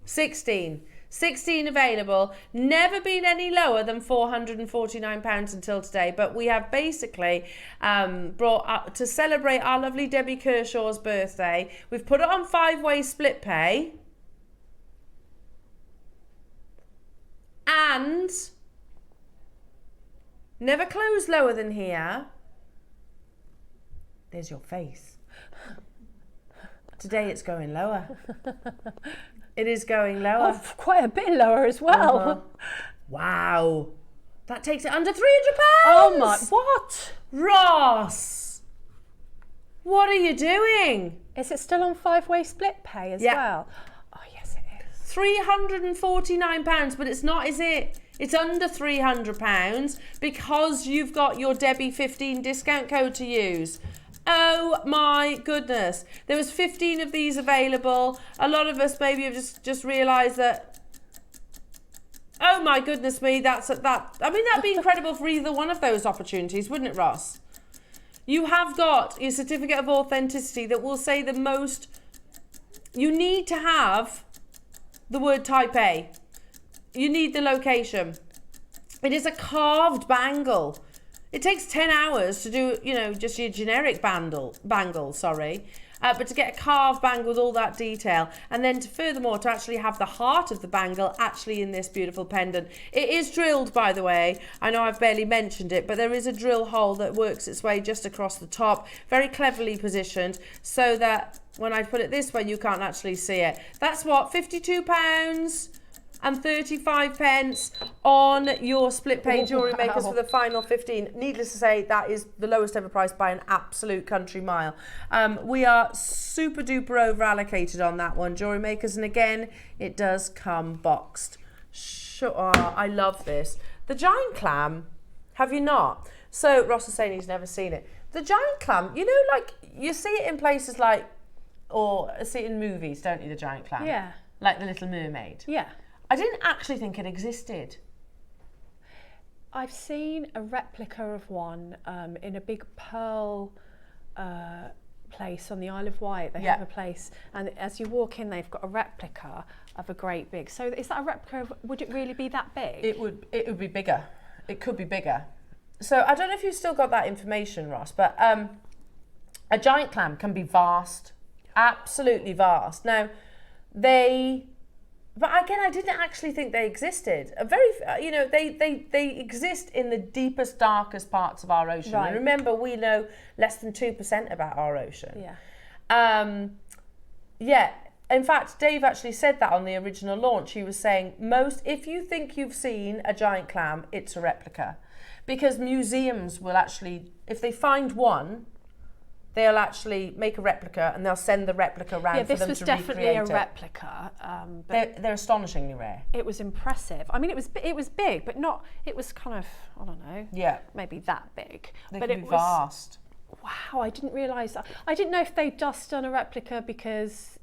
A: 16. 16 available, never been any lower than £449 until today, but we have basically brought to celebrate our lovely Debbie Kershaw's birthday. We've put it on 5-way split pay, and never closed lower than here. There's your face. Today it's going lower. It is going lower.
B: Oh, quite a bit lower as well.
A: Wow. That takes it under £300.
B: Oh my, what?
A: Ross, what are you doing?
B: Is it still on 5-way split pay as well? Oh yes it is.
A: £349, but it's not, is it? It's under £300 because you've got your Debbie 15 discount code to use. Oh my goodness. There was 15 of these available. A lot of us maybe have just realised that, oh my goodness me, that'd be incredible for either one of those opportunities, wouldn't it, Ross? You have got your certificate of authenticity that will say the most. You need to have the word Type A. You need the location. It is a carved bangle. It takes 10 hours to do, just your generic bangle, but to get a carved bangle with all that detail, and then furthermore to actually have the heart of the bangle actually in this beautiful pendant. It is drilled, by the way. I know I've barely mentioned it, but there is a drill hole that works its way just across the top, very cleverly positioned, so that when I put it this way, you can't actually see it. That's what, £52 and 35 pence on your split pay jewellery makers for the final 15. Needless to say, that is the lowest ever price by an absolute country mile. We are super duper over allocated on that one, jewellery makers, and again, it does come boxed. Sure, I love this. The giant clam, have you not? So Ross is saying he's never seen it. The giant clam, like you see it in places like, or see it in movies, don't you, the giant clam?
B: Yeah.
A: Like The Little Mermaid.
B: Yeah.
A: I didn't actually think it existed.
B: I've seen a replica of one in a big pearl place on the Isle of Wight. They have a place, and as you walk in, they've got a replica of a great big. So is that a replica of, would it really be that big?
A: It would be bigger. It could be bigger. So I don't know if you've still got that information, Ross, but a giant clam can be vast, absolutely vast. Now, they But again, I didn't actually think they existed. They exist in the deepest, darkest parts of our ocean.
B: Right.
A: And remember, we know less than 2% about our ocean.
B: Yeah.
A: In fact, Dave actually said that on the original launch. He was saying, if you think you've seen a giant clam, it's a replica. Because museums will actually, if they find one, they'll actually make a replica and they'll send the replica around for them to recreate it.
B: Yeah, this was definitely a replica. But
A: they're astonishingly rare.
B: it was impressive. I mean, it was big, but not. It was kind of, I don't know.
A: Yeah.
B: Maybe that big.
A: They
B: but
A: can
B: it
A: be
B: was
A: vast.
B: Wow, I didn't realise that. I didn't know if they'd just done a replica because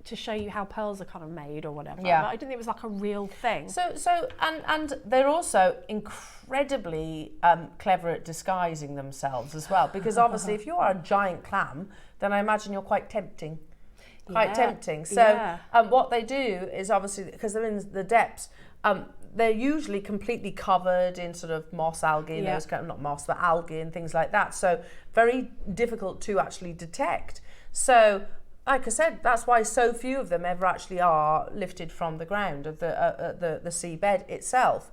B: to show you how pearls are kind of made or whatever.
A: Yeah.
B: But I didn't think it was like a real thing.
A: And they're also incredibly clever at disguising themselves as well. Because obviously, if you are a giant clam, then I imagine you're quite tempting. So what they do is obviously, because they're in the depths, they're usually completely covered in sort of moss, algae, those kind of, not moss, but algae and things like that. So very difficult to actually detect. So, like I said, that's why so few of them ever actually are lifted from the ground of the seabed itself.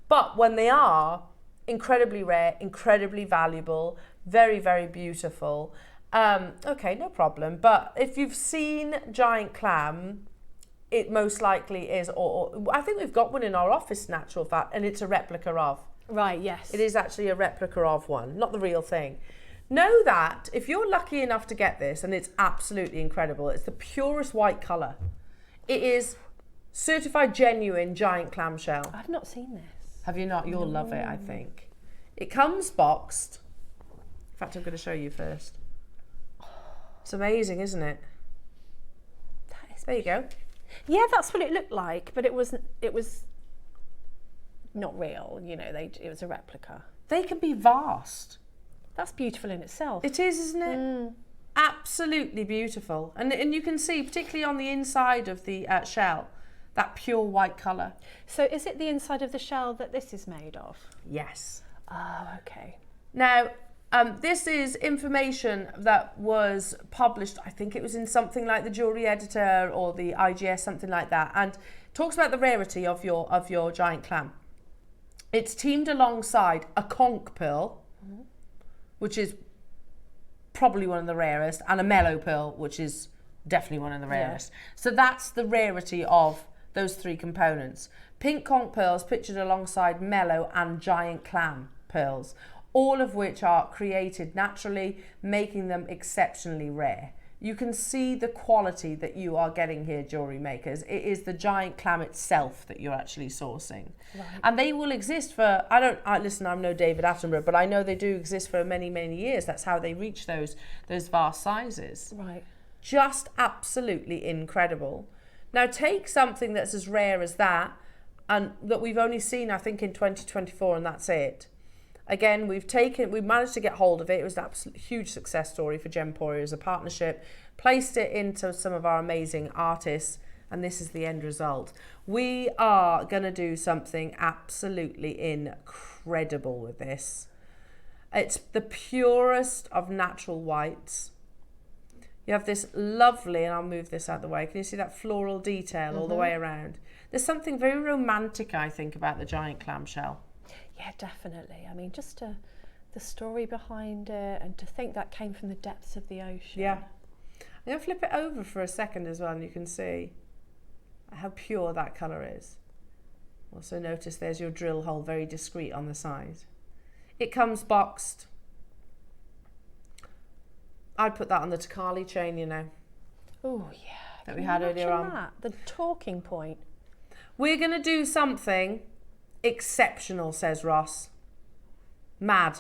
A: But when they are, incredibly rare, incredibly valuable, very, very beautiful. Okay, no problem. But if you've seen giant clam, it most likely is, or I think we've got one in our office, natural fact, and it's a replica of.
B: Right, yes.
A: It is actually a replica of one, not the real thing. Know that if you're lucky enough to get this, and it's absolutely incredible, it's the purest white colour. It is certified genuine giant clamshell.
B: I've not seen this.
A: Have you not? You'll love it, I think. It comes boxed. In fact, I'm going to show you first. It's amazing, isn't it?
B: That is.
A: There you go.
B: Yeah, that's what it looked like, but it was not real. You know, it was a replica.
A: They can be vast.
B: That's beautiful in itself.
A: It is, isn't it? Absolutely beautiful. And you can see, particularly on the inside of the shell, that pure white colour.
B: So is it the inside of the shell that this is made of?
A: Yes.
B: Oh, okay.
A: Now, this is information that was published, I think it was in something like the Jewellery Editor or the IGS, something like that, and talks about the rarity of your giant clam. It's teamed alongside a conch pearl, which is probably one of the rarest, and a mellow pearl, which is definitely one of the rarest. So that's the rarity of those three components. Pink conch pearls pictured alongside mellow and giant clam pearls, all of which are created naturally, making them exceptionally rare. You can see the quality that you are getting here, jewellery makers. It is the giant clam itself that you're actually sourcing. Right. And they will exist for, listen, I'm no David Attenborough, but I know they do exist for many, many years. That's how they reach those vast sizes.
B: Right.
A: Just absolutely incredible. Now take something that's as rare as that, and that we've only seen, I think, in 2024, and that's it. Again, we've managed to get hold of it. It was an absolute huge success story for Gemporia as a partnership. Placed it into some of our amazing artists, and this is the end result. We are going to do something absolutely incredible with this. It's the purest of natural whites. You have this lovely, and I'll move this out of the way. Can you see that floral detail all the way around? There's something very romantic, I think, about the giant clamshell.
B: Yeah, definitely. I mean, just the story behind it, and to think that came from the depths of the ocean.
A: Yeah. I'm going to flip it over for a second as well, and you can see how pure that colour is. Also notice there's your drill hole, very discreet on the side. It comes boxed. I'd put that on the Takali chain, you know.
B: Oh, yeah.
A: That we had earlier on.
B: That? The talking point.
A: We're going to do something exceptional, says Ross. Mad.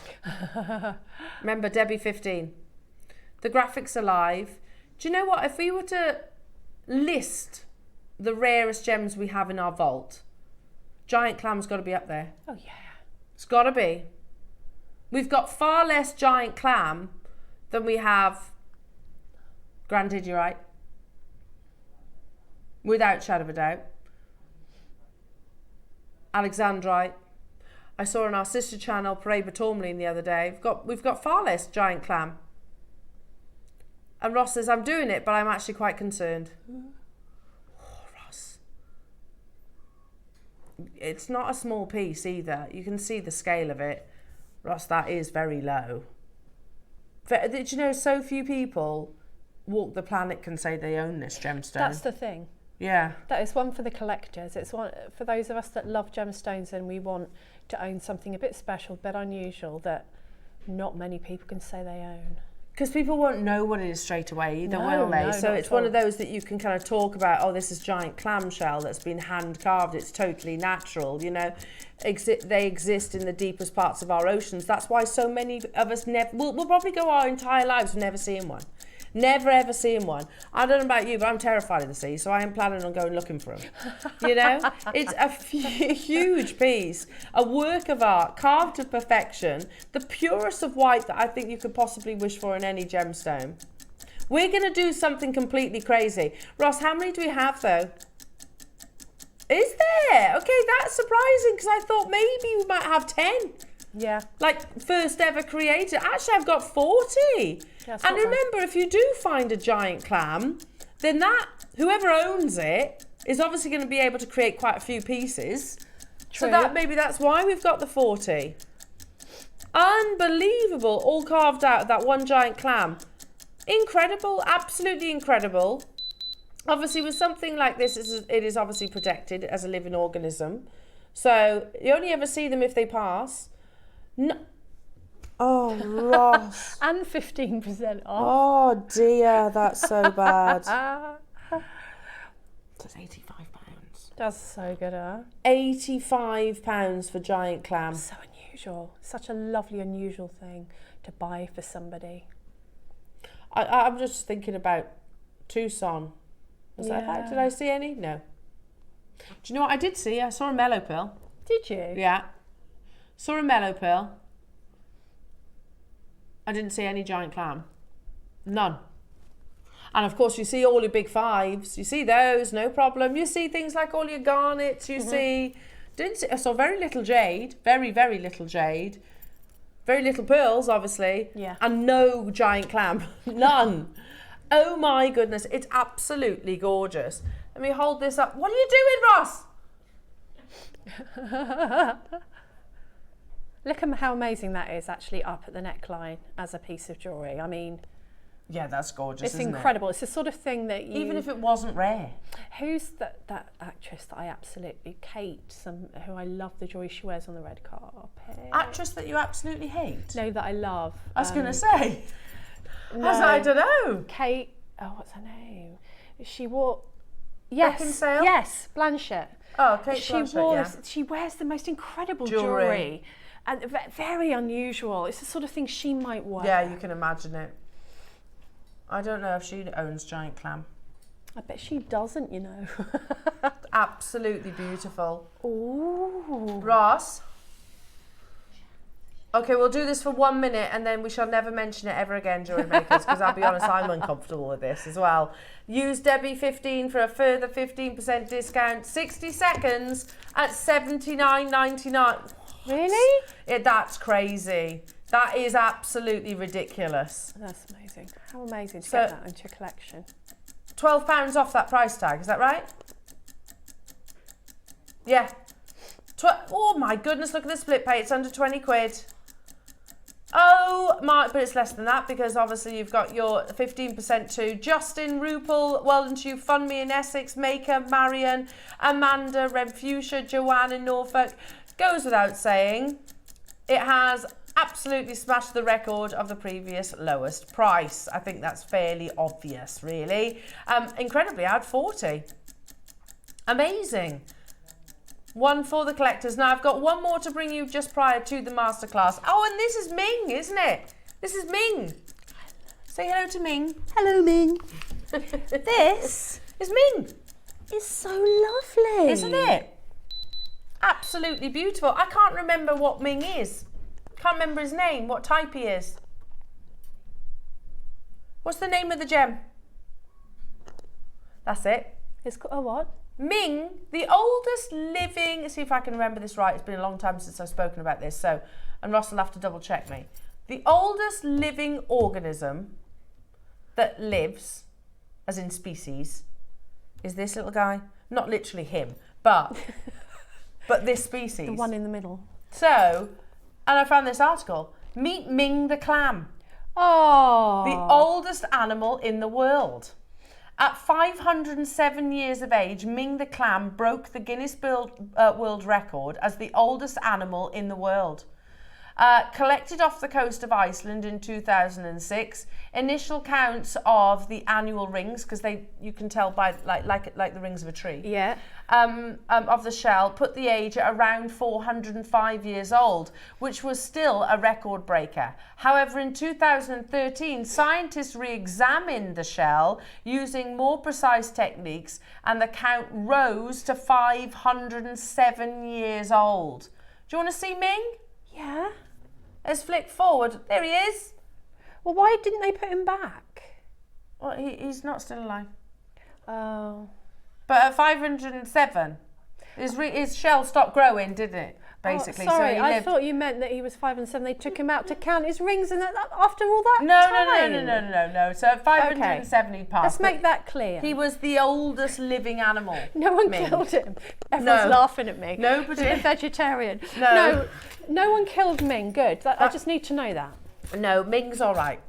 A: Remember, Debbie 15. The graphics are live. Do you know what? If we were to list the rarest gems we have in our vault, giant clam's got to be up there.
B: Oh, yeah.
A: It's got to be. We've got far less giant clam than we have grandidierite. Without shadow of a doubt. Alexandrite. I saw on our sister channel, Paraiba Tourmaline, the other day. We've got far less giant clam. And Ross says, I'm doing it, but I'm actually quite concerned. Oh, Ross. it's not a small piece either. You can see the scale of it. Ross, that is very low. Did you know so few people walk the planet can say they own this gemstone?
B: That's the thing.
A: Yeah.
B: That is one for the collectors. It's one for those of us that love gemstones and we want to own something a bit special, a bit unusual that not many people can say they own.
A: Because people won't know what it is straight away either, will they?
B: No,
A: So it's one of those that you can kind of talk about, oh, this is giant clamshell that's been hand carved, it's totally natural, you know. They exist in the deepest parts of our oceans. That's why so many of us we'll probably go our entire lives never seeing one. Never ever seeing one. I don't know about you, but I'm terrified of the sea, so I am planning on going looking for them. You know, it's a huge piece, a work of art, carved to perfection, the purest of white that I think you could possibly wish for in any gemstone. We're going to do something completely crazy. Ross, how many do we have though? Is there? Okay, that's surprising because I thought maybe we might have 10.
B: Yeah.
A: Like first ever created. Actually, I've got 40.
B: That's
A: and
B: not
A: remember, if you do find a giant clam, then that, whoever owns it, is obviously going to be able to create quite a few pieces.
B: True.
A: So maybe that's why we've got the 40. Unbelievable, all carved out of that one giant clam. Incredible, absolutely incredible. Obviously, with something like this, it is obviously protected as a living organism. So you only ever see them if they pass. No. Oh, Ross.
B: And 15% off.
A: Oh, dear, that's so bad. That's £85.
B: That's so good, huh?
A: £85 for giant clam.
B: So unusual. Such a lovely, unusual thing to buy for somebody.
A: I'm just thinking about Tucson. Was that, did I see any? No. Do you know what I did see? I saw a mellow pearl.
B: Did you?
A: Yeah. Saw a mellow pearl. I didn't see any giant clam. None. And of course you see all your big fives. You see those, no problem. You see things like all your garnets. You see... I saw very little jade. Very, very little jade. Very little pearls, obviously.
B: Yeah.
A: And no giant clam. None. Oh my goodness. It's absolutely gorgeous. Let me hold this up. What are you doing, Ross?
B: Look at how amazing that is actually up at the neckline as a piece of jewellery. I mean...
A: Yeah, that's gorgeous,
B: It's incredible. It's the sort of thing that you...
A: Even if it wasn't rare.
B: Who's that actress that I absolutely... Kate, who I love the jewellery she wears on the red carpet.
A: Actress that you absolutely hate?
B: No, that I love.
A: I was going to say.
B: No,
A: I don't know.
B: Kate... Oh, what's her name? She wore... Yes.
A: Beckinsale?
B: Yes, Blanchett.
A: Oh, Kate Blanchett,
B: She wears the most incredible
A: jewellery.
B: jewellery. And very unusual. It's the sort of thing she might wear.
A: Yeah, you can imagine it. I don't know if she owns giant clam.
B: I bet she doesn't, you know.
A: Absolutely beautiful.
B: Ooh.
A: Ross? Okay, we'll do this for 1 minute and then we shall never mention it ever again, jewellery makers, because I'll be honest, I'm uncomfortable with this as well. Use Debbie15 for a further 15% discount. 60 seconds at $79.99.
B: Really?
A: That's crazy. That is absolutely ridiculous.
B: That's amazing. How amazing to
A: So-
B: get that into your collection.
A: £12 off that price tag, is that right? Yeah. Oh my goodness, look at the split pay, it's under 20 quid. Oh my, but it's less than that because obviously you've got your 15% too. Justin, Rupel, well done to you, Fun Me in Essex, Maker, Marion, Amanda, Red Fuchsia, Joanne in Norfolk. Goes without saying, it has absolutely smashed the record of the previous lowest price. I think that's fairly obvious, really. Incredibly, I had 40. Amazing. One for the collectors. Now, I've got one more to bring you just prior to the masterclass. Oh, and this is Ming, isn't it? This is Ming. Say hello to Ming.
B: Hello, Ming. This
A: is Ming.
B: is so lovely.
A: Isn't it? Absolutely beautiful. I can't remember what Ming is. Can't remember his name, what type he is. What's the name of the gem? That's it.
B: It's a what?
A: Ming, the oldest living, let's see if I can remember this right, it's been a long time since I've spoken about this, so, and Ross will have to double check me. The oldest living organism that lives, as in species, is this little guy. Not literally him, but but this species.
B: The one in the middle.
A: So, and I found this article. Meet Ming the clam.
B: Oh.
A: The oldest animal in the world. At 507 years of age, Ming the clam broke the Guinness World Record as the oldest animal in the world. Collected off the coast of Iceland in 2006. Initial counts of the annual rings, because you can tell by like the rings of a tree.
B: Yeah.
A: Of the shell put the age at around 405 years old, which was still a record breaker. However, in 2013, scientists re-examined the shell using more precise techniques, and the count rose to 507 years old. Do you want to see Ming?
B: Yeah.
A: Let's flick forward. There he is.
B: Well, why didn't they put him back?
A: Well, he's not still alive.
B: Oh.
A: But at 507, his shell stopped growing, didn't it? Basically.
B: Oh, sorry,
A: so
B: I thought you meant that he was 507. They took him out to count his rings, and that after all that time.
A: No. So at 507 he passed.
B: Let's make that clear.
A: He was the oldest living animal.
B: No one killed him. Everyone's laughing at me.
A: Nobody.
B: I'm a vegetarian.
A: No.
B: No one killed Ming. Good. I just need to know that.
A: No, Ming's all right.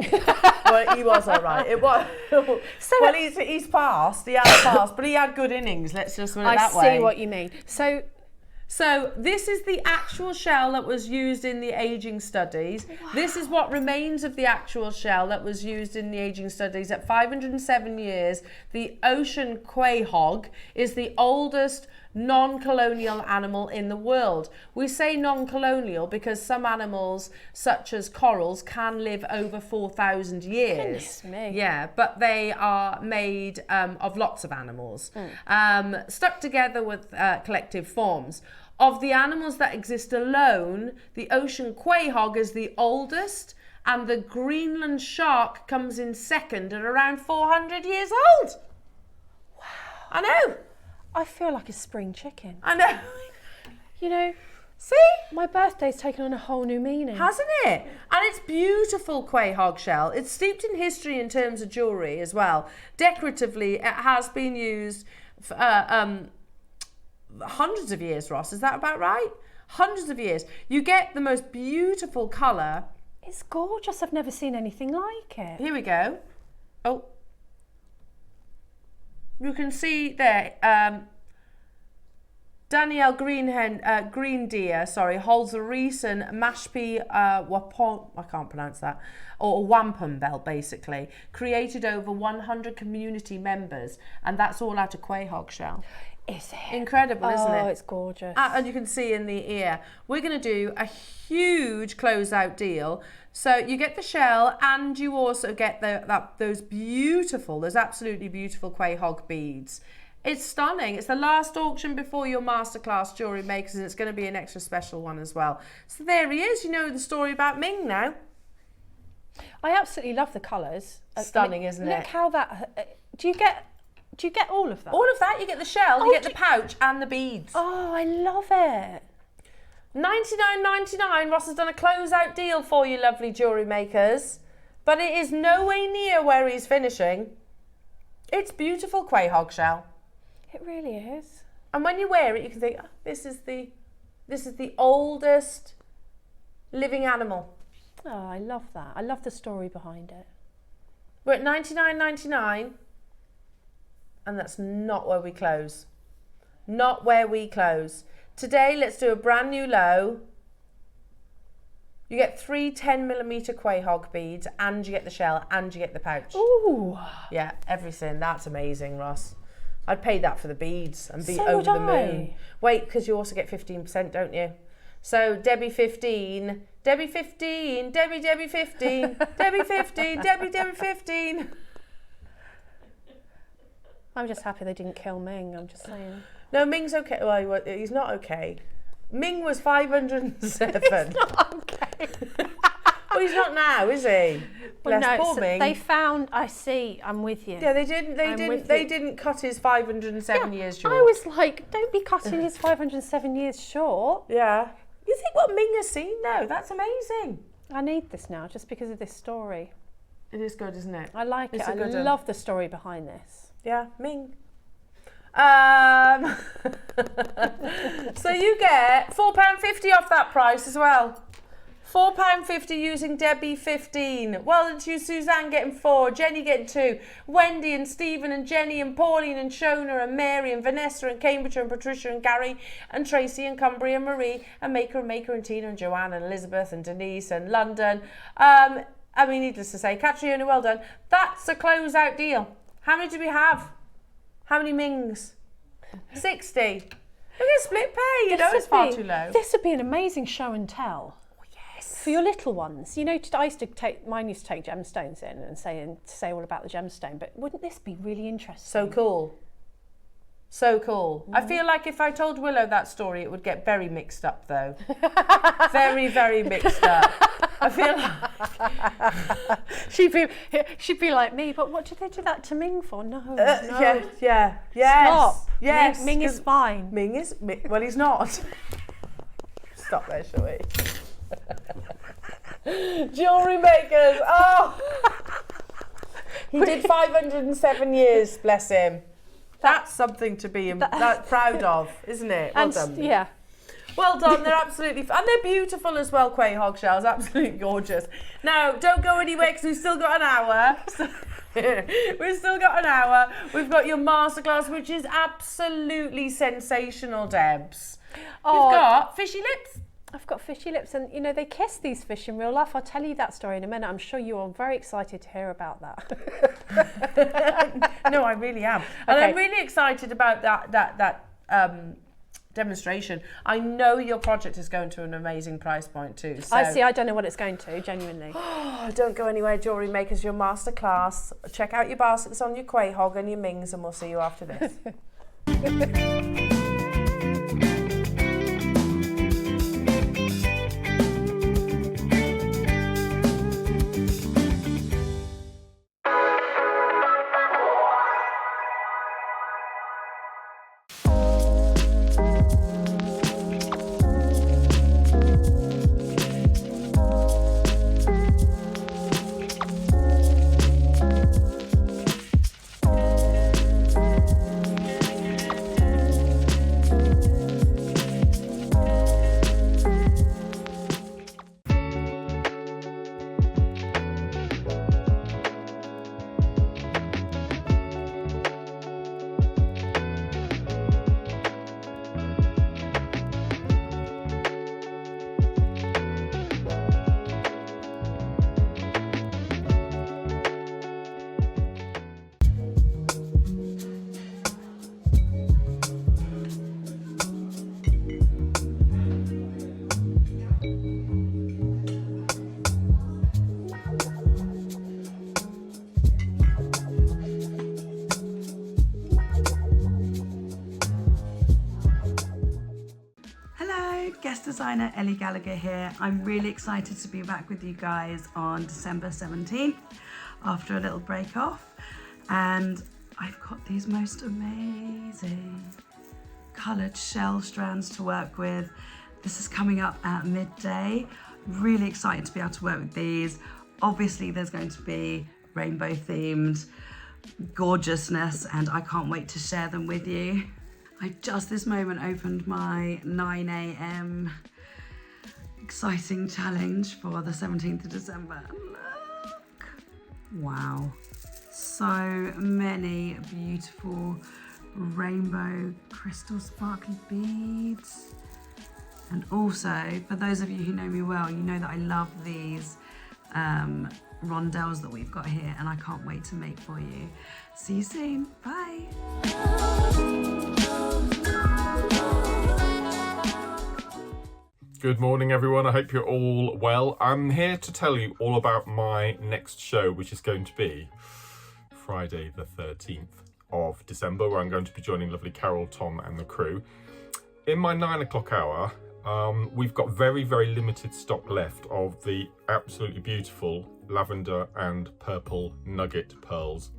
A: Well, he was all right. It was. So well, he's passed. He has passed, but he had good innings. Let's just put it that way.
B: I see what you mean.
A: So this is the actual shell that was used in the aging studies. Wow. This is what remains of the actual shell that was used in the aging studies. At 507 years, the ocean quahog is the oldest non-colonial animal in the world. We say non-colonial because some animals, such as corals, can live over 4,000 years.
B: Goodness me.
A: Yeah, but they are made of lots of animals, stuck together with collective forms. Of the animals that exist alone, the ocean quahog is the oldest, and the Greenland shark comes in second at around 400 years old. Wow. I know.
B: I feel like a spring chicken.
A: I know.
B: You know,
A: see?
B: My birthday's taken on a whole new meaning.
A: Hasn't it? And it's beautiful quahog shell. It's steeped in history in terms of jewellery as well. Decoratively, it has been used for hundreds of years, Ross. Is that about right? Hundreds of years. You get the most beautiful colour.
B: It's gorgeous. I've never seen anything like it.
A: Here we go. Oh. You can see there, Danielle Greendeer, holds a recent Mashpee Wapon, I can't pronounce that, or wampum bell basically, created over 100 community members, and that's all out of quahog shell.
B: Is it?
A: Incredible, isn't it?
B: Oh, it's gorgeous.
A: And you can see in the ear. We're going to do a huge closeout deal. So you get the shell, and you also get those absolutely beautiful quahog beads. It's stunning. It's the last auction before your Masterclass Jewellery Makers, and it's going to be an extra special one as well. So there he is. You know the story about Ming now.
B: I absolutely love the colours.
A: Stunning, isn't it?
B: Look how that... Do you get all of that?
A: All of that. You get the shell, you get the pouch and the beads.
B: Oh, I love it.
A: $99.99. Ross has done a closeout deal for you, lovely jewellery makers. But it is no way near where he's finishing. It's beautiful quahog shell.
B: It really is.
A: And when you wear it, you can think, oh, this is the oldest living animal.
B: Oh, I love that. I love the story behind it.
A: We're at $99.99. And that's not where we close. Not where we close. Today, let's do a brand new low. You get 3 10mm quahog beads, and you get the shell, and you get the pouch.
B: Ooh.
A: Yeah, everything. That's amazing, Ross. I'd pay that for the beads and be
B: So
A: over
B: would
A: the moon.
B: I.
A: Wait, because you also get 15%, don't you? So Debbie 15, Debbie 15, Debbie 15, Debbie 15, Debbie 15.
B: I'm just happy they didn't kill Ming, I'm just saying.
A: No, Ming's okay. Well, he's not okay. Ming was 507.
B: He's not okay.
A: Well, he's not now, is he?
B: Well,
A: Bless
B: no,
A: poor
B: so
A: Ming.
B: they found. I see. I'm with you.
A: Yeah, they didn't cut his 507 years short.
B: I was like, don't be cutting his 507 years short.
A: Yeah. You think what Ming has seen though? That's amazing.
B: I need this now just because of this story.
A: It is good, isn't it?
B: I like
A: It's
B: it. I love the story behind this.
A: Yeah, Ming. So you get £4.50 off that price as well. £4.50 using Debbie 15. Well done to you, Suzanne getting 4, Jenny getting 2, Wendy and Stephen and Jenny and Pauline and Shona and Mary and Vanessa and Cambridge and Patricia and Gary and Tracy and Cumbria and Marie and Maker and Tina and Joanne and Elizabeth and Denise and London. I mean, needless to say, Catriona, well done. That's a closeout deal. How many do we have? How many Mings? 60. We're going to split pay, you know, it's far too low.
B: This would be an amazing show and tell. For your little ones, you know, mine used to take gemstones in and say all about the gemstone, but wouldn't this be really interesting?
A: So cool. So cool. I feel like if I told Willow that story, it would get very mixed up, though. Very, very mixed up. I feel like
B: she'd be like me, but what did they do that to Ming for? No, no.
A: Yeah.
B: Stop.
A: Yes.
B: Ming is fine.
A: Well, he's not. Stop there, shall we? Jewellery makers. Oh, he did 507 years. Bless him. That's something to be proud of, isn't it? Well done.
B: Yeah.
A: Well done. They're absolutely, and they're beautiful as well. Quay hog shells, absolutely gorgeous. Now, don't go anywhere because we've still got an hour. We've still got an hour. We've got your masterclass, which is absolutely sensational, Debs.
B: Oh,
A: You've got fishy lips.
B: I've got fishy lips, and you know they kiss these fish in real life. I'll tell you that story in a minute. I'm sure you are very excited to hear about that.
A: No, I really am, and I'm really excited about that demonstration. I know your project is going to an amazing price point too. So.
B: I don't know what it's going to, genuinely.
A: Oh, don't go anywhere, Jewellery Makers. Your masterclass. Check out your baskets on your Quay hog and your Mings, and we'll see you after this.
E: Guest designer Ellie Gallagher here. I'm really excited to be back with you guys on December 17th after a little break off, and I've got these most amazing coloured shell strands to work with. This is coming up at midday. Really excited to be able to work with these. Obviously there's going to be rainbow themed gorgeousness, and I can't wait to share them with you. I just this moment opened my 9 a.m. exciting challenge for the 17th of December. Look! Wow. So many beautiful rainbow crystal sparkly beads. And also, for those of you who know me well, you know that I love these rondelles that we've got here, and I can't wait to make for you. See you soon. Bye.
D: Good morning, everyone. I hope you're all well. I'm here to tell you all about my next show, which is going to be Friday the 13th of December, where I'm going to be joining lovely Carol, Tom and the crew. In my 9 o'clock hour, we've got very, very limited stock left of the absolutely beautiful lavender and purple nugget pearls.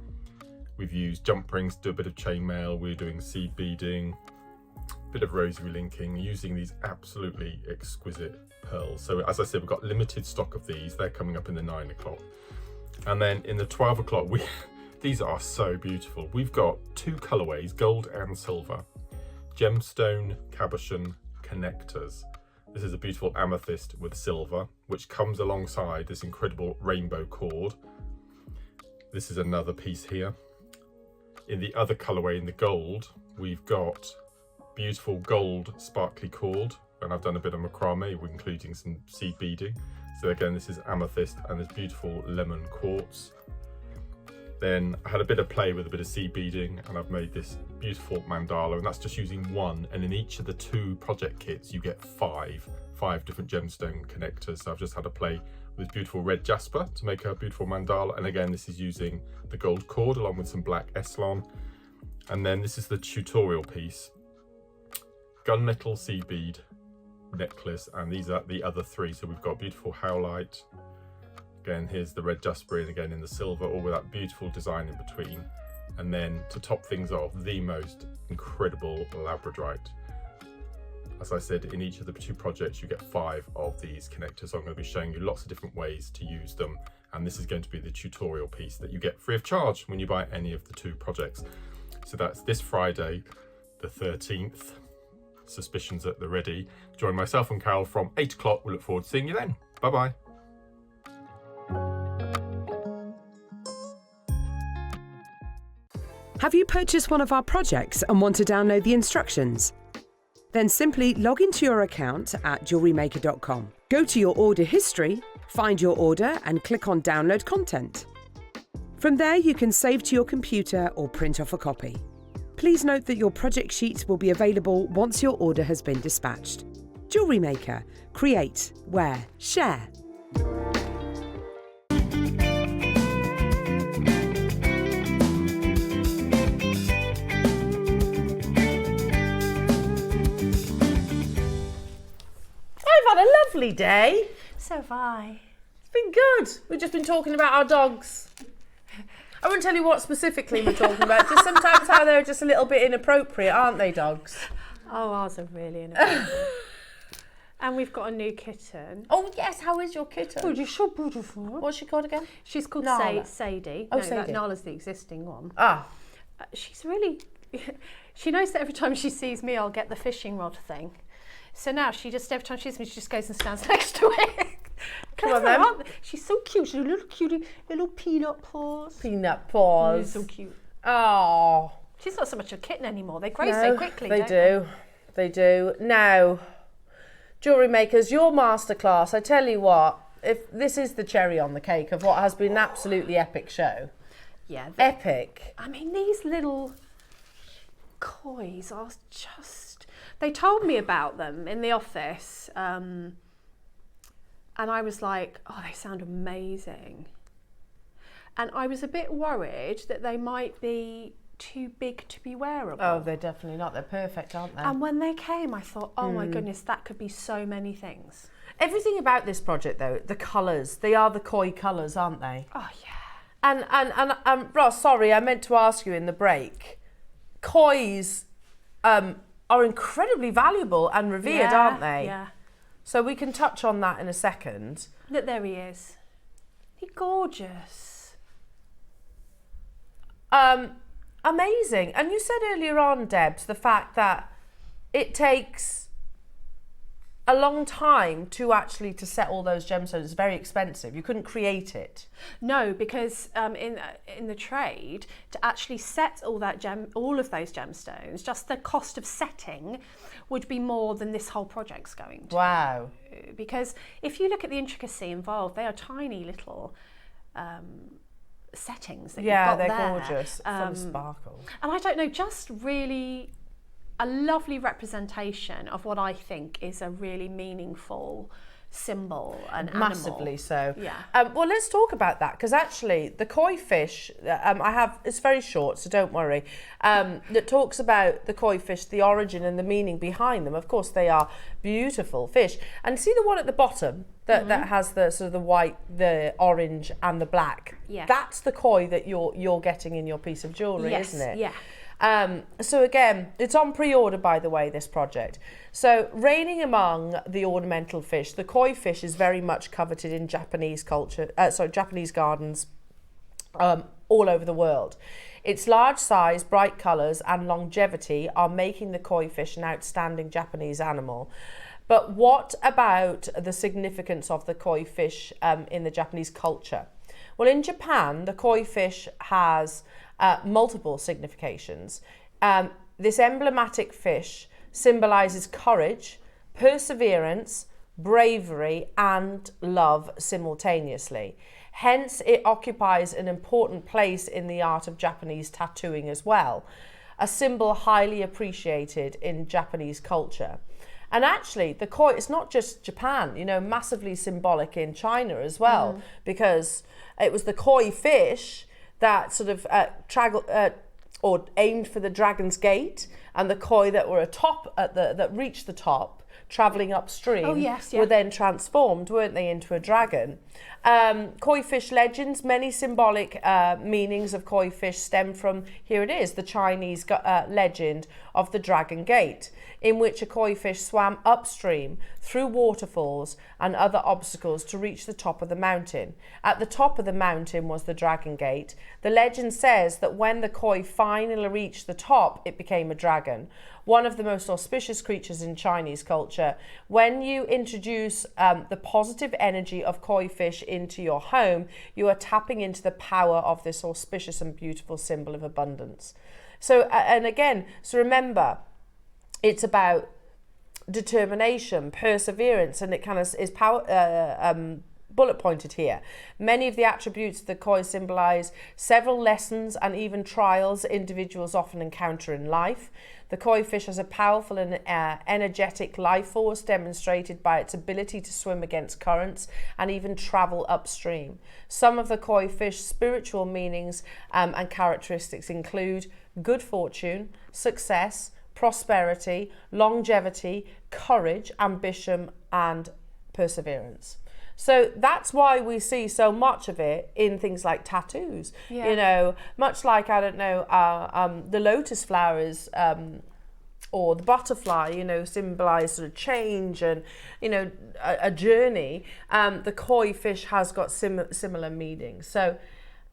D: We've used jump rings to do a bit of chainmail. We're doing seed beading, bit of rosary linking, using these absolutely exquisite pearls. So as I said, we've got limited stock of these. They're coming up in the 9 o'clock. And then in the 12 o'clock, These are so beautiful. We've got 2 colourways, gold and silver. Gemstone cabochon connectors. This is a beautiful amethyst with silver, which comes alongside this incredible rainbow cord. This is another piece here. In the other colourway, in the gold, we've got beautiful gold sparkly cord, and I've done a bit of macrame, including some seed beading. So again, this is amethyst and this beautiful lemon quartz. Then I had a bit of play with a bit of seed beading, and I've made this beautiful mandala, and that's just using 1. And in each of the 2 project kits, you get 5 different gemstone connectors. So I've just had a play with beautiful red jasper to make a beautiful mandala. And again, this is using the gold cord along with some black Eslon. And then this is the tutorial piece. Gunmetal seed bead necklace, and these are the other 3. So we've got beautiful howlite. Again, here's the red jasper, and again in the silver, all with that beautiful design in between. And then to top things off, the most incredible labradorite. As I said, in each of the 2 projects, you get 5 of these connectors. So I'm going to be showing you lots of different ways to use them. And this is going to be the tutorial piece that you get free of charge when you buy any of the 2 projects. So that's this Friday, the 13th. Suspicions at the ready. Join myself and Carol from 8 o'clock. We look forward to seeing you then. Bye-bye.
C: Have you purchased one of our projects and want to download the instructions? Then simply log into your account at JewelleryMaker.com. Go to your order history, find your order and click on Download Content. From there you can save to your computer or print off a copy. Please note that your project sheets will be available once your order has been dispatched. Jewellery Maker. Create, wear, share.
A: I've had a lovely day.
B: So have I.
A: It's been good. We've just been talking about our dogs. I won't tell you what specifically we're talking about, just sometimes how they're just a little bit inappropriate, aren't they, dogs?
B: Oh, ours are really inappropriate. And we've got a new kitten.
A: Oh, yes, how is your kitten?
B: Oh, you're so beautiful.
A: What's she called again?
B: She's called
A: Nala.
B: Sadie.
A: Oh,
B: no,
A: Sadie.
B: Nala's the existing one.
A: Ah.
B: She's really... She knows that every time she sees me, I'll get the fishing rod thing. So now she just, every time she sees me, she just goes and stands next to it.
A: Come on, then.
B: She's so cute. She's a little cutie, little peanut paws.
A: Peanut paws.
B: She's so cute.
A: Oh.
B: She's not so much a kitten anymore. They grow so quickly,
A: They
B: don't
A: do. They do. Now, Jewellery Makers, your masterclass, I tell you what, if this is the cherry on the cake of what has been an absolutely epic show.
B: Yeah.
A: Epic.
B: I mean, these little kois are just... They told me about them in the office, and I was like, oh, they sound amazing. And I was a bit worried that they might be too big to be wearable.
A: Oh, they're definitely not. They're perfect, aren't they?
B: And when they came, I thought, oh my goodness, that could be so many things.
A: Everything about this project, though, the colours, they are the koi colours, aren't they?
B: Oh, yeah.
A: And Ross, sorry, I meant to ask you in the break. Kois are incredibly valuable and revered, aren't they?
B: Yeah.
A: So we can touch on that in a second.
B: Look, there he is. He's gorgeous.
A: Amazing. And you said earlier on, Debs, the fact that it takes a long time to set all those gemstones. It's very expensive. You couldn't create it.
B: No, because in the trade, to actually set all of those gemstones, just the cost of setting would be more than this whole project's going to.
A: Wow.
B: Because if you look at the intricacy involved, they are tiny little settings that you've got there.
A: Yeah, they're gorgeous, full of sparkle.
B: And I don't know, just really a lovely representation of what I think is a really meaningful symbol and
A: massively
B: animal.
A: so.
B: Yeah.
A: Well, let's talk about that, because actually the koi fish, it's very short, so don't worry, that talks about the koi fish, the origin and the meaning behind them. Of course, they are beautiful fish. And see the one at the bottom that has the sort of the white, the orange and the black?
B: Yeah.
A: That's the koi that you're getting in your piece of jewellery, isn't it?
B: Yeah.
A: So again, it's on pre-order, by the way, this project. So reigning among the ornamental fish, the koi fish is very much coveted in Japanese culture, Japanese gardens, all over the world. Its large size, bright colours and longevity are making the koi fish an outstanding Japanese animal. But what about the significance of the koi fish in the Japanese culture? Well, in Japan, the koi fish has multiple significations. This emblematic fish symbolises courage, perseverance, bravery and love simultaneously. Hence, it occupies an important place in the art of Japanese tattooing as well, a symbol highly appreciated in Japanese culture. And actually, the koi, it's not just Japan, you know, massively symbolic in China as well, because it was the koi fish that sort of or aimed for the Dragon's Gate, and the koi that were atop that reached the top, travelling upstream, were then transformed, weren't they, into a dragon. Koi fish legends, many symbolic meanings of koi fish stem from, here it is, the Chinese legend of the Dragon Gate, in which a koi fish swam upstream through waterfalls and other obstacles to reach the top of the mountain. At the top of the mountain was the Dragon Gate. The legend says that when the koi finally reached the top, it became a dragon, one of the most auspicious creatures in Chinese culture. When you introduce the positive energy of koi fish into your home, you are tapping into the power of this auspicious and beautiful symbol of abundance. So, and again, so remember, it's about determination, perseverance, and it kind of is bullet pointed here. Many of the attributes of the koi symbolise several lessons and even trials individuals often encounter in life. The koi fish has a powerful and energetic life force demonstrated by its ability to swim against currents and even travel upstream. Some of the koi fish spiritual meanings and characteristics include good fortune, success, prosperity, longevity, courage, ambition and perseverance. So that's why we see so much of it in things like tattoos. You know, much like, I don't know, the lotus flowers or the butterfly, you know, symbolise sort of change and, you know, a journey. The koi fish has got similar meanings. So,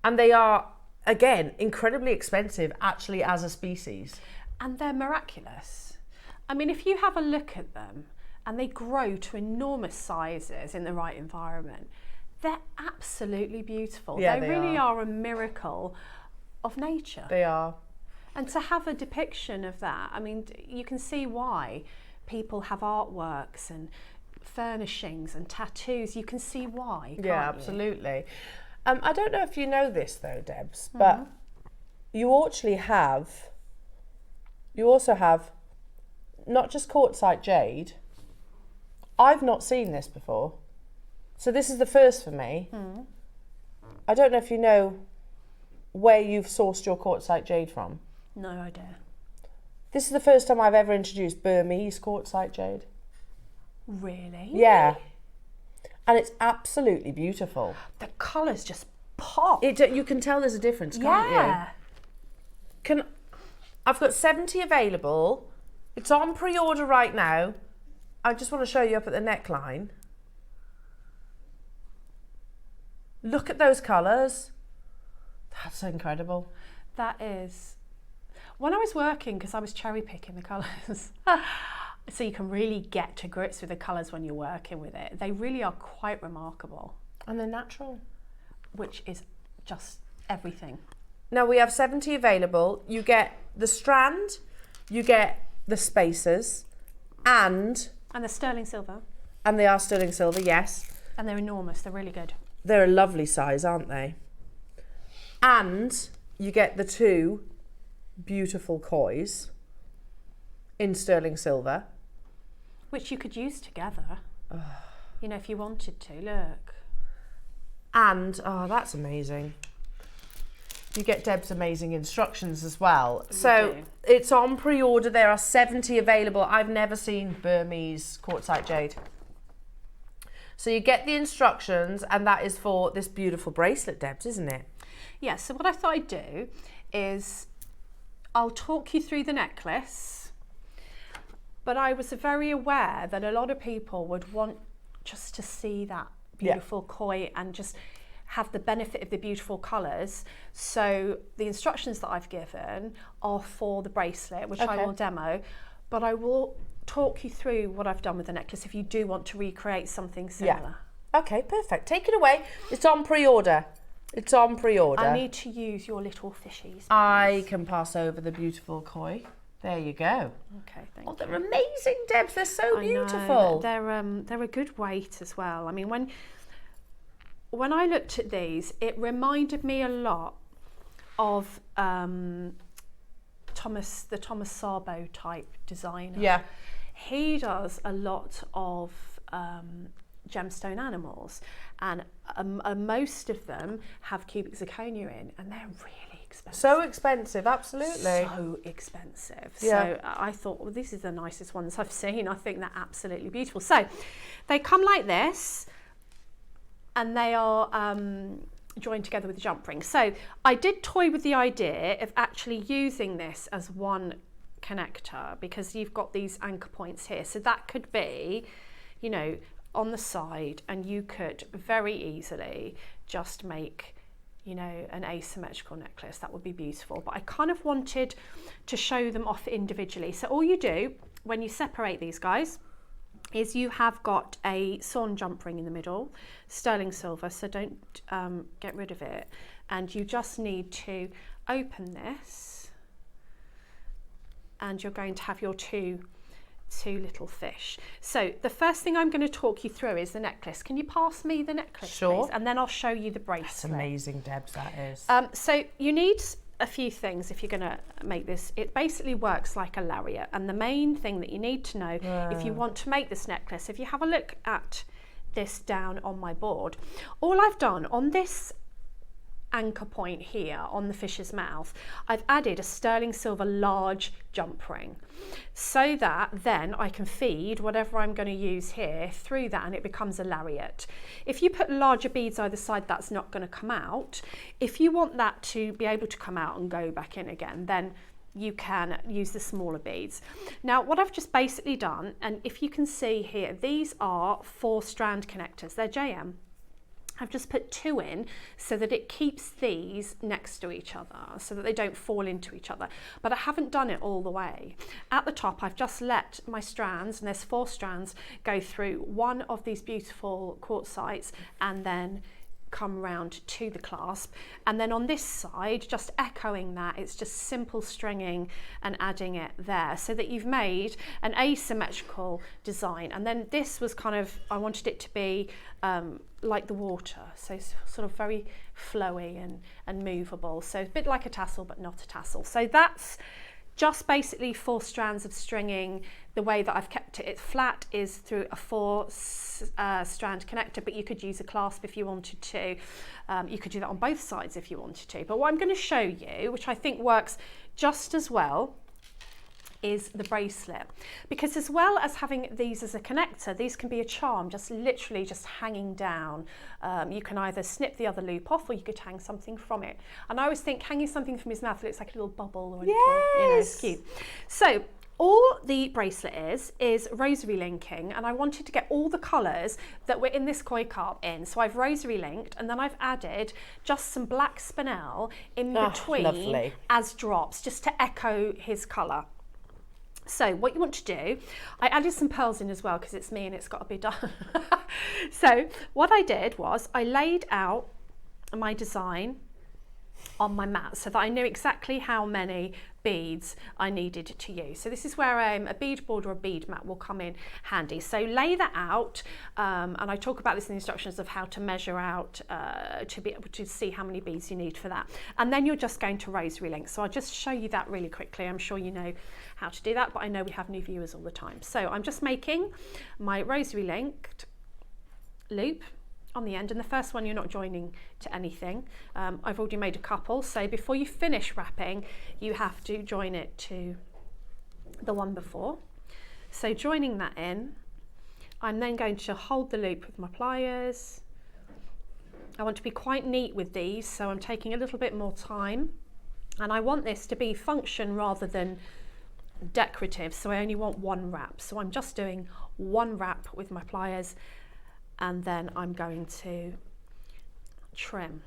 A: and they are, again, incredibly expensive actually as a species.
B: And they're miraculous. I mean, if you have a look at them, and they grow to enormous sizes in the right environment, they're absolutely beautiful.
A: Yeah,
B: they really are a miracle of nature.
A: They are.
B: And to have a depiction of that, I mean, you can see why people have artworks and furnishings and tattoos. You can see why, can't
A: Yeah, absolutely. I don't know if you know this though, Debs, but you also have not just quartzite jade. I've not seen this before. So this is the first for me. I don't know if you know where you've sourced your quartzite jade from.
B: No idea.
A: This is the first time I've ever introduced Burmese quartzite jade.
B: Really?
A: Yeah. And it's absolutely beautiful.
B: The colours just pop.
A: You can tell there's a difference, can't you? I've got 70 available. It's on pre-order right now. I just want to show you up at the neckline. Look at those colours. That's incredible.
B: That is. When I was working, because I was cherry picking the colours, so you can really get to grips with the colours when you're working with it. They really are quite remarkable.
A: And they're natural.
B: Which is just everything.
A: Now we have 70 available. You get the strand, you get the spacers, and
B: the sterling silver.
A: And they are sterling silver, yes.
B: And they're enormous, they're really good.
A: They're a lovely size, aren't they? And you get the two beautiful kois in sterling silver.
B: Which you could use together. You know, if you wanted to, look.
A: And, oh, that's amazing. You get Deb's amazing instructions as well. So it's on pre-order. There are 70 available. I've never seen Burmese quartzite jade. So you get the instructions, and that is for this beautiful bracelet, Debs, isn't it?
B: Yeah, so what I thought I'd do is I'll talk you through the necklace, but I was very aware that a lot of people would want just to see that beautiful koi and just have the benefit of the beautiful colours. So the instructions that I've given are for the bracelet, which I will demo, but I will talk you through what I've done with the necklace if you do want to recreate something similar.
A: Yeah. Okay, perfect. Take it away. It's on pre-order. It's on pre-order.
B: I need to use your little fishies, please.
A: I can pass over the beautiful koi. There you go.
B: Okay, thank you.
A: They're amazing, Debs. They're so beautiful.
B: Know. They're a good weight as well. I mean, when I looked at these, it reminded me a lot of the Thomas Sabo type designer.
A: Yeah.
B: He does a lot of gemstone animals, and most of them have cubic zirconia in, and they're really expensive.
A: So expensive, absolutely.
B: So expensive.
A: Yeah.
B: So I thought, well, this is the nicest ones I've seen. I think they're absolutely beautiful. So they come like this, and they are joined together with the jump ring. So I did toy with the idea of actually using this as one connector, because you've got these anchor points here. So that could be, you know, on the side, and you could very easily just make, you know, an asymmetrical necklace. That would be beautiful. But I kind of wanted to show them off individually. So all you do when you separate these guys is you have got a sawn jump ring in the middle, sterling silver, so don't get rid of it. And you just need to open this, and you're going to have your two little fish. So the first thing I'm going to talk you through is the necklace. Can you pass me the necklace,
A: Sure.
B: please? And then I'll show you the bracelet.
A: That's amazing, Debs, that is.
B: So you need a few things if you're going to make this. It basically works like a lariat, and the main thing that you need to know if you want to make this necklace, if you have a look at this down on my board, all I've done on this anchor point here on the fish's mouth, I've added a sterling silver large jump ring, so that then I can feed whatever I'm going to use here through that, and it becomes a lariat. If you put larger beads either side, that's not going to come out. If you want that to be able to come out and go back in again, then you can use the smaller beads. Now what I've just basically done, and if you can see here, these are 4-strand connectors. They're JM. I've just put 2 in so that it keeps these next to each other so that they don't fall into each other. But I haven't done it all the way. At the top, I've just let my strands, and there's 4 strands, go through one of these beautiful quartzites and then come round to the clasp. And then on this side, just echoing that, it's just simple stringing and adding it there so that you've made an asymmetrical design. And then this was kind of, I wanted it to be like the water, so sort of very flowy and movable. So a bit like a tassel, but not a tassel. So that's just basically 4 strands of stringing. The way that I've kept it flat is through a 4-strand connector, but you could use a clasp if you wanted to. You could do that on both sides if you wanted to. But what I'm going to show you, which I think works just as well, is the bracelet, because as well as having these as a connector, these can be a charm, just literally just hanging down. You can either snip the other loop off, or you could hang something from it. And I always think hanging something from his mouth looks like a little bubble or a little, you know, it's cute. So all the bracelet is rosary linking, and I wanted to get all the colours that were in this koi carp in. So I've rosary linked, and then I've added just some black spinel in between as drops, just to echo his colour. So what you want to do, I added some pearls in as well because it's me and it's got to be done. So what I did was I laid out my design on my mat so that I knew exactly how many beads I needed to use. So this is where a bead board or a bead mat will come in handy. So lay that out, and I talk about this in the instructions of how to measure out to be able to see how many beads you need for that. And then you're just going to rosary link. So I'll just show you that really quickly. I'm sure you know how to do that, but I know we have new viewers all the time. So I'm just making my rosary linked loop on the end, and the first one you're not joining to anything. I've already made a couple, so before you finish wrapping you have to join it to the one before. So joining that in, I'm then going to hold the loop with my pliers. I want to be quite neat with these, so I'm taking a little bit more time, and I want this to be function rather than decorative, so I only want 1 wrap. So I'm just doing 1 wrap with my pliers, and then I'm going to trim.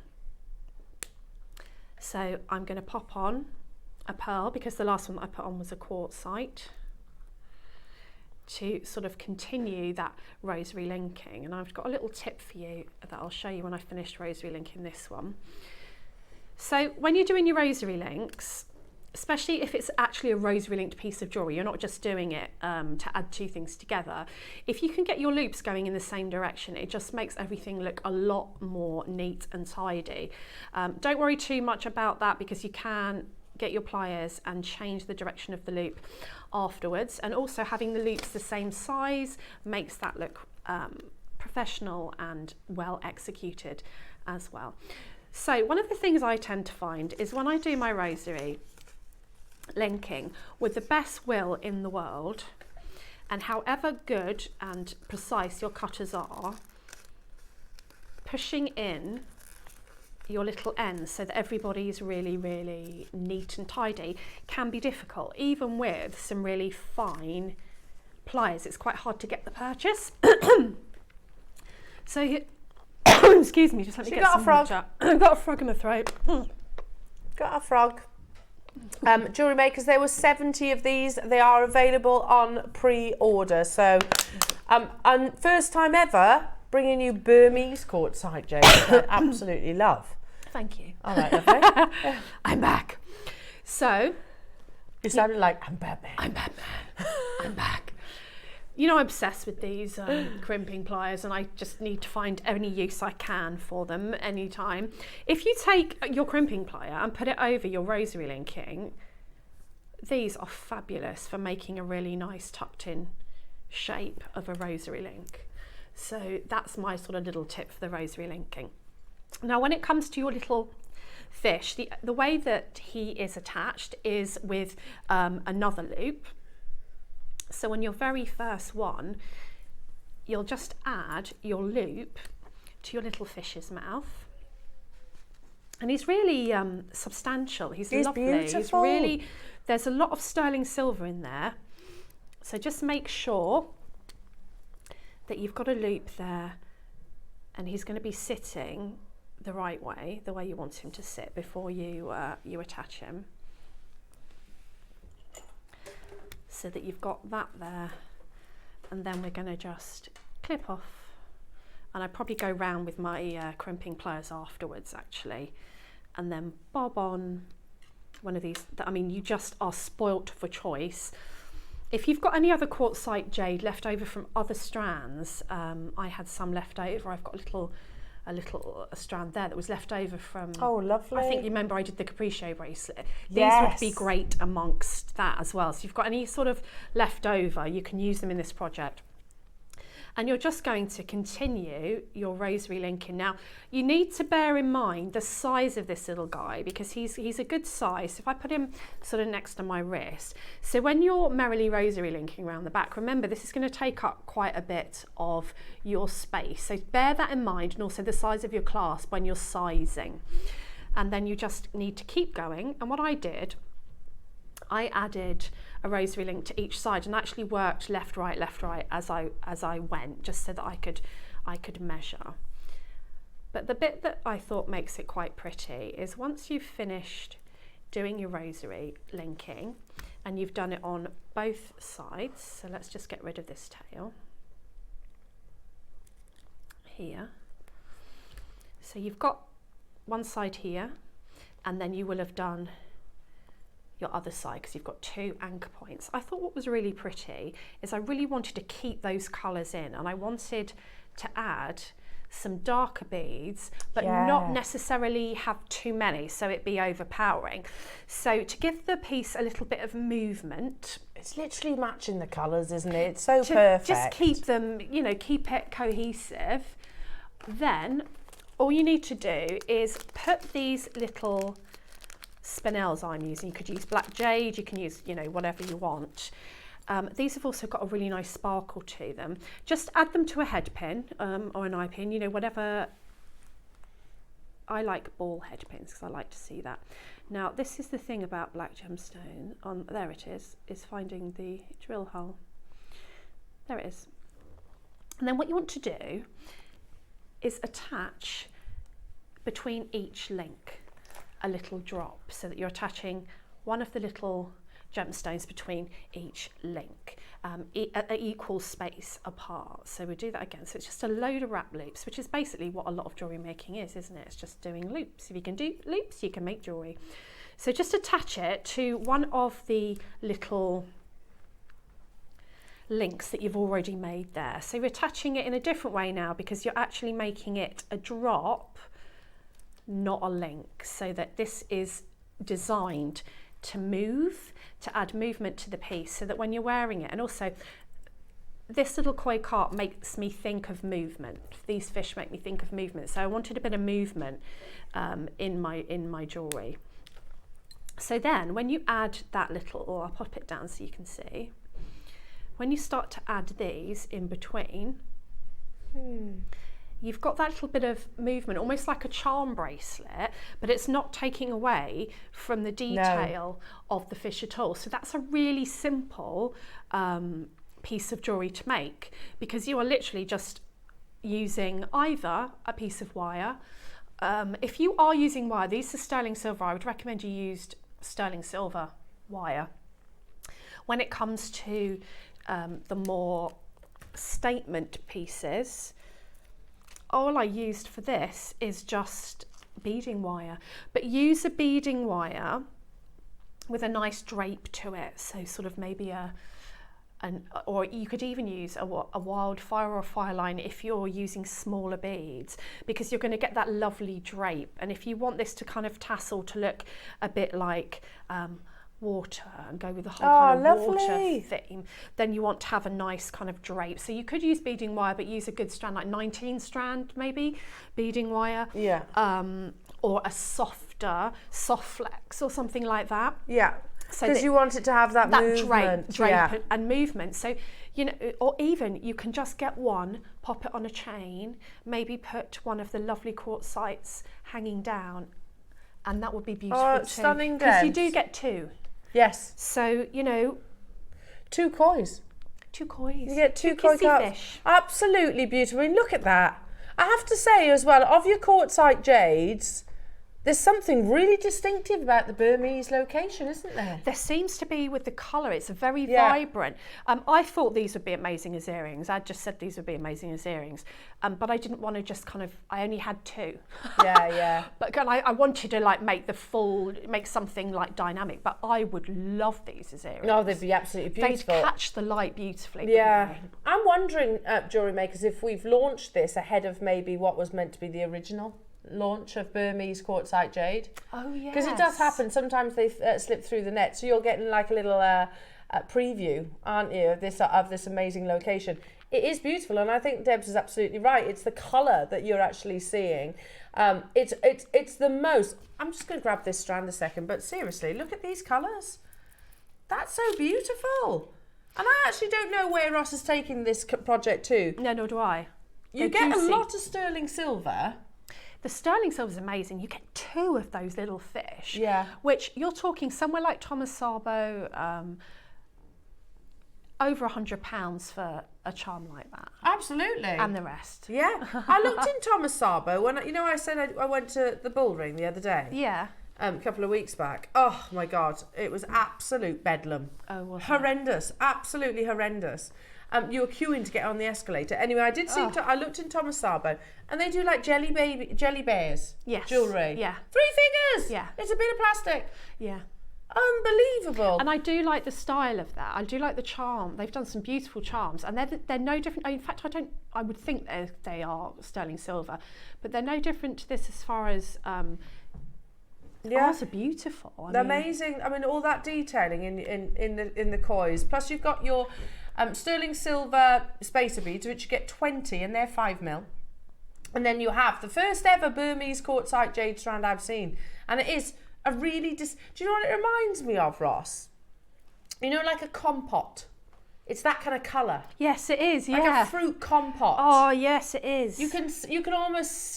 B: So I'm going to pop on a pearl, because the last one that I put on was a quartzite, to sort of continue that rosary linking. And I've got a little tip for you that I'll show you when I finished rosary linking this one. So when you're doing your rosary links, especially if it's actually a rosary linked piece of jewellery, you're not just doing it to add two things together. If you can get your loops going in the same direction, it just makes everything look a lot more neat and tidy. Don't worry too much about that, because you can get your pliers and change the direction of the loop afterwards. And also having the loops the same size makes that look professional and well executed as well. So one of the things I tend to find is when I do my rosary linking, with the best will in the world, and however good and precise your cutters are, pushing in your little ends so that everybody's really, really neat and tidy can be difficult. Even with some really fine pliers, it's quite hard to get the purchase. So you, excuse me, just let me get some water. I've got a frog in my throat.
A: Got a frog. Jewellery Makers, there were 70 of these. They are available on pre-order. So, and first time ever bringing you Burmese quartzite, Jane, which I absolutely love.
B: Thank you.
A: All right, lovely.
B: I'm back. So,
A: You sounded like, I'm Batman.
B: I'm Batman. I'm back. You know, I'm obsessed with these crimping pliers, and I just need to find any use I can for them anytime. If you take your crimping plier and put it over your rosary linking, these are fabulous for making a really nice tucked in shape of a rosary link. So that's my sort of little tip for the rosary linking. Now, when it comes to your little fish, the way that he is attached is with another loop. So on your very first one, you'll just add your loop to your little fish's mouth. And he's really substantial. He's lovely.
A: Beautiful.
B: He's really, there's a lot of sterling silver in there. So just make sure that you've got a loop there, and he's going to be sitting the right way, the way you want him to sit before you attach him. So that you've got that there, and then we're going to just clip off, and I probably go round with my crimping pliers afterwards actually, and then bob on one of these. I mean, you just are spoilt for choice. If you've got any other quartzite jade left over from other strands, I had some left over. I've got a little strand there that was left over from,
A: oh, lovely.
B: I think you remember I did the capriccio bracelet. These
A: Yes.
B: would be great amongst that as well. So if you've got any sort of left over, you can use them in this project. And you're just going to continue your rosary linking. Now, you need to bear in mind the size of this little guy, because he's a good size. If I put him sort of next to my wrist, so when you're merrily rosary linking around the back, remember this is going to take up quite a bit of your space. So bear that in mind, and also the size of your clasp when you're sizing. And then you just need to keep going. And what I did, I added a rosary link to each side, and actually worked left right as I went, just so that I could measure. But the bit that I thought makes it quite pretty is once you've finished doing your rosary linking and you've done it on both sides, so let's just get rid of this tail here. So you've got one side here, and then you will have done your other side because you've got two anchor points. I thought what was really pretty is I really wanted to keep those colours in, and I wanted to add some darker beads, but not necessarily have too many, so it'd be overpowering. So to give the piece a little bit of movement,
A: It's literally matching the colours, isn't it? It's so perfect.
B: Just keep them, you know, keep it cohesive. Then all you need to do is put these little spinels I'm using. You could use black jade, you can use, you know, whatever you want. These have also got a really nice sparkle to them. Just add them to a head pin or an eye pin, you know, whatever. I like ball head pins because I like to see that. Now, this is the thing about black gemstone. There it is finding the drill hole. There it is. And then what you want to do is attach between each link a little drop, so that you're attaching one of the little gemstones between each link at equal space apart. So we do that again. So it's just a load of wrap loops, which is basically what a lot of jewellery making is, isn't it? It's just doing loops. If you can do loops, you can make jewellery. So just attach it to one of the little links that you've already made there. So you're attaching it in a different way now, because you're actually making it a drop, not a link, so that this is designed to move, to add movement to the piece, so that when you're wearing it, and also this little koi carp makes me think of movement. These fish make me think of movement, so I wanted a bit of movement in my jewellery. So then when you add that little, or I'll pop it down so you can see, when you start to add these in between, you've got that little bit of movement, almost like a charm bracelet, but it's not taking away from the detail of the fish at all. So that's a really simple piece of jewellery to make, because you are literally just using either a piece of wire. If you are using wire, these are sterling silver, I would recommend you used sterling silver wire. When it comes to the more statement pieces, all I used for this is just beading wire, but use a beading wire with a nice drape to it. So sort of maybe or you could even use a wildfire or a fire line if you're using smaller beads, because you're going to get that lovely drape. And if you want this to kind of tassel to look a bit like water and go with the whole kind of water theme, then you want to have a nice kind of drape. So you could use beading wire, but use a good strand, like 19 strand maybe beading wire, or a softer soft flex or something like that. So
A: because you want it to have that movement,
B: drape and movement. So, you know, or even you can just get one, pop it on a chain, maybe put one of the lovely quartzites hanging down, and that would be beautiful too.
A: Stunning,
B: because you do get two.
A: Yes.
B: So, you know,
A: two kois.
B: Two kois.
A: You get two koi
B: fish.
A: Absolutely beautiful. I mean, look at that. I have to say as well, of your quartzite jades, there's something really distinctive about the Burmese location, isn't there?
B: There seems to be with the colour. It's very vibrant. I thought these would be amazing as earrings. I just said these would be amazing as earrings. But I didn't want to just kind of, I only had two. But I wanted to like make something like dynamic, but I would love these as earrings.
A: No, they'd be absolutely beautiful.
B: They'd catch the light beautifully.
A: Yeah. I'm wondering, jewellery makers, if we've launched this ahead of maybe what was meant to be the original launch of Burmese quartzite jade.
B: Oh yes.
A: Because it does happen. Sometimes they slip through the net, so you're getting like a little preview, aren't you, of this amazing location. It is beautiful, and I think Debs is absolutely right. It's the colour that you're actually seeing. It's the most. I'm just going to grab this strand a second, but seriously, look at these colours. That's so beautiful. And I actually don't know where Ross is taking this project to.
B: No, nor do I.
A: You get a lot of sterling silver.
B: The sterling silver is amazing. You get two of those little fish, which you're talking somewhere like Thomas Sabo, over £100 for a charm like that.
A: Absolutely.
B: And the rest.
A: Yeah. I looked in Thomas Sabo when, I said I went to the bull ring the other day.
B: Yeah.
A: A couple of weeks back. Oh my God, it was absolute bedlam.
B: Oh, was
A: horrendous. Absolutely horrendous. You were queuing to get on the escalator. Anyway, I did see. I looked in Thomas Sabo, and they do like jelly bears.
B: Yes.
A: Jewellery.
B: Yeah.
A: 3 figures.
B: Yeah.
A: It's a bit of plastic.
B: Yeah.
A: Unbelievable.
B: And I do like the style of that. I do like the charm. They've done some beautiful charms, and they're no different. In fact, I would think they are sterling silver, but they're no different to this as far as. Ours are beautiful.
A: They're amazing. I mean, all that detailing in the kois. Plus, you've got your sterling silver spacer beads, which you get 20, and they're 5mm. And then you have the first ever Burmese quartzite jade strand I've seen, and it is a really. Do you know what it reminds me of, Ross? You know, like a compote. It's that kind of colour.
B: Yes, it is. Yeah,
A: like a fruit compote.
B: Oh, yes, it is.
A: You can almost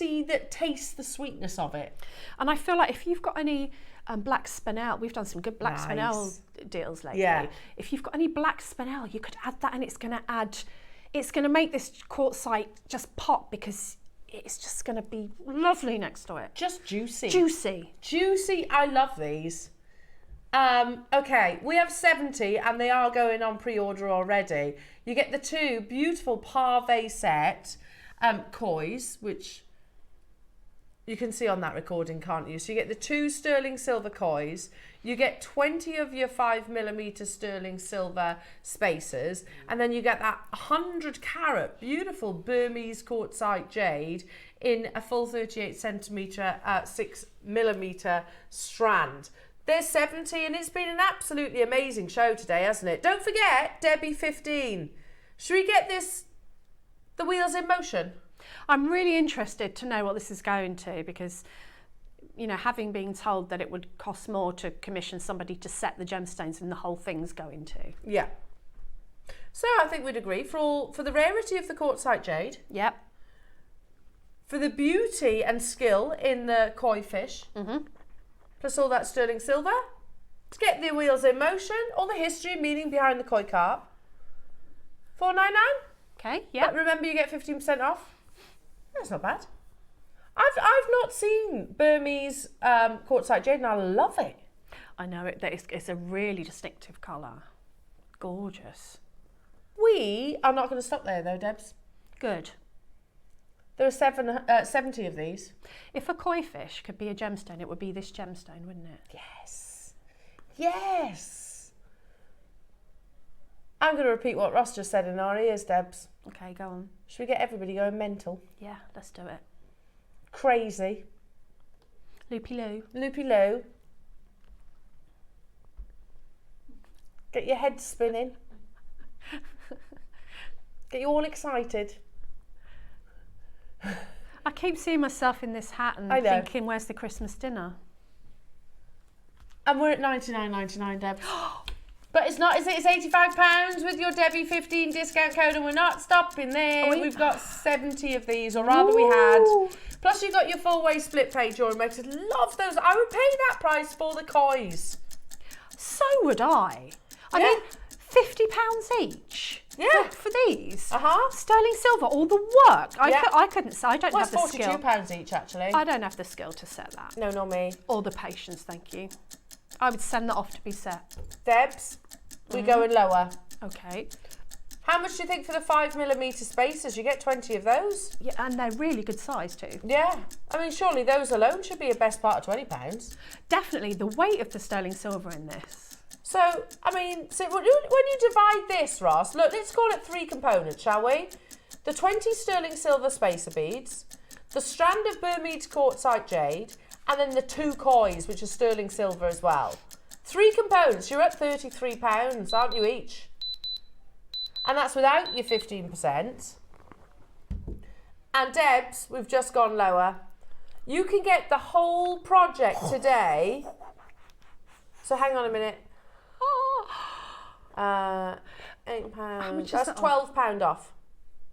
A: taste the sweetness of it.
B: And I feel like if you've got any black spinel, we've done some good black spinel deals lately. Yeah. If you've got any black spinel, you could add that, and it's going to make this quartzite just pop, because it's just going to be lovely next to it.
A: Just juicy.
B: Juicy.
A: Juicy. I love these. Okay, we have 70 and they are going on pre-order already. You get the 2 beautiful parve set kois, which you can see on that recording, can't you? So you get the 2 sterling silver kois, you get 20 of your 5mm sterling silver spacers, and then you get that 100 carat beautiful Burmese quartzite jade in a full 38cm 6mm strand. There's 70 and it's been an absolutely amazing show today, hasn't it? Don't forget, Debbie 15. Should we get this, the wheels in motion?
B: I'm really interested to know what this is going to, because, you know, having been told that it would cost more to commission somebody to set the gemstones than the whole thing's going to.
A: Yeah. So I think we'd agree for the rarity of the quartzite jade.
B: Yep.
A: For the beauty and skill in the koi fish.
B: Mm-hmm.
A: Plus all that sterling silver. To get the wheels in motion. All the history and meaning behind the koi carp. $4.99.
B: Okay, yeah.
A: But remember, you get 15% off. That's not bad. I've not seen Burmese quartzite jade and I love it.
B: I know, it's a really distinctive colour. Gorgeous.
A: We are not going to stop there though, Debs.
B: Good.
A: There are 70 of these.
B: If a koi fish could be a gemstone, it would be this gemstone, wouldn't it?
A: Yes. Yes. I'm going to repeat what Ross just said in our ears, Debs.
B: Okay, go on.
A: Should we get everybody going mental?
B: Yeah, let's do it.
A: Crazy.
B: Loopy-loo.
A: Loopy-loo. Get your head spinning. Get you all excited.
B: I keep seeing myself in this hat and thinking, where's the Christmas dinner?
A: And we're at $99.99, Deb. But it's not, is it? It's £85 with your Debbie 15 discount code, and we're not stopping there. We've got 70 of these, or rather we had. Plus you got your full way split pay JewelleryMaker. Love those. I would pay that price for the kois.
B: So would I. I mean, £50 each.
A: Yeah.
B: For these.
A: Sterling
B: silver, all the work. I couldn't say. I don't have the skill.
A: It's £42 each, actually.
B: I don't have the skill to set that.
A: No, not me.
B: Or the patience, thank you. I would send that off to be set.
A: Debs, we're going lower.
B: Okay.
A: How much do you think for the 5mm spacers? You get 20 of those.
B: Yeah, and they're really good size too.
A: Yeah. I mean, surely those alone should be a best part of £20.
B: Definitely the weight of the sterling silver in this.
A: So, I mean, so when you divide this, Ross, look, let's call it 3 components, shall we? The 20 sterling silver spacer beads, the strand of Burmese quartzite jade, and then the 2 kois, which are sterling silver as well. 3 components, you're at £33, aren't you, each? And that's without your 15%. And Debs, we've just gone lower. You can get the whole project today. So hang on a minute. £8. That's £12 off.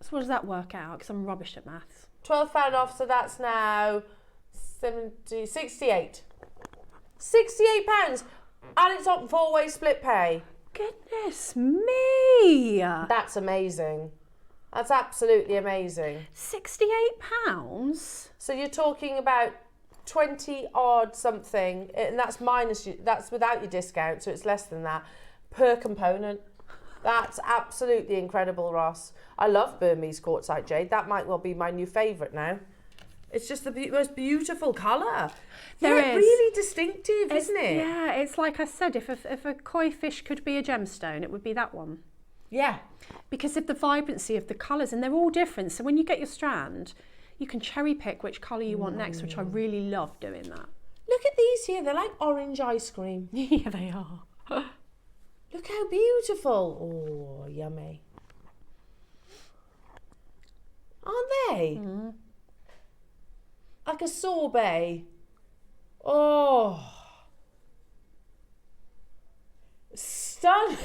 B: So what does that work out? Because I'm rubbish at maths.
A: £12 off, so that's now 68. £68, and it's on 4-way split pay.
B: Goodness me!
A: That's amazing. That's absolutely amazing.
B: £68?
A: So you're talking about 20 odd something, and that's that's without your discount, so it's less than that per component. That's absolutely incredible, Ross. I love Burmese quartzite jade. That might well be my new favourite now. It's just the most beautiful colour.
B: There is.
A: Really distinctive, isn't it?
B: Yeah, it's like I said, if a koi fish could be a gemstone, it would be that one.
A: Yeah.
B: Because of the vibrancy of the colours, and they're all different. So when you get your strand, you can cherry pick which colour you want next, which I really love doing that.
A: Look at these here. They're like orange ice cream.
B: Yeah, they are.
A: Look how beautiful. Oh, yummy. Aren't they? Mm. Like a sorbet. Oh. Stunning.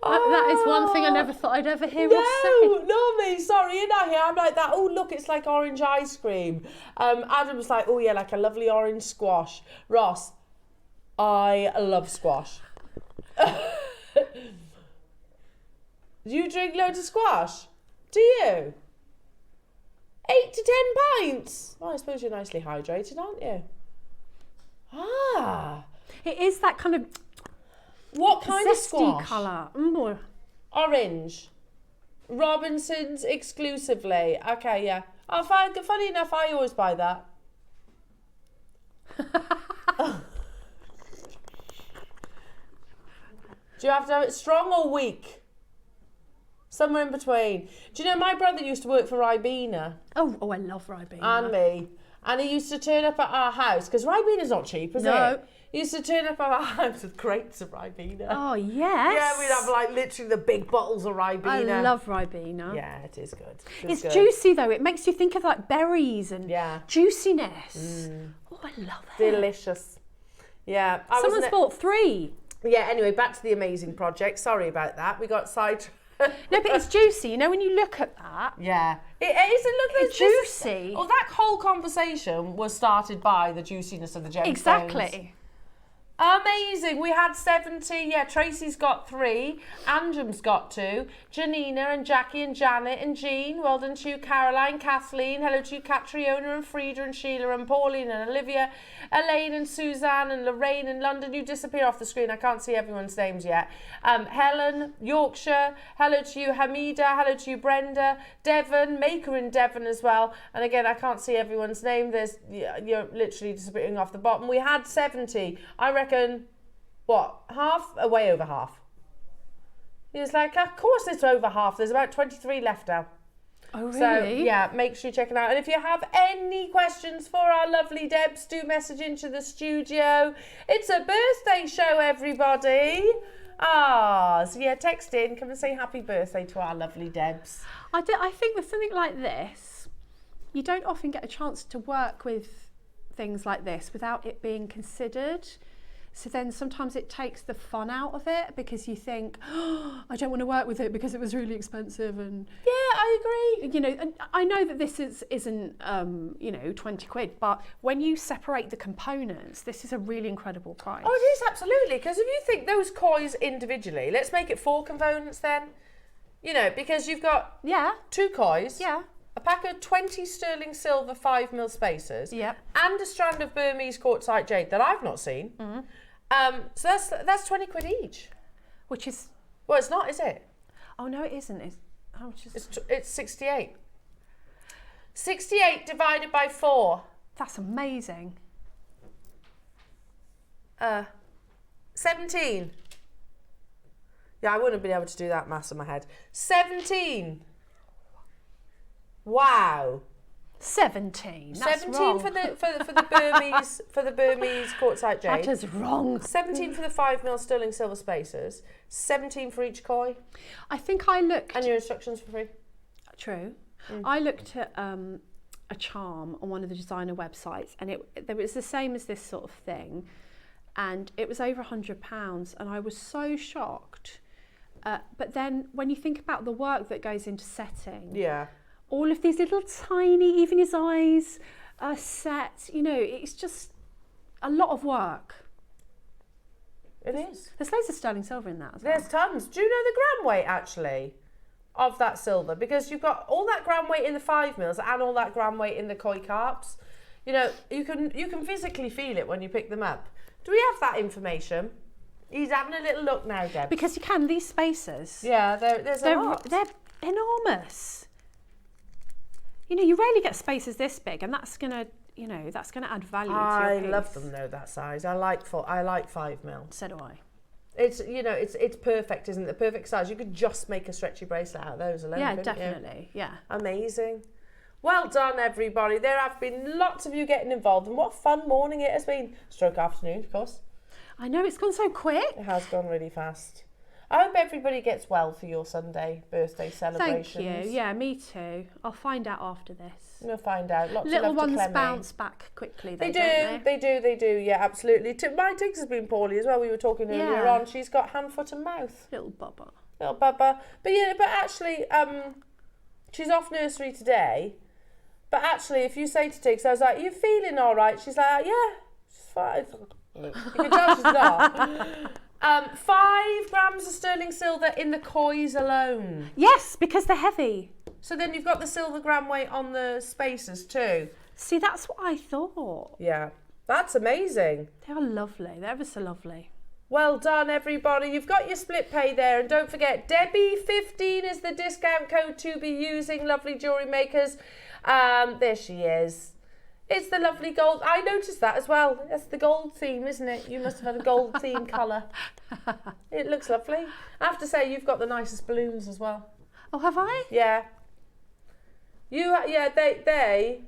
B: That is one thing I never thought I'd ever hear Ross say.
A: No, me, sorry, you're not here. I'm like that. Oh, look, it's like orange ice cream. Adam's like, oh yeah, like a lovely orange squash. Ross, I love squash. You drink loads of squash? Do you? 8 to 10 pints? Well, I suppose you're nicely hydrated, aren't you? Ah.
B: It is that kind of
A: What kind of
B: zesty
A: squash?
B: colour.
A: Orange. Robinson's exclusively. Okay, yeah. Oh, funny enough, I always buy that. Do you have to have it strong or weak? Somewhere in between. Do you know my brother used to work for Ribena?
B: Oh, I love Ribena.
A: And me. And he used to turn up at our house, because Ribena's not cheap, is it? He used to turn up at our house with crates of Ribena.
B: Oh, yes.
A: Yeah, we'd have like literally the big bottles of Ribena.
B: I love Ribena.
A: Yeah, it is good.
B: It's
A: good.
B: juicy though. It makes you think of like berries and juiciness. Oh, I love it.
A: Delicious. Yeah.
B: Someone's bought 3.
A: Yeah, anyway, back to the amazing project. Sorry about that. We got sidetracked.
B: No, but it's juicy. You know, when you look at that.
A: Yeah. It is.
B: It's juicy.
A: Well, that whole conversation was started by the juiciness of the gemstones.
B: Exactly.
A: Amazing. We had 70. Yeah, Tracy's got 3. Anjum's got 2. Janina and Jackie and Janet and Jean. Well done to you, Caroline, Kathleen. Hello to you, Catriona and Frida and Sheila and Pauline and Olivia. Elaine and Suzanne and Lorraine in London. You disappear off the screen. I can't see everyone's names yet. Helen, Yorkshire. Hello to you, Hamida. Hello to you, Brenda. Devon, Maker in Devon as well. And again, I can't see everyone's name. You're literally disappearing off the bottom. We had 70. I reckon, what, half? Way over half. He was like, of course it's over half. There's about 23 left now.
B: Oh, really?
A: So, yeah, make sure you check it out. And if you have any questions for our lovely Debs, do message into the studio. It's a birthday show, everybody. So yeah, text in. Come and say happy birthday to our lovely Debs.
B: I think with something like this, you don't often get a chance to work with things like this without it being considered. So then sometimes it takes the fun out of it because you think, oh, I don't want to work with it because it was really expensive. And
A: yeah, I agree.
B: You know, and I know that this isn't 20 quid, but when you separate the components, this is a really incredible price.
A: Oh, it is, absolutely. Because if you think those coins individually, let's make it 4 components then. You know, because you've got 2 coins.
B: Yeah.
A: A pack of 20 sterling silver 5mm spacers.
B: Yep.
A: And a strand of Burmese quartzite jade that I've not seen. Mm-hmm. So that's 20 quid each.
B: Which is...
A: Well, it's not, is it?
B: Oh, no, it isn't. How much is it?
A: It's 68. 68 divided by 4.
B: That's amazing.
A: 17. Yeah, I wouldn't have been able to do that maths in my head. 17. Wow.
B: 17. That's
A: 17
B: wrong.
A: for the Burmese quartzite jade.
B: That is wrong.
A: 17 for the 5mm sterling silver spacers. 17 for each koi.
B: I think I looked.
A: And your instructions for free.
B: True. I looked at a charm on one of the designer websites, and it was the same as this sort of thing, and it was over £100, and I was so shocked. But then when you think about the work that goes into setting, all of these little tiny, even his eyes are set, you know, it's just a lot of work.
A: It is.
B: There's loads of sterling silver in that as well.
A: There's tons. Do you know the gram weight actually of that silver? Because you've got all that gram weight in the 5mm and all that gram weight in the koi carps. You know, you can physically feel it when you pick them up. Do we have that information? He's having a little look now, Deb.
B: Because you can, these spacers.
A: Yeah, there's a lot.
B: They're enormous. You know, you rarely get spacers this big, and that's gonna add value to your piece.
A: I love them though, that size. I like 5mm.
B: So do I.
A: It's it's perfect, isn't it? The perfect size. You could just make a stretchy bracelet out of those alone.
B: Yeah, definitely.
A: You?
B: Yeah.
A: Amazing. Well done, everybody. There have been lots of you getting involved, and what a fun morning it has been. Stroke afternoon, of course.
B: I know, it's gone so quick.
A: It has gone really fast. I hope everybody gets well for your Sunday birthday celebrations.
B: Thank you. Yeah, me too. I'll find out after this.
A: We'll find out. Lots
B: Little
A: of love
B: ones
A: to Clemmy.
B: bounce back quickly.
A: They do. Yeah, absolutely. My Tiggs has been poorly as well. We were talking earlier on. She's got hand, foot, and mouth.
B: Little bubba.
A: But actually, she's off nursery today. But actually, if you say to Tiggs, I was like, "You feeling all right?" She's like, "Yeah, she's fine." You can tell she's not. 5 grams of sterling silver in the coins alone.
B: Yes, because they're heavy.
A: So then you've got the silver gram weight on the spacers too.
B: See, that's what I thought.
A: Yeah, that's amazing.
B: They are lovely. They're ever so lovely.
A: Well done, everybody. You've got your split pay there. And don't forget, Debbie15 is the discount code to be using, lovely jewellery makers. There she is. It's the lovely gold. I noticed that as well. That's the gold theme, isn't it? You must have had a gold theme colour. It looks lovely. I have to say, you've got the nicest balloons as well.
B: Oh, have I?
A: Yeah. They.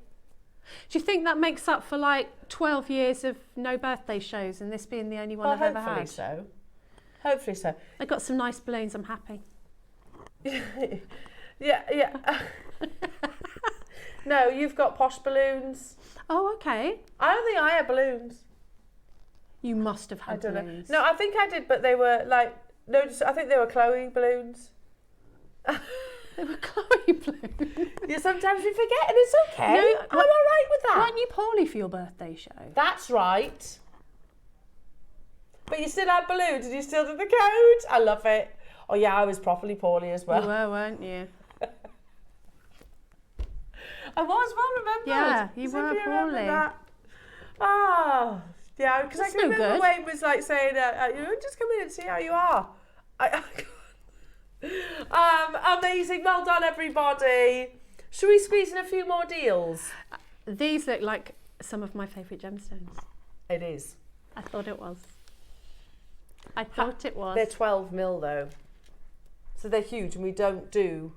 B: Do you think that makes up for like 12 years of no birthday shows and this being the only one I've ever had?
A: So. Hopefully so.
B: I got some nice balloons. I'm happy.
A: Yeah. No, you've got posh balloons.
B: Oh, okay.
A: I don't think I had balloons.
B: You must have had
A: I don't
B: balloons.
A: know. No, I think I did, but they were like, no, I think they were Chloe balloons.
B: They were Chloe balloons.
A: Yeah, sometimes we forget and it's okay.
B: No,
A: I'm all right with that.
B: Weren't you poorly for your birthday show?
A: That's right. But you still had balloons and you still did the code. I love it. Oh yeah, I was properly poorly as well.
B: You were, weren't you?
A: I was well remembered.
B: Yeah, you
A: So
B: were
A: if you remember
B: poorly.
A: that. Oh, yeah, because I
B: That's
A: can
B: no
A: remember
B: good.
A: Wayne was like saying, just come in and see how you are. Amazing, well done everybody. Should we squeeze in a few more deals?
B: These look like some of my favourite gemstones.
A: It is.
B: I thought it was. I thought it was.
A: They're 12 mil though. So they're huge and we don't do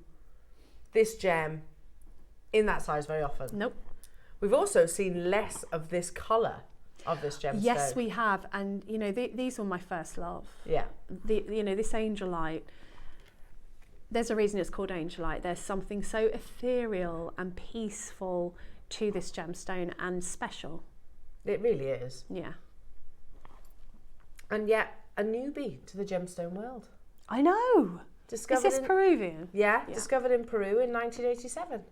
A: this gem in that size very often.
B: Nope.
A: We've also seen less of this colour of this gemstone.
B: Yes, we have. And, you know, these were my first love.
A: Yeah.
B: This angelite, there's a reason it's called angelite. There's something so ethereal and peaceful to this gemstone and special.
A: It really is.
B: Yeah.
A: And yet, a newbie to the gemstone world.
B: I know.
A: Discovered
B: Is this Peruvian?
A: Yeah, discovered in Peru in 1987.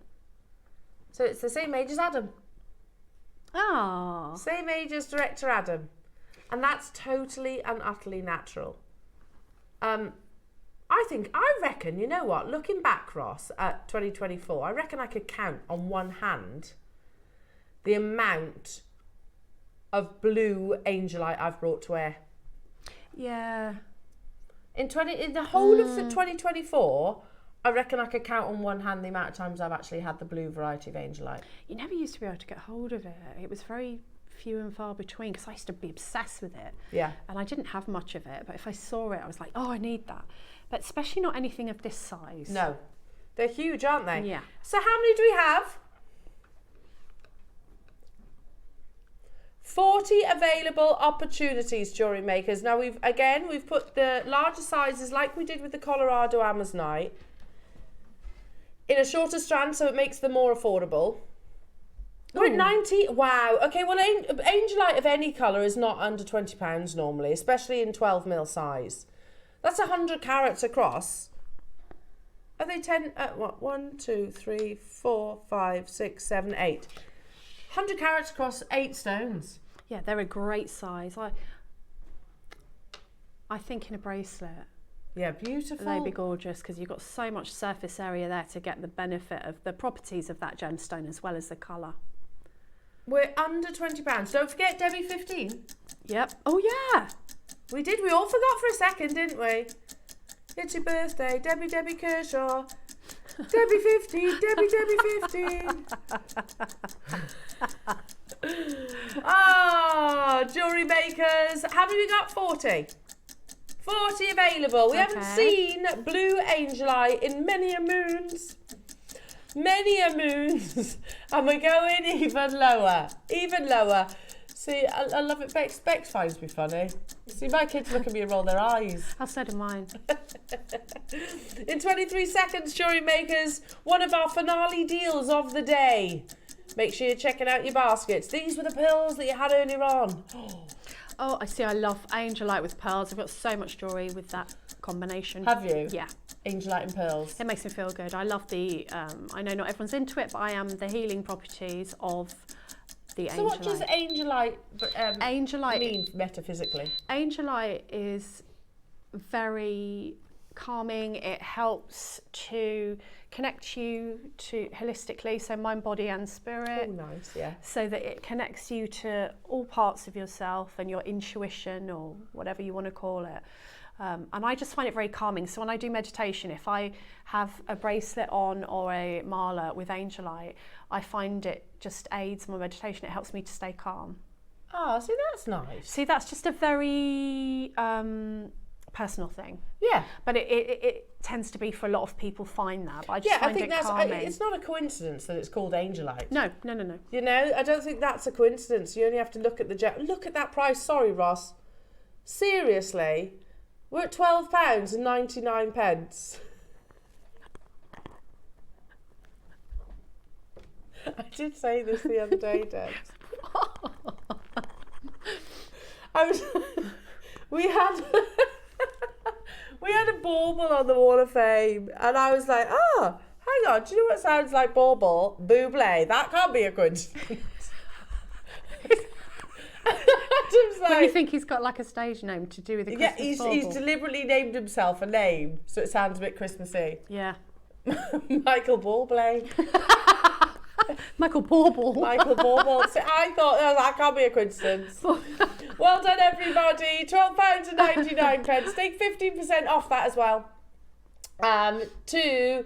A: So it's the same age as Adam.
B: Oh.
A: Same age as director Adam. And that's totally and utterly natural. I reckon, you know what, looking back, Ross, at 2024, I reckon I could count on one hand the amount of blue angelite I've brought to air.
B: Yeah.
A: In the whole of the 2024, I reckon I could count on one hand the amount of times I've actually had the blue variety of angelite.
B: You never used to be able to get hold of it. It was very few and far between because I used to be obsessed with it.
A: Yeah.
B: And I didn't have much of it, but if I saw it, I was like, oh, I need that. But especially not anything of this size.
A: No. They're huge, aren't they?
B: Yeah.
A: So how many do we have? 40 available opportunities, jewellery makers. Now we've put the larger sizes like we did with the Colorado Amazonite in a shorter strand so it makes them more affordable. We're at 90. Wow. Okay, well, angelite of any colour is not under £20 normally, especially in 12 mil size. That's 100 carats across. Are they 10? 1, 2, 3, 4, 5, 6, 7, 8. 100 carats across 8 stones.
B: Yeah, they're a great size. I think in a bracelet.
A: Yeah, beautiful.
B: They'd be gorgeous because you've got so much surface area there to get the benefit of the properties of that gemstone as well as the colour.
A: We're under £20. Don't forget Debbie 15.
B: Yep. Oh yeah.
A: We did. We all forgot for a second, didn't we? It's your birthday, Debbie Kershaw. Debbie 15. Ah, jewellery makers. How many we got? 40. 40 available. We haven't seen blue angelite in many a moons. Many a moons. And we're going even lower. Even lower. See, I love it. Bex finds me funny. See, my kids look at me and roll their eyes.
B: How so do mine.
A: In 23 seconds, jewellery makers, one of our finale deals of the day. Make sure you're checking out your baskets. These were the pearls that you had earlier on.
B: Oh, I see. I love angelite with pearls. I've got so much jewellery with that combination.
A: Have you?
B: Yeah.
A: Angelite and pearls.
B: It makes me feel good. I love the, I know not everyone's into it, but I am the healing properties of the angelite.
A: So what does angelite
B: Angelite
A: mean metaphysically?
B: Angelite is very calming. It helps to connect you to holistically, so mind, body and spirit.
A: Oh, nice, yeah.
B: So that it connects you to all parts of yourself and your intuition, or whatever you want to call it. And I just find it very calming. So when I do meditation, if I have a bracelet on or a mala with angelite, I find it just aids my meditation. It helps me to stay calm.
A: Oh, see, that's nice.
B: See, that's just a very personal thing.
A: Yeah.
B: But it tends to be, for a lot of people, find that. But I just find it calming.
A: It's not a coincidence that it's called angelite.
B: No.
A: You know, I don't think that's a coincidence. You only have to look at look at that price. Sorry, Ross. Seriously, we're at £12.99. I did say this the other day, Deb. We had a bauble on the Wall of Fame, and I was like, oh, hang on, do you know what sounds like bauble? Buble. That can't be a coincidence.
B: When you think he's got like a stage name to do with the Christmas bauble.
A: He's deliberately named himself a name so it sounds a bit Christmassy.
B: Yeah.
A: Michael Bublé.
B: Michael Bauble.
A: Michael Bauble. So I thought, oh, that can't be a coincidence. Well done, everybody. £12.99. Take 15% off that as well. To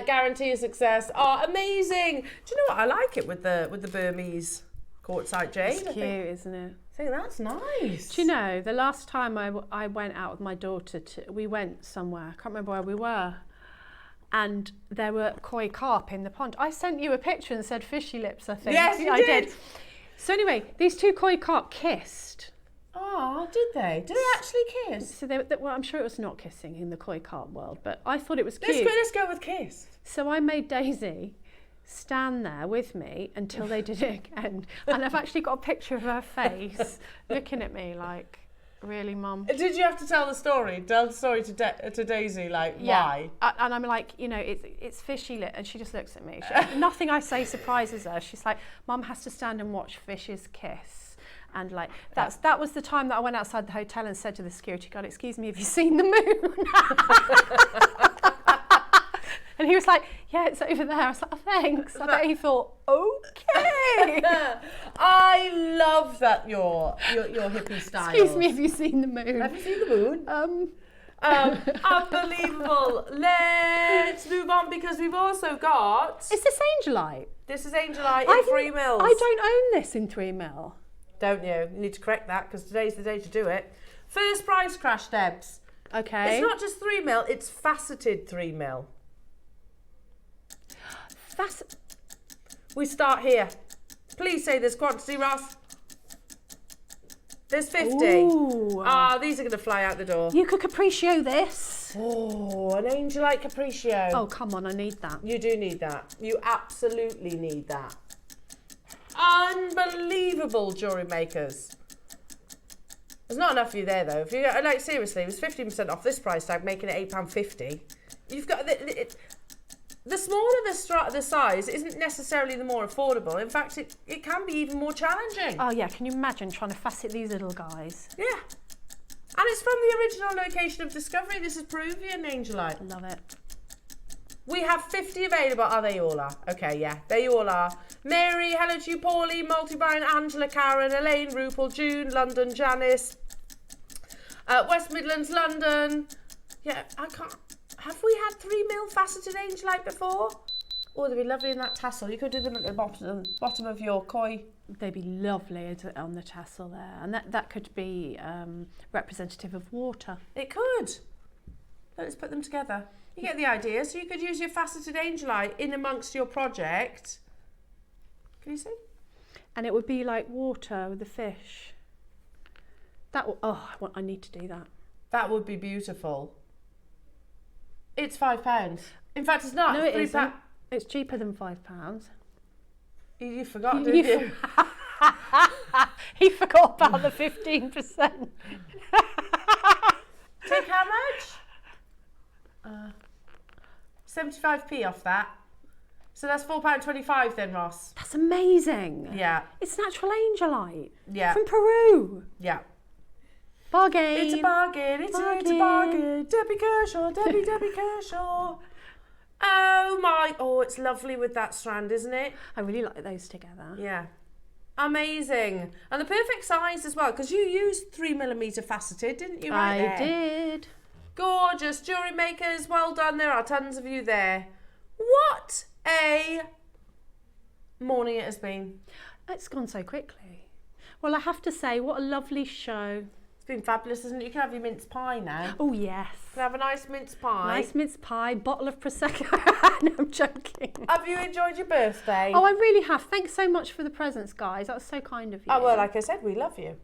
A: guarantee a success. Oh, amazing. Do you know what? I like it with the Burmese quartzite jade.
B: It's cute, isn't it?
A: I think that's nice.
B: Do you know, the last time I went out with my daughter, we went somewhere, I can't remember where we were, and there were koi carp in the pond. I sent you a picture and said fishy lips, I think.
A: Yes, you
B: I
A: did.
B: So anyway, these two koi carp kissed.
A: Oh, did they? Did they actually kiss?
B: So well, I'm sure it was not kissing in the koi carp world, but I thought it was cute.
A: Let's go with kiss.
B: So I made Daisy stand there with me until they did it again. And I've actually got a picture of her face looking at me like, really, Mum?
A: Did you have to tell the story? Tell the story to Daisy, like, why?
B: And I'm like, you know, it's fishy lit, and she just looks at me. Nothing I say surprises her. She's like, Mum has to stand and watch fishes kiss. And like, that was the time that I went outside the hotel and said to the security guard, excuse me, have you seen the moon? And he was like, yeah, it's over there. I was like, oh, thanks. I bet he thought, okay.
A: I love that your hippie style.
B: Excuse me, have you seen the moon?
A: Have you seen the moon? Unbelievable. Let's move on, because we've also got...
B: Is this Angelite?
A: This is Angelite in 3 mils.
B: I don't own this in 3 mil.
A: Don't you? You need to correct that, because today's the day to do it. First price crash, Debs.
B: Okay.
A: It's not just 3 mil, it's faceted 3 mil. We start here. Please say there's quantity, Ross. There's 50.
B: Ooh.
A: These are going to fly out the door.
B: You could capriccio this.
A: Oh, an Angelite capriccio.
B: Oh, come on, I need that.
A: You do need that. You absolutely need that. Unbelievable, jewellery makers. There's not enough for you there, though. If you like, seriously, it was 15% off this price tag, making it £8.50. You've got the smaller the size isn't necessarily the more affordable. In fact, it can be even more challenging.
B: Oh yeah, can you imagine trying to facet these little guys?
A: Yeah. And it's from the original location of discovery. This is Peruvian Angelite.
B: Love it.
A: We have 50 available. Oh, they all are. Okay, yeah, they all are. Mary, hello to you, Pauline, Multi-Brian, Angela, Karen, Elaine, Rupal, June, London, Janice, West Midlands, London. Yeah, I can't... Have we had 3 mil faceted Angelite before? Oh, they'd be lovely in that tassel. You could do them at the bottom of your koi.
B: They'd be lovely on the tassel there. And that could be representative of water.
A: It could. Let's put them together. You get the idea. So you could use your faceted Angelite in amongst your project. Can you see?
B: And it would be like water with the fish. I need to do that.
A: That would be beautiful. It's £5. In fact, it's not.
B: No, it
A: it's
B: isn't. It's cheaper than £5.
A: You forgot, didn't you?
B: He forgot about the 15%.
A: Take how much? 75p off that. So that's £4.25 then, Ross.
B: That's amazing.
A: Yeah.
B: It's natural Angelite.
A: Yeah.
B: From Peru.
A: Yeah.
B: Bargain.
A: It's a bargain. It's a bargain. Debbie Kershaw. Debbie Kershaw. Oh, it's lovely with that strand, isn't it?
B: I really like those together.
A: Yeah. Amazing. And the perfect size as well, because you used 3mm faceted, didn't you? Right
B: I did.
A: Gorgeous. Jewellery makers, well done. There are tons of you there. What a morning it has been.
B: It's gone so quickly. Well, I have to say, what a lovely show.
A: It's been fabulous, isn't it? You can have your mince pie now.
B: Oh, yes.
A: You can have a nice mince pie.
B: Nice mince pie, bottle of Prosecco. No, I'm joking.
A: Have you enjoyed your birthday?
B: Oh, I really have. Thanks so much for the presents, guys. That was so kind of you.
A: Oh, well, like I said, we love you.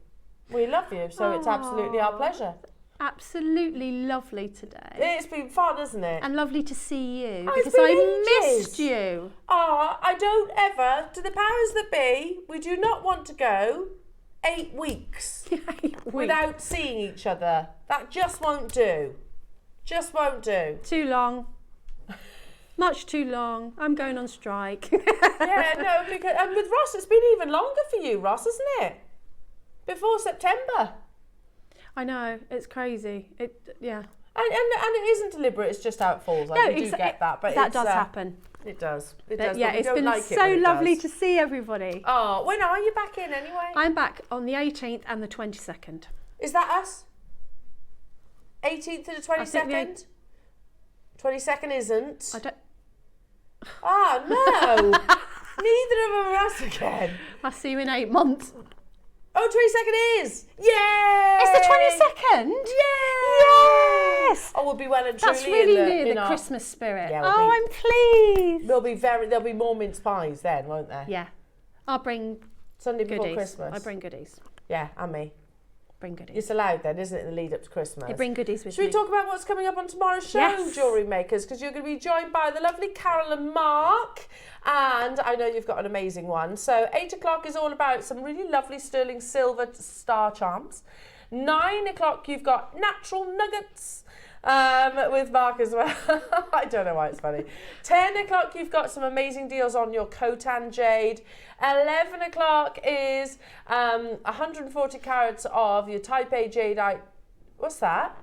A: We love you, so it's absolutely our pleasure.
B: Absolutely lovely today.
A: It's been fun, hasn't it?
B: And lovely to see you,
A: Oh,
B: because
A: it's been
B: I
A: ages.
B: missed you.
A: Oh, I don't ever, to the powers that be, we do not want to go 8 weeks without seeing each other. That just won't do. Just won't do.
B: Too long. Much too long. I'm going on strike.
A: Yeah, no, because, and with Ross, it's been even longer for you, Ross, isn't it? Before September.
B: I know, it's crazy. Yeah.
A: And it isn't deliberate, it's just how it falls. I do get that. But
B: that does happen.
A: It does. It
B: But
A: does.
B: yeah,
A: but we
B: it's
A: don't
B: been
A: like it
B: so
A: when it
B: lovely
A: does.
B: to see everybody.
A: Oh, when are you back in anyway?
B: I'm back on the 18th and the 22nd.
A: Is that us? 18th to the 22nd? 22nd isn't.
B: I don't.
A: Oh, no. Neither of them are us again.
B: I'll see you in 8 months.
A: Oh, 22nd is. Yay!
B: It's the 22nd?
A: Yay!
B: Yes!
A: Oh, we'll be well and truly
B: That's really
A: in
B: near
A: in
B: the
A: our-
B: Christmas spirit.
A: Yeah,
B: Oh, I'm pleased.
A: There'll be more mince pies then, won't there?
B: Yeah. I'll bring
A: Sunday before
B: goodies.
A: Christmas.
B: I bring goodies.
A: Yeah, and me.
B: Bring goodies.
A: It's allowed then, isn't it, in the lead up to Christmas?
B: I bring goodies with
A: Should
B: me.
A: we talk about what's coming up on tomorrow's show,
B: Yes.
A: Jewellery Makers? Because you're going to be joined by the lovely Carol and Mark. And I know you've got an amazing one. So 8 o'clock is all about some really lovely sterling silver star charms. 9 o'clock, you've got natural nuggets with Mark as well. I don't know why it's funny. 10 o'clock, you've got some amazing deals on your Khotan jade. 11 o'clock is 140 carats of your Type A jadeite. What's that?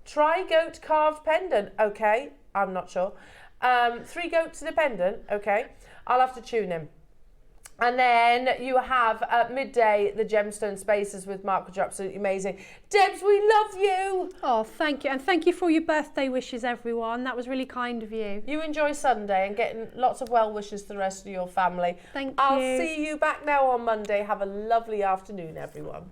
A: Tri-goat carved pendant. Okay, I'm not sure. 3 goats in a pendant. Okay, I'll have to tune in. And then you have at midday the Gemstone Spaces with Mark, which are absolutely amazing. Debs, we love you.
B: Oh, thank you. And thank you for your birthday wishes, everyone. That was really kind of you.
A: You enjoy Sunday and getting lots of well wishes to the rest of your family.
B: Thank you.
A: I'll see you back now on Monday. Have a lovely afternoon, everyone.